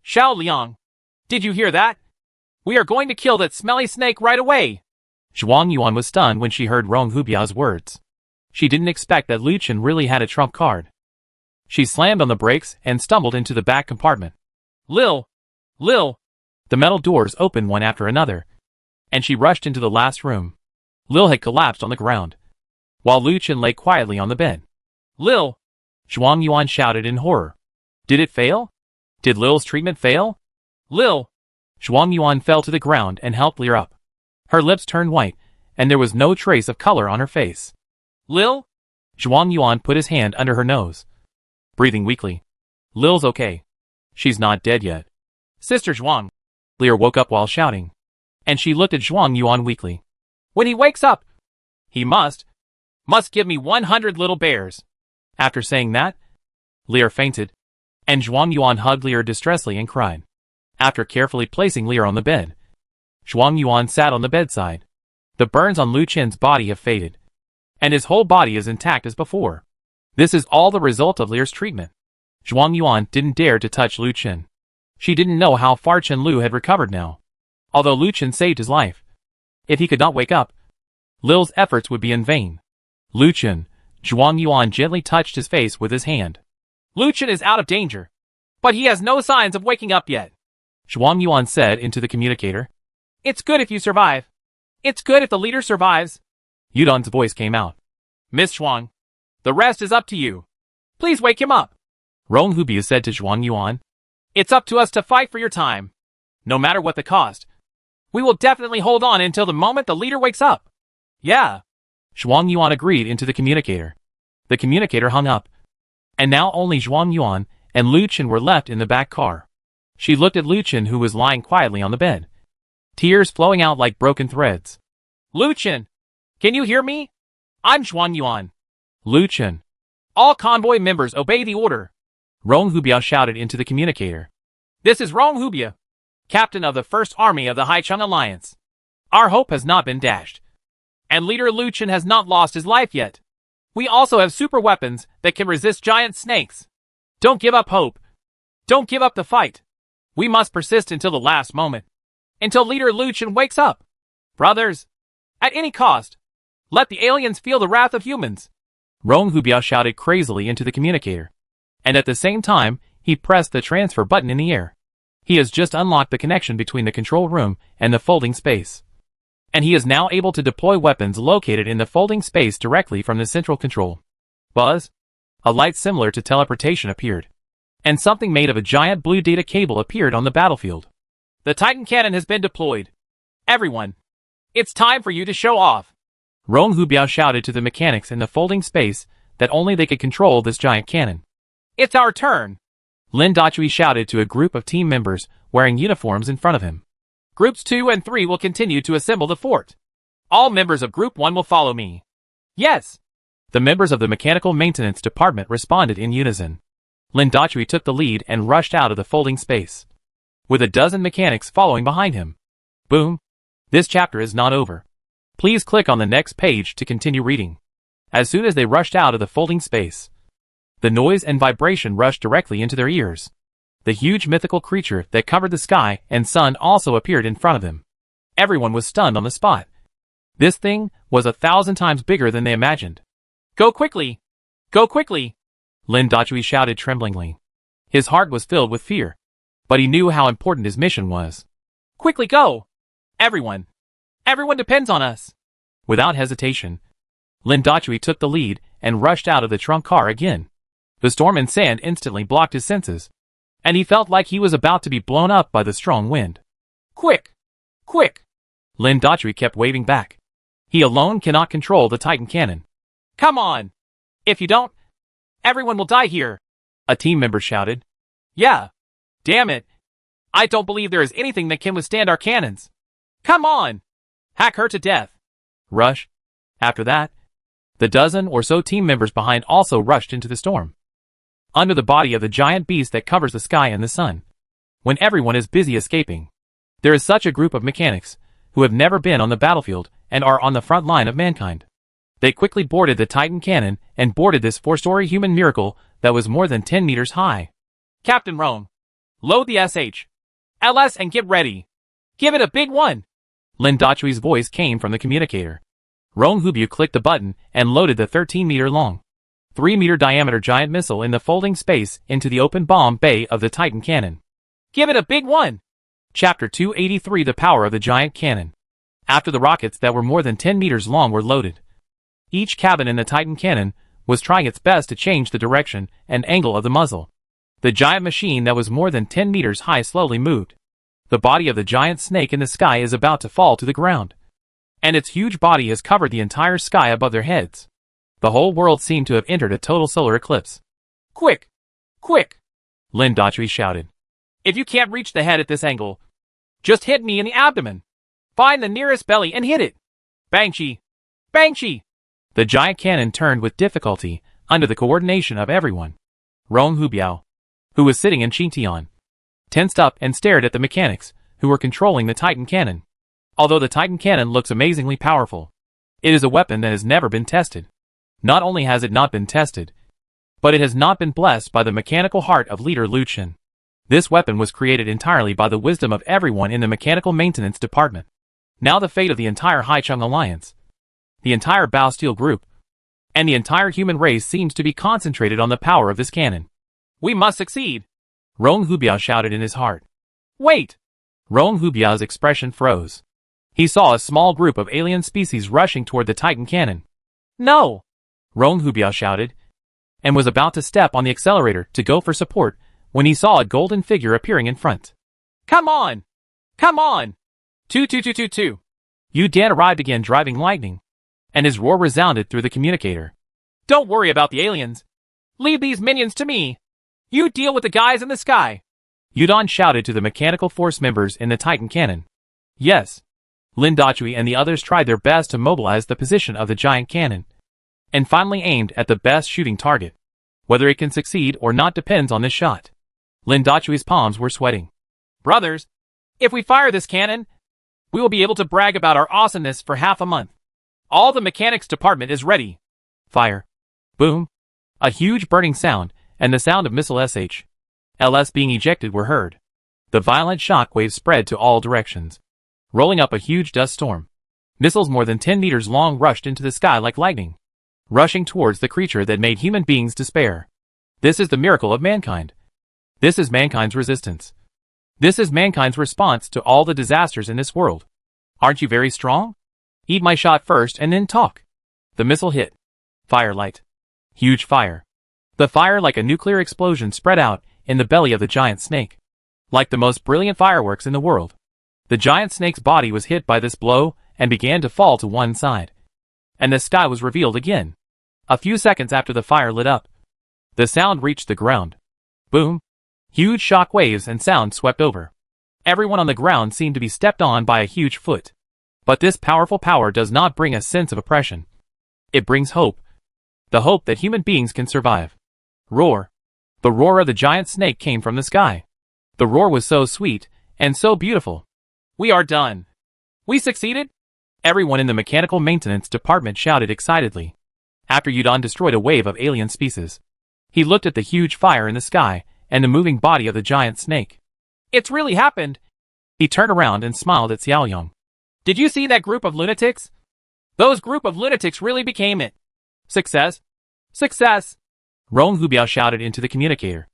Xiao Liang! Did you hear that? We are going to kill that smelly snake right away! Zhuang Yuan was stunned when she heard Rong Hubio's words. She didn't expect that Lu Chen really had a trump card. She slammed on the brakes and stumbled into the back compartment. Lil! Lil! The metal doors opened one after another, and she rushed into the last room. Lil had collapsed on the ground, while Lu Chen lay quietly on the bed. Lil! Zhuang Yuan shouted in horror. Did it fail? Did Lil's treatment fail? Lil! Zhuang Yuan fell to the ground and helped Lear up. Her lips turned white, and there was no trace of color on her face. Lil? Zhuang Yuan put his hand under her nose, breathing weakly. Lil's okay. She's not dead yet. Sister Zhuang. Lear woke up while shouting, and she looked at Zhuang Yuan weakly. When he wakes up, he must give me 100 little bears. After saying that, Lear fainted, and Zhuang Yuan hugged Lear distressfully and cried. After carefully placing Lear on the bed, Zhuang Yuan sat on the bedside. The burns on Lu Chen's body have faded, and his whole body is intact as before. This is all the result of Lear's treatment. Zhuang Yuan didn't dare to touch Lu Chen. She didn't know how far Chen Lu had recovered now. Although Lu Chen saved his life, if he could not wake up, Lil's efforts would be in vain. Lu Chen, Zhuang Yuan gently touched his face with his hand. Lu Chen is out of danger, but he has no signs of waking up yet. Zhuang Yuan said into the communicator. It's good if you survive. It's good if the leader survives. Yudong's voice came out. Miss Zhuang, the rest is up to you. Please wake him up. Rong Hubio said to Zhuang Yuan. It's up to us to fight for your time. No matter what the cost. We will definitely hold on until the moment the leader wakes up. Yeah. Zhuang Yuan agreed into the communicator. The communicator hung up. And now only Zhuang Yuan and Lu Chen were left in the back car. She looked at Lu Chen, who was lying quietly on the bed, tears flowing out like broken threads. Lu Chen, can you hear me? I'm Zhuang Yuan. Lu Chen. All convoy members obey the order. Rong Hubio shouted into the communicator. This is Rong Hubio, captain of the First Army of the Haicheng Alliance. Our hope has not been dashed, and Leader Lu Chen has not lost his life yet. We also have super weapons that can resist giant snakes. Don't give up hope. Don't give up the fight. We must persist until the last moment. Until Leader Lu Chen wakes up. Brothers, at any cost, let the aliens feel the wrath of humans. Rong Hubio shouted crazily into the communicator, and at the same time, he pressed the transfer button in the air. He has just unlocked the connection between the control room and the folding space, and he is now able to deploy weapons located in the folding space directly from the central control. Buzz! A light similar to teleportation appeared, and something made of a giant blue data cable appeared on the battlefield. The Titan cannon has been deployed. Everyone, it's time for you to show off. Rong Hubio shouted to the mechanics in the folding space that only they could control this giant cannon. It's our turn! Lin Dachui shouted to a group of team members wearing uniforms in front of him. Groups 2 and 3 will continue to assemble the fort. All members of Group 1 will follow me. Yes! The members of the Mechanical Maintenance Department responded in unison. Lin Dachui took the lead and rushed out of the folding space, with a dozen mechanics following behind him. Boom! This chapter is not over. Please click on the next page to continue reading. As soon as they rushed out of the folding space, the noise and vibration rushed directly into their ears. The huge mythical creature that covered the sky and sun also appeared in front of them. Everyone was stunned on the spot. This thing was 1,000 times bigger than they imagined. Go quickly! Go quickly! Lin Dachui shouted tremblingly. His heart was filled with fear, but he knew how important his mission was. Quickly go! Everyone! Everyone depends on us! Without hesitation, Lin Dachui took the lead and rushed out of the trunk car again. The storm and sand instantly blocked his senses, and he felt like he was about to be blown up by the strong wind. Quick! Quick! Lin Dachui kept waving back. He alone cannot control the Titan cannon. Come on! If you don't, everyone will die here! A team member shouted. Yeah! Damn it! I don't believe there is anything that can withstand our cannons! Come on! Hack her to death! Rush. After that, the dozen or so team members behind also rushed into the storm, under the body of the giant beast that covers the sky and the sun. When everyone is busy escaping, there is such a group of mechanics who have never been on the battlefield and are on the front line of mankind. They quickly boarded the Titan cannon and boarded this 4-story human miracle that was more than 10 meters high. Captain Rong, load the LS and get ready. Give it a big one! Lin Dachui's voice came from the communicator. Rong Hubiu clicked the button and loaded the 13-meter-long, 3-meter-diameter giant missile in the folding space into the open bomb bay of the Titan cannon. Give it a big one! Chapter 283: The Power of the Giant Cannon. After the rockets that were more than 10 meters long were loaded, each cabin in the Titan cannon was trying its best to change the direction and angle of the muzzle. The giant machine that was more than 10 meters high slowly moved. The body of the giant snake in the sky is about to fall to the ground, and its huge body has covered the entire sky above their heads. The whole world seemed to have entered a total solar eclipse. Quick! Quick! Lin Dachui shouted. If you can't reach the head at this angle, just hit me in the abdomen. Find the nearest belly and hit it. Bang-chi! Bang-chi! The giant cannon turned with difficulty under the coordination of everyone. Rong Hubiao, who was sitting in Xintian, tensed up and stared at the mechanics who were controlling the Titan cannon. Although the Titan cannon looks amazingly powerful, it is a weapon that has never been tested. Not only has it not been tested, but it has not been blessed by the mechanical heart of leader Lu Chen. This weapon was created entirely by the wisdom of everyone in the Mechanical Maintenance Department. Now the fate of the entire Haicheng Alliance, the entire Bao Steel Group, and the entire human race seems to be concentrated on the power of this cannon. We must succeed! Rong Hubiao shouted in his heart. Wait! Rong Hubiao's expression froze. He saw a small group of alien species rushing toward the Titan cannon. No! Rong Hubiao shouted, and was about to step on the accelerator to go for support when he saw a golden figure appearing in front. Come on! Come on! 22222. Yu Dan arrived again driving lightning, and his roar resounded through the communicator. Don't worry about the aliens. Leave these minions to me. You deal with the guys in the sky. Yudan shouted to the mechanical force members in the Titan cannon. Yes. Lin Dachui and the others tried their best to mobilize the position of the giant cannon, and finally aimed at the best shooting target. Whether it can succeed or not depends on this shot. Lin Dachui's palms were sweating. Brothers, if we fire this cannon, we will be able to brag about our awesomeness for half a month. All the mechanics department is ready. Fire. Boom. A huge burning sound, and the sound of missile LS being ejected were heard. The violent shock waves spread to all directions, rolling up a huge dust storm. Missiles more than 10 meters long rushed into the sky like lightning, rushing towards the creature that made human beings despair. This is the miracle of mankind. This is mankind's resistance. This is mankind's response to all the disasters in this world. Aren't you very strong? Eat my shot first and then talk. The missile hit. Firelight. Huge fire. The fire like a nuclear explosion spread out in the belly of the giant snake, like the most brilliant fireworks in the world. The giant snake's body was hit by this blow and began to fall to one side, and the sky was revealed again. A few seconds after the fire lit up, the sound reached the ground. Boom! Huge shock waves and sound swept over. Everyone on the ground seemed to be stepped on by a huge foot. But this powerful power does not bring a sense of oppression. It brings hope. The hope that human beings can survive. Roar. The roar of the giant snake came from the sky. The roar was so sweet and so beautiful. We are done. We succeeded? Everyone in the mechanical maintenance department shouted excitedly. After Yudon destroyed a wave of alien species, he looked at the huge fire in the sky and the moving body of the giant snake. It's really happened. He turned around and smiled at Xiaoyong. Did you see that group of lunatics? Those group of lunatics really became it. Success. Success. Rong Hubiao shouted into the communicator.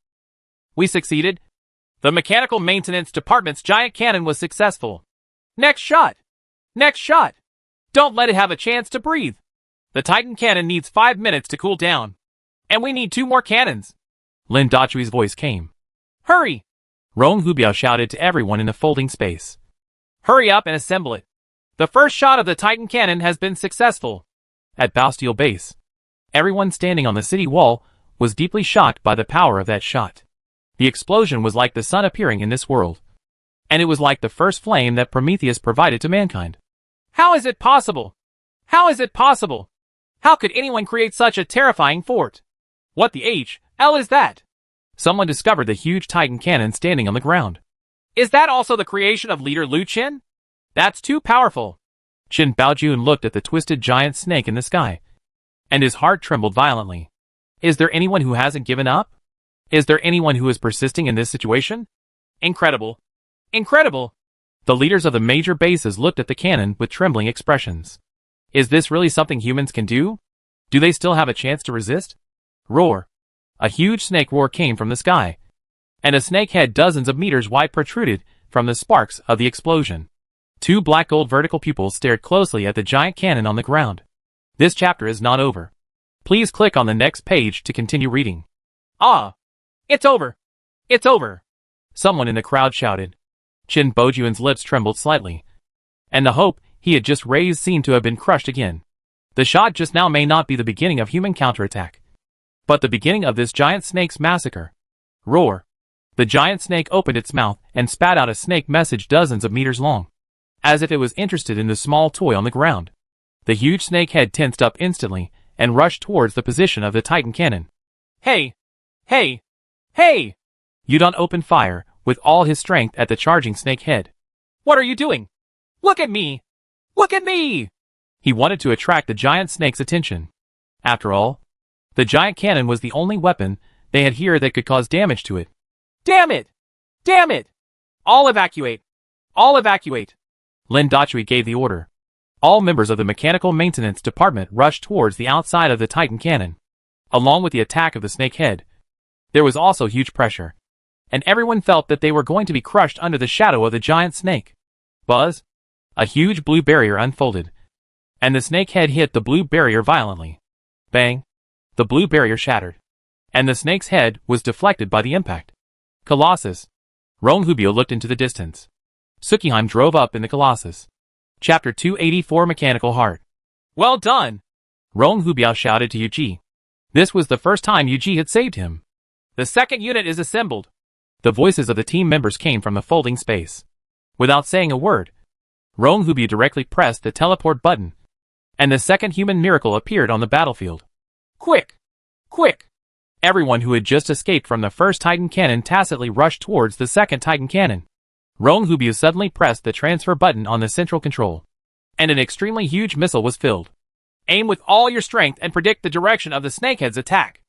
We succeeded. The mechanical maintenance department's giant cannon was successful. Next shot. Next shot. Don't let it have a chance to breathe. The Titan cannon needs 5 minutes to cool down. And we need 2 more cannons. Lin Dachui's voice came. Hurry! Rong Hubiao shouted to everyone in the folding space. Hurry up and assemble it. The first shot of the Titan cannon has been successful. At Bastille Base, everyone standing on the city wall was deeply shocked by the power of that shot. The explosion was like the sun appearing in this world. And it was like the first flame that Prometheus provided to mankind. How is it possible? How is it possible? How could anyone create such a terrifying fort? What the hell is that? Someone discovered the huge Titan cannon standing on the ground. Is that also the creation of leader Lu Qin? That's too powerful. Qin Baojun looked at the twisted giant snake in the sky, and his heart trembled violently. Is there anyone who hasn't given up? Is there anyone who is persisting in this situation? Incredible. Incredible. The leaders of the major bases looked at the cannon with trembling expressions. Is this really something humans can do? Do they still have a chance to resist? Roar. A huge snake roar came from the sky, and a snake head dozens of meters wide protruded from the sparks of the explosion. 2 black gold vertical pupils stared closely at the giant cannon on the ground. This chapter is not over. Please click on the next page to continue reading. Ah! It's over! It's over! Someone in the crowd shouted. Qin Baojun's lips trembled slightly, and the hope he had just raised seemed to have been crushed again. The shot just now may not be the beginning of human counterattack, but the beginning of this giant snake's massacre. Roar. The giant snake opened its mouth and spat out a snake message dozens of meters long, as if it was interested in the small toy on the ground. The huge snake head tensed up instantly and rushed towards the position of the Titan cannon. Hey! Hey! Hey! Yudon opened fire with all his strength at the charging snake head. What are you doing? Look at me! Look at me! He wanted to attract the giant snake's attention. After all, the giant cannon was the only weapon they had here that could cause damage to it. Damn it! Damn it! All evacuate! All evacuate! Lin Dachui gave the order. All members of the mechanical maintenance department rushed towards the outside of the Titan cannon. Along with the attack of the snake head, there was also huge pressure, and everyone felt that they were going to be crushed under the shadow of the giant snake. Buzz! A huge blue barrier unfolded, and the snake head hit the blue barrier violently. Bang! The blue barrier shattered, and the snake's head was deflected by the impact. Colossus! Rong Hubio looked into the distance. Sukiheim drove up in the Colossus. Chapter 284 Mechanical Heart. Well done! Rong Hubiao shouted to Yuji. This was the first time Yuji had saved him. The second unit is assembled. The voices of the team members came from the folding space. Without saying a word, Rong Hubio directly pressed the teleport button, and the second human miracle appeared on the battlefield. Quick! Quick! Everyone who had just escaped from the first Titan cannon tacitly rushed towards the second Titan cannon. Rong Hubio suddenly pressed the transfer button on the central control, and an extremely huge missile was filled. Aim with all your strength and predict the direction of the snakehead's attack.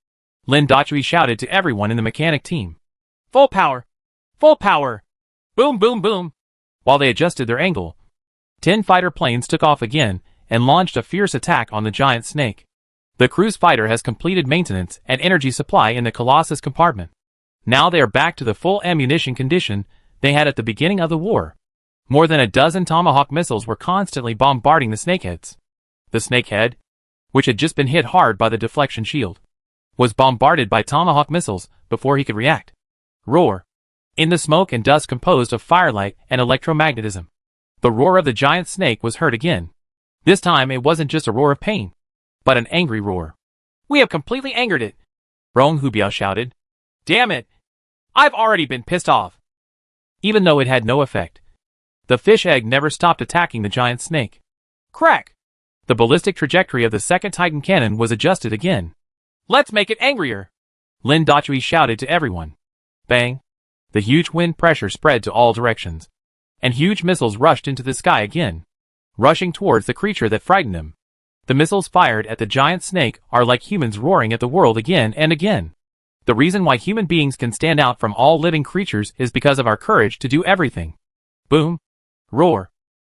Lin Dachui shouted to everyone in the mechanic team. Full power! Full power! Boom boom boom! While they adjusted their angle, 10 fighter planes took off again and launched a fierce attack on the giant snake. The cruise fighter has completed maintenance and energy supply in the Colossus compartment. Now they are back to the full ammunition condition they had at the beginning of the war. More than a dozen Tomahawk missiles were constantly bombarding the snakeheads. The snakehead, which had just been hit hard by the deflection shield, was bombarded by Tomahawk missiles before he could react. Roar! In the smoke and dust composed of firelight and electromagnetism, the roar of the giant snake was heard again. This time it wasn't just a roar of pain, but an angry roar. We have completely angered it. Rong Hubiao shouted. Damn it! I've already been pissed off. Even though it had no effect, the fish egg never stopped attacking the giant snake. Crack! The ballistic trajectory of the second Titan cannon was adjusted again. Let's make it angrier! Lin Dachui shouted to everyone. Bang! The huge wind pressure spread to all directions, and huge missiles rushed into the sky again, rushing towards the creature that frightened him. The missiles fired at the giant snake are like humans roaring at the world again and again. The reason why human beings can stand out from all living creatures is because of our courage to do everything. Boom! Roar!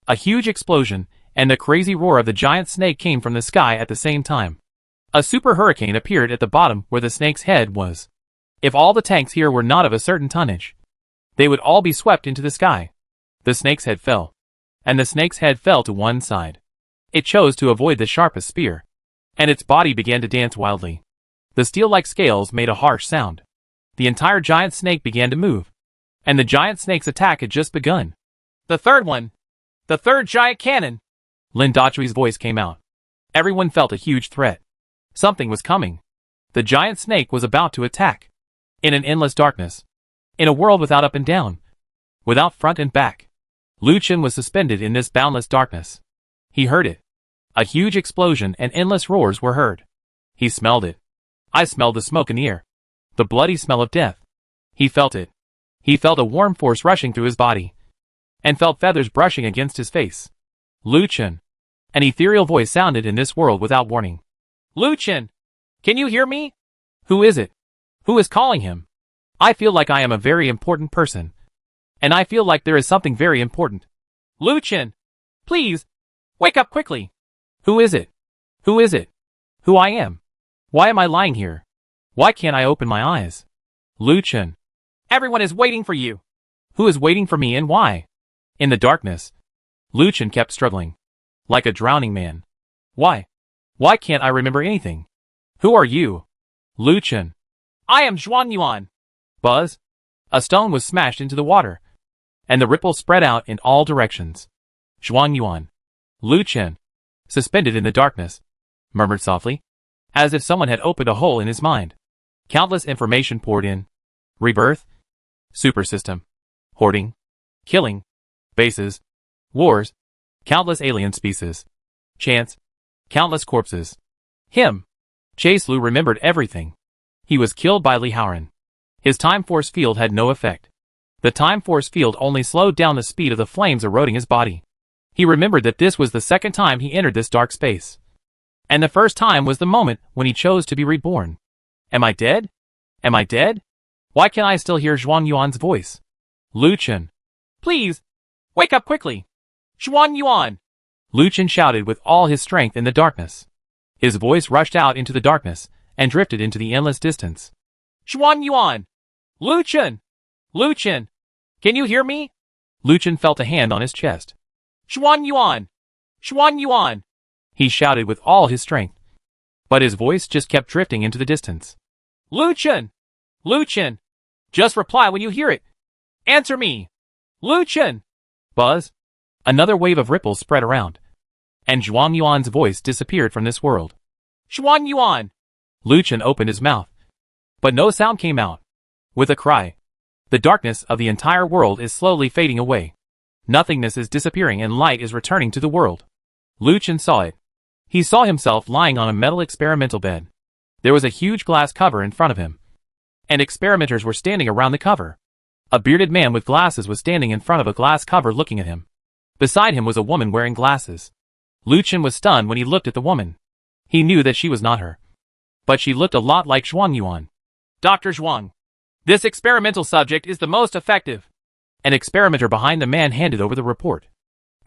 A huge explosion, and the crazy roar of the giant snake came from the sky at the same time. A super hurricane appeared at the bottom where the snake's head was. If all the tanks here were not of a certain tonnage, they would all be swept into the sky. The snake's head fell. And the snake's head fell to one side. It chose to avoid the sharpest spear. And its body began to dance wildly. The steel-like scales made a harsh sound. The entire giant snake began to move. And the giant snake's attack had just begun. The third one! The third giant cannon! Lin Dachui's voice came out. Everyone felt a huge threat. Something was coming. The giant snake was about to attack. In an endless darkness. In a world without up and down. Without front and back. Lu Chen was suspended in this boundless darkness. He heard it. A huge explosion and endless roars were heard. He smelled it. I smelled the smoke in the air. The bloody smell of death. He felt it. He felt a warm force rushing through his body. And felt feathers brushing against his face. Lu Chen. An ethereal voice sounded in this world without warning. Lu Chen! Can you hear me? Who is it? Who is calling him? I feel like I am a very important person. And I feel like there is something very important. Lu Chen! Please! Wake up quickly! Who is it? Who is it? Who I am? Why am I lying here? Why can't I open my eyes? Lu Chen. Everyone is waiting for you. Who is waiting for me and why? In the darkness, Lu Chen kept struggling. Like a drowning man. Why? Why can't I remember anything? Who are you? Lu Chen. I am Zhuang Yuan. Buzz. A stone was smashed into the water. And the ripples spread out in all directions. Zhuang Yuan. Lu Chen. Suspended in the darkness. Murmured softly. As if someone had opened a hole in his mind. Countless information poured in. Rebirth. Super system. Hoarding. Killing. Bases. Wars. Countless alien species. Chance. Countless corpses. Him. Chase Lu remembered everything. He was killed by Li Haoran. His time force field had no effect. The time force field only slowed down the speed of the flames eroding his body. He remembered that this was the second time he entered this dark space. And the first time was the moment when he chose to be reborn. Am I dead? Am I dead? Why can't I still hear Zhuang Yuan's voice? Lu Chen. Please! Wake up quickly! Zhuang Yuan! Lu Chen shouted with all his strength in the darkness. His voice rushed out into the darkness and drifted into the endless distance. Zhuang Yuan! Lu Chen! Lu Chen! Can you hear me? Lu Chen felt a hand on his chest. Zhuang Yuan! Zhuang Yuan! He shouted with all his strength. But his voice just kept drifting into the distance. Lu Chen! Lu Chen! Just reply when you hear it! Answer me! Lu Chen! Buzz! Another wave of ripples spread around. And Zhuang Yuan's voice disappeared from this world. Zhuang Yuan! Lu Chen opened his mouth. But no sound came out. With a cry. The darkness of the entire world is slowly fading away. Nothingness is disappearing and light is returning to the world. Lu Chen saw it. He saw himself lying on a metal experimental bed. There was a huge glass cover in front of him. And experimenters were standing around the cover. A bearded man with glasses was standing in front of a glass cover looking at him. Beside him was a woman wearing glasses. Lu Chen was stunned when he looked at the woman. He knew that she was not her. But she looked a lot like Zhuang Yuan. Dr. Zhuang. This experimental subject is the most effective. An experimenter behind the man handed over the report.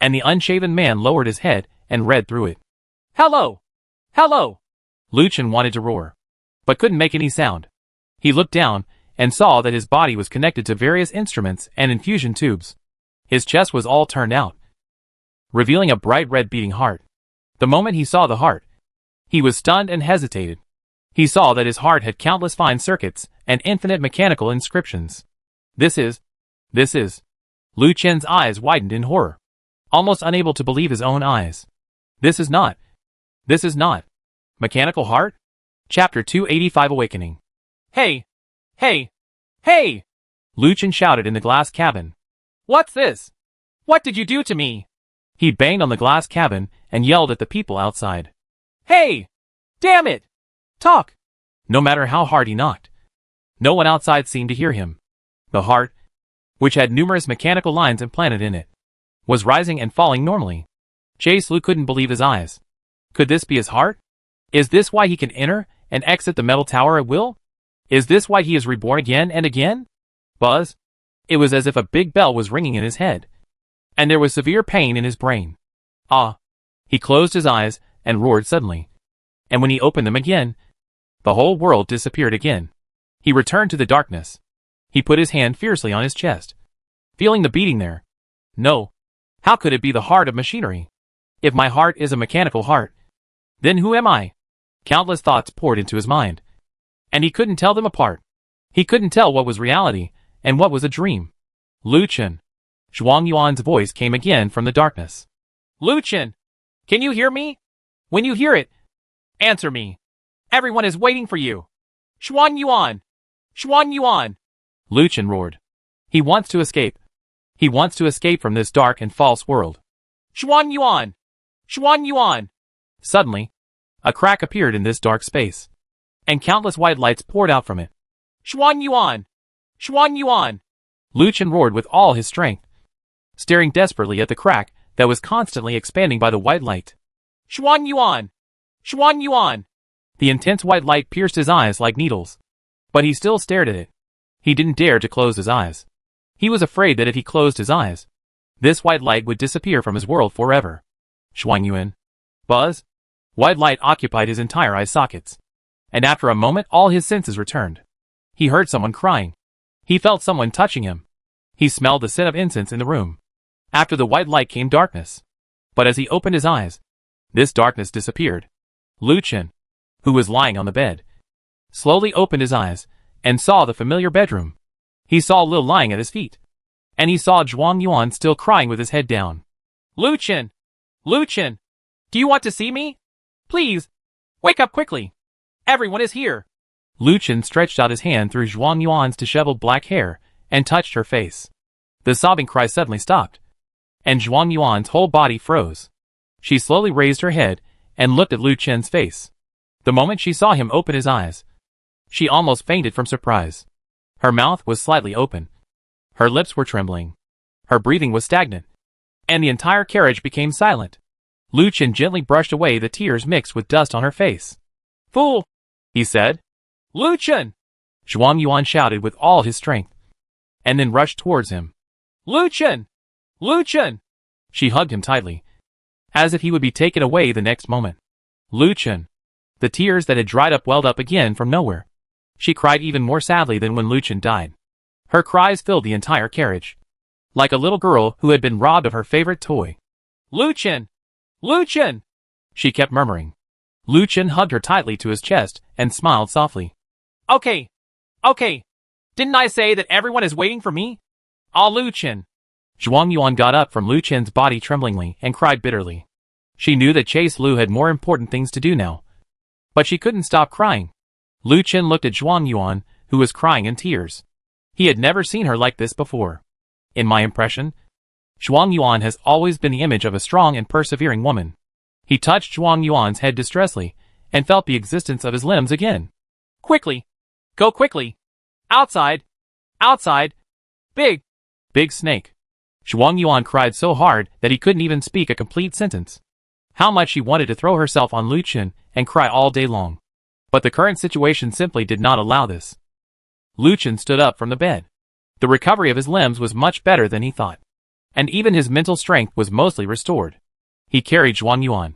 And the unshaven man lowered his head and read through it. Hello! Hello! Lu Chen wanted to roar. But couldn't make any sound. He looked down and saw that his body was connected to various instruments and infusion tubes. His chest was all turned out, revealing a bright red beating heart. The moment he saw the heart, he was stunned and hesitated. He saw that his heart had countless fine circuits and infinite mechanical inscriptions. This is. Lu Chen's eyes widened in horror, almost unable to believe his own eyes. This is not. Mechanical heart? Chapter 285 Awakening. Hey! Hey! Hey! Lucien shouted in the glass cabin. What's this? What did you do to me? He banged on the glass cabin and yelled at the people outside. Hey! Damn it! Talk! No matter how hard he knocked, no one outside seemed to hear him. The heart, which had numerous mechanical lines implanted in it, was rising and falling normally. Chase Lu couldn't believe his eyes. Could this be his heart? Is this why he can enter and exit the metal tower at will? Is this why he is reborn again and again? Buzz. It was as if a big bell was ringing in his head, and there was severe pain in his brain. Ah! He closed his eyes and roared suddenly. And when he opened them again, the whole world disappeared again. He returned to the darkness. He put his hand fiercely on his chest, feeling the beating there. No. How could it be the heart of machinery? If my heart is a mechanical heart, then who am I? Countless thoughts poured into his mind, and he couldn't tell them apart. He couldn't tell what was reality and what was a dream. Lucien. Zhuang Yuan's voice came again from the darkness. Lucien! Can you hear me? When you hear it, answer me. Everyone is waiting for you. Zhuang Yuan! Zhuang Yuan! Lucien roared. He wants to escape. He wants to escape from this dark and false world. Zhuang Yuan! Zhuang Yuan! Suddenly, a crack appeared in this dark space, and countless white lights poured out from it. Zhuang Yuan! Zhuang Yuan! Lucien roared with all his strength, staring desperately at the crack that was constantly expanding by the white light. Zhuang Yuan! Zhuang Yuan! The intense white light pierced his eyes like needles, but he still stared at it. He didn't dare to close his eyes. He was afraid that if he closed his eyes, this white light would disappear from his world forever. Zhuang Yuan. Buzz. White light occupied his entire eye sockets, and after a moment all his senses returned. He heard someone crying. He felt someone touching him. He smelled the scent of incense in the room. After the white light came darkness. But as he opened his eyes, this darkness disappeared. Lucien, who was lying on the bed, slowly opened his eyes and saw the familiar bedroom. He saw Lil lying at his feet, and he saw Zhuang Yuan still crying with his head down. Lucien! Lucien! Do you want to see me? Please! Wake up quickly! Everyone is here! Lucien stretched out his hand through Zhuang Yuan's disheveled black hair and touched her face. The sobbing cry suddenly stopped, and Zhuang Yuan's whole body froze. She slowly raised her head and looked at Lucien's face. The moment she saw him open his eyes, she almost fainted from surprise. Her mouth was slightly open. Her lips were trembling. Her breathing was stagnant, and the entire carriage became silent. Lucien gently brushed away the tears mixed with dust on her face. Fool! He said. Lucien! Zhuang Yuan shouted with all his strength, and then rushed towards him. Lucien! Lucien! She hugged him tightly, as if he would be taken away the next moment. Lucien! The tears that had dried up welled up again from nowhere. She cried even more sadly than when Lucien died. Her cries filled the entire carriage, like a little girl who had been robbed of her favorite toy. Lucien! Lucien! She kept murmuring. Lucien hugged her tightly to his chest and smiled softly. Okay. Okay. Didn't I say that everyone is waiting for me? Ah, Lucien. Zhuang Yuan got up from Lucien's body tremblingly and cried bitterly. She knew that Chase Lu had more important things to do now, but she couldn't stop crying. Lucien looked at Zhuang Yuan, who was crying in tears. He had never seen her like this before. In my impression, Zhuang Yuan has always been the image of a strong and persevering woman. He touched Zhuang Yuan's head distressfully and felt the existence of his limbs again. Quickly! Go quickly! Outside! Outside! Big! Big snake! Zhuang Yuan cried so hard that he couldn't even speak a complete sentence. How much she wanted to throw herself on Lucien and cry all day long. But the current situation simply did not allow this. Lucien stood up from the bed. The recovery of his limbs was much better than he thought, and even his mental strength was mostly restored. He carried Zhuang Yuan,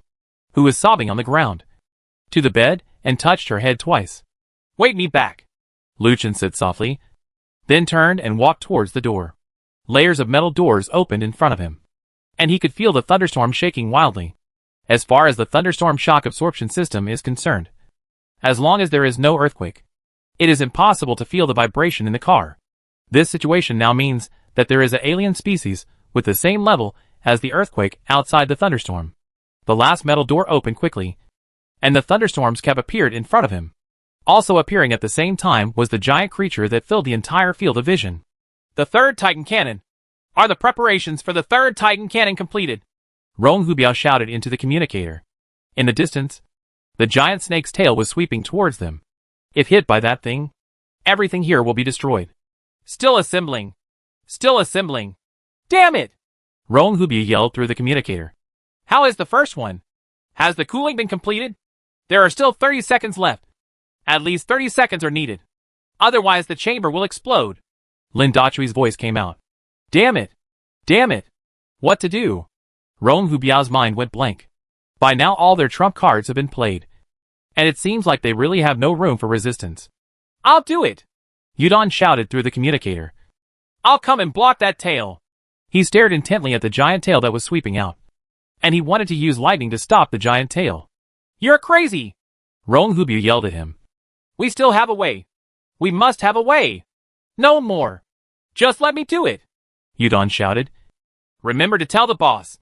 who was sobbing on the ground, to the bed and touched her head twice. Wait me back, Lucien said softly, then turned and walked towards the door. Layers of metal doors opened in front of him, and he could feel the thunderstorm shaking wildly. As far as the thunderstorm shock absorption system is concerned, as long as there is no earthquake, it is impossible to feel the vibration in the car. This situation now means that there is an alien species with the same level as the earthquake outside the thunderstorm. The last metal door opened quickly, and the thunderstorm's cap appeared in front of him. Also appearing at the same time was the giant creature that filled the entire field of vision. The third Titan cannon. Are the preparations for the third Titan cannon completed? Rong Hubiao shouted into the communicator. In the distance, the giant snake's tail was sweeping towards them. If hit by that thing, everything here will be destroyed. Still assembling. Still assembling. Damn it! Rong Hubiao yelled through the communicator. How is the first one? Has the cooling been completed? There are still 30 seconds left. At least 30 seconds are needed. Otherwise the chamber will explode. Lin Dachui's voice came out. Damn it! Damn it! What to do? Rong Hubiao's mind went blank. By now all their trump cards have been played. And it seems like they really have no room for resistance. I'll do it! Yudon shouted through the communicator. I'll come and block that tail. He stared intently at the giant tail that was sweeping out. And he wanted to use lightning to stop the giant tail. You're crazy! Rong Hubiao yelled at him. We still have a way. We must have a way. No more. Just let me do it. Yudon shouted. Remember to tell the boss.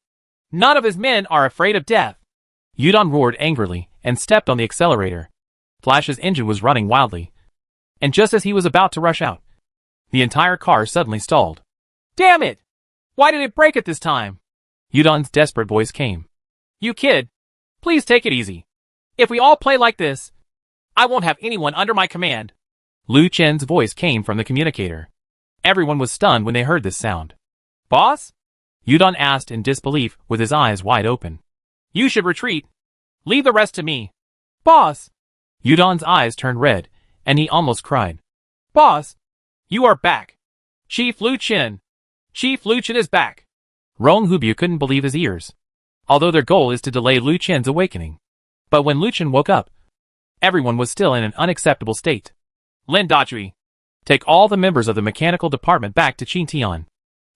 None of his men are afraid of death. Yudon roared angrily and stepped on the accelerator. Flash's engine was running wildly. And just as he was about to rush out, the entire car suddenly stalled. Damn it! Why did it break at this time? Yudon's desperate voice came. You kid, please take it easy. If we all play like this, I won't have anyone under my command. Lu Chen's voice came from the communicator. Everyone was stunned when they heard this sound. Boss? Yudon asked in disbelief with his eyes wide open. You should retreat. Leave the rest to me. Boss! Yudon's eyes turned red, and he almost cried. Boss! You are back! Chief Lu Chen! Chief Lu Chen is back! Rong Hubiao couldn't believe his ears. Although their goal is to delay Lu Chen's awakening. But when Lu Chen woke up, everyone was still in an unacceptable state. Lin Dachui, take all the members of the mechanical department back to Qintian.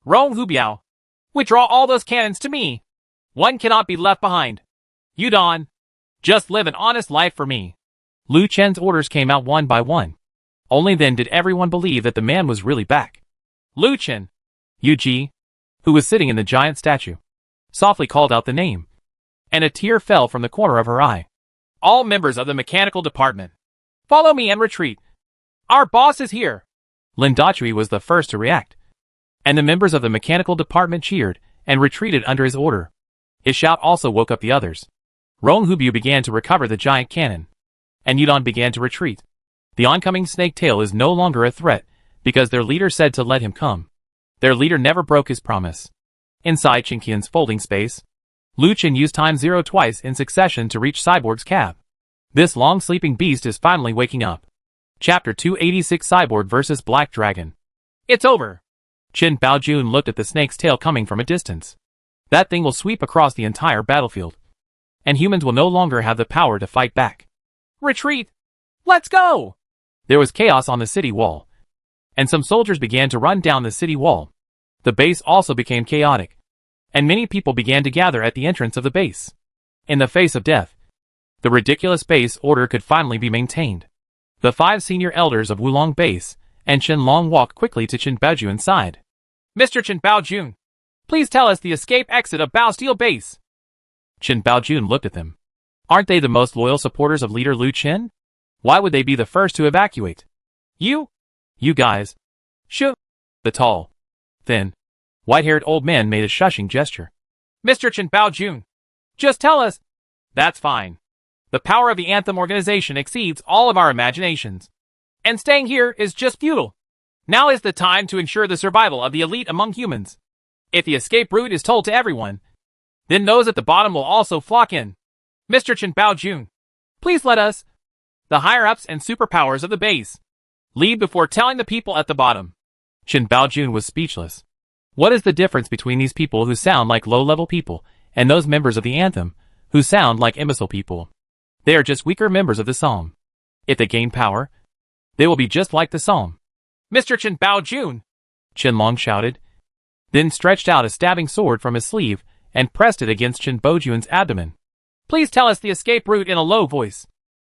Rong Hubiao, withdraw all those cannons to me. One cannot be left behind. Yudon, just live an honest life for me. Lu Chen's orders came out one by one. Only then did everyone believe that the man was really back. Lu Chen. Yu Ji, who was sitting in the giant statue, softly called out the name. And a tear fell from the corner of her eye. All members of the mechanical department, follow me and retreat. Our boss is here. Lin Dachui was the first to react. And the members of the mechanical department cheered and retreated under his order. His shout also woke up the others. Rong Hubiao began to recover the giant cannon. And Yudon began to retreat. The oncoming snake tail is no longer a threat because their leader said to let him come. Their leader never broke his promise. Inside Qintian's folding space, Lu Chen used time zero twice in succession to reach Cyborg's cab. This long-sleeping beast is finally waking up. Chapter 286 Cyborg vs. Black Dragon. It's over. Qin Baojun looked at the snake's tail coming from a distance. That thing will sweep across the entire battlefield. And humans will no longer have the power to fight back. Retreat! Let's go! There was chaos on the city wall. And some soldiers began to run down the city wall. The base also became chaotic. And many people began to gather at the entrance of the base. In the face of death, the ridiculous base order could finally be maintained. The 5 senior elders of Wulong Base and Chen Long walked quickly to Chen Baojun's side. Mr. Chen Baojun, please tell us the escape exit of Bao Steel Base. Chen Baojun looked at them. Aren't they the most loyal supporters of leader Lu Chen? Why would they be the first to evacuate? You guys. Shoo! The tall, thin, white-haired old man made a shushing gesture. Mr. Chen Baojun, just tell us. That's fine. The power of the Anthem organization exceeds all of our imaginations. And staying here is just futile. Now is the time to ensure the survival of the elite among humans. If the escape route is told to everyone, then those at the bottom will also flock in. Mr. Chen Baojun, please let us, the higher-ups and superpowers of the base, lead before telling the people at the bottom. Chen Baojun was speechless. What is the difference between these people who sound like low-level people and those members of the Anthem who sound like imbecile people? They are just weaker members of the Psalm. If they gain power, they will be just like the Psalm. Mr. Chen Baojun! Chen Long shouted, then stretched out a stabbing sword from his sleeve and pressed it against Chen Baojun's abdomen. Please tell us the escape route in a low voice.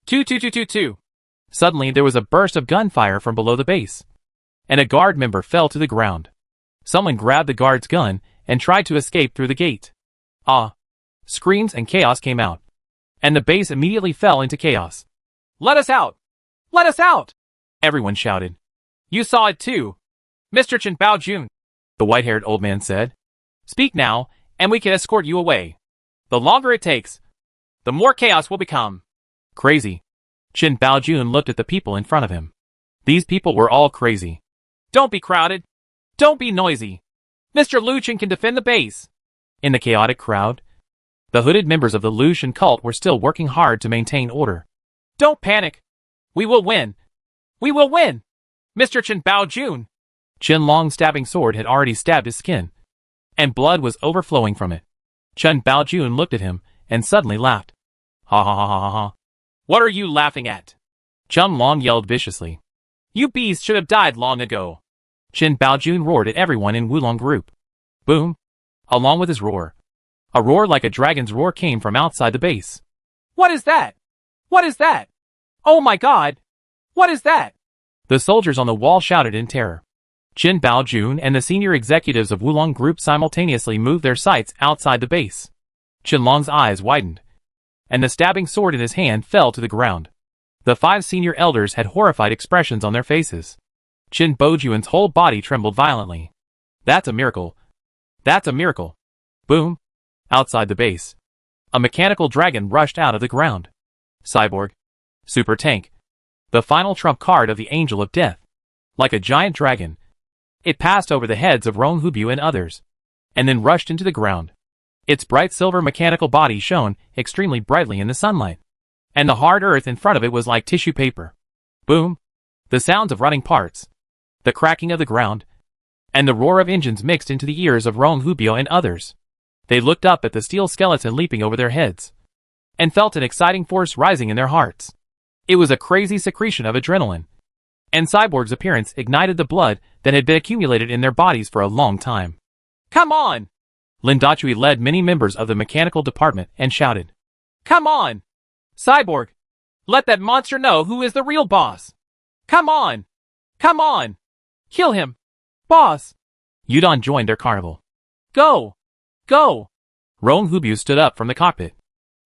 22222. Suddenly there was a burst of gunfire from below the base, and a guard member fell to the ground. Someone grabbed the guard's gun and tried to escape through the gate. Screams and chaos came out, and the base immediately fell into chaos. Let us out! Let us out! Everyone shouted. You saw it too. Mr. Chen Baojun, the white-haired old man said. Speak now, and we can escort you away. The longer it takes, the more chaos will become. Crazy. Chen Baojun looked at the people in front of him. These people were all crazy. Don't be crowded. Don't be noisy. Mr. Lu Chen can defend the base. In the chaotic crowd, the hooded members of the Lu Chen cult were still working hard to maintain order. Don't panic. We will win. We will win. Mr. Chen Baojun. Chen Long's stabbing sword had already stabbed his skin, and blood was overflowing from it. Chen Baojun looked at him and suddenly laughed. Ha ha ha ha ha. What are you laughing at? Chen Long yelled viciously. You beasts should have died long ago. Chen Baojun roared at everyone in Wulong group. Boom. Along with his roar, a roar like a dragon's roar came from outside the base. What is that? What is that? Oh my god! What is that? The soldiers on the wall shouted in terror. Chen Baojun and the senior executives of Wulong Group simultaneously moved their sights outside the base. Chen Long's eyes widened, and the stabbing sword in his hand fell to the ground. The 5 senior elders had horrified expressions on their faces. Chen Baojun's whole body trembled violently. That's a miracle. That's a miracle. Boom. Outside the base, a mechanical dragon rushed out of the ground. Cyborg. Super tank. The final trump card of the Angel of Death. Like a giant dragon, it passed over the heads of Rong Hubu and others, and then rushed into the ground. Its bright silver mechanical body shone extremely brightly in the sunlight, and the hard earth in front of it was like tissue paper. Boom! The sounds of running parts, the cracking of the ground, and the roar of engines mixed into the ears of Rong Hubu and others. They looked up at the steel skeleton leaping over their heads, and felt an exciting force rising in their hearts. It was a crazy secretion of adrenaline, and Cyborg's appearance ignited the blood that had been accumulated in their bodies for a long time. Come on! Lin Dachui led many members of the mechanical department and shouted. Come on! Cyborg! Let that monster know who is the real boss! Come on! Come on! Kill him! Boss! Yudon joined their carnival. Go! Go! Rong Hubu stood up from the cockpit,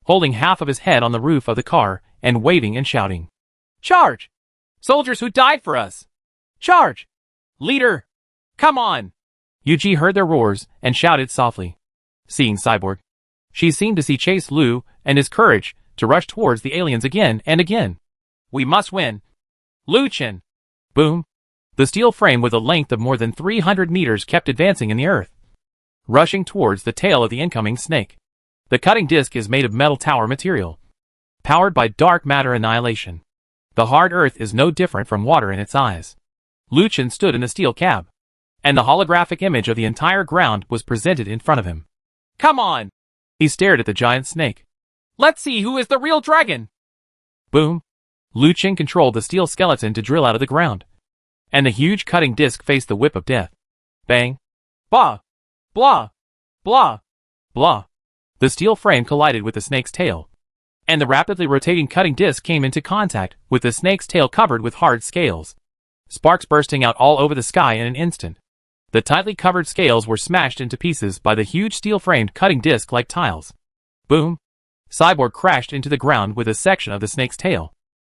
holding half of his head on the roof of the car and waving and shouting. Charge! Soldiers who died for us! Charge! Leader! Come on! Yuji heard their roars and shouted softly. Seeing Cyborg, she seemed to see Chase Lu and his courage to rush towards the aliens again and again. We must win! Lu Chen! Boom! The steel frame with a length of more than 300 meters kept advancing in the earth, rushing towards the tail of the incoming snake. The cutting disc is made of metal tower material, powered by dark matter annihilation. The hard earth is no different from water in its eyes. Lu Chen stood in the steel cab, and the holographic image of the entire ground was presented in front of him. Come on! He stared at the giant snake. Let's see who is the real dragon! Boom! Lu Chen controlled the steel skeleton to drill out of the ground, and the huge cutting disc faced the whip of death. Bang! Blah! Blah! Blah! Blah! The steel frame collided with the snake's tail, and the rapidly rotating cutting disc came into contact with the snake's tail covered with hard scales, sparks bursting out all over the sky in an instant. The tightly covered scales were smashed into pieces by the huge steel-framed cutting disc like tiles. Boom! Cyborg crashed into the ground with a section of the snake's tail,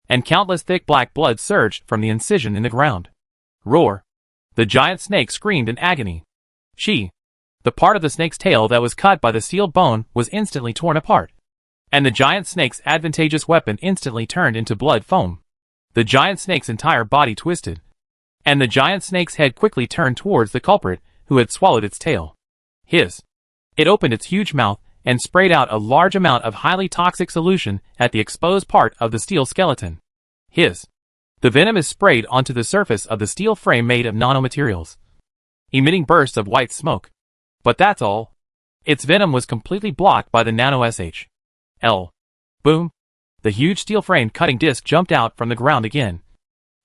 and countless thick black blood surged from the incision in the ground. Roar! The giant snake screamed in agony. The part of the snake's tail that was cut by the steel bone was instantly torn apart, and the giant snake's advantageous weapon instantly turned into blood foam. The giant snake's entire body twisted, and the giant snake's head quickly turned towards the culprit who had swallowed its tail. Hiss! It opened its huge mouth and sprayed out a large amount of highly toxic solution at the exposed part of the steel skeleton. Hiss! The venom is sprayed onto the surface of the steel frame made of nanomaterials, emitting bursts of white smoke. But that's all. Its venom was completely blocked by the nano-SH.L. Boom! The huge steel-framed cutting disc jumped out from the ground again,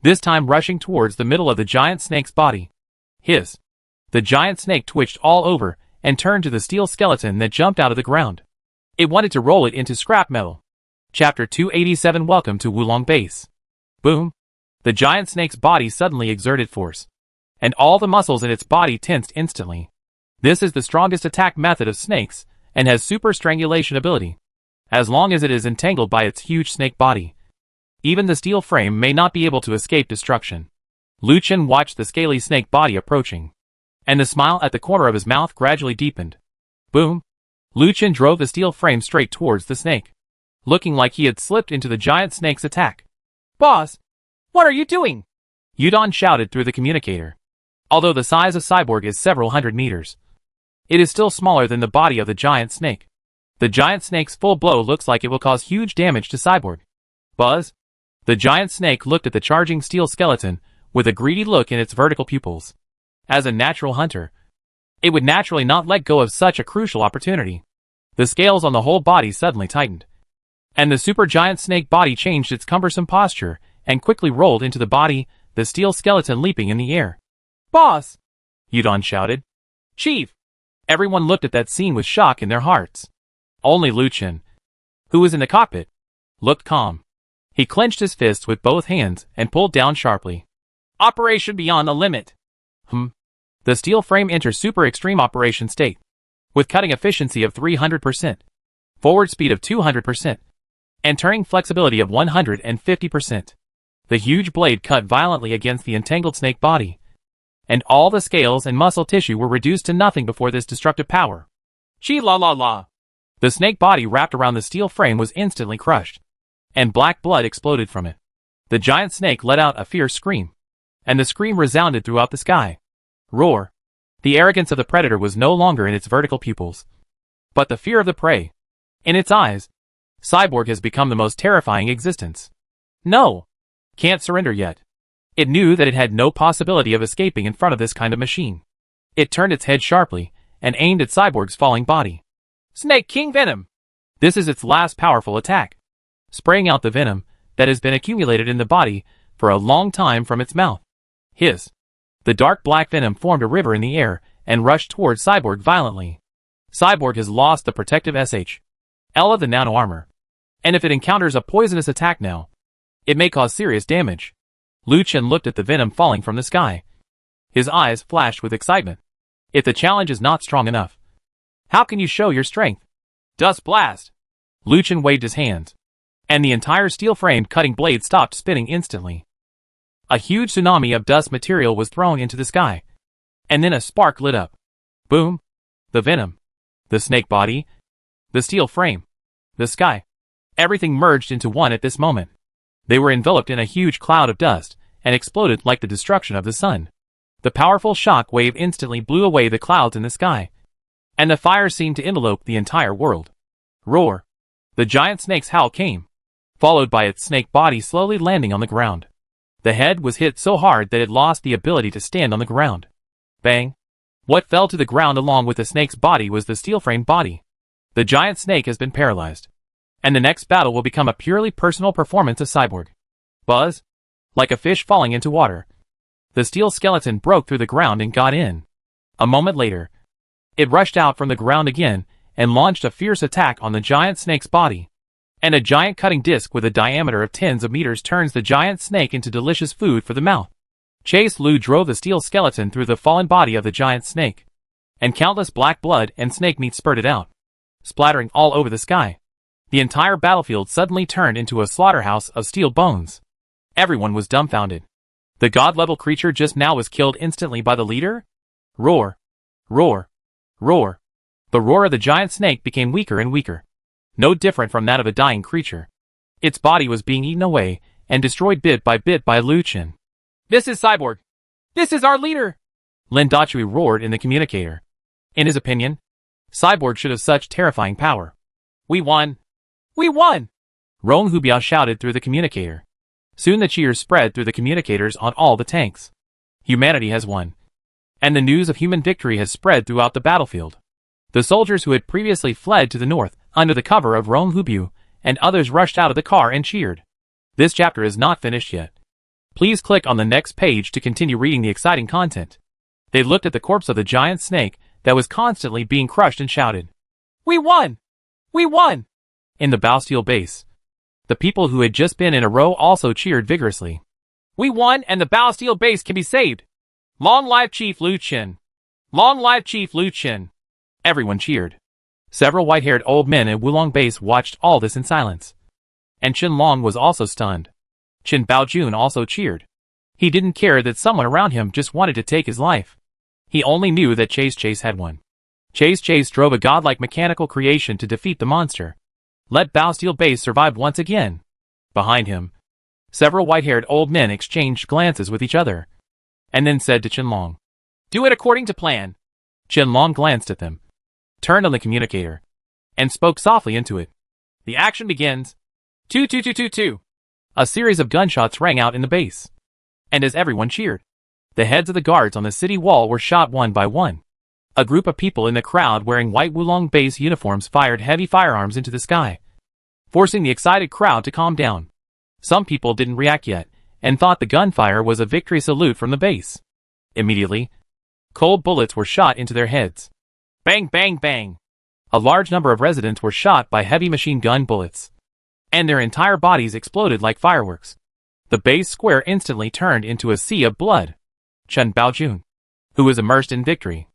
this time rushing towards the middle of the giant snake's body. Hiss! The giant snake twitched all over and turned to the steel skeleton that jumped out of the ground. It wanted to roll it into scrap metal. Chapter 287. Welcome to Wulong Base. Boom! The giant snake's body suddenly exerted force, and all the muscles in its body tensed instantly. This is the strongest attack method of snakes, and has super strangulation ability, as long as it is entangled by its huge snake body. Even the steel frame may not be able to escape destruction. Lu Chen watched the scaly snake body approaching, and the smile at the corner of his mouth gradually deepened. Boom! Lu Chen drove the steel frame straight towards the snake, looking like he had slipped into the giant snake's attack. Boss! What are you doing? Yudon shouted through the communicator. Although the size of Cyborg is several hundred meters, it is still smaller than the body of the giant snake. The giant snake's full blow looks like it will cause huge damage to Cyborg. Buzz! The giant snake looked at the charging steel skeleton with a greedy look in its vertical pupils. As a natural hunter, it would naturally not let go of such a crucial opportunity. The scales on the whole body suddenly tightened, and the supergiant snake body changed its cumbersome posture and quickly rolled into the body, the steel skeleton leaping in the air. Boss! Yudon shouted. Chief! Everyone looked at that scene with shock in their hearts. Only Lu Chen, who was in the cockpit, looked calm. He clenched his fists with both hands and pulled down sharply. Operation beyond the limit. The steel frame enters super extreme operation state, with cutting efficiency of 300%, forward speed of 200%, and turning flexibility of 150%. The huge blade cut violently against the entangled snake body, and all the scales and muscle tissue were reduced to nothing before this destructive power. Chi la la la! The snake body wrapped around the steel frame was instantly crushed, and black blood exploded from it. The giant snake let out a fierce scream, and the scream resounded throughout the sky. Roar! The arrogance of the predator was no longer in its vertical pupils, but the fear of the prey. In its eyes, Cyborg has become the most terrifying existence. No! Can't surrender yet. It knew that it had no possibility of escaping in front of this kind of machine. It turned its head sharply and aimed at Cyborg's falling body. Snake King Venom! This is its last powerful attack, spraying out the venom that has been accumulated in the body for a long time from its mouth. Hiss! The dark black venom formed a river in the air and rushed towards Cyborg violently. Cyborg has lost the protective SHL of the nano armor, and if it encounters a poisonous attack now, it may cause serious damage. Lu Chen looked at the venom falling from the sky. His eyes flashed with excitement. If the challenge is not strong enough, how can you show your strength? Dust blast! Lu Chen waved his hands, and the entire steel-framed cutting blade stopped spinning instantly. A huge tsunami of dust material was thrown into the sky, and then a spark lit up. Boom! The venom, the snake body, the steel frame, the sky, everything merged into one at this moment. They were enveloped in a huge cloud of dust and exploded like the destruction of the sun. The powerful shock wave instantly blew away the clouds in the sky, and the fire seemed to envelope the entire world. Roar! The giant snake's howl came, followed by its snake body slowly landing on the ground. The head was hit so hard that it lost the ability to stand on the ground. Bang! What fell to the ground along with the snake's body was the steel-framed body. The giant snake has been paralyzed, and the next battle will become a purely personal performance of Cyborg. Buzz! Like a fish falling into water, the steel skeleton broke through the ground and got in. A moment later, it rushed out from the ground again and launched a fierce attack on the giant snake's body. And a giant cutting disc with a diameter of tens of meters turns the giant snake into delicious food for the mouth. Chase Lu drove the steel skeleton through the fallen body of the giant snake, and countless black blood and snake meat spurted out, splattering all over the sky. The entire battlefield suddenly turned into a slaughterhouse of steel bones. Everyone was dumbfounded. The god-level creature just now was killed instantly by the leader? Roar! Roar! Roar! The roar of the giant snake became weaker and weaker, no different from that of a dying creature. Its body was being eaten away and destroyed bit by Lu Chen. This is Cyborg! This is our leader! Lin Dachui roared in the communicator. In his opinion, Cyborg should have such terrifying power. We won! We won! Rong Hubiao shouted through the communicator. Soon the cheers spread through the communicators on all the tanks. Humanity has won, and the news of human victory has spread throughout the battlefield. The soldiers who had previously fled to the north under the cover of Rong Hubiao and others rushed out of the car and cheered. This chapter is not finished yet. Please click on the next page to continue reading the exciting content. They looked at the corpse of the giant snake that was constantly being crushed and shouted, We won! We won! In the Baosteel base, the people who had just been in a row also cheered vigorously. We won and the Baosteel base can be saved! Long live Chief Lu Chen! Long live Chief Lu Chen! Everyone cheered. Several white-haired old men at Wulong base watched all this in silence. And Chen Long was also stunned. Chen Baojun also cheered. He didn't care that someone around him just wanted to take his life. He only knew that Chase had won. Chase drove a godlike mechanical creation to defeat the monster. Let Baosteel Base survive once again. Behind him, several white-haired old men exchanged glances with each other, and then said to Qianlong, "Do it according to plan." Qianlong glanced at them, turned on the communicator, and spoke softly into it. "The action begins. 2-2-2-2-2." A series of gunshots rang out in the base, and as everyone cheered, the heads of the guards on the city wall were shot one by one. A group of people in the crowd wearing white Wulong base uniforms fired heavy firearms into the sky, forcing the excited crowd to calm down. Some people didn't react yet, and thought the gunfire was a victory salute from the base. Immediately, cold bullets were shot into their heads. Bang, bang, bang! A large number of residents were shot by heavy machine gun bullets, and their entire bodies exploded like fireworks. The base square instantly turned into a sea of blood. Chen Baojun, who was immersed in victory,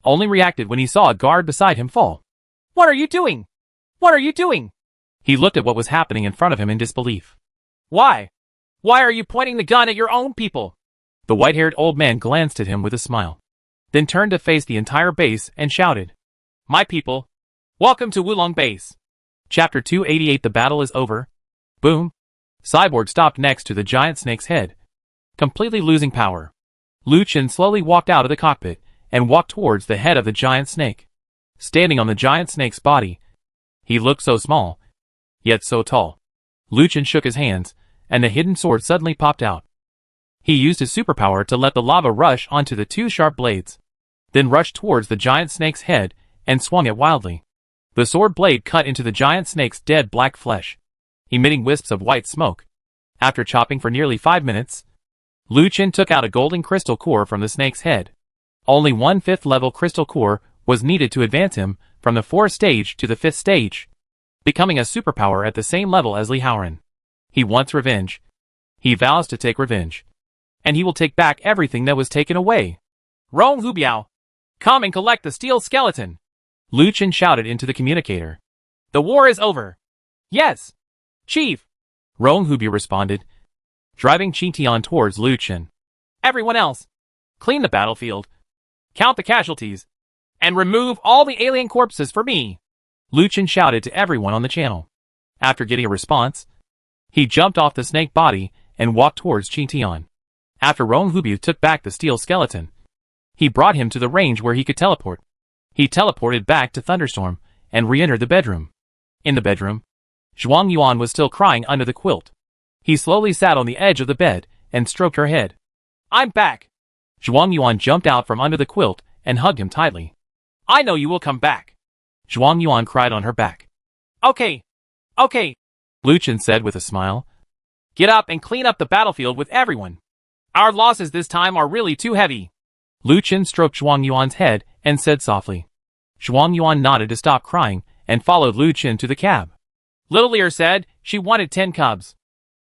only reacted when he saw a guard beside him fall. "What are you doing? What are you doing?" He looked at what was happening in front of him in disbelief. "Why? Why are you pointing the gun at your own people?" The white-haired old man glanced at him with a smile, then turned to face the entire base and shouted, "My people, welcome to Wulong Base." Chapter 288. The battle is over. Boom. Cyborg stopped next to the giant snake's head, completely losing power. Lu Chen slowly walked out of the cockpit and walked towards the head of the giant snake. Standing on the giant snake's body, he looked so small, yet so tall. Lu Chen shook his hands, and the hidden sword suddenly popped out. He used his superpower to let the lava rush onto the two sharp blades, then rushed towards the giant snake's head and swung it wildly. The sword blade cut into the giant snake's dead black flesh, emitting wisps of white smoke. After chopping for nearly 5 minutes, Lu Chen took out a golden crystal core from the snake's head. Only one 5th level crystal core was needed to advance him from the 4th stage to the 5th stage, becoming a superpower at the same level as Li Haoran. He wants revenge. He vows to take revenge, and he will take back everything that was taken away. "Rong Hubiao, come and collect the steel skeleton!" Lu Chen shouted into the communicator. "The war is over." "Yes, Chief," Rong Hubiao responded, driving Qingtian towards Lu Chen. "Everyone else, clean the battlefield, count the casualties, and remove all the alien corpses for me," Lu Chen shouted to everyone on the channel. After getting a response, he jumped off the snake body and walked towards Qingtian. After Rong Hubiao took back the steel skeleton, he brought him to the range where he could teleport. He teleported back to Thunderstorm and re-entered the bedroom. In the bedroom, Zhuang Yuan was still crying under the quilt. He slowly sat on the edge of the bed and stroked her head. "I'm back." Zhuang Yuan jumped out from under the quilt and hugged him tightly. "I know you will come back." Zhuang Yuan cried on her back. Okay, Lu Chen said with a smile. "Get up and clean up the battlefield with everyone. Our losses this time are really too heavy." Lu Chen stroked Zhuang Yuan's head and said softly. Zhuang Yuan nodded to stop crying and followed Lu Chen to the cab. "Little Lear said she wanted 10 cubs,"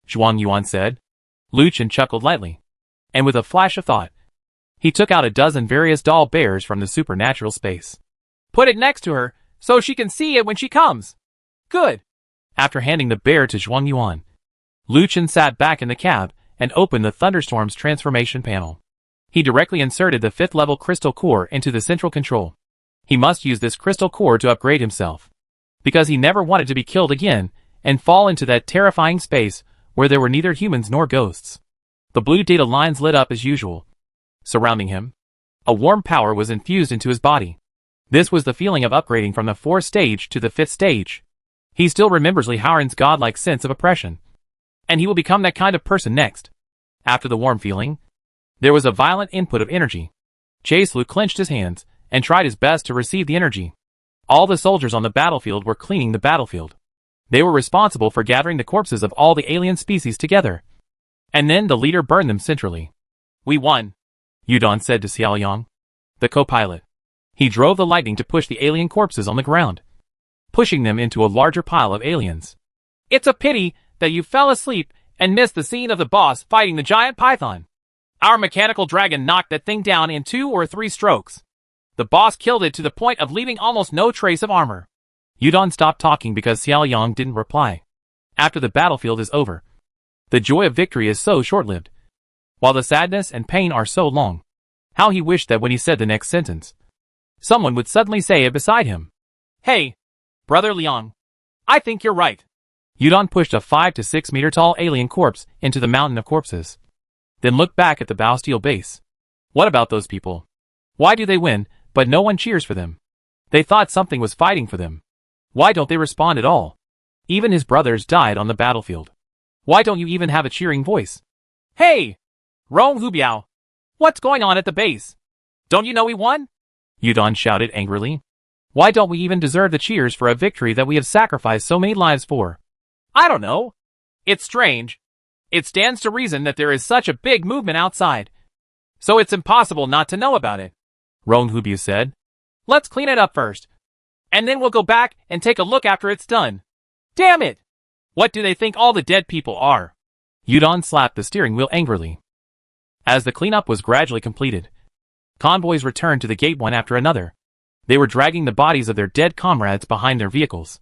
Zhuang Yuan said. Lu Chen chuckled lightly, and with a flash of thought, he took out a dozen various doll bears from the supernatural space. "Put it next to her so she can see it when she comes." "Good." After handing the bear to Zhuang Yuan, Lu Chen sat back in the cab and opened the Thunderstorm's transformation panel. He directly inserted the 5th level crystal core into the central control. He must use this crystal core to upgrade himself, because he never wanted to be killed again and fall into that terrifying space where there were neither humans nor ghosts. The blue data lines lit up as usual. Surrounding him, a warm power was infused into his body. This was the feeling of upgrading from the 4th stage to the 5th stage. He still remembers Li Haoran's godlike sense of oppression, and he will become that kind of person next. After the warm feeling, there was a violent input of energy. Chase Lu clenched his hands and tried his best to receive the energy. All the soldiers on the battlefield were cleaning the battlefield. They were responsible for gathering the corpses of all the alien species together, and then the leader burned them centrally. "We won," Yudon said to Xiaoyang, the co-pilot. He drove the lightning to push the alien corpses on the ground, pushing them into a larger pile of aliens. "It's a pity that you fell asleep and missed the scene of the boss fighting the giant python. Our mechanical dragon knocked that thing down in 2 or 3 strokes. The boss killed it to the point of leaving almost no trace of armor." Yudon stopped talking because Xiaoyang didn't reply. After the battlefield is over, The joy of victory is so short-lived, while the sadness and pain are so long. How he wished that when he said the next sentence, someone would suddenly say it beside him. Hey, Brother Leon, I think you're right. Yudon pushed a 5 to 6 meter tall alien corpse into the mountain of corpses. Then looked back at the Bastille base. What about those people? Why do they win, but no one cheers for them? They thought something was fighting for them. Why don't they respond at all? Even his brothers died on the battlefield. Why don't you even have a cheering voice? Hey! Rong Hubiao! What's going on at the base? Don't you know we won? Yudon shouted angrily. Why don't we even deserve the cheers for a victory that we have sacrificed so many lives for? I don't know. It's strange. It stands to reason that there is such a big movement outside. So it's impossible not to know about it, Rong Hubiao said. Let's clean it up first. And then we'll go back and take a look after it's done. Damn it! What do they think all the dead people are? Yudon slapped the steering wheel angrily. As the cleanup was gradually completed, convoys returned to the gate one after another. They were dragging the bodies of their dead comrades behind their vehicles.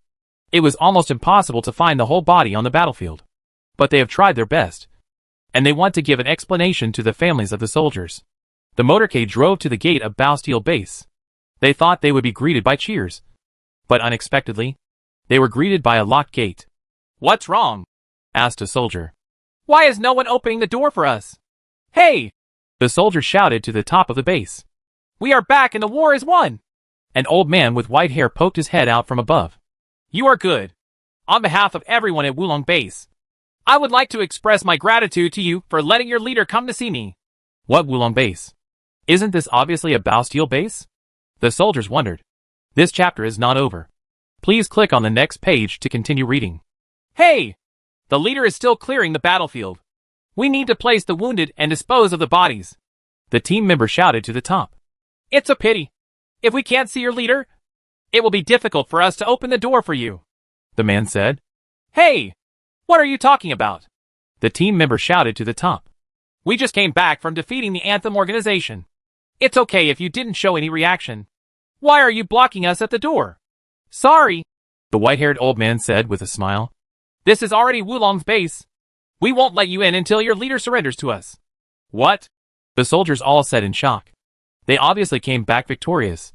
It was almost impossible to find the whole body on the battlefield. But they have tried their best. And they want to give an explanation to the families of the soldiers. The motorcade drove to the gate of Bastille base. They thought they would be greeted by cheers. But unexpectedly, they were greeted by a locked gate. What's wrong? Asked a soldier. Why is no one opening the door for us? Hey! The soldier shouted to the top of the base. We are back and the war is won! An old man with white hair poked his head out from above. You are good. On behalf of everyone at Wulong base, I would like to express my gratitude to you for letting your leader come to see me. What Wulong base? Isn't this obviously a Bastille base? The soldiers wondered. This chapter is not over. Please click on the next page to continue reading. Hey! The leader is still clearing the battlefield. We need to place the wounded and dispose of the bodies. The team member shouted to the top. It's a pity. If we can't see your leader, it will be difficult for us to open the door for you, the man said. Hey! What are you talking about? The team member shouted to the top. We just came back from defeating the Anthem organization. It's okay if you didn't show any reaction. Why are you blocking us at the door? Sorry, the white-haired old man said with a smile. This is already Wulong's base. We won't let you in until your leader surrenders to us. What? The soldiers all said in shock. They obviously came back victorious.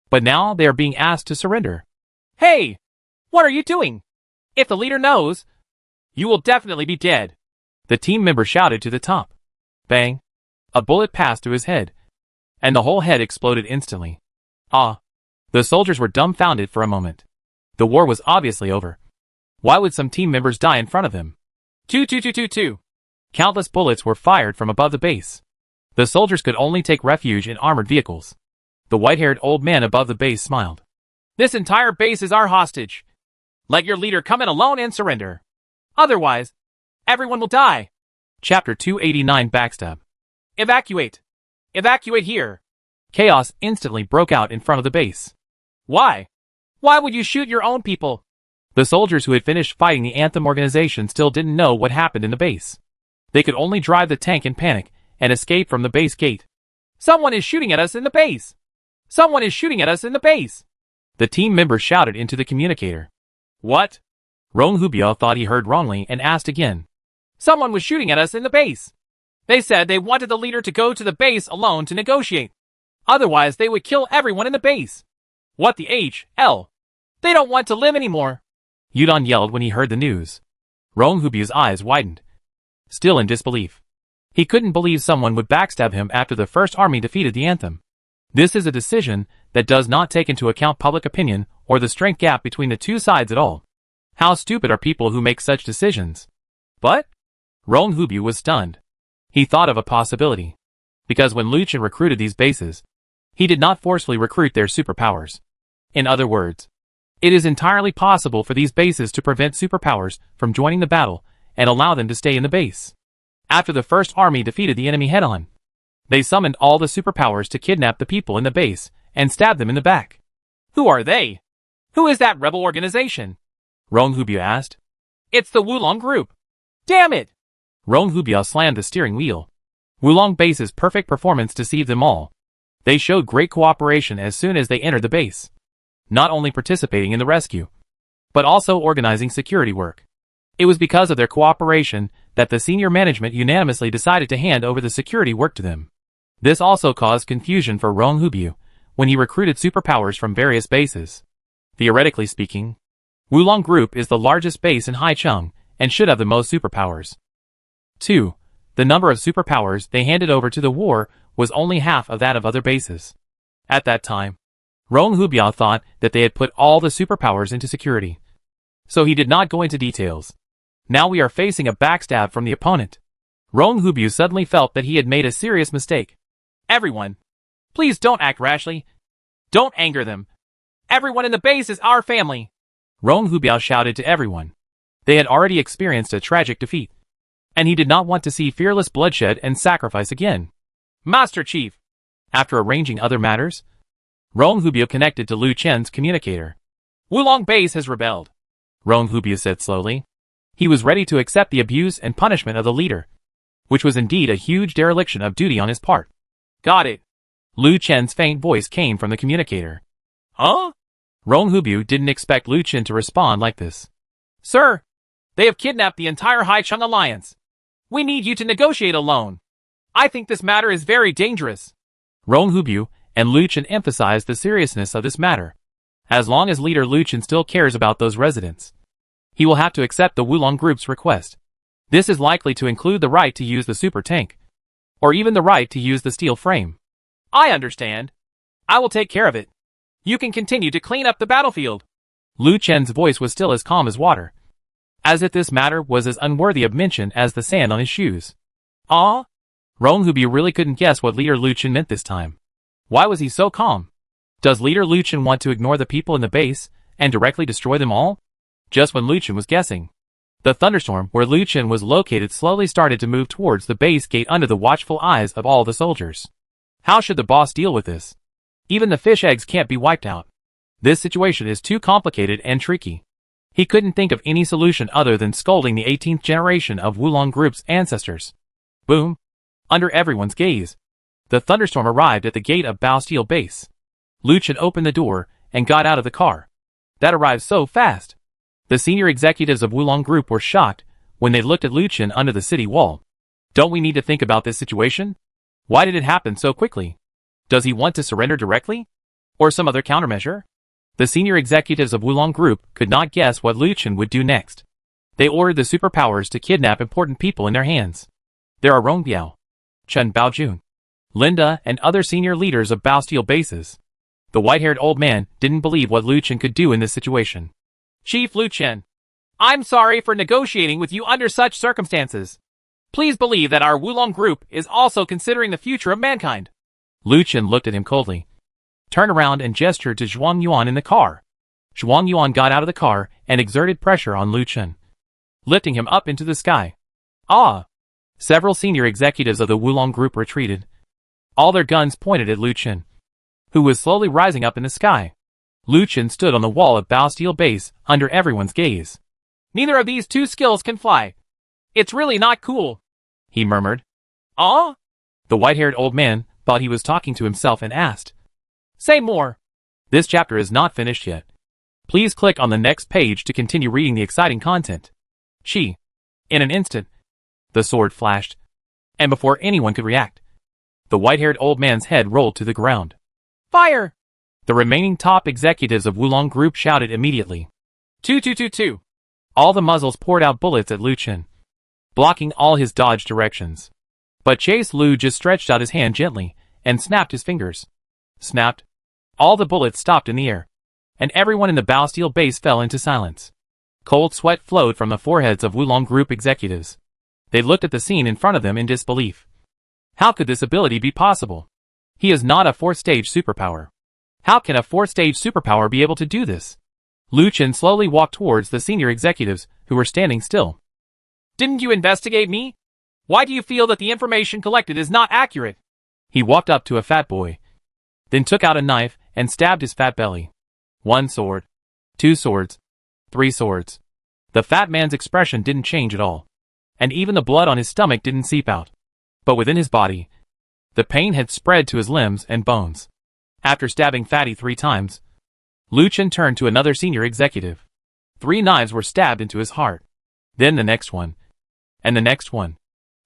But now they are being asked to surrender. Hey! What are you doing? If the leader knows, you will definitely be dead. The team member shouted to the top. Bang! A bullet passed through his head. And the whole head exploded instantly. Ah! The soldiers were dumbfounded for a moment. The war was obviously over. Why would some team members die in front of him? 2. Countless bullets were fired from above the base. The soldiers could only take refuge in armored vehicles. The white-haired old man above the base smiled. This entire base is our hostage. Let your leader come in alone and surrender. Otherwise, everyone will die. Chapter 289 Backstab. Evacuate. Evacuate here. Chaos instantly broke out in front of the base. Why? Why would you shoot your own people? The soldiers who had finished fighting the Anthem organization still didn't know what happened in the base. They could only drive the tank in panic and escape from the base gate. Someone is shooting at us in the base! Someone is shooting at us in the base! The team member shouted into the communicator. What? Rong Hubiao thought he heard wrongly and asked again. Someone was shooting at us in the base. They said they wanted the leader to go to the base alone to negotiate. Otherwise they would kill everyone in the base. What the hell? They don't want to live anymore. Yudon yelled when he heard the news. Rong Hubiao's eyes widened. Still in disbelief. He couldn't believe someone would backstab him after the First Army defeated the Anthem. This is a decision that does not take into account public opinion or the strength gap between the two sides at all. How stupid are people who make such decisions? But? Rong Hubiao was stunned. He thought of a possibility. Because when Liu Chen recruited these bases, he did not forcefully recruit their superpowers. In other words, it is entirely possible for these bases to prevent superpowers from joining the battle and allow them to stay in the base. After the First Army defeated the enemy head-on, they summoned all the superpowers to kidnap the people in the base and stab them in the back. Who are they? Who is that rebel organization? Rong Hubiao asked. It's the Wulong group. Damn it! Rong Hubiao slammed the steering wheel. Wulong base's perfect performance deceived them all. They showed great cooperation as soon as they entered the base. Not only participating in the rescue, but also organizing security work. It was because of their cooperation that the senior management unanimously decided to hand over the security work to them. This also caused confusion for Rong Hubyu when he recruited superpowers from various bases. Theoretically speaking, Wulong Group is the largest base in Haicheng and should have the most superpowers. 2. The number of superpowers they handed over to the war was only half of that of other bases. At that time, Rong Hubyu thought that they had put all the superpowers into security, so he did not go into details. Now we are facing a backstab from the opponent. Rong Hubyu suddenly felt that he had made a serious mistake. Everyone, please don't act rashly. Don't anger them. Everyone in the base is our family. Rong Hubyu shouted to everyone. They had already experienced a tragic defeat, and he did not want to see fearless bloodshed and sacrifice again. Master Chief. After arranging other matters, Rong Hubyu connected to Lu Chen's communicator. Wulong Base has rebelled, Rong Hubyu said slowly. He was ready to accept the abuse and punishment of the leader, which was indeed a huge dereliction of duty on his part. Got it. Lu Chen's faint voice came from the communicator. Huh? Rong Hubyu didn't expect Lu Chen to respond like this. Sir, they have kidnapped the entire Haicheng Alliance. We need you to negotiate alone. I think this matter is very dangerous. Rong Hubyu and Lu Chen emphasized the seriousness of this matter. As long as leader Lu Chen still cares about those residents, he will have to accept the Wulong Group's request. This is likely to include the right to use the super tank, or even the right to use the steel frame. I understand. I will take care of it. You can continue to clean up the battlefield. Lu Chen's voice was still as calm as water, as if this matter was as unworthy of mention as the sand on his shoes. Ah? Rong Hubyu really couldn't guess what leader Lu Chen meant this time. Why was he so calm? Does leader Lu Chen want to ignore the people in the base and directly destroy them all? Just when Lu Chen was guessing, the thunderstorm where Lu Chen was located slowly started to move towards the base gate under the watchful eyes of all the soldiers. How should the boss deal with this? Even the fish eggs can't be wiped out. This situation is too complicated and tricky. He couldn't think of any solution other than scolding the 18th generation of Wulong Group's ancestors. Boom! Under everyone's gaze, the thunderstorm arrived at the gate of Bao Steel Base. Lu Chen opened the door and got out of the car. That arrived so fast. The senior executives of Wulong Group were shocked when they looked at Lu Chen under the city wall. Don't we need to think about this situation? Why did it happen so quickly? Does he want to surrender directly? Or some other countermeasure? The senior executives of Wulong Group could not guess what Lu Chen would do next. They ordered the superpowers to kidnap important people in their hands. There are Rong Biao, Chen Baojun, Linda, and other senior leaders of Bao Steel bases. The white-haired old man didn't believe what Lu Chen could do in this situation. Chief Lu Chen, I'm sorry for negotiating with you under such circumstances. Please believe that our Wulong Group is also considering the future of mankind. Lu Chen looked at him coldly, turned around and gestured to Zhuang Yuan in the car. Zhuang Yuan got out of the car and exerted pressure on Lu Chen, lifting him up into the sky. Ah! Several senior executives of the Wulong Group retreated, all their guns pointed at Lu Chen, who was slowly rising up in the sky. Lu Chen stood on the wall of Bao Steel Base under everyone's gaze. Neither of these two skills can fly. It's really not cool, he murmured. Ah? The white-haired old man thought he was talking to himself and asked, Say more. This chapter is not finished yet. Please click on the next page to continue reading the exciting content. Chi. In an instant, the sword flashed, and before anyone could react, the white-haired old man's head rolled to the ground. Fire! The remaining top executives of Wulong Group shouted immediately. 2222. All the muzzles poured out bullets at Lu Chen, blocking all his dodge directions. But Chase Lu just stretched out his hand gently and snapped his fingers. Snapped. All the bullets stopped in the air, and everyone in the Bao Steel base fell into silence. Cold sweat flowed from the foreheads of Wulong Group executives. They looked at the scene in front of them in disbelief. How could this ability be possible? He is not a fourth-stage superpower. How can a fourth-stage superpower be able to do this? Lu Chen slowly walked towards the senior executives, who were standing still. Didn't you investigate me? Why do you feel that the information collected is not accurate? He walked up to a fat boy, then took out a knife and stabbed his fat belly. 1 sword. 2 swords. 3 swords. The fat man's expression didn't change at all, and even the blood on his stomach didn't seep out. But within his body, the pain had spread to his limbs and bones. After stabbing Fatty 3 times, Lu Chen turned to another senior executive. 3 knives were stabbed into his heart. Then the next one. And the next one.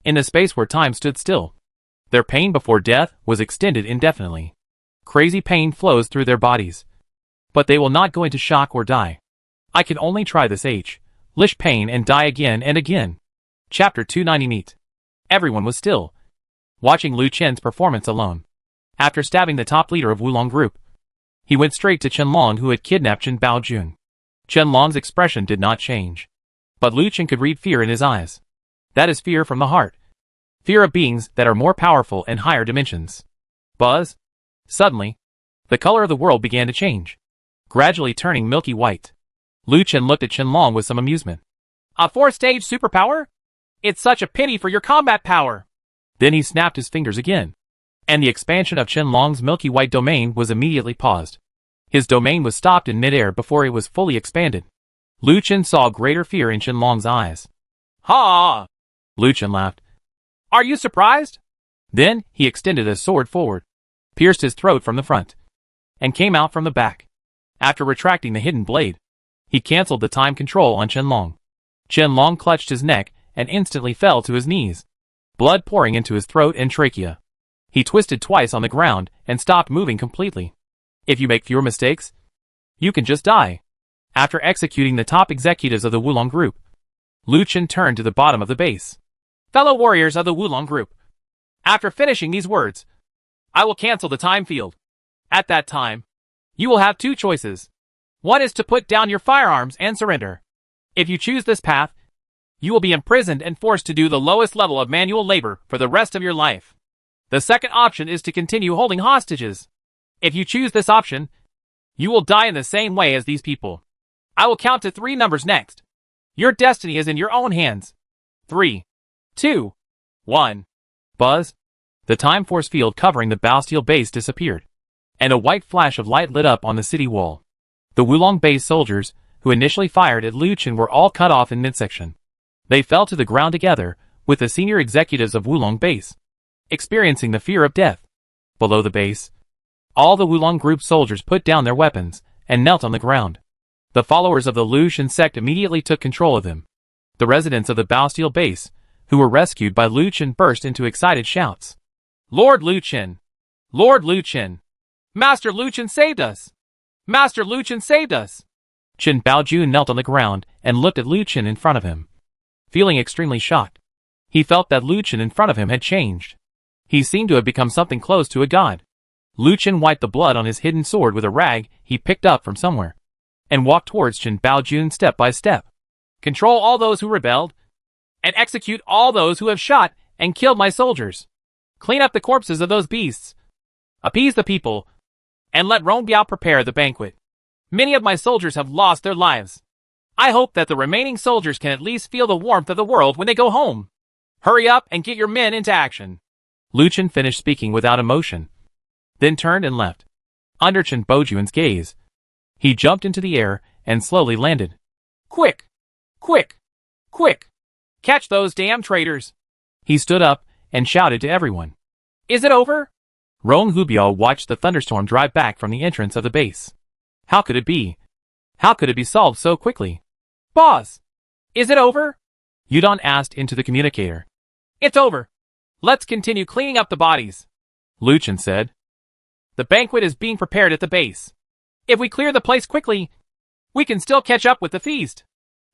In the space where time stood still. Their pain before death was extended indefinitely. Crazy pain flows through their bodies. But they will not go into shock or die. I can only try this lish pain and die again and again. Chapter 290 Meet. Everyone was still, watching Lu Chen's performance alone. After stabbing the top leader of Wulong group, he went straight to Qianlong, who had kidnapped Chen Baojun. Qianlong's expression did not change. But Lu Chen could read fear in his eyes. That is fear from the heart. Fear of beings that are more powerful in higher dimensions. Buzz. Suddenly, the color of the world began to change, gradually turning milky white. Lu Chen looked at Qianlong with some amusement. A 4-stage superpower? It's such a pity for your combat power. Then he snapped his fingers again, and the expansion of Qianlong's milky white domain was immediately paused. His domain was stopped in midair before it was fully expanded. Lu Chen saw greater fear in Qianlong's eyes. Ha! Lu Chen laughed. Are you surprised? Then he extended his sword forward, pierced his throat from the front, and came out from the back. After retracting the hidden blade, he cancelled the time control on Qianlong. Qianlong clutched his neck and instantly fell to his knees, blood pouring into his throat and trachea. He twisted twice on the ground and stopped moving completely. If you make fewer mistakes, you can just die. After executing the top executives of the Wulong group, Lu Chen turned to the bottom of the base. Fellow warriors of the Wulong group, after finishing these words, I will cancel the time field. At that time, you will have two choices. One is to put down your firearms and surrender. If you choose this path, you will be imprisoned and forced to do the lowest level of manual labor for the rest of your life. The second option is to continue holding hostages. If you choose this option, you will die in the same way as these people. I will count to 3 numbers next. Your destiny is in your own hands. 3, 2, 1. Buzz. The time force field covering the Bastille base disappeared, and a white flash of light lit up on the city wall. The Wulong base soldiers, who initially fired at Lu Chen, were all cut off in midsection. They fell to the ground together, with the senior executives of Wulong base, experiencing the fear of death. Below the base, all the Wulong group soldiers put down their weapons and knelt on the ground. The followers of the Lu Chen sect immediately took control of them. The residents of the Bastille base, who were rescued by Lu Chen, burst into excited shouts. Lord Lu Chen! Lord Lu Chen! Master Lu Chen saved us! Master Lu Chen saved us! Chen Baojun knelt on the ground and looked at Lu Chen in front of him, feeling extremely shocked. He felt that Lu Chen in front of him had changed. He seemed to have become something close to a god. Lu Chen wiped the blood on his hidden sword with a rag he picked up from somewhere, and walked towards Chen Baojun step by step. Control all those who rebelled, and execute all those who have shot and killed my soldiers. Clean up the corpses of those beasts. Appease the people, and let Rongbao prepare the banquet. Many of my soldiers have lost their lives. I hope that the remaining soldiers can at least feel the warmth of the world when they go home. Hurry up and get your men into action. Lu Chen finished speaking without emotion, then turned and left. Under Chen Baojun's gaze, he jumped into the air and slowly landed. Quick! Quick! Quick! Catch those damn traitors! He stood up and shouted to everyone. Is it over? Rong Hubiao watched the thunderstorm drive back from the entrance of the base. How could it be? How could it be solved so quickly? Boss! Is it over? Yudong asked into the communicator. It's over. Let's continue cleaning up the bodies, Lu Chen said. The banquet is being prepared at the base. If we clear the place quickly, we can still catch up with the feast.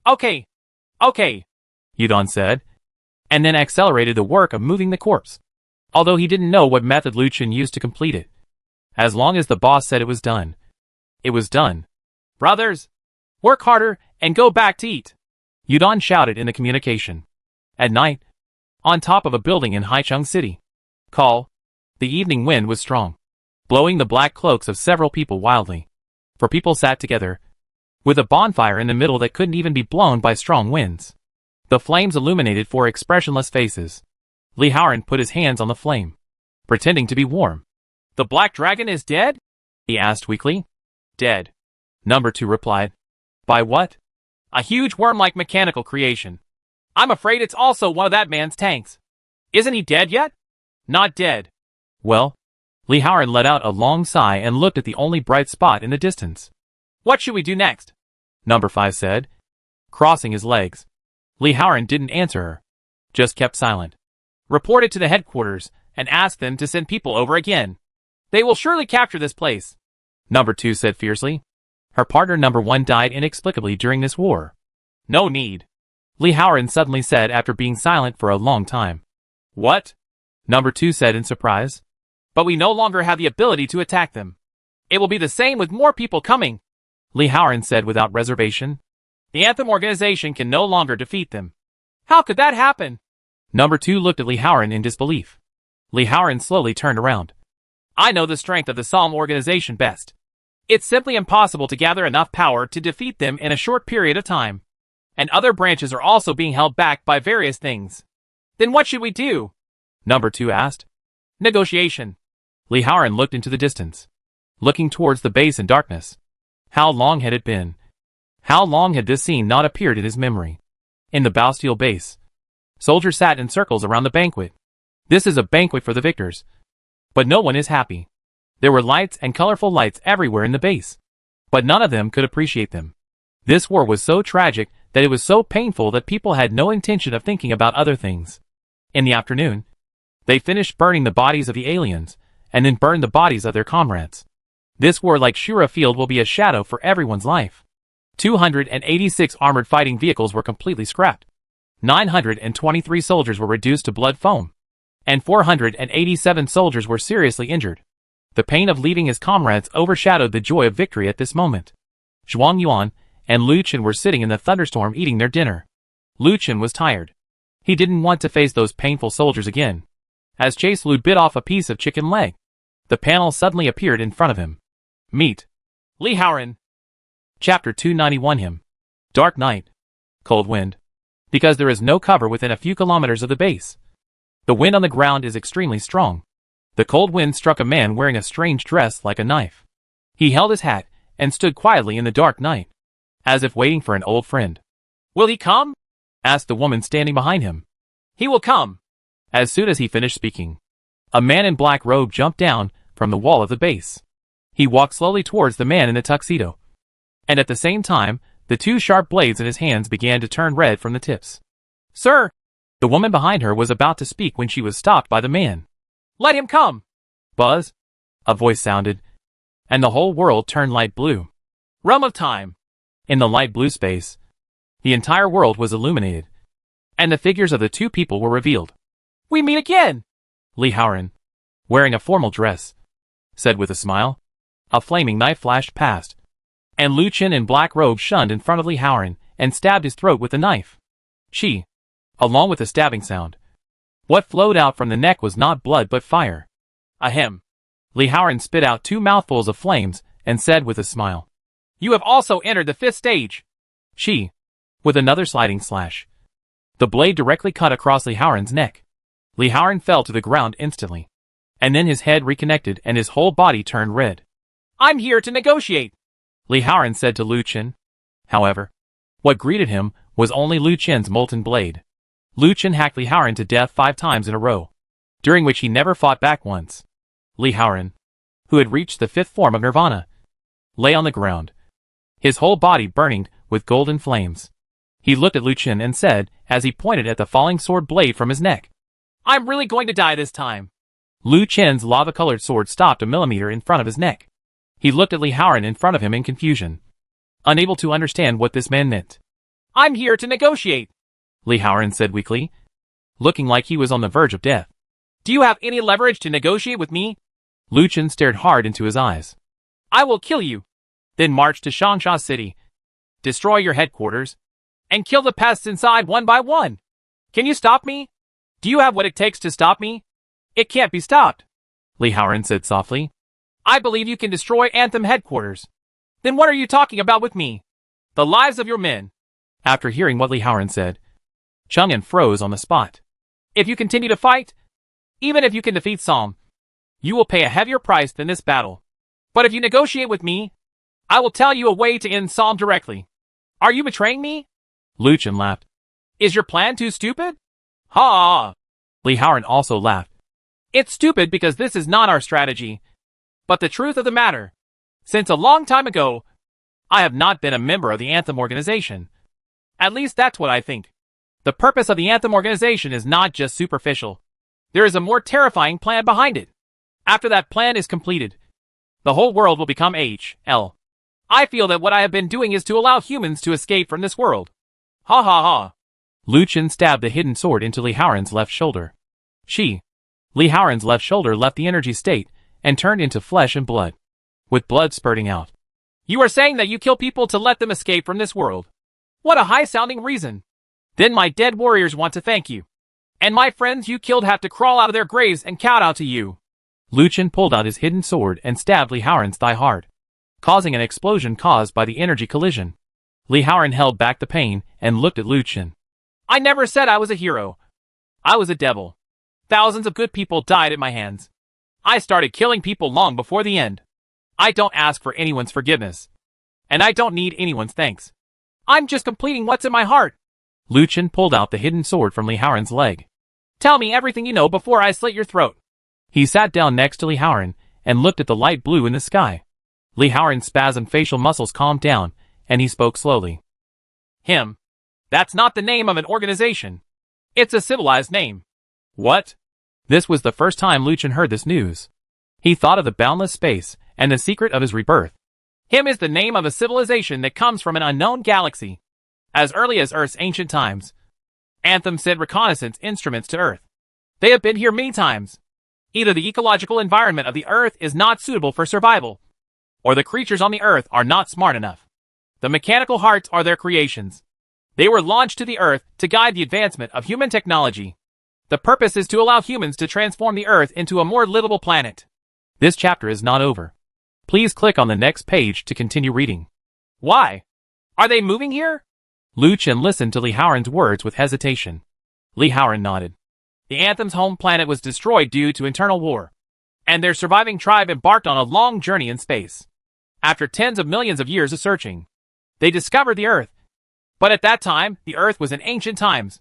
Okay. Okay, Yudong said, and then accelerated the work of moving the corpse, although he didn't know what method Lu Chen used to complete it. As long as the boss said it was done, it was done. Brothers, work harder and go back to eat, Yudong shouted in the communication. At night, on top of a building in Haicheng City, the evening wind was strong, blowing the black cloaks of several people wildly. For people sat together, with a bonfire in the middle that couldn't even be blown by strong winds. The flames illuminated 4 expressionless faces. Li Haoran put his hands on the flame, pretending to be warm. The black dragon is dead? He asked weakly. Dead, Number 2 replied. By what? A huge worm-like mechanical creation. I'm afraid it's also one of that man's tanks. Isn't he dead yet? Not dead. Well, Li Haoran let out a long sigh and looked at the only bright spot in the distance. What should we do next? Number 5 said, crossing his legs. Li Haoran didn't answer her. just kept silent. Report it to the headquarters and ask them to send people over again. They will surely capture this place. Number 2 said fiercely. Her partner Number 1 died inexplicably during this war. No need. Li Haoran suddenly said after being silent for a long time. What? Number 2 said in surprise. But we no longer have the ability to attack them. It will be the same with more people coming. Li Haoran said without reservation. The Anthem organization can no longer defeat them. How could that happen? Number 2 looked at Li Haoran in disbelief. Li Haoran slowly turned around. I know the strength of the Psalm organization best. It's simply impossible to gather enough power to defeat them in a short period of time. And other branches are also being held back by various things. Then what should we do? Number 2 asked. Negotiation. Li Haoran looked into the distance, looking towards the base in darkness. How long had it been? How long had this scene not appeared in his memory? In the Bastille base, soldiers sat in circles around the banquet. This is a banquet for the victors. But no one is happy. There were lights and colorful lights everywhere in the base. But none of them could appreciate them. This war was so tragic that it was so painful that people had no intention of thinking about other things. In the afternoon, they finished burning the bodies of the aliens, and then burned the bodies of their comrades. This war like Shura Field will be a shadow for everyone's life. 286 armored fighting vehicles were completely scrapped. 923 soldiers were reduced to blood foam. And 487 soldiers were seriously injured. The pain of leaving his comrades overshadowed the joy of victory at this moment. Zhuang Yuan and Lu Chen were sitting in the thunderstorm eating their dinner. Lu Chen was tired. He didn't want to face those painful soldiers again. As Chase Lu bit off a piece of chicken leg, the panel suddenly appeared in front of him. Meet Li Haoran. Chapter 291 Him. Dark night. Cold wind. Because there is no cover within a few kilometers of the base. The wind on the ground is extremely strong. The cold wind struck a man wearing a strange dress like a knife. He held his hat and stood quietly in the dark night, as if waiting for an old friend. Will he come? Asked the woman standing behind him. He will come. As soon as he finished speaking, a man in black robe jumped down from the wall of the base. He walked slowly towards the man in the tuxedo. And at the same time, the 2 sharp blades in his hands began to turn red from the tips. Sir! The woman behind her was about to speak when she was stopped by the man. Let him come! Buzz! A voice sounded, and the whole world turned light blue. Realm of time! In the light blue space, the entire world was illuminated, and the figures of the 2 people were revealed. We meet again! Li Haoran, wearing a formal dress, said with a smile. A flaming knife flashed past, and Lu Chen in black robe shunned in front of Li Haoran and stabbed his throat with the knife. Chi! Along with the stabbing sound. What flowed out from the neck was not blood but fire. Ahem. Li Haoran spit out 2 mouthfuls of flames and said with a smile. You have also entered the 5th stage. Chi! With another sliding slash. The blade directly cut across Li Haoran's neck. Li Haoran fell to the ground instantly. And then his head reconnected and his whole body turned red. I'm here to negotiate, Li Haoran said to Lu Chen. However, what greeted him was only Lu Chen's molten blade. Lu Chen hacked Li Haoran to death 5 times in a row, during which he never fought back once. Li Haoran, who had reached the 5th form of nirvana, lay on the ground, his whole body burning with golden flames. He looked at Lu Chen and said, as he pointed at the falling sword blade from his neck, I'm really going to die this time. Lu Chen's lava-colored sword stopped a millimeter in front of his neck. He looked at Li Haoran in front of him in confusion, unable to understand what this man meant. I'm here to negotiate, Li Haoran said weakly, looking like he was on the verge of death. Do you have any leverage to negotiate with me? Lu Chen stared hard into his eyes. I will kill you, then march to Shangsha City, destroy your headquarters, and kill the pests inside one by one. Can you stop me? Do you have what it takes to stop me? It can't be stopped, Li Haoran said softly. I believe you can destroy Anthem headquarters. Then what are you talking about with me? The lives of your men. After hearing what Li Haoran said, Chang'an froze on the spot. If you continue to fight, even if you can defeat Psalm, you will pay a heavier price than this battle. But if you negotiate with me, I will tell you a way to end Psalm directly. Are you betraying me? Lu Chen laughed. Is your plan too stupid? Ha! Li Haoran also laughed. It's stupid because this is not our strategy. But the truth of the matter, since a long time ago, I have not been a member of the Anthem organization. At least that's what I think. The purpose of the Anthem organization is not just superficial. There is a more terrifying plan behind it. After that plan is completed, the whole world will become HL. I feel that what I have been doing is to allow humans to escape from this world. Ha ha ha. Lu Chen stabbed the hidden sword into Li Haoran's left shoulder. Li Haoran's left shoulder left the energy state and turned into flesh and blood, with blood spurting out. You are saying that you kill people to let them escape from this world. What a high-sounding reason. Then my dead warriors want to thank you. And my friends you killed have to crawl out of their graves and kowtow to you. Lu Chen pulled out his hidden sword and stabbed Li Haoran's thigh hard, causing an explosion caused by the energy collision. Li Haoran held back the pain and looked at Lu Chen. I never said I was a hero. I was a devil. Thousands of good people died at my hands. I started killing people long before the end. I don't ask for anyone's forgiveness. And I don't need anyone's thanks. I'm just completing what's in my heart. Lu Chen pulled out the hidden sword from Li Haoran's leg. Tell me everything you know before I slit your throat. He sat down next to Li Haoran and looked at the light blue in the sky. Li Haoran's spasmed facial muscles calmed down, and he spoke slowly. That's not the name of an organization. It's a civilized name. What? This was the first time Lu Chen heard this news. He thought of the boundless space and the secret of his rebirth. Is the name of a civilization that comes from an unknown galaxy. As early as Earth's ancient times, Anthem sent reconnaissance instruments to Earth. They have been here many times. Either the ecological environment of the Earth is not suitable for survival, or the creatures on the Earth are not smart enough. The mechanical hearts are their creations. They were launched to the Earth to guide the advancement of human technology. The purpose is to allow humans to transform the Earth into a more livable planet. This chapter is not over. Please click on the next page to continue reading. Why? Are they moving here? Lu Chen listened to Li Haoran's words with hesitation. Li Haoran nodded. The Anthem's home planet was destroyed due to internal war, and their surviving tribe embarked on a long journey in space. After tens of millions of years of searching, they discovered the Earth. But at that time, the Earth was in ancient times,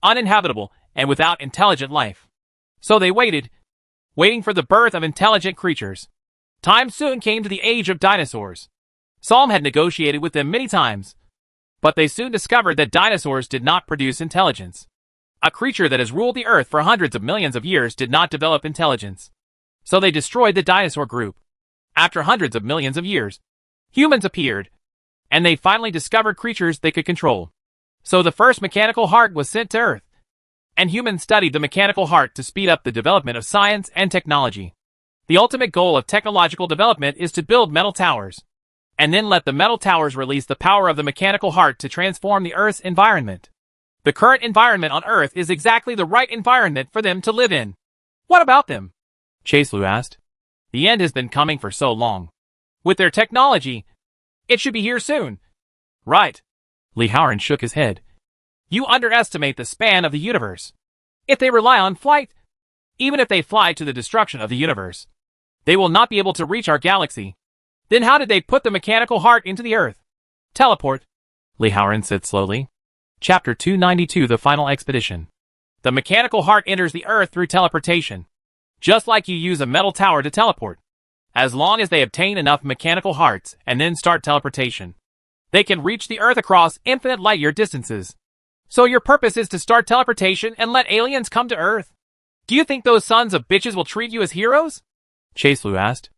uninhabitable and without intelligent life. So they waiting for the birth of intelligent creatures. Time soon came to the age of dinosaurs. Psalm had negotiated with them many times, but they soon discovered that dinosaurs did not produce intelligence. A creature that has ruled the Earth for hundreds of millions of years did not develop intelligence. So they destroyed the dinosaur group. After hundreds of millions of years, humans appeared, and they finally discovered creatures they could control. So the first mechanical heart was sent to Earth, and humans studied the mechanical heart to speed up the development of science and technology. The ultimate goal of technological development is to build metal towers, and then let the metal towers release the power of the mechanical heart to transform the Earth's environment. The current environment on Earth is exactly the right environment for them to live in. What about them? Chaselu asked. The end has been coming for so long. With their technology, it should be here soon. Right. Li Haoran shook his head. You underestimate the span of the universe. If they rely on flight, even if they fly to the destruction of the universe, they will not be able to reach our galaxy. Then how did they put the mechanical heart into the Earth? Teleport, Li Haoran said slowly. Chapter 292, The Final Expedition. The mechanical heart enters the Earth through teleportation, just like you use a metal tower to teleport. As long as they obtain enough mechanical hearts and then start teleportation, they can reach the Earth across infinite light-year distances. So your purpose is to start teleportation and let aliens come to Earth? Do you think those sons of bitches will treat you as heroes? Chaselu asked.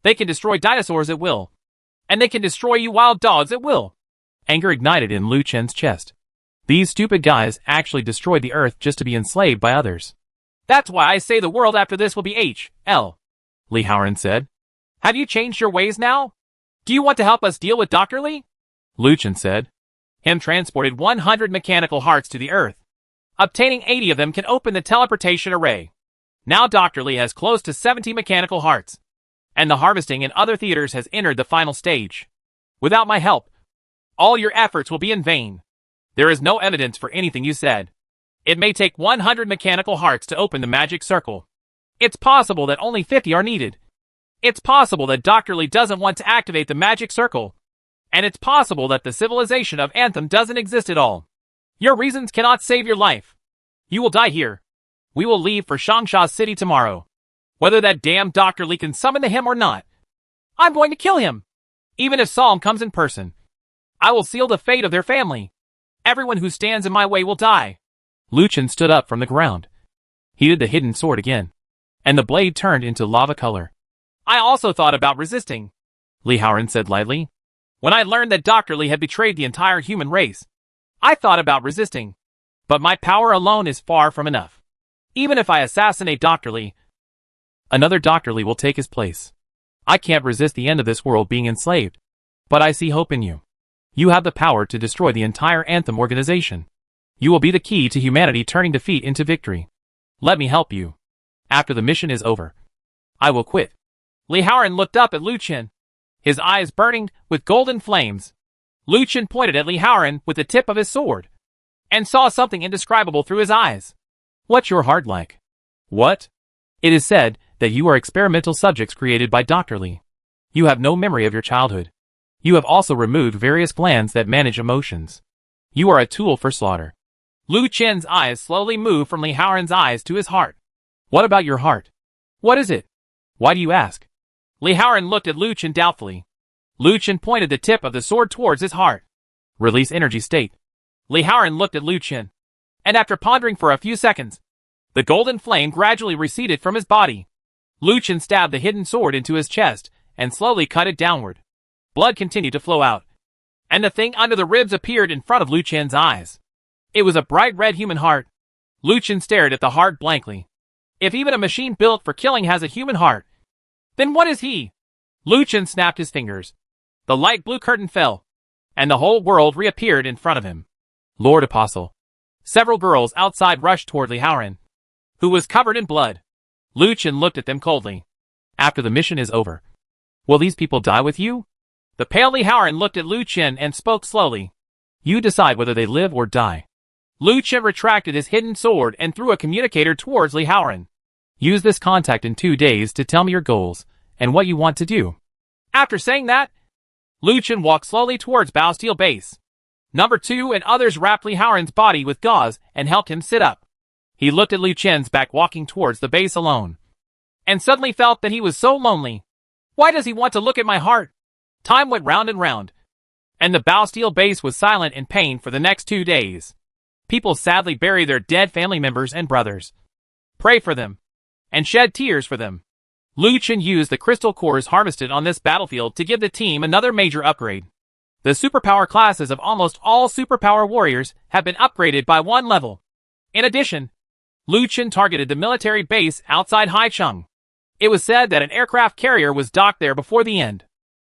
They can destroy dinosaurs at will, and they can destroy you wild dogs at will. Anger ignited in Lu Chen's chest. These stupid guys actually destroyed the Earth just to be enslaved by others. That's why I say the world after this will be H.L. Li Haoran said. Have you changed your ways now? Do you want to help us deal with Dr. Li? Lu Chen said. Him transported 100 mechanical hearts to the Earth. Obtaining 80 of them can open the teleportation array. Now Dr. Li has close to 70 mechanical hearts, and the harvesting in other theaters has entered the final stage. Without my help, all your efforts will be in vain. There is no evidence for anything you said. It may take 100 mechanical hearts to open the magic circle. It's possible that only 50 are needed. It's possible that Dr. Li doesn't want to activate the magic circle. And it's possible that the civilization of Anthem doesn't exist at all. Your reasons cannot save your life. You will die here. We will leave for Changsha City tomorrow. Whether that damn Dr. Li can summon him or not, I'm going to kill him. Even if Psalm comes in person, I will seal the fate of their family. Everyone who stands in my way will die. Lu Chen stood up from the ground. He did the hidden sword again, and the blade turned into lava color. I also thought about resisting, Li Haoran said lightly. When I learned that Dr. Li had betrayed the entire human race, I thought about resisting. But my power alone is far from enough. Even if I assassinate Dr. Li, another Dr. Li will take his place. I can't resist the end of this world being enslaved. But I see hope in you. You have the power to destroy the entire Anthem organization. You will be the key to humanity turning defeat into victory. Let me help you. After the mission is over, I will quit. Li Haoran looked up at Lu Chen, his eyes burning with golden flames. Lu Chen pointed at Li Haoran with the tip of his sword, and saw something indescribable through his eyes. What's your heart like? What? It is said that you are experimental subjects created by Dr. Li. You have no memory of your childhood. You have also removed various glands that manage emotions. You are a tool for slaughter. Lu Chen's eyes slowly moved from Li Haoran's eyes to his heart. What about your heart? What is it? Why do you ask? Li Haoran looked at Lu Chen doubtfully. Lu Chen pointed the tip of the sword towards his heart. Release energy state. Li Haoran looked at Lu Chen, and after pondering for a few seconds, the golden flame gradually receded from his body. Lu Chen stabbed the hidden sword into his chest and slowly cut it downward. Blood continued to flow out, and the thing under the ribs appeared in front of Lu Chen's eyes. It was a bright red human heart. Lu Chen stared at the heart blankly. If even a machine built for killing has a human heart, then what is he? Lu Chen snapped his fingers. The light blue curtain fell, and the whole world reappeared in front of him. Lord Apostle. Several girls outside rushed toward Li Haoran, who was covered in blood. Lu Chen looked at them coldly. After the mission is over, will these people die with you? The pale Li Haoran looked at Lu Chen and spoke slowly. You decide whether they live or die. Lu Chen retracted his hidden sword and threw a communicator towards Li Haoran. Use this contact in 2 days to tell me your goals and what you want to do. After saying that, Lu Chen walked slowly towards Bastille Base. Number 2 and others wrapped Li Haoran's body with gauze and helped him sit up. He looked at Lu Chen's back walking towards the base alone, and suddenly felt that he was so lonely. Why does he want to look at my heart? Time went round and round, and the Bastille Base was silent in pain for the next 2 days. People sadly bury their dead family members and brothers, pray for them, and shed tears for them. Lu Chen used the crystal cores harvested on this battlefield to give the team another major upgrade. The superpower classes of almost all superpower warriors have been upgraded by 1 level. In addition, Lu Chen targeted the military base outside Haicheng. It was said that an aircraft carrier was docked there before the end.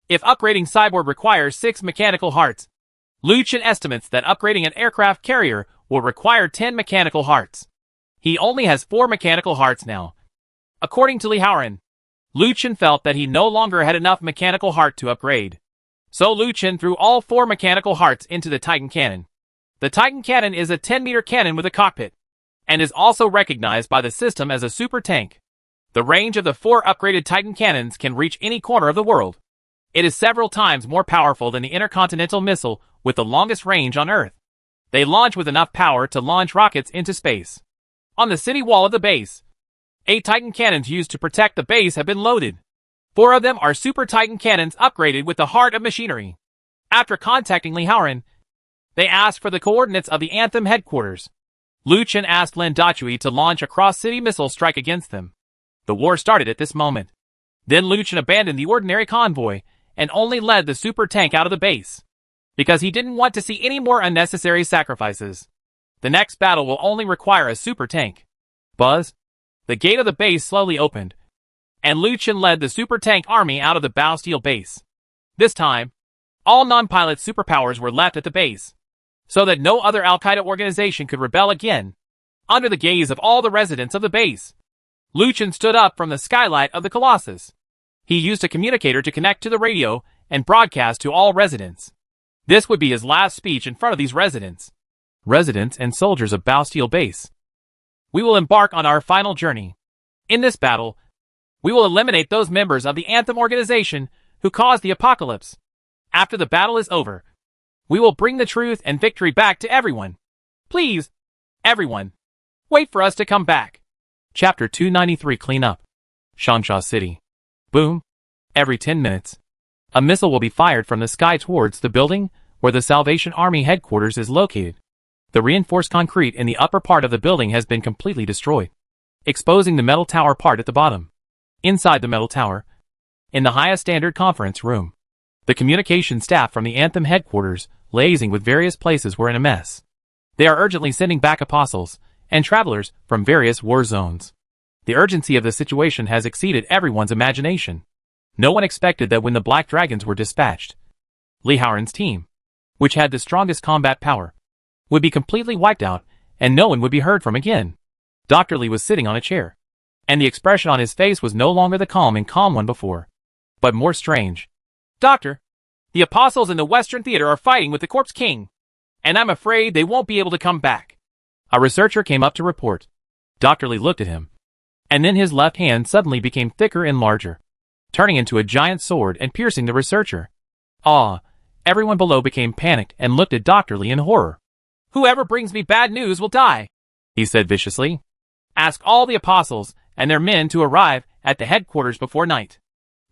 If upgrading Cyborg requires 6 mechanical hearts, Lu Chen estimates that upgrading an aircraft carrier will require 10 mechanical hearts. He only has 4 mechanical hearts now. According to Li Haoran, Lu Chen felt that he no longer had enough mechanical heart to upgrade. So Lu Chen threw all 4 mechanical hearts into the Titan Cannon. The Titan Cannon is a 10-meter cannon with a cockpit, and is also recognized by the system as a super tank. The range of the 4 upgraded Titan Cannons can reach any corner of the world. It is several times more powerful than the intercontinental missile with the longest range on Earth. They launch with enough power to launch rockets into space. On the city wall of the base, 8 Titan Cannons used to protect the base have been loaded. 4 of them are Super Titan Cannons upgraded with the heart of machinery. After contacting Li Haoran, they asked for the coordinates of the Anthem headquarters. Lu Chen asked Lin Dachui to launch a cross-city missile strike against them. The war started at this moment. Then Lu Chen abandoned the ordinary convoy and only led the super tank out of the base, because he didn't want to see any more unnecessary sacrifices. The next battle will only require a super tank. Buzz. The gate of the base slowly opened, and Lu Chen led the super tank army out of the Bastille Base. This time, all non-pilot superpowers were left at the base, so that no other Al-Qaeda organization could rebel again. Under the gaze of all the residents of the base, Lu Chen stood up from the skylight of the Colossus. He used a communicator to connect to the radio and broadcast to all residents. This would be his last speech in front of these residents and soldiers of Bastille Base. We will embark on our final journey. In this battle, we will eliminate those members of the Anthem organization who caused the apocalypse. After the battle is over, we will bring the truth and victory back to everyone. Please, everyone, wait for us to come back. Chapter 293 Clean Up. Shansha City. Boom. Every 10 minutes, a missile will be fired from the sky towards the building where the Salvation Army headquarters is located. The reinforced concrete in the upper part of the building has been completely destroyed, exposing the metal tower part at the bottom. Inside the metal tower, in the highest standard conference room, the communication staff from the Anthem headquarters, liaising with various places, were in a mess. They are urgently sending back apostles and travelers from various war zones. The urgency of the situation has exceeded everyone's imagination. No one expected that when the Black Dragons were dispatched, Lee Howren's team, which had the strongest combat power, would be completely wiped out and no one would be heard from again. Dr. Lee was sitting on a chair, and the expression on his face was no longer the calm and calm one before, but more strange. Doctor, the apostles in the Western Theater are fighting with the Corpse King, and I'm afraid they won't be able to come back. A researcher came up to report. Dr. Lee looked at him, and then his left hand suddenly became thicker and larger, turning into a giant sword and piercing the researcher. Everyone below became panicked and looked at Dr. Lee in horror. Whoever brings me bad news will die, he said viciously. Ask all the apostles and their men to arrive at the headquarters before night.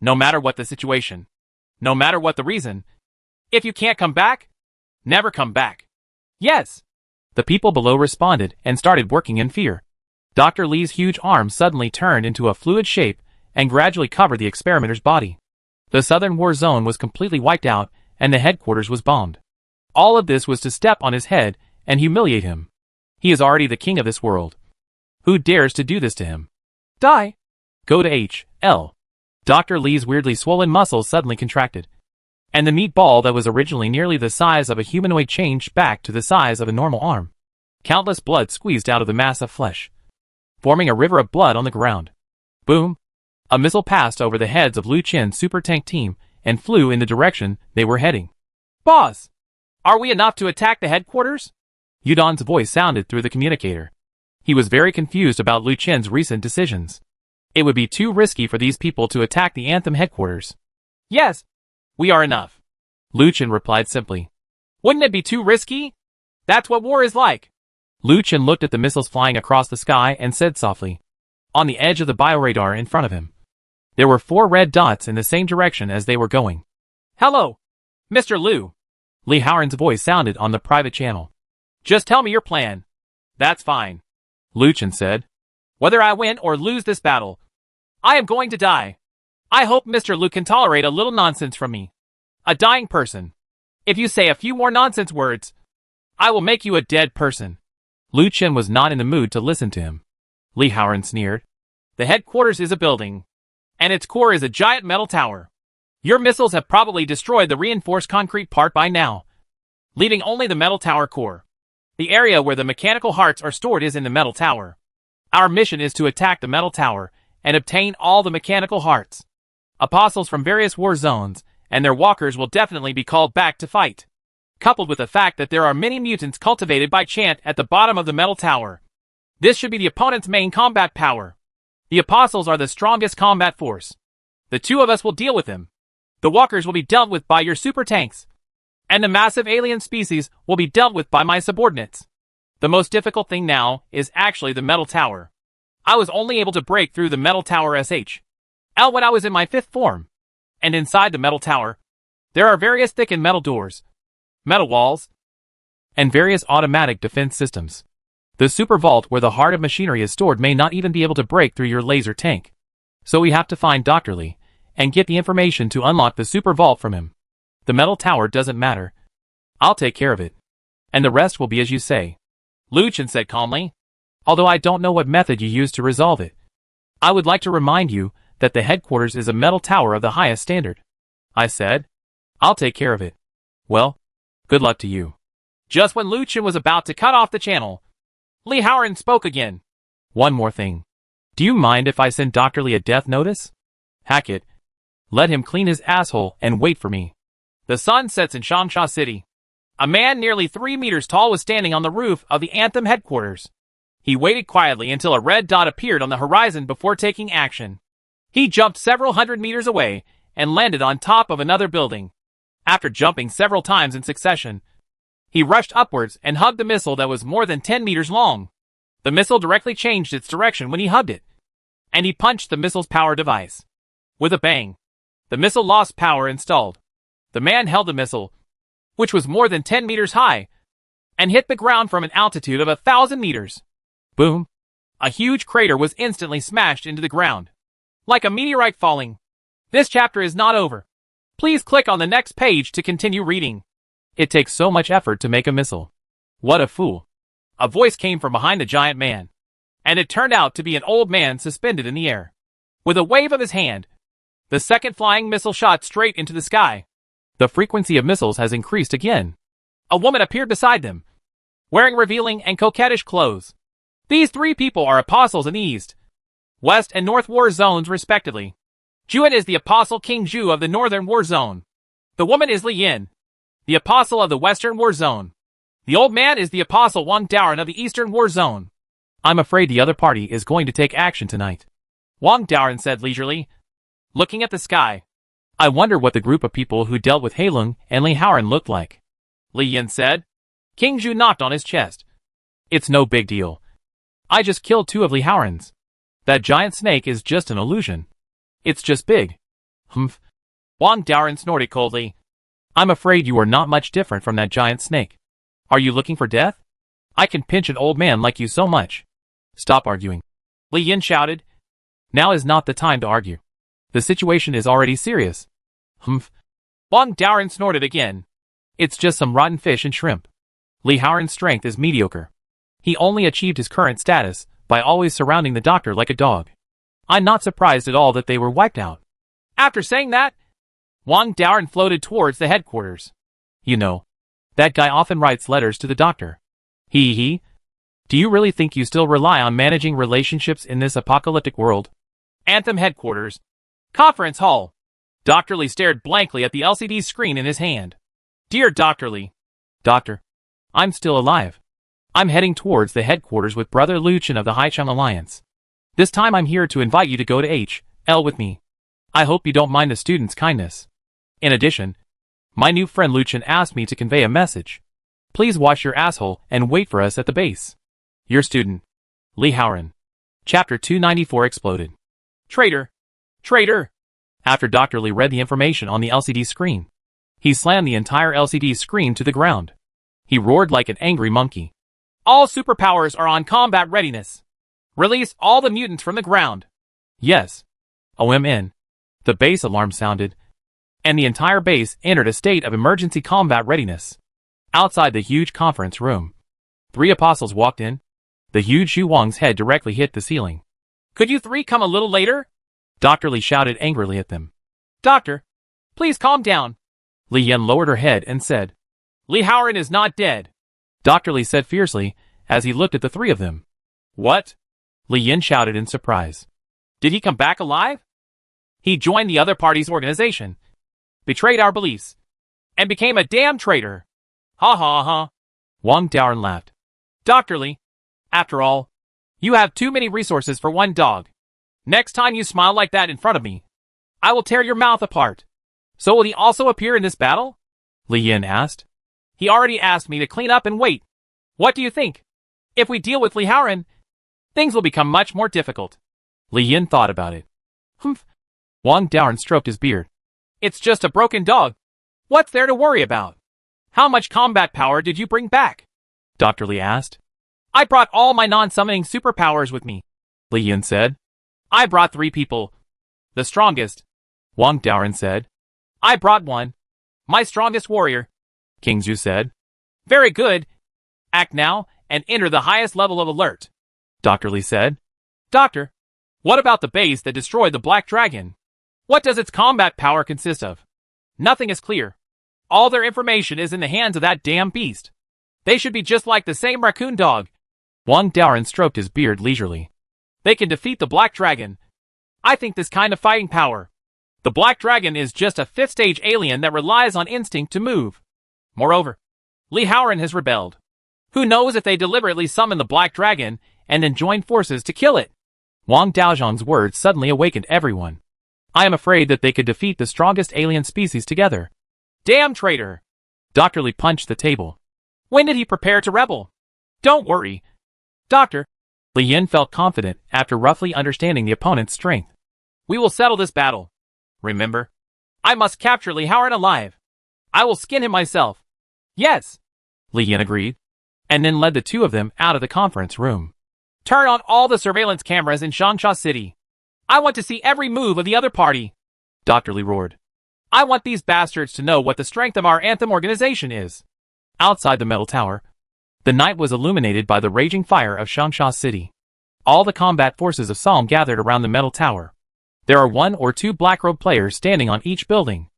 No matter what the situation, no matter what the reason, if you can't come back, never come back. Yes. The people below responded and started working in fear. Dr. Lee's huge arm suddenly turned into a fluid shape and gradually covered the experimenter's body. The southern war zone was completely wiped out and the headquarters was bombed. All of this was to step on his head and humiliate him. He is already the king of this world. Who dares to do this to him? Die. Go to H.L. Dr. Lee's weirdly swollen muscles suddenly contracted, and the meatball that was originally nearly the size of a humanoid changed back to the size of a normal arm. Countless blood squeezed out of the mass of flesh, forming a river of blood on the ground. Boom! A missile passed over the heads of Liu Chen's super tank team and flew in the direction they were heading. Boss! Are we enough to attack the headquarters? Yudon's voice sounded through the communicator. He was very confused about Liu Chen's recent decisions. It would be too risky for these people to attack the Anthem headquarters. Yes, we are enough, Liu Chen replied simply. Wouldn't it be too risky? That's what war is like. Liu Chen looked at the missiles flying across the sky and said softly, on the edge of the bioradar in front of him, there were 4 red dots in the same direction as they were going. Hello, Mr. Liu. Lee Howren's voice sounded on the private channel. Just tell me your plan. That's fine, Liu Chen said. Whether I win or lose this battle, I am going to die. I hope Mr. Liu can tolerate a little nonsense from me. A dying person. If you say a few more nonsense words, I will make you a dead person. Liu Chen was not in the mood to listen to him. Lee Howren sneered. The headquarters is a building, and its core is a giant metal tower. Your missiles have probably destroyed the reinforced concrete part by now, leaving only the metal tower core. The area where the mechanical hearts are stored is in the metal tower. Our mission is to attack the metal tower and obtain all the mechanical hearts. Apostles from various war zones and their walkers will definitely be called back to fight, coupled with the fact that there are many mutants cultivated by Chant at the bottom of the metal tower. This should be the opponent's main combat power. The apostles are the strongest combat force. The 2 of us will deal with them. The walkers will be dealt with by your super tanks, and the massive alien species will be dealt with by my subordinates. The most difficult thing now is actually the metal tower. I was only able to break through the metal tower SHL when I was in my 5th form. And inside the metal tower, there are various thickened metal doors, metal walls, and various automatic defense systems. The super vault where the heart of machinery is stored may not even be able to break through your laser tank. So we have to find Dr. Lee and get the information to unlock the super vault from him. The metal tower doesn't matter. I'll take care of it. And the rest will be as you say, Liu Chen said calmly. Although I don't know what method you used to resolve it. I would like to remind you that the headquarters is a metal tower of the highest standard. I said, I'll take care of it. Well, good luck to you. Just when Liu Chen was about to cut off the channel, Lee Howren spoke again. One more thing. Do you mind if I send Dr. Lee a death notice? Hack it. Let him clean his asshole and wait for me. The sun sets in Changsha City. A man nearly 3 meters tall was standing on the roof of the Anthem headquarters. He waited quietly until a red dot appeared on the horizon before taking action. He jumped several hundred meters away and landed on top of another building. After jumping several times in succession, he rushed upwards and hugged the missile that was more than 10 meters long. The missile directly changed its direction when he hugged it, and he punched the missile's power device. With a bang, the missile lost power and stalled. The man held the missile, which was more than 10 meters high, and hit the ground from an altitude of 1,000 meters. Boom! A huge crater was instantly smashed into the ground. Like a meteorite falling. This chapter is not over. Please click on the next page to continue reading. It takes so much effort to make a missile. What a fool. A voice came from behind the giant man. And it turned out to be an old man suspended in the air. With a wave of his hand, the second flying missile shot straight into the sky. The frequency of missiles has increased again. A woman appeared beside them, wearing revealing and coquettish clothes. These three people are apostles in the East, West and North War Zones respectively. Juan is the Apostle King Zhu of the Northern War Zone. The woman is Li Yin, the Apostle of the Western War Zone. The old man is the Apostle Wang Daoren of the Eastern War Zone. I'm afraid the other party is going to take action tonight, Wang Daoren said leisurely, looking at the sky. I wonder what the group of people who dealt with Heilung and Li Haoren looked like, Li Yin said. King Zhu knocked on his chest. It's no big deal. I just killed 2 of Li Haoren's. That giant snake is just an illusion. It's just big. Humph. Wang Daoren snorted coldly. I'm afraid you are not much different from that giant snake. Are you looking for death? I can pinch an old man like you so much. Stop arguing, Li Yin shouted. Now is not the time to argue. The situation is already serious. Humph. Wang Daoren snorted again. It's just some rotten fish and shrimp. Li Haoren's strength is mediocre. He only achieved his current status by always surrounding the doctor like a dog. I'm not surprised at all that they were wiped out. After saying that, Wang Daoren floated towards the headquarters. You know, that guy often writes letters to the doctor. He. Do you really think you still rely on managing relationships in this apocalyptic world? Anthem headquarters. Conference hall. Dr. Li stared blankly at the LCD screen in his hand. Dear Dr. Li. Doctor. I'm still alive. I'm heading towards the headquarters with Brother Luchan of the Haicheng Alliance. This time I'm here to invite you to go to H.L. with me. I hope you don't mind the student's kindness. In addition, my new friend Luchan asked me to convey a message. Please wash your asshole and wait for us at the base. Your student, Li Haoren. Chapter 294 exploded. Traitor! Traitor! After Dr. Li read the information on the LCD screen, he slammed the entire LCD screen to the ground. He roared like an angry monkey. All superpowers are on combat readiness. Release all the mutants from the ground. Yes. OMN. The base alarm sounded, and the entire base entered a state of emergency combat readiness. Outside the huge conference room, 3 apostles walked in. The huge Zhu Wang's head directly hit the ceiling. Could you 3 come a little later? Dr. Li shouted angrily at them. Doctor, please calm down. Li Yin lowered her head and said, Li Haoren is not dead. Dr. Li said fiercely as he looked at the 3 of them. What? Li Yin shouted in surprise. Did he come back alive? He joined the other party's organization, betrayed our beliefs, and became a damn traitor. Ha ha ha. Wang Daoren laughed. Dr. Li, after all, you have too many resources for one dog. Next time you smile like that in front of me, I will tear your mouth apart. So will he also appear in this battle? Li Yin asked. He already asked me to clean up and wait. What do you think? If we deal with Li Haoren, things will become much more difficult. Li Yin thought about it. Humph. Wang Daoren stroked his beard. It's just a broken dog. What's there to worry about? How much combat power did you bring back? Dr. Li asked. I brought all my non-summoning superpowers with me, Li Yin said. I brought 3 people. The strongest, Wang Daoren said. I brought 1. My strongest warrior, King Zhu said. Very good. Act now and enter the highest level of alert, Dr. Li said. Doctor, what about the base that destroyed the Black Dragon? What does its combat power consist of? Nothing is clear. All their information is in the hands of that damn beast. They should be just like the same raccoon dog. Wang Daoren stroked his beard leisurely. They can defeat the Black Dragon. I think this kind of fighting power. The Black Dragon is just a 5th-stage alien that relies on instinct to move. Moreover, Li Haoren has rebelled. Who knows if they deliberately summon the Black Dragon and then join forces to kill it? Wang Daozhong's words suddenly awakened everyone. I am afraid that they could defeat the strongest alien species together. Damn traitor! Dr. Li punched the table. When did he prepare to rebel? Don't worry, Doctor. Li Yin felt confident after roughly understanding the opponent's strength. We will settle this battle. Remember, I must capture Li Haoren alive. I will skin him myself. Yes, Li Yin agreed. and then led the two of them out of the conference room. Turn on all the surveillance cameras in Changsha City. I want to see every move of the other party, Dr. Lee roared. I want these bastards to know what the strength of our Anthem organization is. Outside the metal tower, the night was illuminated by the raging fire of Changsha City. All the combat forces of Psalm gathered around the metal tower. There are 1 or 2 black-robed players standing on each building.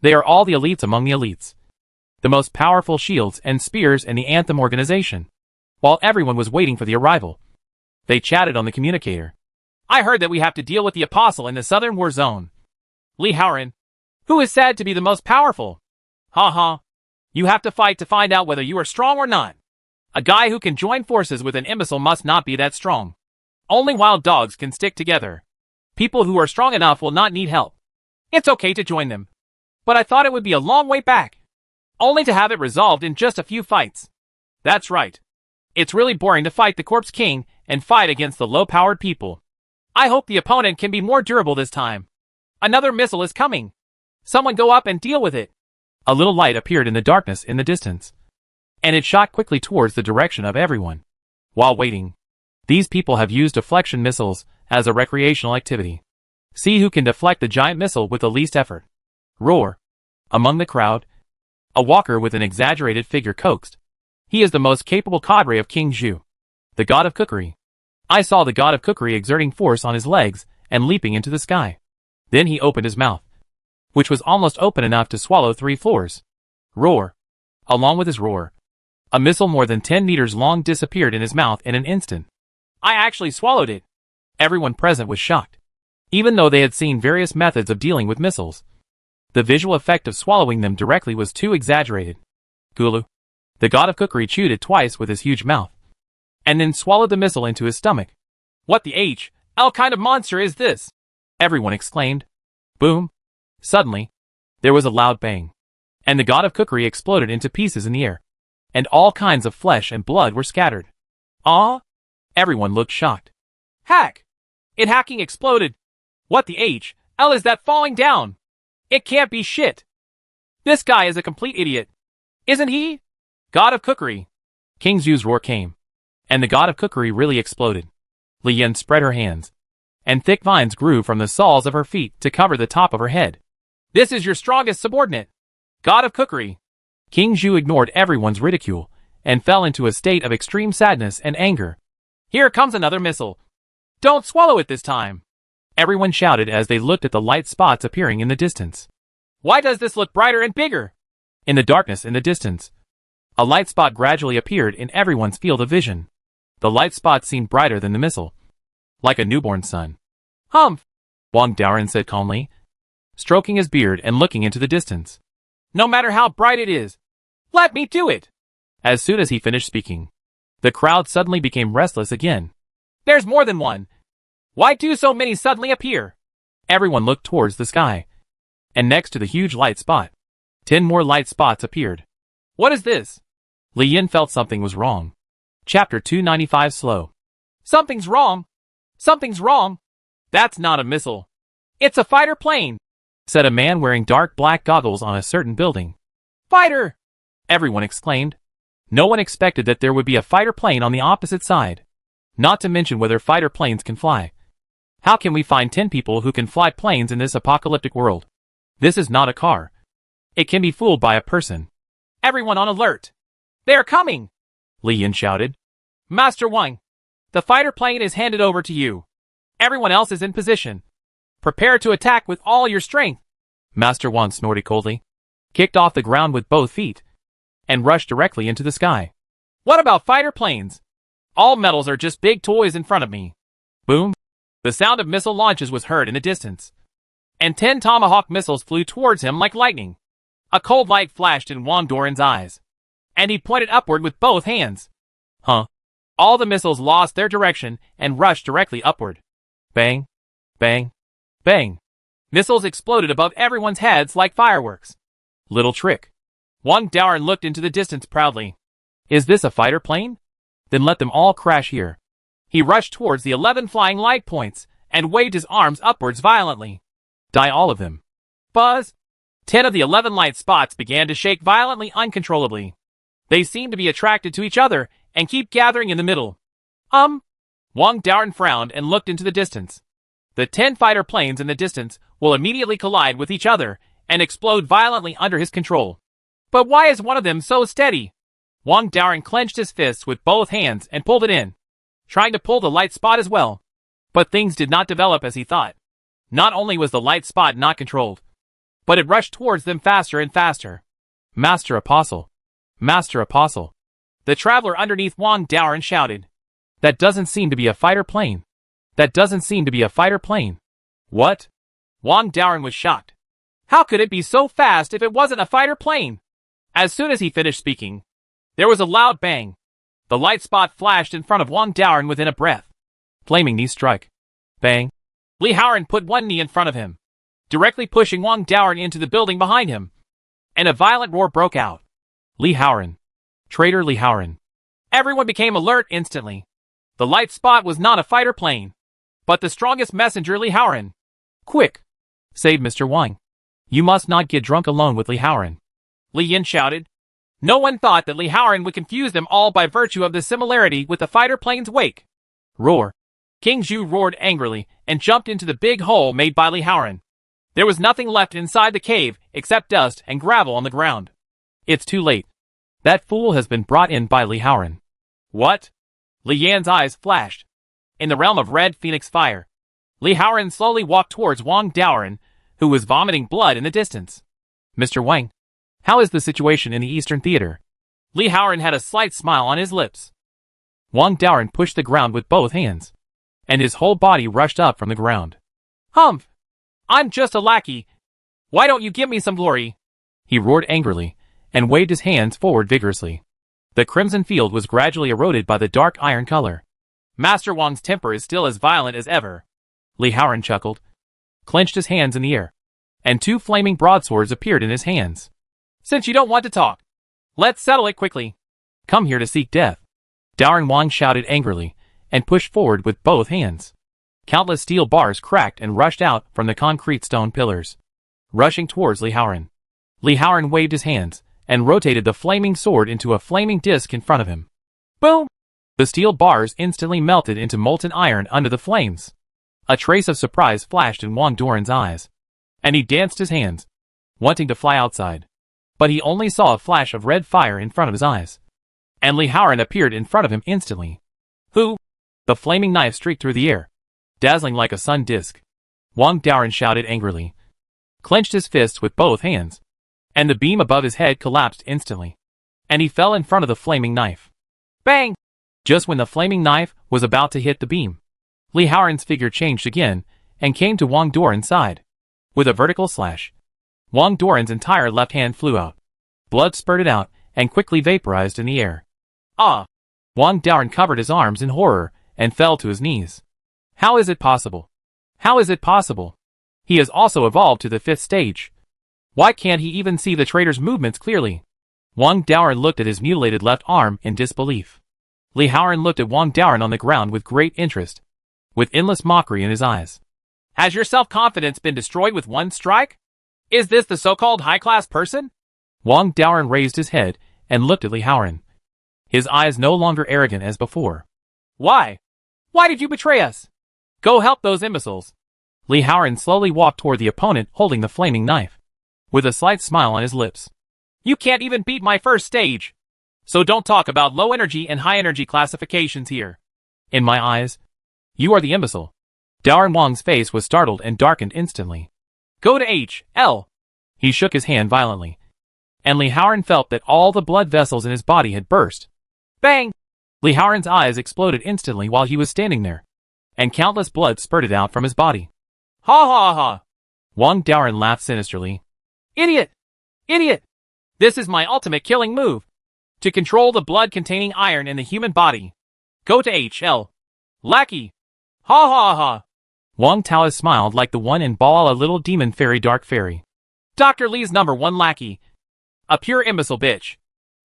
They are all the elites among the elites. The most powerful shields and spears in the Anthem organization. While everyone was waiting for the arrival, they chatted on the communicator. I heard that we have to deal with the Apostle in the Southern War Zone. Lee Howren, who is said to be the most powerful. Ha. You have to fight to find out whether you are strong or not. A guy who can join forces with an imbecile must not be that strong. Only wild dogs can stick together. People who are strong enough will not need help. It's okay to join them. But I thought it would be a long way back. Only to have it resolved in just a few fights. That's right. It's really boring to fight the Corpse King and fight against the low-powered people. I hope the opponent can be more durable this time. Another missile is coming. Someone go up and deal with it. A little light appeared in the darkness in the distance, and it shot quickly towards the direction of everyone. While waiting, these people have used deflection missiles as a recreational activity. See who can deflect the giant missile with the least effort. Roar. Among the crowd, a walker with an exaggerated figure coaxed. He is the most capable cadre of King Zhu, the god of cookery. I saw the god of cookery exerting force on his legs and leaping into the sky. Then he opened his mouth, which was almost open enough to swallow 3 floors. Roar. Along with his roar, a missile more than 10 meters long disappeared in his mouth in an instant. I actually swallowed it. Everyone present was shocked. Even though they had seen various methods of dealing with missiles, the visual effect of swallowing them directly was too exaggerated. Gulu, the god of cookery, chewed it twice with his huge mouth, and then swallowed the missile into his stomach. What the hell kind of monster is this? Everyone exclaimed. Boom. Suddenly, there was a loud bang, and the god of cookery exploded into pieces in the air, and all kinds of flesh and blood were scattered. Ah! Everyone looked shocked. Hack! It hacking exploded. What the hell is that falling down? It can't be shit. This guy is a complete idiot. Isn't he? God of cookery. King Zhu's roar came, and the god of cookery really exploded. Li Yan spread her hands, and thick vines grew from the soles of her feet to cover the top of her head. This is your strongest subordinate, god of cookery. King Zhu ignored everyone's ridicule and fell into a state of extreme sadness and anger. Here comes another missile. Don't swallow it this time. Everyone shouted as they looked at the light spots appearing in the distance. Why does this look brighter and bigger? In the darkness in the distance, a light spot gradually appeared in everyone's field of vision. The light spot seemed brighter than the missile, like a newborn sun. Humph, Wang Daoren said calmly, stroking his beard and looking into the distance. No matter how bright it is, let me do it. As soon as he finished speaking, the crowd suddenly became restless again. There's more than one. Why do so many suddenly appear? Everyone looked towards the sky, and next to the huge light spot, 10 more light spots appeared. What is this? Li Yan felt something was wrong. Chapter 295 Slow. Something's wrong. Something's wrong. That's not a missile. It's a fighter plane, said a man wearing dark black goggles on a certain building. Fighter! Everyone exclaimed. No one expected that there would be a fighter plane on the opposite side. Not to mention whether fighter planes can fly. How can we find 10 people who can fly planes in this apocalyptic world? This is not a car. It can be fooled by a person. Everyone on alert. They're coming! Li Yan shouted. Master Wang, the fighter plane is handed over to you. Everyone else is in position. Prepare to attack with all your strength. Master Wang snorted coldly, kicked off the ground with both feet, and rushed directly into the sky. What about fighter planes? All metals are just big toys in front of me. Boom! The sound of missile launches was heard in the distance, and 10 Tomahawk missiles flew towards him like lightning. A cold light flashed in Wang Doran's eyes, and he pointed upward with both hands. Huh? All the missiles lost their direction and rushed directly upward. Bang! Bang! Bang! Missiles exploded above everyone's heads like fireworks. Little trick. Wang Daoren looked into the distance proudly. Is this a fighter plane? Then let them all crash here. He rushed towards the 11 flying light points and waved his arms upwards violently. Die all of them. Buzz! 10 of the 11 light spots began to shake violently uncontrollably. They seemed to be attracted to each other and keep gathering in the middle. Wang Daoren frowned and looked into the distance. The 10 fighter planes in the distance will immediately collide with each other and explode violently under his control. But why is one of them so steady? Wang Daoren clenched his fists with both hands and pulled it in, trying to pull the light spot as well. But things did not develop as he thought. Not only was the light spot not controlled, but it rushed towards them faster and faster. Master Apostle! Master Apostle! The traveler underneath Wang Daoren shouted. That doesn't seem to be a fighter plane. That doesn't seem to be a fighter plane. What? Wang Daoren was shocked. How could it be so fast if it wasn't a fighter plane? As soon as he finished speaking, there was a loud bang. The light spot flashed in front of Wang Daoren within a breath. Flaming knee strike. Bang. Li Haoren put one knee in front of him, directly pushing Wang Daoren into the building behind him. And a violent roar broke out. Li Haoren. Traitor Li Haoren. Everyone became alert instantly. The light spot was not a fighter plane, but the strongest messenger Li Haoren. Quick! Save Mr. Wang. You must not get drunk alone with Li Haoren. Li Yin shouted. No one thought that Li Haoren would confuse them all by virtue of the similarity with the fighter plane's wake. Roar. King Zhu roared angrily and jumped into the big hole made by Li Haoren. There was nothing left inside the cave except dust and gravel on the ground. It's too late. That fool has been brought in by Li Haoren. What? Li Yan's eyes flashed. In the realm of red phoenix fire, Li Haoren slowly walked towards Wang Daoren, who was vomiting blood in the distance. Mr. Wang, how is the situation in the Eastern Theater? Li Haoren had a slight smile on his lips. Wang Daoren pushed the ground with both hands, and his whole body rushed up from the ground. Humph! I'm just a lackey. Why don't you give me some glory? He roared angrily, and waved his hands forward vigorously. The crimson field was gradually eroded by the dark iron color. Master Wang's temper is still as violent as ever. Li Haoren chuckled, clenched his hands in the air, and 2 flaming broadswords appeared in his hands. Since you don't want to talk, let's settle it quickly. Come here to seek death. Daoren Wang shouted angrily, and pushed forward with both hands. Countless steel bars cracked and rushed out from the concrete stone pillars, rushing towards Li Haoren. Li Haoren waved his hands, and rotated the flaming sword into a flaming disc in front of him. Boom! The steel bars instantly melted into molten iron under the flames. A trace of surprise flashed in Wang Daoren's eyes, and he danced his hands, wanting to fly outside. But he only saw a flash of red fire in front of his eyes, and Li Haoren appeared in front of him instantly. Who? The flaming knife streaked through the air, dazzling like a sun disk. Wang Daoren shouted angrily, clenched his fists with both hands, and the beam above his head collapsed instantly, and he fell in front of the flaming knife. Bang! Just when the flaming knife was about to hit the beam, Li Haoren's figure changed again and came to Wang Daoren's side. With a vertical slash, Wang Daoren's entire left hand flew out. Blood spurted out and quickly vaporized in the air. Ah! Wang Daoren covered his arms in horror and fell to his knees. How is it possible? How is it possible? He has also evolved to the 5th stage. Why can't he even see the traitor's movements clearly? Wang Daoren looked at his mutilated left arm in disbelief. Li Haoren looked at Wang Daoren on the ground with great interest, with endless mockery in his eyes. Has your self-confidence been destroyed with one strike? Is this the so-called high-class person? Wang Daoren raised his head and looked at Li Haoren, his eyes no longer arrogant as before. Why? Why did you betray us? Go help those imbeciles. Li Haoren slowly walked toward the opponent holding the flaming knife, with a slight smile on his lips. You can't even beat my 1st stage. So don't talk about low energy and high energy classifications here. In my eyes, you are the imbecile. Daoren Wang's face was startled and darkened instantly. Go to H.L. He shook his hand violently, and Li Haoren felt that all the blood vessels in his body had burst. Bang! Li Haoren's eyes exploded instantly while he was standing there, and countless blood spurted out from his body. Ha ha ha! Wang Daoren laughed sinisterly. Idiot! Idiot! This is my ultimate killing move. To control the blood-containing iron in the human body. Go to H.L. Lackey! Ha ha ha! Wang Taoist smiled like the one in Ball, a little demon fairy, dark fairy. Dr. Li's #1 lackey. A pure imbecile bitch.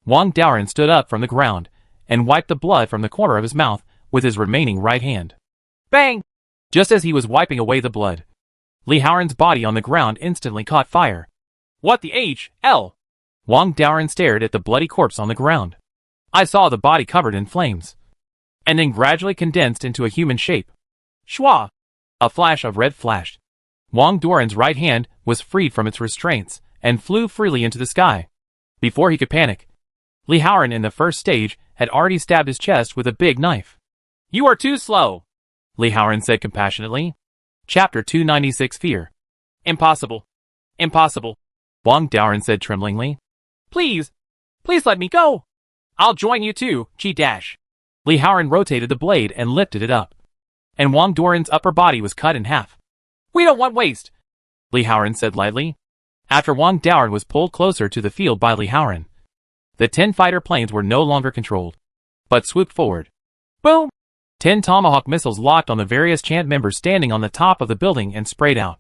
Wang Daoren stood up from the ground and wiped the blood from the corner of his mouth with his remaining right hand. Bang! Just as he was wiping away the blood, Li Haoren's body on the ground instantly caught fire. What the H.L.? Wang Daoren stared at the bloody corpse on the ground. I saw the body covered in flames, and then gradually condensed into a human shape. Shwa! A flash of red flashed. Wang Doran's right hand was freed from its restraints and flew freely into the sky. Before he could panic, Li Haoran in the first stage had already stabbed his chest with a big knife. You are too slow, Li Haoran said compassionately. Chapter 296 Fear. Impossible. Impossible, Wang Doran said tremblingly. Please, please let me go. I'll join you too, Chi-dash. Li Haoran rotated the blade and lifted it up, and Wang Doran's upper body was cut in half. We don't want waste, Li Haoran said lightly. After Wang Doran was pulled closer to the field by Li Haoran, the 10 fighter planes were no longer controlled, but swooped forward. Boom! 10 Tomahawk missiles locked on the various Chant members standing on the top of the building and sprayed out.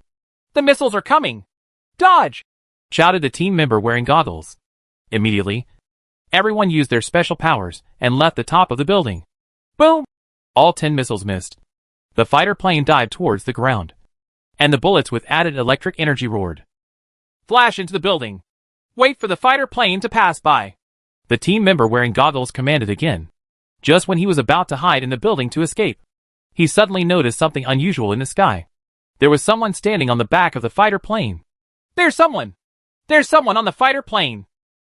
The missiles are coming! Dodge! Shouted the team member wearing goggles. Immediately, everyone used their special powers and left the top of the building. Boom! All 10 missiles missed. The fighter plane dived towards the ground, and the bullets with added electric energy roared. Flash into the building! Wait for the fighter plane to pass by! The team member wearing goggles commanded again. Just when he was about to hide in the building to escape, he suddenly noticed something unusual in the sky. There was someone standing on the back of the fighter plane. There's someone! There's someone on the fighter plane!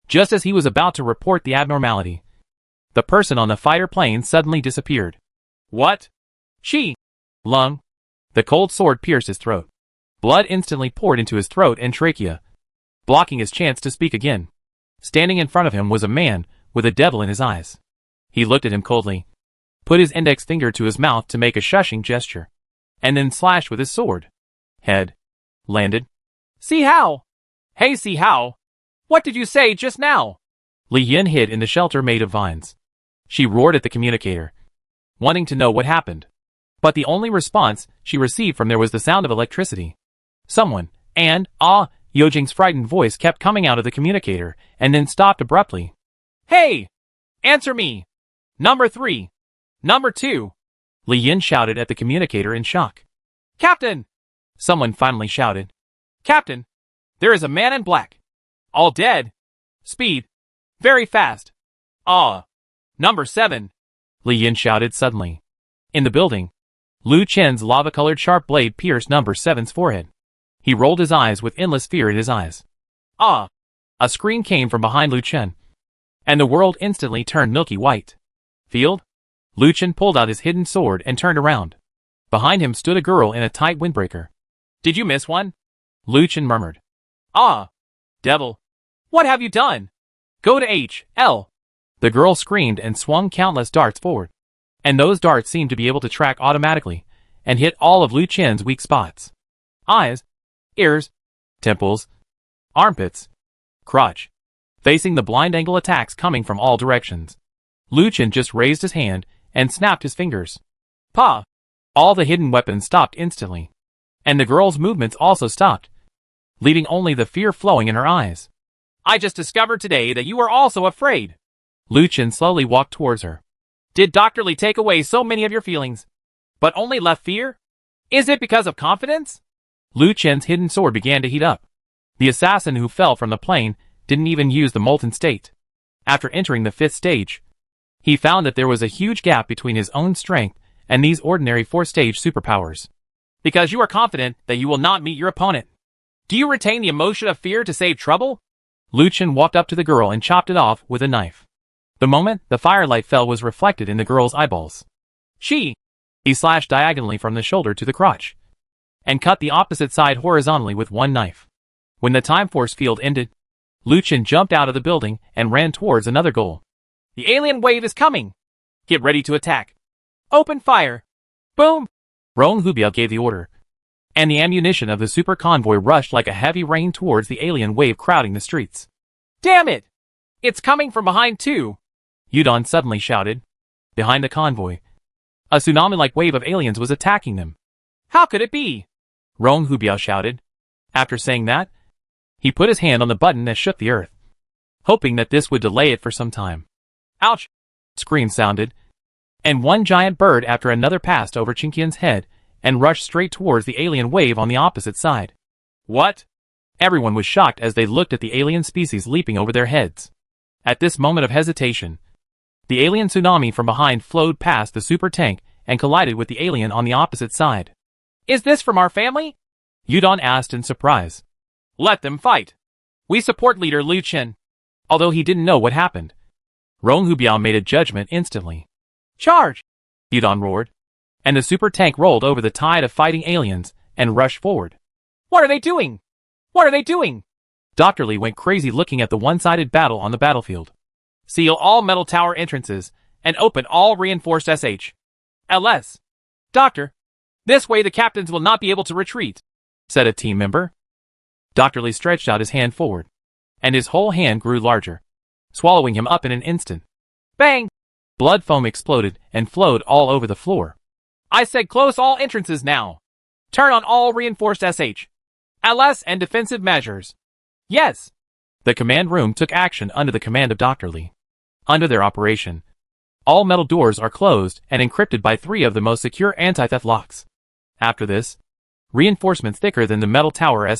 Just as he was about to report the abnormality, the person on the fighter plane suddenly disappeared. What? She! Lung! The cold sword pierced his throat. Blood instantly poured into his throat and trachea, blocking his chance to speak again. Standing in front of him was a man with a devil in his eyes. He looked at him coldly, put his index finger to his mouth to make a shushing gesture, and then slashed with his sword. Head. Landed. See how? Hey, see how? What did you say just now? Li Yin hid in the shelter made of vines. She roared at the communicator, wanting to know what happened. But the only response she received from there was the sound of electricity. Someone, and, Yojing's frightened voice kept coming out of the communicator, and then stopped abruptly. Hey! Answer me! Number 3. Number 2. Li Yin shouted at the communicator in shock. Captain! Someone finally shouted. Captain! There is a man in black. All dead. Speed. Very fast. Number 7. Li Yin shouted suddenly. In the building, Lu Chen's lava-colored sharp blade pierced number 7's forehead. He rolled his eyes with endless fear in his eyes. A scream came from behind Lu Chen, and the world instantly turned milky white. Field? Lu Chen pulled out his hidden sword and turned around. Behind him stood a girl in a tight windbreaker. Did you miss one? Lu Chen murmured. Devil. What have you done? Go to H.L. The girl screamed and swung countless darts forward, and those darts seemed to be able to track automatically and hit all of Lu Chen's weak spots. Eyes, ears, temples, armpits, crotch, facing the blind angle attacks coming from all directions. Lu Chen just raised his hand and snapped his fingers. Pa! All the hidden weapons stopped instantly, and the girl's movements also stopped, leaving only the fear flowing in her eyes. I just discovered today that you are also afraid. Lu Chen slowly walked towards her. Did Dr. Li take away so many of your feelings, but only left fear? Is it because of confidence? Lu Chen's hidden sword began to heat up. The assassin who fell from the plane didn't even use the molten state. After entering the 5th stage, he found that there was a huge gap between his own strength and these ordinary 4th-stage superpowers. Because you are confident that you will not meet your opponent. Do you retain the emotion of fear to save trouble? Lu Chen walked up to the girl and chopped it off with a knife. The moment the firelight fell was reflected in the girl's eyeballs. He slashed diagonally from the shoulder to the crotch, and cut the opposite side horizontally with one knife. When the time force field ended, Lu Chen jumped out of the building and ran towards another goal. The alien wave is coming! Get ready to attack! Open fire! Boom! Rong Hubiao gave the order, and the ammunition of the super convoy rushed like a heavy rain towards the alien wave crowding the streets. Damn it! It's coming from behind too! Yudon suddenly shouted. Behind the convoy, a tsunami-like wave of aliens was attacking them. How could it be? Rong Hubiao shouted. After saying that, he put his hand on the button that shook the earth, hoping that this would delay it for some time. Ouch! Screams sounded, and one giant bird after another passed over Chinqian's head and rushed straight towards the alien wave on the opposite side. What? Everyone was shocked as they looked at the alien species leaping over their heads. At this moment of hesitation, The alien tsunami from behind flowed past the super tank and collided with the alien on the opposite side. Is this from our family? Yudon asked in surprise. Let them fight. We support leader Liu Chen. Although he didn't know what happened, Rong Hubiao made a judgment instantly. Charge! Yudon roared, and the super tank rolled over the tide of fighting aliens and rushed forward. What are they doing? What are they doing? Dr. Li went crazy looking at the one-sided battle on the battlefield. Seal all metal tower entrances and open all reinforced LS. Doctor, this way the captains will not be able to retreat, said a team member. Dr. Li stretched out his hand forward, and his whole hand grew larger, swallowing him up in an instant. Bang! Blood foam exploded and flowed all over the floor. I said close all entrances now. Turn on all reinforced LS and defensive measures. Yes! The command room took action under the command of Dr. Li. Under their operation, all metal doors are closed and encrypted by 3 of the most secure anti-theft locks. After this, reinforcements thicker than the metal tower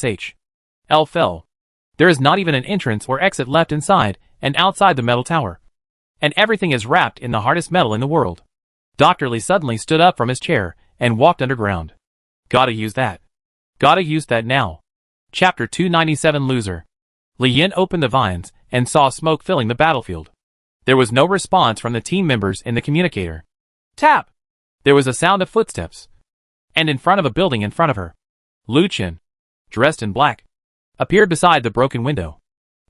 fell. There is not even an entrance or exit left inside and outside the metal tower, and everything is wrapped in the hardest metal in the world. Dr. Li suddenly stood up from his chair and walked underground. Gotta use that. Gotta use that now. Chapter 297 Loser. Li Yin opened the vines and saw smoke filling the battlefield. There was no response from the team members in the communicator. Tap! There was a sound of footsteps. And in front of a building in front of her, Liu Chen, dressed in black, appeared beside the broken window.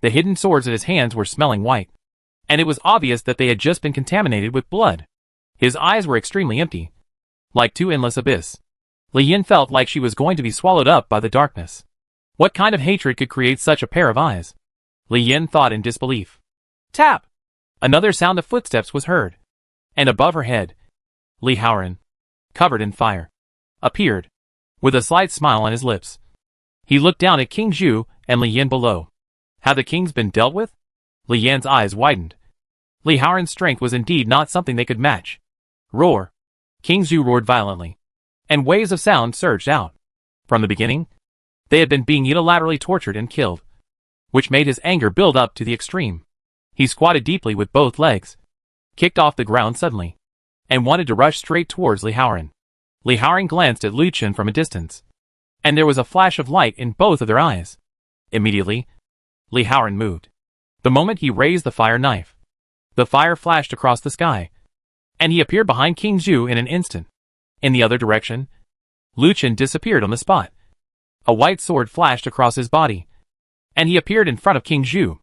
The hidden swords in his hands were smelling white, and it was obvious that they had just been contaminated with blood. His eyes were extremely empty, like 2 endless abyss. Li Yin felt like she was going to be swallowed up by the darkness. What kind of hatred could create such a pair of eyes? Li Yin thought in disbelief. Tap! Another sound of footsteps was heard, and above her head, Li Haoran, covered in fire, appeared, with a slight smile on his lips. He looked down at King Zhu and Li Yin below. Had the kings been dealt with? Li Yan's eyes widened. Li Haoran's strength was indeed not something they could match. Roar! King Zhu roared violently, and waves of sound surged out. From the beginning, they had been being unilaterally tortured and killed, which made his anger build up to the extreme. He squatted deeply with both legs, kicked off the ground suddenly, and wanted to rush straight towards Li Haoran. Li Haoran glanced at Liu Chen from a distance, and there was a flash of light in both of their eyes. Immediately, Li Haoran moved. The moment he raised the fire knife, the fire flashed across the sky, and he appeared behind King Zhu in an instant. In the other direction, Liu Chen disappeared on the spot. A white sword flashed across his body, and he appeared in front of King Zhu.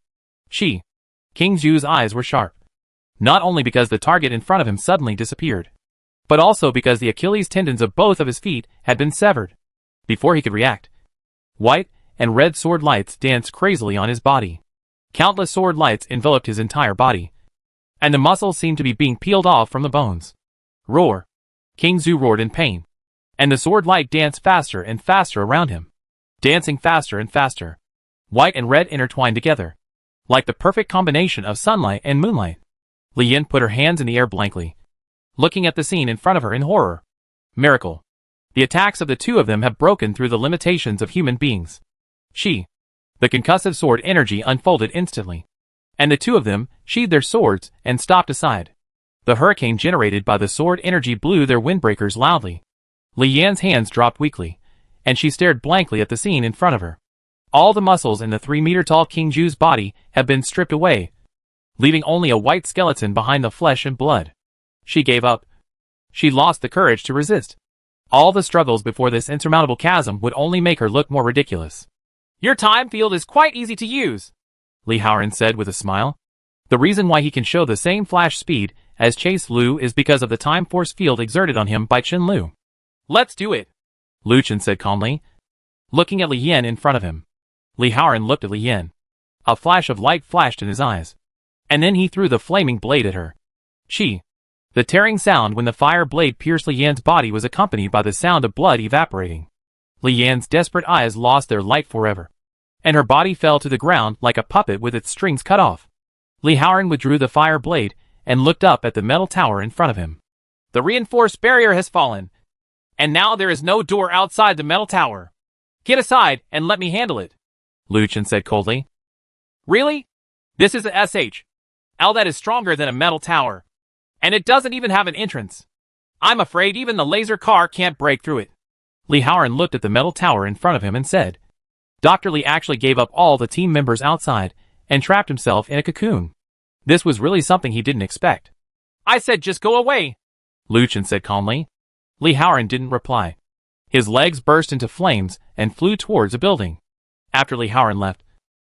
King Zhu's eyes were sharp, not only because the target in front of him suddenly disappeared, but also because the Achilles tendons of both of his feet had been severed. Before he could react, white and red sword lights danced crazily on his body. Countless sword lights enveloped his entire body, and the muscles seemed to be being peeled off from the bones. Roar! King Zhu roared in pain, and the sword light danced faster and faster around him, dancing faster and faster. White and red intertwined together, like the perfect combination of sunlight and moonlight. Li Yin put her hands in the air blankly, looking at the scene in front of her in horror. Miracle! The attacks of the 2 of them have broken through the limitations of human beings. The concussive sword energy unfolded instantly, and the 2 of them sheathed their swords and stopped aside. The hurricane generated by the sword energy blew their windbreakers loudly. Li Yan's hands dropped weakly, and she stared blankly at the scene in front of her. All the muscles in the 3-meter-tall King Zhu's body have been stripped away, leaving only a white skeleton behind the flesh and blood. She gave up. She lost the courage to resist. All the struggles before this insurmountable chasm would only make her look more ridiculous. Your time field is quite easy to use, Li Haoran said with a smile. The reason why he can show the same flash speed as Chase Lu is because of the time force field exerted on him by Chen Lu. Let's do it, Liu Chen said calmly, looking at Li Yin in front of him. Li Haoran looked at Li Yin. A flash of light flashed in his eyes, and then he threw the flaming blade at her. The tearing sound when the fire blade pierced Li Yan's body was accompanied by the sound of blood evaporating. Li Yan's desperate eyes lost their light forever, and her body fell to the ground like a puppet with its strings cut off. Li Haoran withdrew the fire blade and looked up at the metal tower in front of him. The reinforced barrier has fallen, and now there is no door outside the metal tower. Get aside and let me handle it, Liu Chen said coldly. Really? This is a All that is stronger than a metal tower. And it doesn't even have an entrance. I'm afraid even the laser car can't break through it. Lee Howard looked at the metal tower in front of him and said, Dr. Lee actually gave up all the team members outside and trapped himself in a cocoon. This was really something he didn't expect. I said just go away, Lu Chen said calmly. Lee Howard didn't reply. His legs burst into flames and flew towards a building. After Lee Howard left,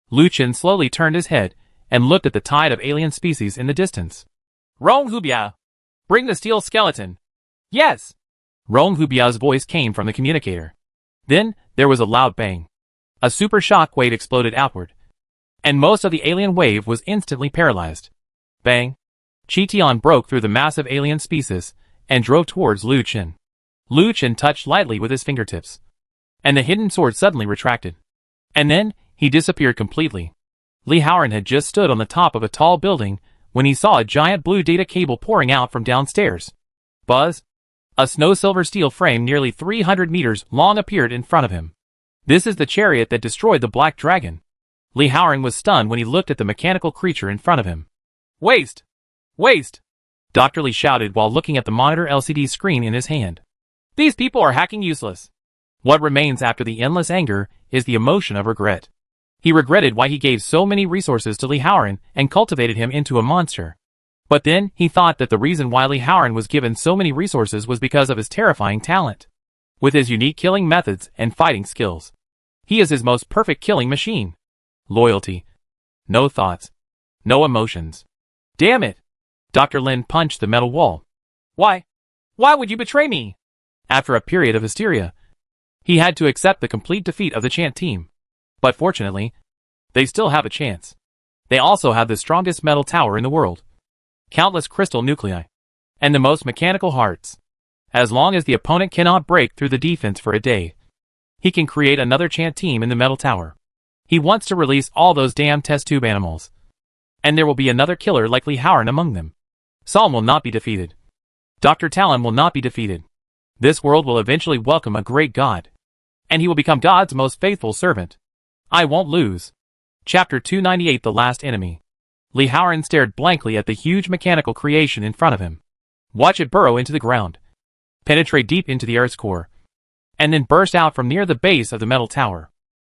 Lu Chen slowly turned his head and looked at the tide of alien species in the distance. Rong Hubia! Bring the steel skeleton! Yes! Rong Hubia's voice came from the communicator. Then, there was a loud bang. A super shock wave exploded outward, and most of the alien wave was instantly paralyzed. Bang! Chi-Tian broke through the massive alien species and drove towards Lu Chen. Lu Chen touched lightly with his fingertips, and the hidden sword suddenly retracted. And then, he disappeared completely. Lee Howard had just stood on the top of a tall building when he saw a giant blue data cable pouring out from downstairs. Buzz! A snow-silver steel frame nearly 300 meters long appeared in front of him. This is the chariot that destroyed the Black Dragon. Lee Howard was stunned when he looked at the mechanical creature in front of him. Waste! Waste! Dr. Lee shouted while looking at the monitor LCD screen in his hand. These people are hacking useless. What remains after the endless anger is the emotion of regret. He regretted why he gave so many resources to Lee Howard and cultivated him into a monster. But then, he thought that the reason why Lee Howard was given so many resources was because of his terrifying talent. With his unique killing methods and fighting skills, he is his most perfect killing machine. Loyalty. No thoughts. No emotions. Damn it! Dr. Lin punched the metal wall. Why? Why would you betray me? After a period of hysteria, he had to accept the complete defeat of the Chant team. But fortunately, they still have a chance. They also have the strongest metal tower in the world, countless crystal nuclei, and the most mechanical hearts. As long as the opponent cannot break through the defense for a day, he can create another Chant team in the metal tower. He wants to release all those damn test tube animals. And there will be another killer like Lee Howard among them. Psalm will not be defeated. Dr. Talon will not be defeated. This world will eventually welcome a great God. And he will become God's most faithful servant. I won't lose. Chapter 298 The Last Enemy. Lee Howard stared blankly at the huge mechanical creation in front of him. Watch it burrow into the ground, penetrate deep into the Earth's core, and then burst out from near the base of the metal tower.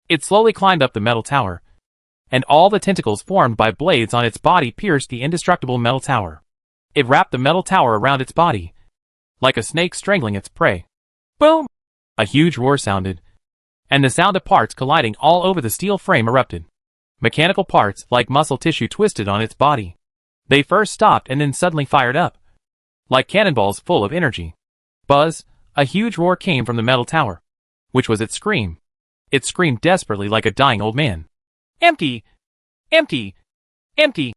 It slowly climbed up the metal tower, and all the tentacles formed by blades on its body pierced the indestructible metal tower. It wrapped the metal tower around its body, like a snake strangling its prey. Boom! A huge roar sounded, and the sound of parts colliding all over the steel frame erupted. Mechanical parts, like muscle tissue, twisted on its body. They first stopped and then suddenly fired up, like cannonballs full of energy. Buzz! A huge roar came from the metal tower, which was its scream. It screamed desperately like a dying old man. Empty! Empty! Empty!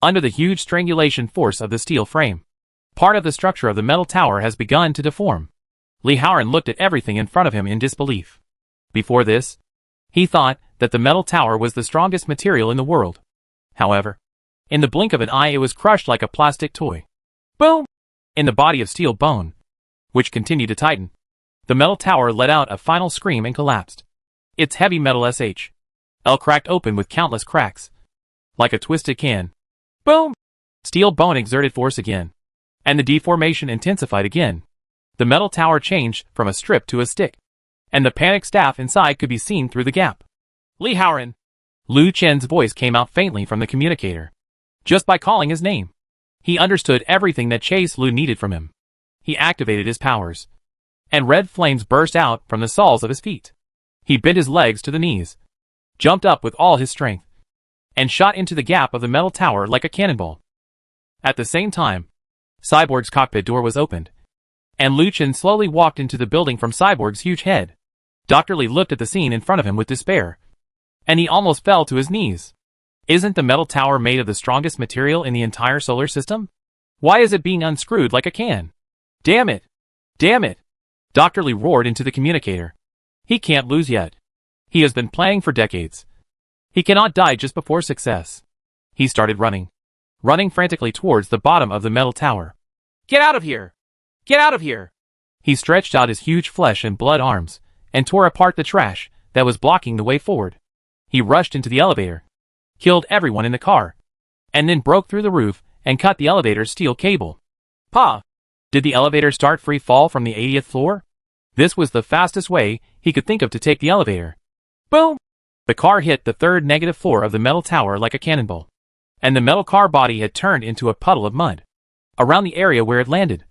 Under the huge strangulation force of the steel frame, part of the structure of the metal tower has begun to deform. Lee Howard looked at everything in front of him in disbelief. Before this, he thought that the metal tower was the strongest material in the world. However, in the blink of an eye it was crushed like a plastic toy. Boom! In the body of steel bone, which continued to tighten, the metal tower let out a final scream and collapsed. Its heavy metal SHL cracked open with countless cracks, like a twisted can. Boom! Steel bone exerted force again, and the deformation intensified again. The metal tower changed from a strip to a stick, and the panicked staff inside could be seen through the gap. Lee Howard! Lu Chen's voice came out faintly from the communicator. Just by calling his name, he understood everything that Chase Lu needed from him. He activated his powers, and red flames burst out from the soles of his feet. He bent his legs to the knees, jumped up with all his strength, and shot into the gap of the metal tower like a cannonball. At the same time, Cyborg's cockpit door was opened, and Lu Chen slowly walked into the building from Cyborg's huge head. Dr. Lee looked at the scene in front of him with despair, and he almost fell to his knees. Isn't the metal tower made of the strongest material in the entire solar system? Why is it being unscrewed like a can? Damn it! Damn it! Dr. Lee roared into the communicator. He can't lose yet. He has been playing for decades. He cannot die just before success. He started running frantically towards the bottom of the metal tower. Get out of here! Get out of here! He stretched out his huge flesh and blood arms, and tore apart the trash that was blocking the way forward. He rushed into the elevator, killed everyone in the car, and then broke through the roof and cut the elevator's steel cable. Pa! Did the elevator start free fall from the 80th floor? This was the fastest way he could think of to take the elevator. Boom! The car hit the third negative floor of the metal tower like a cannonball, and the metal car body had turned into a puddle of mud around the area where it landed.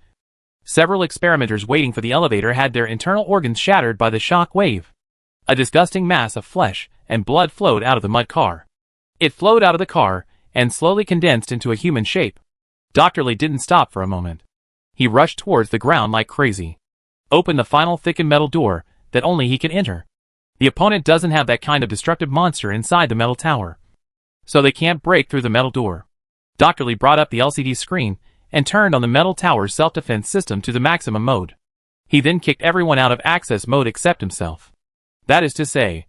Several experimenters waiting for the elevator had their internal organs shattered by the shock wave. A disgusting mass of flesh and blood flowed out of the mud car. It flowed out of the car and slowly condensed into a human shape. Dr. Lee didn't stop for a moment. He rushed towards the ground like crazy. Opened the final thickened metal door that only he could enter. The opponent doesn't have that kind of destructive monster inside the metal tower, so they can't break through the metal door. Dr. Lee brought up the LCD screen and turned on the metal tower's self-defense system to the maximum mode. He then kicked everyone out of access mode except himself. That is to say,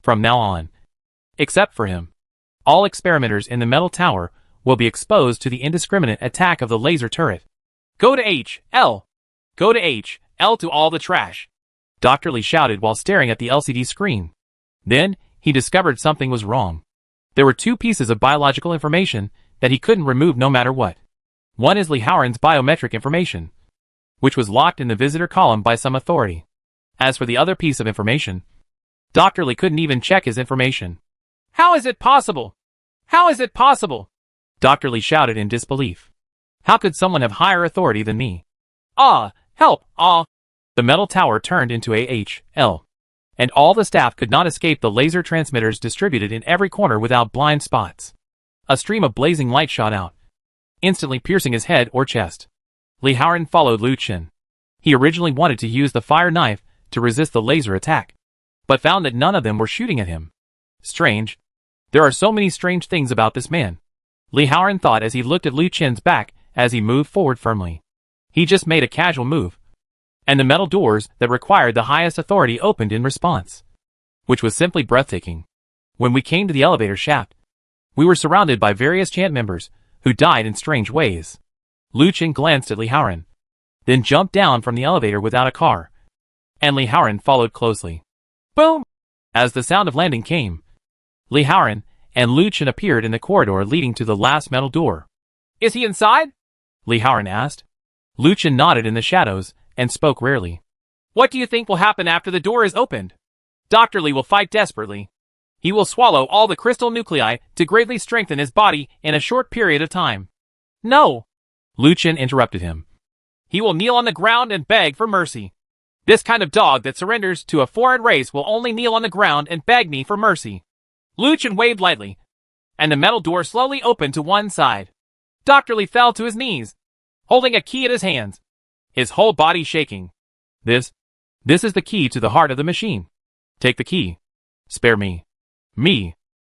from now on, except for him, all experimenters in the metal tower will be exposed to the indiscriminate attack of the laser turret. Go to H.L. Go to H.L. to all the trash, Dr. Lee shouted while staring at the LCD screen. Then, he discovered something was wrong. There were two pieces of biological information that he couldn't remove no matter what. One is Lee Howren's biometric information, which was locked in the visitor column by some authority. As for the other piece of information, Dr. Lee couldn't even check his information. How is it possible? How is it possible? Dr. Lee shouted in disbelief. How could someone have higher authority than me? Ah, help, ah! The metal tower turned into AHL, and all the staff could not escape the laser transmitters distributed in every corner without blind spots. A stream of blazing light shot out, instantly piercing his head or chest. Lee Howren followed Lu Chen. He originally wanted to use the fire knife to resist the laser attack, but found that none of them were shooting at him. Strange. There are so many strange things about this man, Lee Howren thought as he looked at Lu Chen's back as he moved forward firmly. He just made a casual move, and the metal doors that required the highest authority opened in response, which was simply breathtaking. When we came to the elevator shaft, we were surrounded by various chant members who died in strange ways. Lu Chen glanced at Lee Howren, then jumped down from the elevator without a car, and Lee Howren followed closely. Boom! As the sound of landing came, Lee Howren and Lu Chen appeared in the corridor leading to the last metal door. Is he inside? Lee Howren asked. Lu Chen nodded in the shadows and spoke rarely. What do you think will happen after the door is opened? Dr. Lee will fight desperately. He will swallow all the crystal nuclei to greatly strengthen his body in a short period of time. No! Lu Chen interrupted him. He will kneel on the ground and beg for mercy. This kind of dog that surrenders to a foreign race will only kneel on the ground and beg me for mercy. Lu Chen waved lightly, and the metal door slowly opened to one side. Dr. Lee fell to his knees, holding a key in his hands, his whole body shaking. This is the key to the heart of the machine. Take the key. Spare me. Me.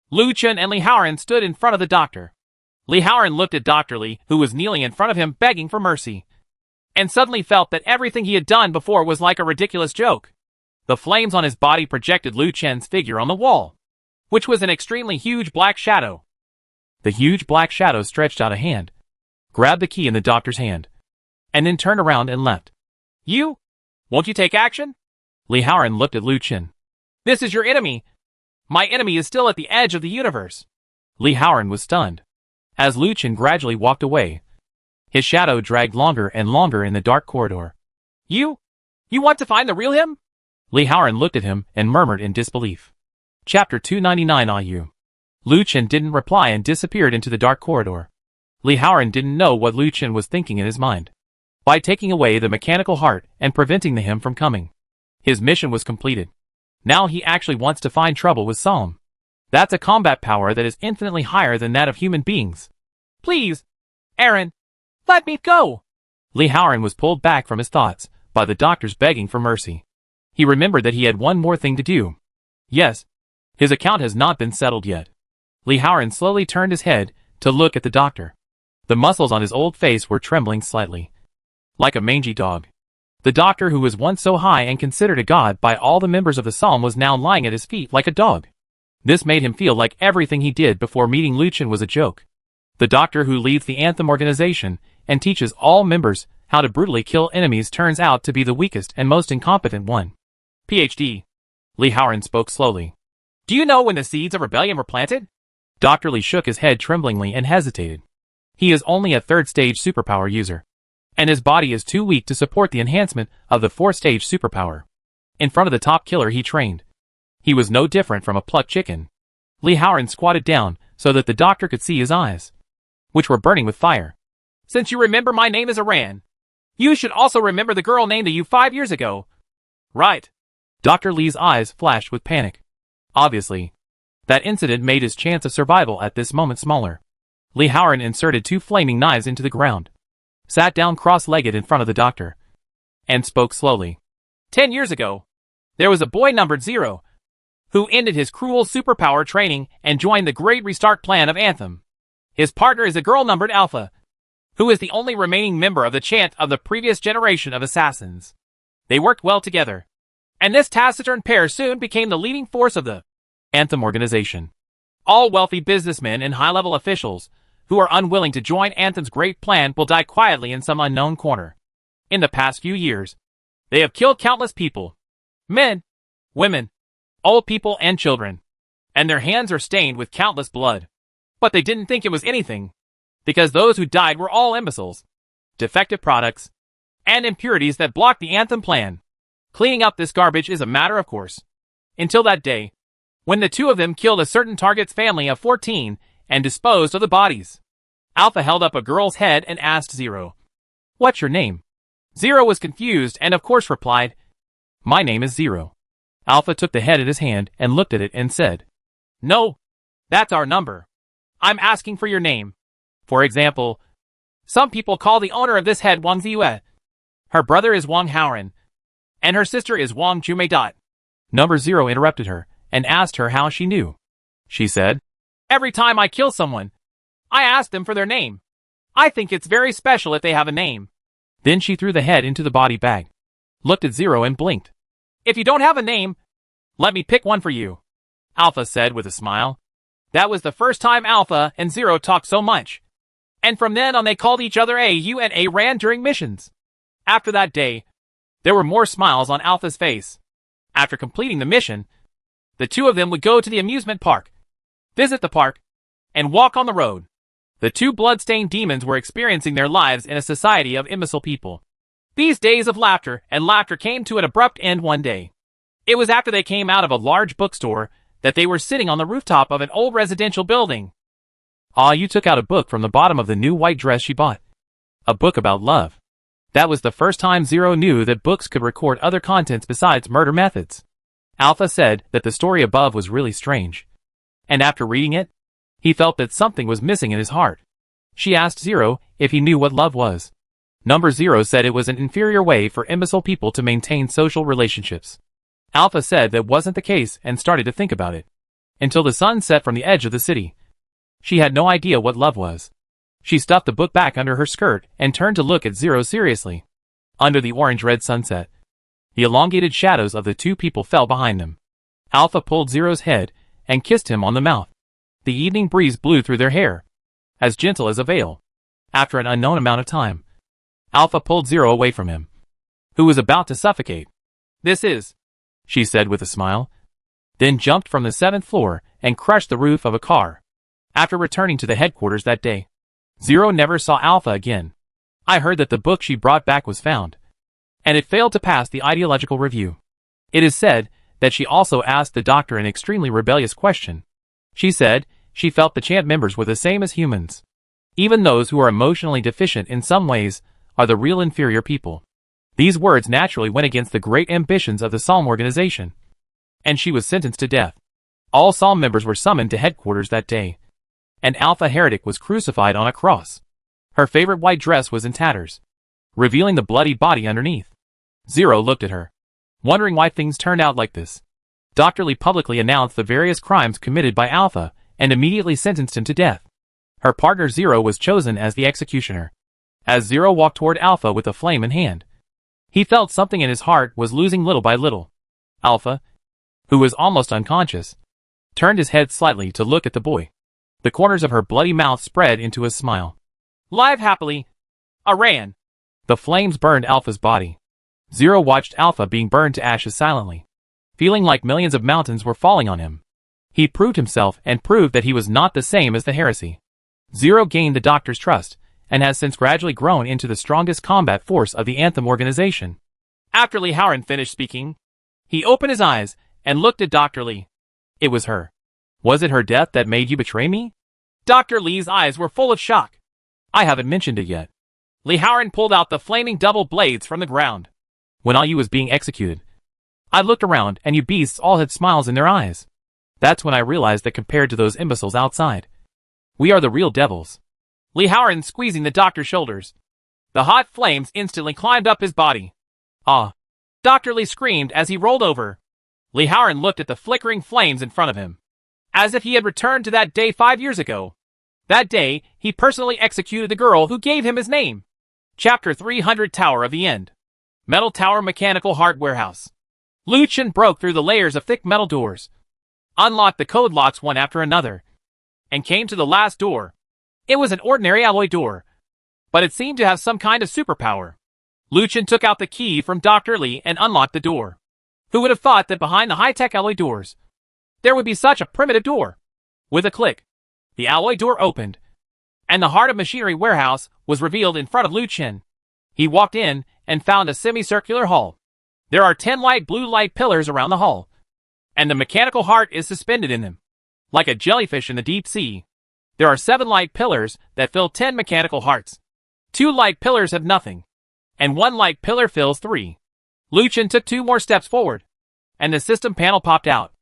Lu Chen and Lee Howren stood in front of the doctor. Lee Howren looked at Dr. Lee, who was kneeling in front of him begging for mercy, and suddenly felt that everything he had done before was like a ridiculous joke. The flames on his body projected Lu Chen's figure on the wall, which was an extremely huge black shadow. The huge black shadow stretched out a hand, grabbed the key in the doctor's hand, and then turned around and left. You? Won't you take action? Lee Howren looked at Lu Chen. This is your enemy. My enemy is still at the edge of the universe. Lee Howren was stunned. As Lu Chen gradually walked away, his shadow dragged longer and longer in the dark corridor. You want to find the real him? Lee Howren looked at him and murmured in disbelief. Chapter 299 AU. Lu Chen didn't reply and disappeared into the dark corridor. Lee Howren didn't know what Lu Chen was thinking in his mind. By taking away the mechanical heart and preventing the him from coming, his mission was completed. Now he actually wants to find trouble with Psalm. That's a combat power that is infinitely higher than that of human beings. Please, Aaron, let me go. Lee Howren was pulled back from his thoughts by the doctor's begging for mercy. He remembered that he had one more thing to do. Yes, his account has not been settled yet. Lee Howren slowly turned his head to look at the doctor. The muscles on his old face were trembling slightly, like a mangy dog. The doctor, who was once so high and considered a god by all the members of the Psalm, was now lying at his feet like a dog. This made him feel like everything he did before meeting Lu Chen was a joke. The doctor who leads the Anthem organization and teaches all members how to brutally kill enemies turns out to be the weakest and most incompetent one. PhD. Lee Howren spoke slowly. Do you know when the seeds of rebellion were planted? Dr. Lee shook his head tremblingly and hesitated. He is only a third-stage superpower user, and his body is too weak to support the enhancement of the fourth-stage superpower. In front of the top killer he trained, he was no different from a plucked chicken. Lee Howard squatted down so that the doctor could see his eyes, which were burning with fire. Since you remember my name is Iran, you should also remember the girl named you 5 years ago. Right. Dr. Lee's eyes flashed with panic. Obviously, that incident made his chance of survival at this moment smaller. Lee Howard inserted 2 flaming knives into the ground, sat down cross-legged in front of the doctor, and spoke slowly. 10 years ago, there was a boy numbered 0, who ended his cruel superpower training and joined the Great Restart plan of Anthem. His partner is a girl numbered Alpha, who is the only remaining member of the chant of the previous generation of assassins. They worked well together, and this taciturn pair soon became the leading force of the Anthem organization. All wealthy businessmen and high-level officials who are unwilling to join Anthem's great plan will die quietly in some unknown corner. In the past few years, they have killed countless people, men, women, old people and children, and their hands are stained with countless blood. But they didn't think it was anything, because those who died were all imbeciles, defective products, and impurities that blocked the Anthem plan. Cleaning up this garbage is a matter of course. Until that day, when the 2 of them killed a certain target's family of 14 and disposed of the bodies. Alpha held up a girl's head and asked 0, "What's your name?" 0 was confused and of course replied, "My name is 0. Alpha took the head in his hand and looked at it and said, "No, that's our number. I'm asking for your name. For example, some people call the owner of this head Wang Ziyue. Her brother is Wang Haoran, and her sister is Wang Jume. Number 0 interrupted her and asked her how she knew. She said, "Every time I kill someone, I ask them for their name. I think it's very special if they have a name." Then she threw the head into the body bag, looked at 0 and blinked. "If you don't have a name, let me pick one for you," Alpha said with a smile. That was the first time Alpha and 0 talked so much. And from then on they called each other AU and A-Ran during missions. After that day, there were more smiles on Alpha's face. After completing the mission, the 2 of them would go to the amusement park, visit the park, and walk on the road. The 2 blood-stained demons were experiencing their lives in a society of imbecile people. These days of laughter and laughter came to an abrupt end one day. It was after they came out of a large bookstore that they were sitting on the rooftop of an old residential building. "Ah, you took out a book from the bottom of the new white dress she bought. A book about love." That was the first time 0 knew that books could record other contents besides murder methods. Alpha said that the story above was really strange, and after reading it, he felt that something was missing in his heart. She asked 0 if he knew what love was. Number 0 said it was an inferior way for imbecile people to maintain social relationships. Alpha said that wasn't the case and started to think about it. Until the sun set from the edge of the city, she had no idea what love was. She stuffed the book back under her skirt and turned to look at 0 seriously. Under the orange-red sunset, the elongated shadows of the 2 people fell behind them. Alpha pulled 0's head and kissed him on the mouth. The evening breeze blew through their hair, as gentle as a veil. After an unknown amount of time, Alpha pulled 0 away from him, who was about to suffocate. "This is," she said with a smile, then jumped from the 7th floor and crushed the roof of a car. After returning to the headquarters that day, 0 never saw Alpha again. "I heard that the book she brought back was found, and it failed to pass the ideological review." It is said that she also asked the doctor an extremely rebellious question. She said she felt the chant members were the same as humans. Even those who are emotionally deficient in some ways are the real inferior people. These words naturally went against the great ambitions of the Psalm organization, and she was sentenced to death. All Psalm members were summoned to headquarters that day, and Alpha Heretic was crucified on a cross. Her favorite white dress was in tatters, revealing the bloody body underneath. 0 looked at her, wondering why things turned out like this. Dr. Lee publicly announced the various crimes committed by Alpha and immediately sentenced him to death. Her partner 0 was chosen as the executioner. As 0 walked toward Alpha with a flame in hand, he felt something in his heart was losing little by little. Alpha, who was almost unconscious, turned his head slightly to look at the boy. The corners of her bloody mouth spread into a smile. "Live happily, Iran." The flames burned Alpha's body. 0 watched Alpha being burned to ashes silently, feeling like millions of mountains were falling on him. He proved himself and proved that he was not the same as the heresy. Zero gained the Doctor's trust, and has since gradually grown into the strongest combat force of the Anthem organization. After Lee Howard finished speaking, he opened his eyes and looked at Dr. Lee. It was her. Was it her death that made you betray me? Dr. Lee's eyes were full of shock. I haven't mentioned it yet. Lee Howard pulled out the flaming double blades from the ground. When all you was being executed, I looked around and you beasts all had smiles in their eyes. That's when I realized that compared to those imbeciles outside, we are the real devils. Lee Howard squeezing the doctor's shoulders. The hot flames instantly climbed up his body. Ah! Dr. Lee screamed as he rolled over. Lee Howard looked at the flickering flames in front of him, as if he had returned to that day 5 years ago. That day, he personally executed the girl who gave him his name. Chapter 300 Tower of the End. Metal Tower Mechanical Heart Warehouse. Lu Chen broke through the layers of thick metal doors, unlocked the code locks one after another, and came to the last door. It was an ordinary alloy door, but it seemed to have some kind of superpower. Lu Chen took out the key from Dr. Lee and unlocked the door. Who would have thought that behind the high-tech alloy doors, there would be such a primitive door? With a click, the alloy door opened, and the Heart of Machinery warehouse was revealed in front of Lu Chen. He walked in and found a semicircular hall. There are 10 light blue light pillars around the hall, and the mechanical heart is suspended in them. Like a jellyfish in the deep sea, there are 7 light pillars that fill 10 mechanical hearts. 2 light pillars have nothing, and 1 light pillar fills 3. Lu Chen took 2 more steps forward, and the system panel popped out.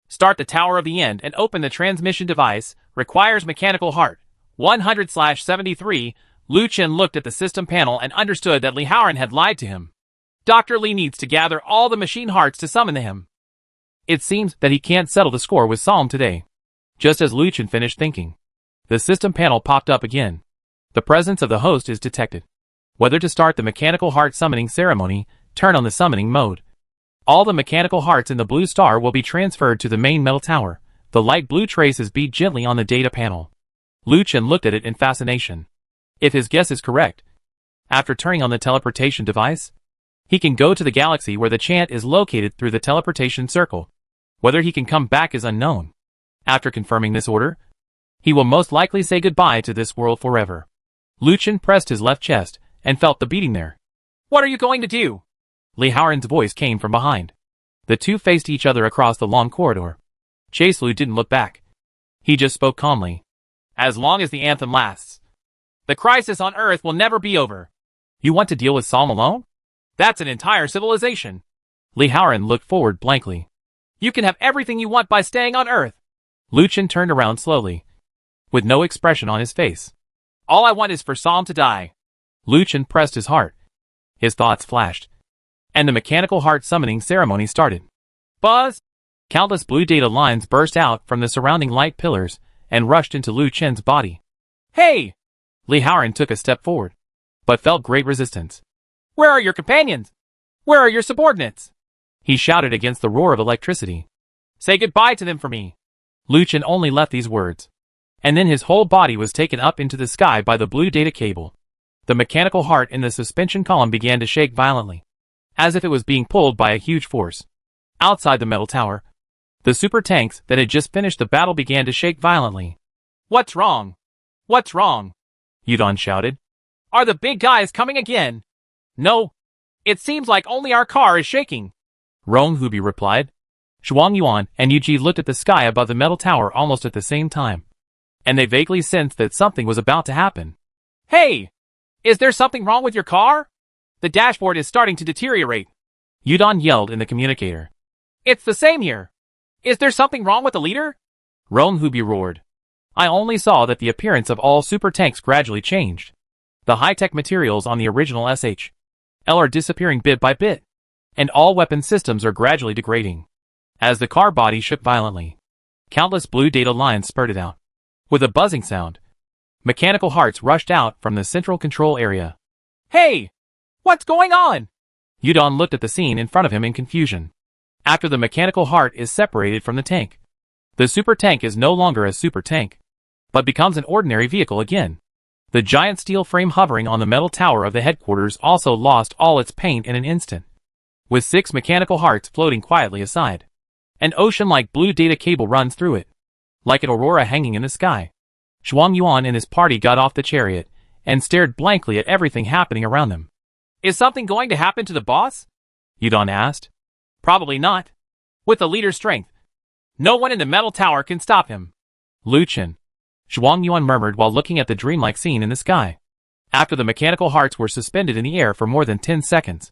Start the Tower of the End and open the transmission device. Requires mechanical heart. 100/73. Lu Chen looked at the system panel and understood that Lee Howard had lied to him. Dr. Lee needs to gather all the machine hearts to summon him. It seems that he can't settle the score with Psalm today. Just as Lu Chen finished thinking, the system panel popped up again. The presence of the host is detected. Whether to start the mechanical heart summoning ceremony, turn on the summoning mode. All the mechanical hearts in the blue star will be transferred to the main metal tower. The light blue traces beat gently on the data panel. Lu Chen looked at it in fascination. If his guess is correct, after turning on the teleportation device, he can go to the galaxy where the chant is located through the teleportation circle. Whether he can come back is unknown. After confirming this order, he will most likely say goodbye to this world forever. Lu Chen pressed his left chest and felt the beating there. What are you going to do? Lee Howard's voice came from behind. The two faced each other across the long corridor. Chase Lu didn't look back. He just spoke calmly. As long as the Anthem lasts, the crisis on Earth will never be over. You want to deal with Psalm alone? That's an entire civilization. Lee Howard looked forward blankly. You can have everything you want by staying on Earth. Lu Chen turned around slowly, with no expression on his face. All I want is for Psalm to die. Lu Chen pressed his heart. His thoughts flashed, and the mechanical heart summoning ceremony started. Buzz! Countless blue data lines burst out from the surrounding light pillars and rushed into Lu Chen's body. Hey! Lee Howard took a step forward, but felt great resistance. Where are your companions? Where are your subordinates? He shouted against the roar of electricity. Say goodbye to them for me. Lu Chen only left these words, and then his whole body was taken up into the sky by the blue data cable. The mechanical heart in the suspension column began to shake violently, as if it was being pulled by a huge force. Outside the metal tower, the super tanks that had just finished the battle began to shake violently. What's wrong? What's wrong? Yudon shouted. Are the big guys coming again? No. It seems like only our car is shaking. Rong Hubi replied. Zhuang Yuan and Yuji looked at the sky above the metal tower almost at the same time, and they vaguely sensed that something was about to happen. Hey! Is there something wrong with your car? The dashboard is starting to deteriorate. Yudon yelled in the communicator. It's the same here. Is there something wrong with the leader? Rong Hubi roared. I only saw that the appearance of all super tanks gradually changed. The high-tech materials on the original SH.L are disappearing bit by bit, and all weapon systems are gradually degrading. As the car body shook violently, countless blue data lines spurted out. With a buzzing sound, mechanical hearts rushed out from the central control area. Hey! What's going on? Yudon looked at the scene in front of him in confusion. After the mechanical heart is separated from the tank, the super tank is no longer a super tank, but becomes an ordinary vehicle again. The giant steel frame hovering on the metal tower of the headquarters also lost all its paint in an instant, with 6 mechanical hearts floating quietly aside. An ocean-like blue data cable runs through it, like an aurora hanging in the sky. Zhuang Yuan and his party got off the chariot and stared blankly at everything happening around them. Is something going to happen to the boss? Yudon asked. Probably not. With the leader's strength, no one in the metal tower can stop him. Lu Chen, Zhuang Yuan murmured while looking at the dreamlike scene in the sky. After the mechanical hearts were suspended in the air for more than 10 seconds,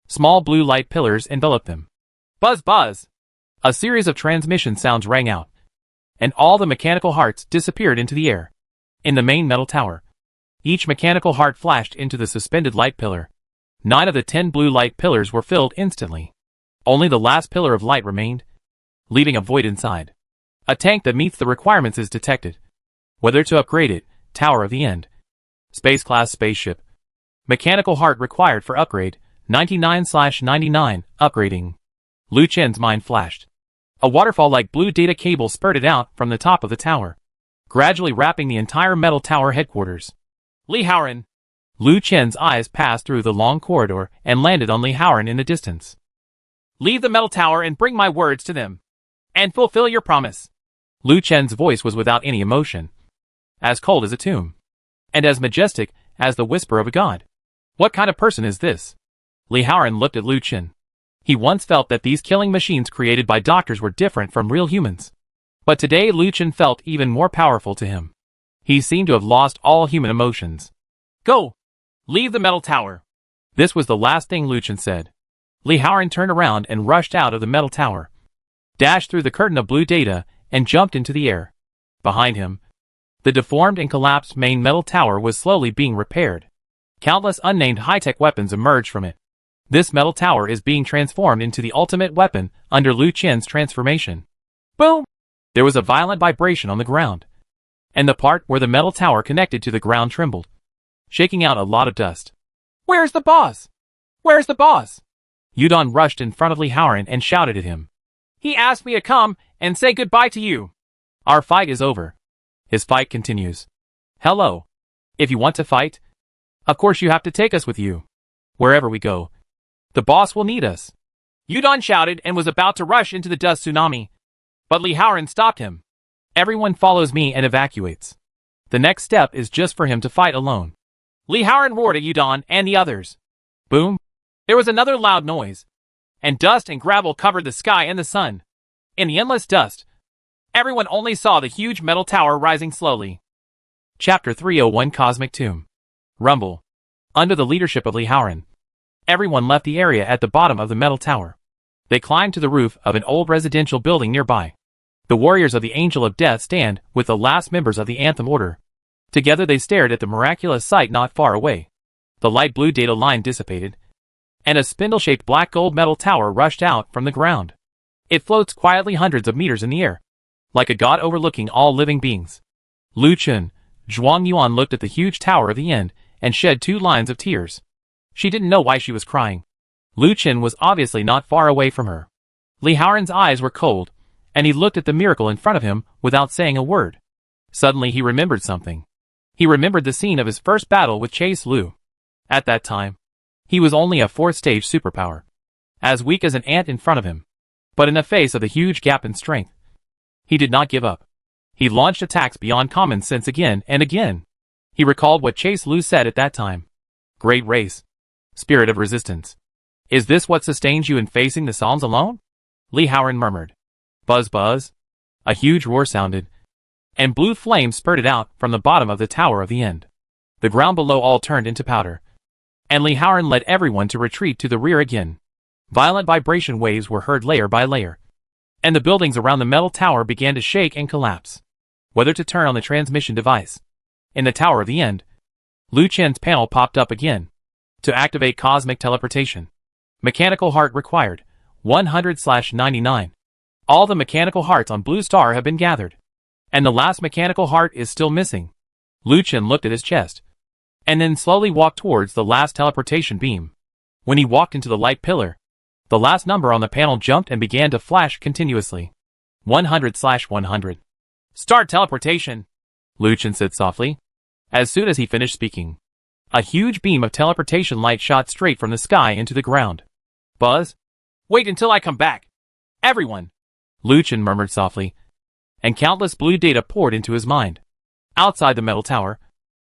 small blue light pillars enveloped them. Buzz buzz! A series of transmission sounds rang out, and all the mechanical hearts disappeared into the air. In the main metal tower, each mechanical heart flashed into the suspended light pillar. 9 of the 10 blue light pillars were filled instantly. Only the last pillar of light remained, leaving a void inside. A tank that meets the requirements is detected. Whether to upgrade it, Tower of the End. Space-class spaceship. Mechanical heart required for upgrade, 99/99, upgrading. Lu Chen's mind flashed. A waterfall-like blue data cable spurted out from the top of the tower, gradually wrapping the entire metal tower headquarters. Li Haoran. Lu Chen's eyes passed through the long corridor and landed on Li Haoran in the distance. Leave the metal tower and bring my words to them. And fulfill your promise. Lu Chen's voice was without any emotion, as cold as a tomb, and as majestic as the whisper of a god. What kind of person is this? Li Haoran looked at Lu Chen. He once felt that these killing machines created by doctors were different from real humans. But today Lu Chen felt even more powerful to him. He seemed to have lost all human emotions. Go! Leave the metal tower. This was the last thing Lu Chen said. Li Haoran turned around and rushed out of the metal tower, dashed through the curtain of blue data, and jumped into the air. Behind him, the deformed and collapsed main metal tower was slowly being repaired. Countless unnamed high-tech weapons emerged from it. This metal tower is being transformed into the ultimate weapon under Lu Chen's transformation. Boom! There was a violent vibration on the ground, and the part where the metal tower connected to the ground trembled, shaking out a lot of dust. Where's the boss? Where's the boss? Yudon rushed in front of Li Haoran and shouted at him. He asked me to come and say goodbye to you. Our fight is over. His fight continues. Hello. If you want to fight, of course you have to take us with you. Wherever we go, the boss will need us. Yudon shouted and was about to rush into the dust tsunami, but Li Haoran stopped him. Everyone follows me and evacuates. The next step is just for him to fight alone. Li Haoran roared at Yudon and the others. Boom! There was another loud noise, and dust and gravel covered the sky and the sun. In the endless dust, everyone only saw the huge metal tower rising slowly. Chapter 301 Cosmic Tomb. Rumble. Under the leadership of Li Haoran, everyone left the area at the bottom of the metal tower. They climbed to the roof of an old residential building nearby. The warriors of the Angel of Death stand with the last members of the Anthem Order. Together they stared at the miraculous sight not far away. The light blue data line dissipated, and a spindle-shaped black gold metal tower rushed out from the ground. It floats quietly hundreds of meters in the air, like a god overlooking all living beings. Lu Chen, Zhuang Yuan looked at the huge tower of the end and shed 2 lines of tears. She didn't know why she was crying. Lu Chen was obviously not far away from her. Li Haoran's eyes were cold, and he looked at the miracle in front of him without saying a word. Suddenly he remembered something. He remembered the scene of his first battle with Chase Lu. At that time, he was only a 4th-stage superpower, as weak as an ant in front of him. But in the face of the huge gap in strength, he did not give up. He launched attacks beyond common sense again and again. He recalled what Chase Lu said at that time. Great race. Spirit of resistance. Is this what sustains you in facing the Psalms alone? Li Haoran murmured. Buzz buzz. A huge roar sounded, and blue flames spurted out from the bottom of the Tower of the End. The ground below all turned into powder, and Li Haoran led everyone to retreat to the rear again. Violent vibration waves were heard layer by layer, and the buildings around the metal tower began to shake and collapse. Whether to turn on the transmission device. In the Tower of the End, Lu Chen's panel popped up again. To activate cosmic teleportation. Mechanical heart required, 100/99. All the mechanical hearts on Blue Star have been gathered, and the last mechanical heart is still missing. Lu Chen looked at his chest, and then slowly walked towards the last teleportation beam. When he walked into the light pillar, the last number on the panel jumped and began to flash continuously. 100/100. Start teleportation, Lu Chen said softly. As soon as he finished speaking, a huge beam of teleportation light shot straight from the sky into the ground. Buzz? Wait until I come back. Everyone, Luchan murmured softly, and countless blue data poured into his mind. Outside the metal tower,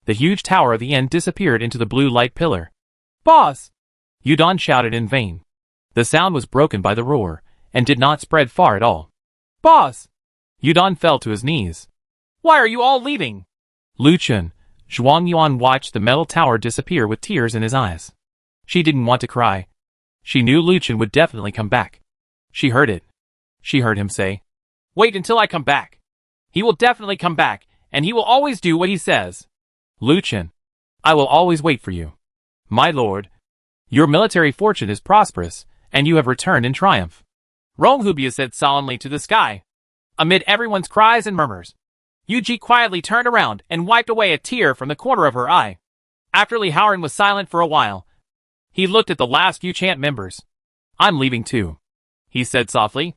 the huge tower of the end disappeared into the blue light pillar. Boss! Yudon shouted in vain. The sound was broken by the roar, and did not spread far at all. Boss! Yudon fell to his knees. Why are you all leaving? Luchan, Zhuangyuan watched the metal tower disappear with tears in his eyes. She didn't want to cry. She knew Luchan would definitely come back. She heard it. She heard him say, Wait until I come back. He will definitely come back, and he will always do what he says. Luchan, I will always wait for you. My lord, your military fortune is prosperous, and you have returned in triumph. Ronghubia said solemnly to the sky. Amid everyone's cries and murmurs, Yuji quietly turned around and wiped away a tear from the corner of her eye. After Li Haoran was silent for a while, he looked at the last few chant members. I'm leaving too, he said softly.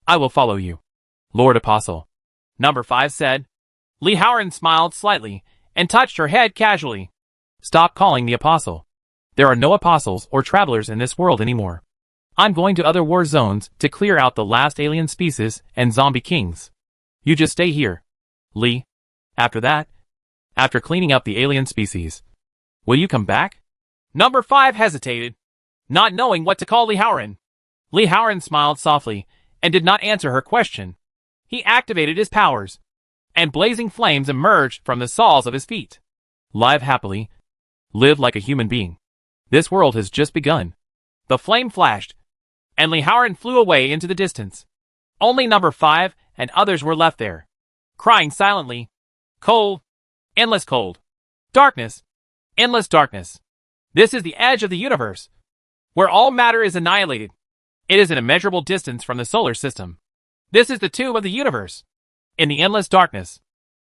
I will follow you, Lord Apostle. Number 5 said. Li Haoran smiled slightly and touched her head casually. Stop calling me Apostle. There are no apostles or travelers in this world anymore. I'm going to other war zones to clear out the last alien species and zombie kings. You just stay here, Li. After that, after cleaning up the alien species, will you come back? Number 5 hesitated, not knowing what to call Li Haoran. Li Haoran smiled softly and did not answer her question. He activated his powers, and blazing flames emerged from the soles of his feet. Live happily. Live like a human being. This world has just begun. The flame flashed, and Li Haoran flew away into the distance. Only number 5 and others were left there, crying silently. Cold. Endless cold. Darkness. Endless darkness. This is the edge of the universe, where all matter is annihilated. It is an immeasurable distance from the solar system. This is the tomb of the universe. In the endless darkness,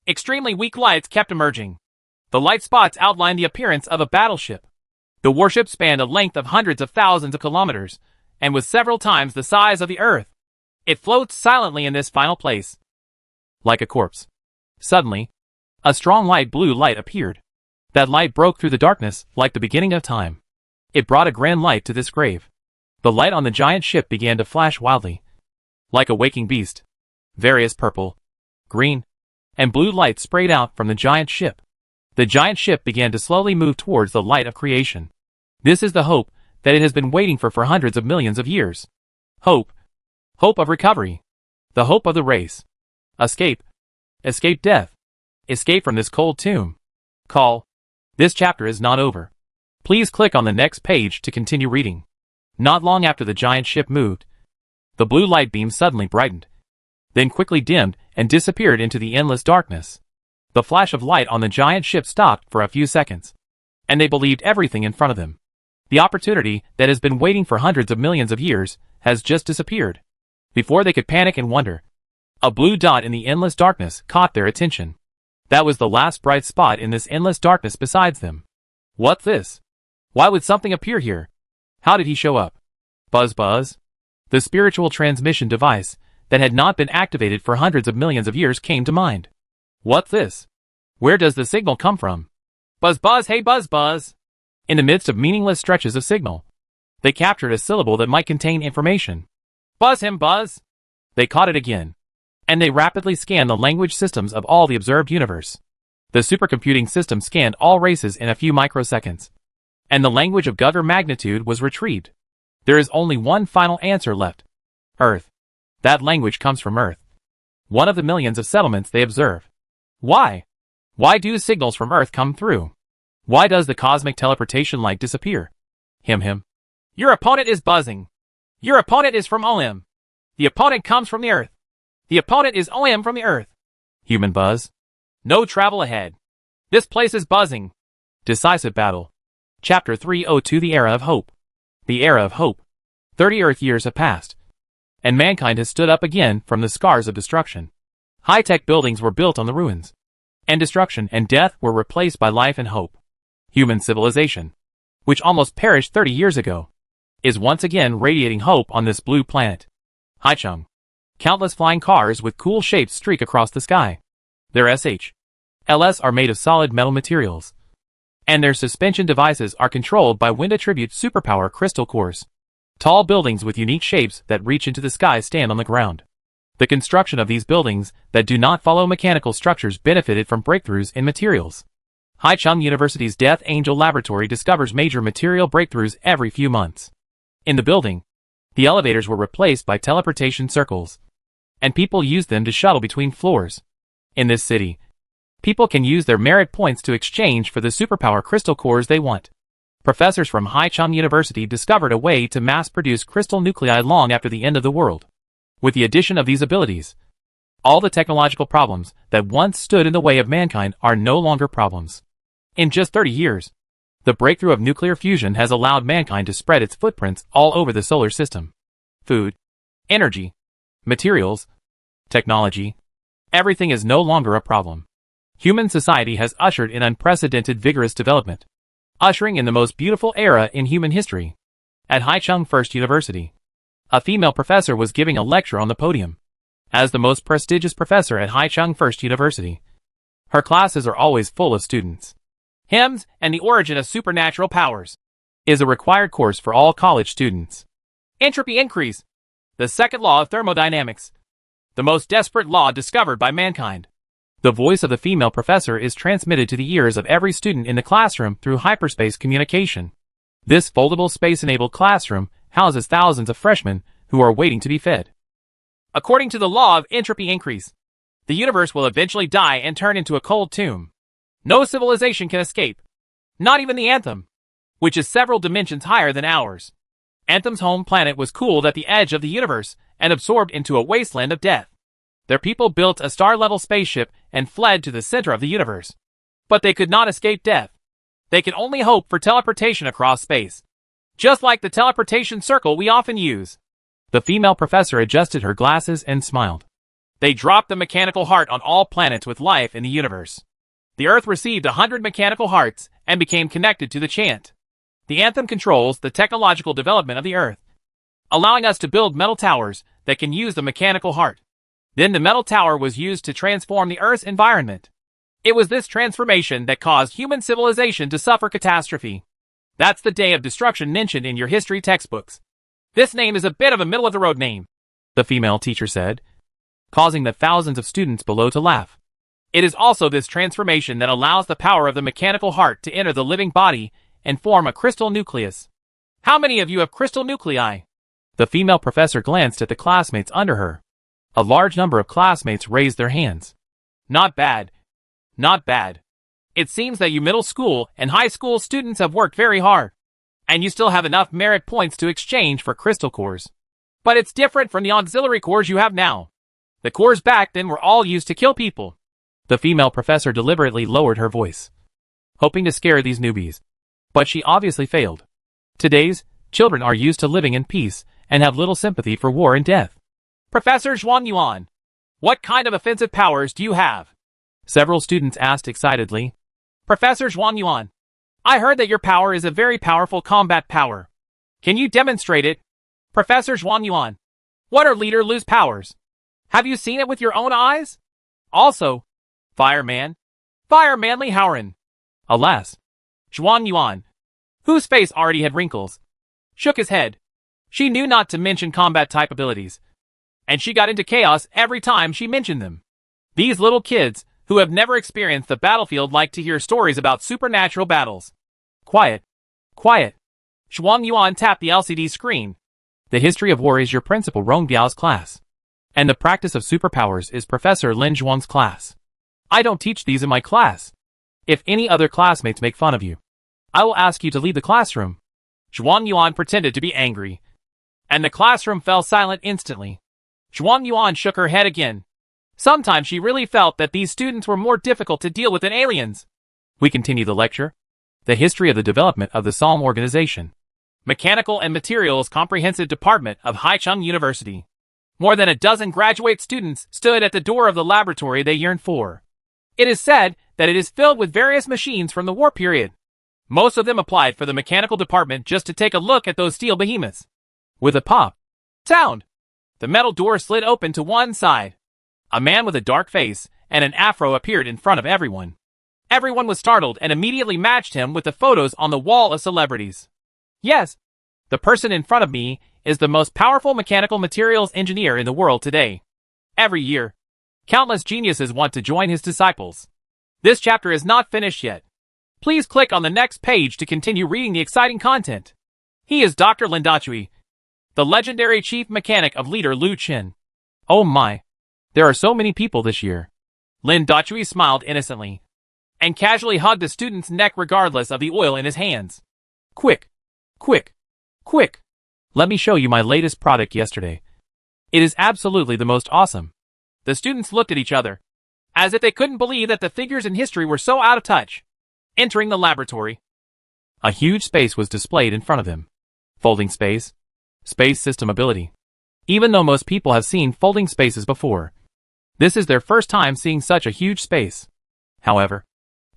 extremely weak lights kept emerging. The light spots outlined the appearance of a battleship. The warship spanned a length of hundreds of thousands of kilometers, and was several times the size of the Earth. It floats silently in this final place, like a corpse. Suddenly, a strong light blue light appeared. That light broke through the darkness like the beginning of time. It brought a grand light to this grave. The light on the giant ship began to flash wildly, like a waking beast. Various purple, green, and blue lights sprayed out from the giant ship. The giant ship began to slowly move towards the light of creation. This is the hope that it has been waiting for hundreds of millions of years. Hope. Hope of recovery. The hope of the race. Escape. Escape death. Escape from this cold tomb. Call. This chapter is not over. Please click on the next page to continue reading. Not long after the giant ship moved, the blue light beam suddenly brightened, then quickly dimmed and disappeared into the endless darkness. The flash of light on the giant ship stopped for a few seconds, and they believed everything in front of them. The opportunity that has been waiting for hundreds of millions of years has just disappeared. Before they could panic and wonder, a blue dot in the endless darkness caught their attention. That was the last bright spot in this endless darkness besides them. What's this? Why would something appear here? How did he show up? Buzz buzz? The spiritual transmission device that had not been activated for hundreds of millions of years came to mind. What's this? Where does the signal come from? Buzz buzz, hey buzz buzz! In the midst of meaningless stretches of signal, they captured a syllable that might contain information. Buzz him buzz! They caught it again, and they rapidly scanned the language systems of all the observed universe. The supercomputing system scanned all races in a few microseconds, and the language of greater magnitude was retrieved. There is only one final answer left. Earth. That language comes from Earth, one of the millions of settlements they observe. Why? Why do signals from Earth come through? Why does the cosmic teleportation light disappear? Him. Your opponent is buzzing. Your opponent is from OM. The opponent comes from the Earth. The opponent is OM from the Earth. Human buzz. No travel ahead. This place is buzzing. Decisive battle. Chapter 302. The Era of Hope. The Era of Hope. 30 Earth years have passed, and mankind has stood up again from the scars of destruction. High-tech buildings were built on the ruins, and destruction and death were replaced by life and hope. Human civilization, which almost perished 30 years ago, is once again radiating hope on this blue planet. Haichung. Countless flying cars with cool shapes streak across the sky. Their LS are made of solid metal materials, and their suspension devices are controlled by wind attribute superpower crystal cores. Tall buildings with unique shapes that reach into the sky stand on the ground. The construction of these buildings that do not follow mechanical structures benefited from breakthroughs in materials. Haicheng University's Death Angel Laboratory discovers major material breakthroughs every few months. In the building, the elevators were replaced by teleportation circles, and people used them to shuttle between floors. In this city, people can use their merit points to exchange for the superpower crystal cores they want. Professors from Haicheng University discovered a way to mass-produce crystal nuclei long after the end of the world. With the addition of these abilities, all the technological problems that once stood in the way of mankind are no longer problems. In just 30 years, the breakthrough of nuclear fusion has allowed mankind to spread its footprints all over the solar system. Food, energy, materials, technology, everything is no longer a problem. Human society has ushered in unprecedented vigorous development, ushering in the most beautiful era in human history. At Haicheng First University, a female professor was giving a lecture on the podium. As the most prestigious professor at Haicheng First University, her classes are always full of students. Hymns and the Origin of Supernatural Powers is a required course for all college students. Entropy increase, the second law of thermodynamics, the most desperate law discovered by mankind. The voice of the female professor is transmitted to the ears of every student in the classroom through hyperspace communication. This foldable space-enabled classroom houses thousands of freshmen who are waiting to be fed. According to the law of entropy increase, the universe will eventually die and turn into a cold tomb. No civilization can escape. Not even the Anthem, which is several dimensions higher than ours. Anthem's home planet was cooled at the edge of the universe and absorbed into a wasteland of death. Their people built a star-level spaceship and fled to the center of the universe. But they could not escape death. They could only hope for teleportation across space. Just like the teleportation circle we often use. The female professor adjusted her glasses and smiled. They dropped the mechanical heart on all planets with life in the universe. The Earth received 100 mechanical hearts and became connected to the chant. The Anthem controls the technological development of the Earth, allowing us to build metal towers that can use the mechanical heart. Then the metal tower was used to transform the Earth's environment. It was this transformation that caused human civilization to suffer catastrophe. That's the day of destruction mentioned in your history textbooks. This name is a bit of a middle-of-the-road name, the female teacher said, causing the thousands of students below to laugh. It is also this transformation that allows the power of the mechanical heart to enter the living body and form a crystal nucleus. How many of you have crystal nuclei? The female professor glanced at the classmates under her. A large number of classmates raised their hands. Not bad. Not bad. It seems that you middle school and high school students have worked very hard. And you still have enough merit points to exchange for crystal cores. But it's different from the auxiliary cores you have now. The cores back then were all used to kill people. The female professor deliberately lowered her voice, hoping to scare these newbies. But she obviously failed. Today's children are used to living in peace and have little sympathy for war and death. Professor Zhuang Yuan, what kind of offensive powers do you have? Several students asked excitedly. Professor Zhuang Yuan, I heard that your power is a very powerful combat power. Can you demonstrate it? Professor Zhuang Yuan, what are Leader Lu's powers? Have you seen it with your own eyes? Also, Fireman Li Haoren. Alas, Zhuang Yuan, whose face already had wrinkles, shook his head. She knew not to mention combat-type abilities, and she got into chaos every time she mentioned them. These little kids, who have never experienced the battlefield, like to hear stories about supernatural battles. Quiet. Quiet. Zhuang Yuan tapped the LCD screen. The history of war is your principal Rong Biao's class, and the practice of superpowers is Professor Lin Zhuang's class. I don't teach these in my class. If any other classmates make fun of you, I will ask you to leave the classroom. Zhuang Yuan pretended to be angry, and the classroom fell silent instantly. Zhuang Yuan shook her head again. Sometimes she really felt that these students were more difficult to deal with than aliens. We continue the lecture. The history of the development of the Psalm Organization. Mechanical and Materials Comprehensive Department of Haicheng University. More than a dozen graduate students stood at the door of the laboratory they yearned for. It is said that it is filled with various machines from the war period. Most of them applied for the mechanical department just to take a look at those steel behemoths. With a pop sound, the metal door slid open to one side. A man with a dark face and an afro appeared in front of everyone. Everyone was startled and immediately matched him with the photos on the wall of celebrities. Yes, the person in front of me is the most powerful mechanical materials engineer in the world today. Every year, countless geniuses want to join his disciples. This chapter is not finished yet. Please click on the next page to continue reading the exciting content. He is Dr. Lin Dachui, the legendary chief mechanic of leader Lu Qin. Oh my. There are so many people this year. Lin Dachui smiled innocently and casually hugged the student's neck regardless of the oil in his hands. Quick, quick, quick. Let me show you my latest product yesterday. It is absolutely the most awesome. The students looked at each other, as if they couldn't believe that the figures in history were so out of touch. Entering the laboratory, a huge space was displayed in front of them. Folding space. Space system ability. Even though most people have seen folding spaces before, this is their first time seeing such a huge space. However,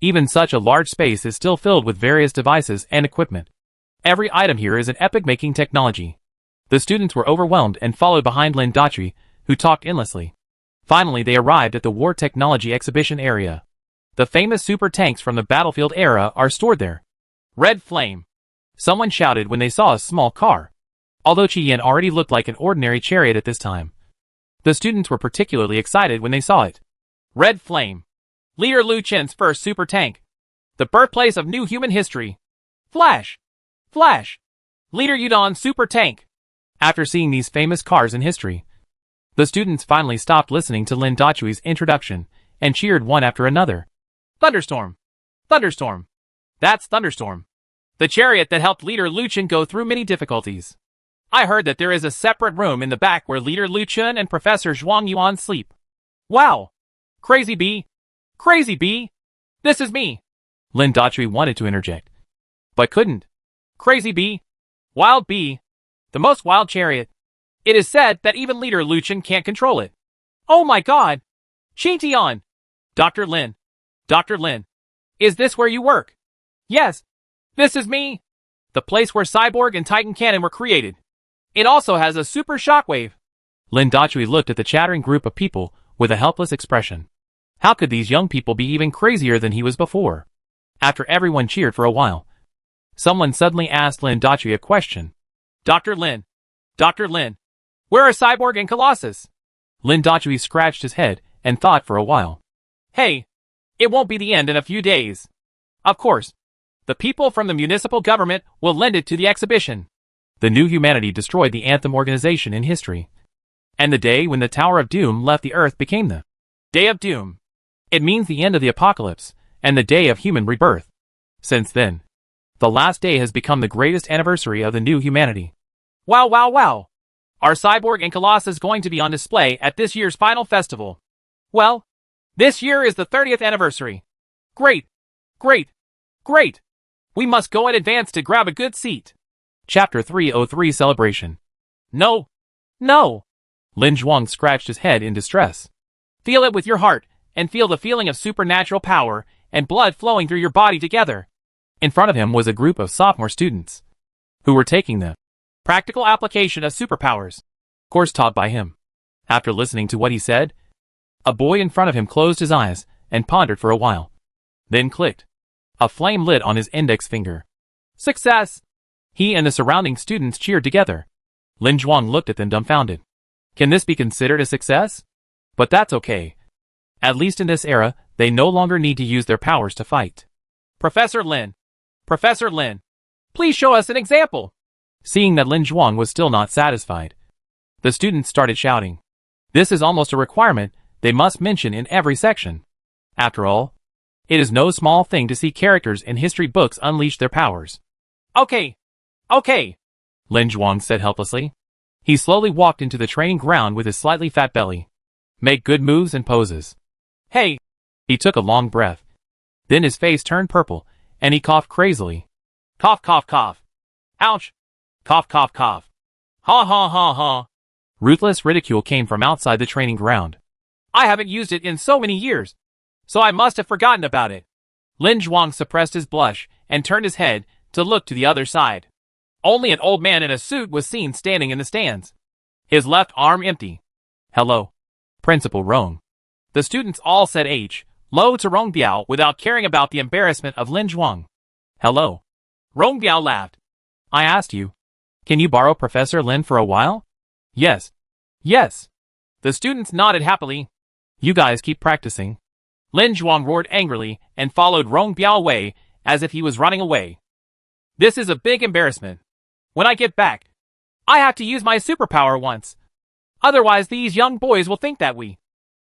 even such a large space is still filled with various devices and equipment. Every item here is an epic-making technology. The students were overwhelmed and followed behind Lin Dachui, who talked endlessly. Finally, they arrived at the War Technology Exhibition area. The famous super tanks from the battlefield era are stored there. Red Flame. Someone shouted when they saw a small car. Although Qian already looked like an ordinary chariot at this time, the students were particularly excited when they saw it. Red Flame. Leader Lu Qin's first super tank. The birthplace of new human history. Flash. Flash. Leader Yudon's super tank. After seeing these famous cars in history, the students finally stopped listening to Lin Dachui's introduction and cheered one after another. Thunderstorm. Thunderstorm. That's Thunderstorm. The chariot that helped Leader Lu Qin go through many difficulties. I heard that there is a separate room in the back where Leader Lu Qin and Professor Zhuang Yuan sleep. Wow. Crazy bee. Crazy bee. This is me. Lin Dachui wanted to interject, but couldn't. Crazy bee. Wild bee. The most wild chariot. It is said that even Leader Lu Qin can't control it. Oh my god. Qingtian. Dr. Lin. Dr. Lin. Is this where you work? Yes. This is me. The place where Cyborg and Titan Cannon were created. It also has a super shockwave. Lin Dachui looked at the chattering group of people with a helpless expression. How could these young people be even crazier than he was before? After everyone cheered for a while, someone suddenly asked Lin Dachui a question. Dr. Lin. Dr. Lin. Where are Cyborg and Colossus? Lin Dachui scratched his head and thought for a while. Hey, it won't be the end in a few days. Of course, the people from the municipal government will lend it to the exhibition. The new humanity destroyed the Anthem organization in history. And the day when the Tower of Doom left the Earth became the Day of Doom. It means the end of the apocalypse and the day of human rebirth. Since then, the last day has become the greatest anniversary of the new humanity. Wow, wow, wow. Are Cyborg and Colossus going to be on display at this year's final festival? Well, this year is the 30th anniversary. Great, great, great. We must go in advance to grab a good seat. Chapter 303 Celebration. No, no. Lin Zhuang scratched his head in distress. Feel it with your heart, and feel the feeling of supernatural power and blood flowing through your body together. In front of him was a group of sophomore students, who were taking the practical application of superpowers course taught by him. After listening to what he said, a boy in front of him closed his eyes and pondered for a while. Then clicked. A flame lit on his index finger. Success! He and the surrounding students cheered together. Lin Zhuang looked at them dumbfounded. Can this be considered a success? But that's okay. At least in this era, they no longer need to use their powers to fight. Professor Lin! Professor Lin! Please show us an example! Seeing that Lin Zhuang was still not satisfied, the students started shouting. This is almost a requirement they must mention in every section. After all, it is no small thing to see characters in history books unleash their powers. Okay, okay, Lin Zhuang said helplessly. He slowly walked into the training ground with his slightly fat belly. Make good moves and poses. Hey! He took a long breath. Then his face turned purple, and he coughed crazily. Cough, cough, cough. Ouch! Cough, cough, cough. Ha ha ha ha. Ruthless ridicule came from outside the training ground. I haven't used it in so many years, so I must have forgotten about it. Lin Zhuang suppressed his blush and turned his head to look to the other side. Only an old man in a suit was seen standing in the stands, his left arm empty. Hello, Principal Rong. The students all said hello to Rong Biao without caring about the embarrassment of Lin Zhuang. Hello. Rong Biao laughed. I asked you, can you borrow Professor Lin for a while? Yes. Yes. The students nodded happily. You guys keep practicing. Lin Zhuang roared angrily and followed Rong Biao away as if he was running away. This is a big embarrassment. When I get back, I have to use my superpower once. Otherwise these young boys will think that we,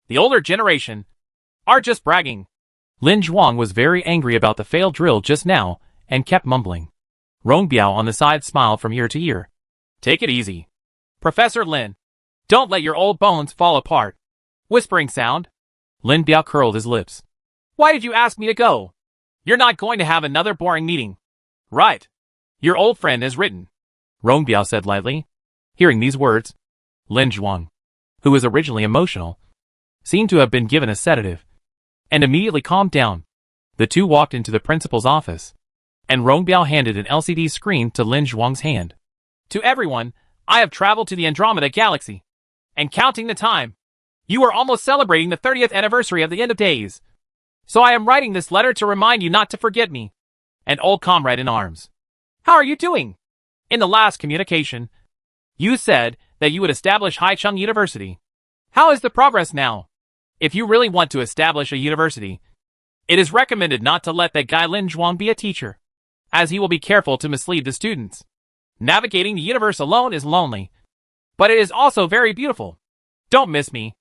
the older generation, are just bragging. Lin Zhuang was very angry about the failed drill just now and kept mumbling. Rong Biao on the side smiled from ear to ear. Take it easy, Professor Lin. Don't let your old bones fall apart. Whispering sound. Lin Biao curled his lips. Why did you ask me to go? You're not going to have another boring meeting. Right. Your old friend has written. Rong Biao said lightly. Hearing these words, Lin Zhuang, who was originally emotional, seemed to have been given a sedative, and immediately calmed down. The two walked into the principal's office, and Rong Biao handed an LCD screen to Lin Zhuang's hand. To everyone, I have traveled to the Andromeda Galaxy. And counting the time, you are almost celebrating the 30th anniversary of the end of days. So I am writing this letter to remind you not to forget me, an old comrade in arms. How are you doing? In the last communication, you said that you would establish Haicheng University. How is the progress now? If you really want to establish a university, it is recommended not to let that guy Lin Zhuang be a teacher, as he will be careful to mislead the students. Navigating the universe alone is lonely, but it is also very beautiful. Don't miss me.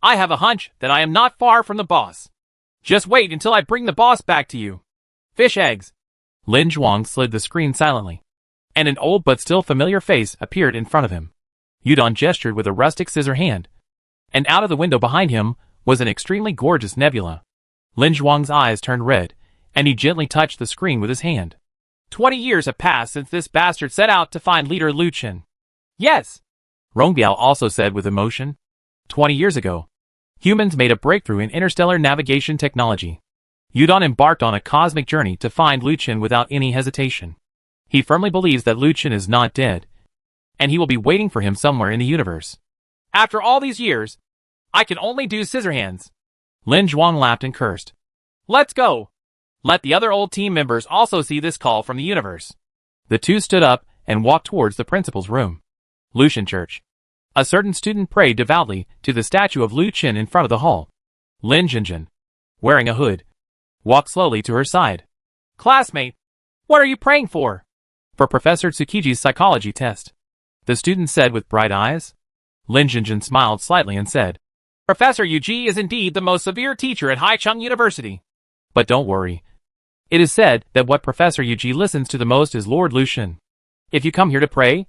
I have a hunch that I am not far from the boss. Just wait until I bring the boss back to you. Fish eggs. Lin Zhuang slid the screen silently, and an old but still familiar face appeared in front of him. Yudong gestured with a rustic scissor hand, and out of the window behind him was an extremely gorgeous nebula. Lin Zhuang's eyes turned red, and he gently touched the screen with his hand. 20 years have passed since this bastard set out to find leader Lu Chen. Yes, Rong Biao also said with emotion. 20 years ago, humans made a breakthrough in interstellar navigation technology. Yudong embarked on a cosmic journey to find Lu Chen without any hesitation. He firmly believes that Lu Chen is not dead, and he will be waiting for him somewhere in the universe. After all these years, I can only do scissor hands. Lin Zhuang laughed and cursed. Let's go. Let the other old team members also see this call from the universe. The two stood up and walked towards the principal's room. Lucian Church. A certain student prayed devoutly to the statue of Lu Chen in front of the hall. Lin Jinjin, wearing a hood, walked slowly to her side. Classmate, what are you praying for? For Professor Tsukiji's psychology test. The student said with bright eyes. Lin Jinjin smiled slightly and said, Professor Yuji is indeed the most severe teacher at Haicheng University. But don't worry. It is said that what Professor Yuji listens to the most is Lord Lu Chen. If you come here to pray,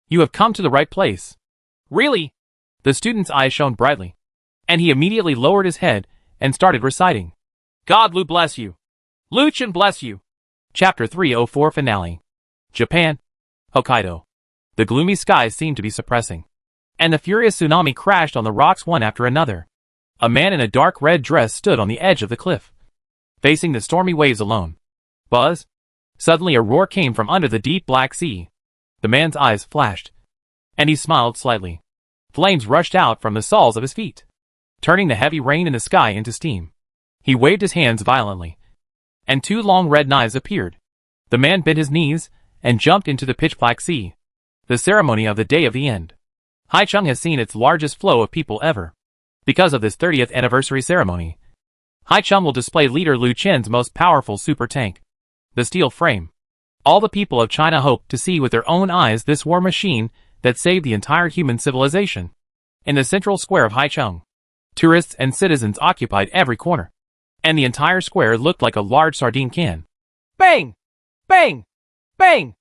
you have come to the right place. Really? The student's eyes shone brightly, and he immediately lowered his head and started reciting. God Lu bless you. Lu Chen bless you. Chapter 304 Finale. Japan. Hokkaido. The gloomy skies seemed to be suppressing, and the furious tsunami crashed on the rocks one after another. A man in a dark red dress stood on the edge of the cliff, facing the stormy waves alone. Buzz! Suddenly a roar came from under the deep black sea. The man's eyes flashed, and he smiled slightly. Flames rushed out from the soles of his feet, turning the heavy rain in the sky into steam. He waved his hands violently, and two long red knives appeared. The man bent his knees and jumped into the pitch-black sea. The ceremony of the day of the end. Haicheng has seen its largest flow of people ever. Because of this 30th anniversary ceremony, Haicheng will display leader Lu Chen's most powerful super tank, the steel frame. All the people of China hope to see with their own eyes this war machine that saved the entire human civilization. In the central square of Haicheng, tourists and citizens occupied every corner, and the entire square looked like a large sardine can. Bang! Bang! Bang!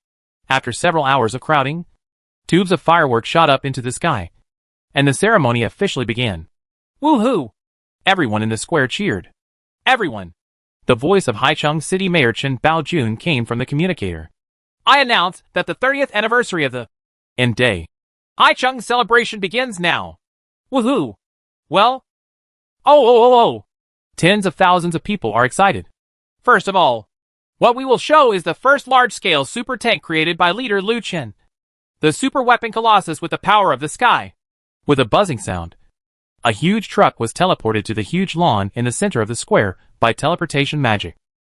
After several hours of crowding, tubes of fireworks shot up into the sky, and the ceremony officially began. Woohoo! Everyone in the square cheered. Everyone! The voice of Haicheng City Mayor Chen Baojun came from the communicator. I announce that the 30th anniversary of the end day Haicheng celebration begins now. Woohoo! Well? Oh! Tens of thousands of people are excited. First of all, what we will show is the first large-scale super tank created by leader Lu Chen. The super weapon colossus with the power of the sky. With a buzzing sound, a huge truck was teleported to the huge lawn in the center of the square by teleportation magic.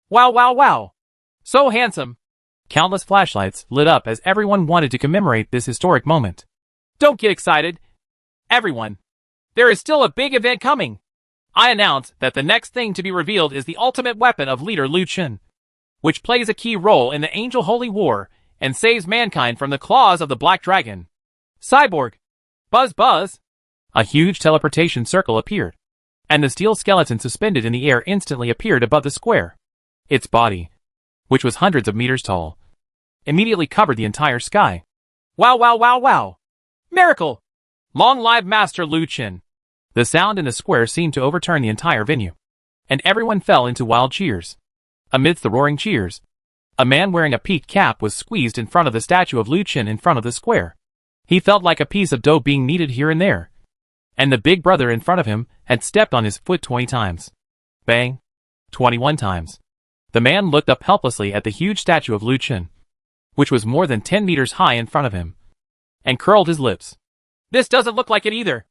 Wow! So handsome! Countless flashlights lit up as everyone wanted to commemorate this historic moment. Don't get excited, everyone. There is still a big event coming. I announce that the next thing to be revealed is the ultimate weapon of leader Liu Chen, which plays a key role in the Angel Holy War and saves mankind from the claws of the Black Dragon. Cyborg. Buzz buzz. A huge teleportation circle appeared, and the steel skeleton suspended in the air instantly appeared above the square. Its body, which was hundreds of meters tall, immediately covered the entire sky. Wow wow wow wow. Miracle! Long live Master Liu Chen. The sound in the square seemed to overturn the entire venue, and everyone fell into wild cheers. Amidst the roaring cheers, a man wearing a peaked cap was squeezed in front of the statue of Liu Chen in front of the square. He felt like a piece of dough being kneaded here and there, and the big brother in front of him had stepped on his foot 20 times. Bang! 21 times. The man looked up helplessly at the huge statue of Liu Chen, which was more than 10 meters high in front of him, and curled his lips. This doesn't look like it either.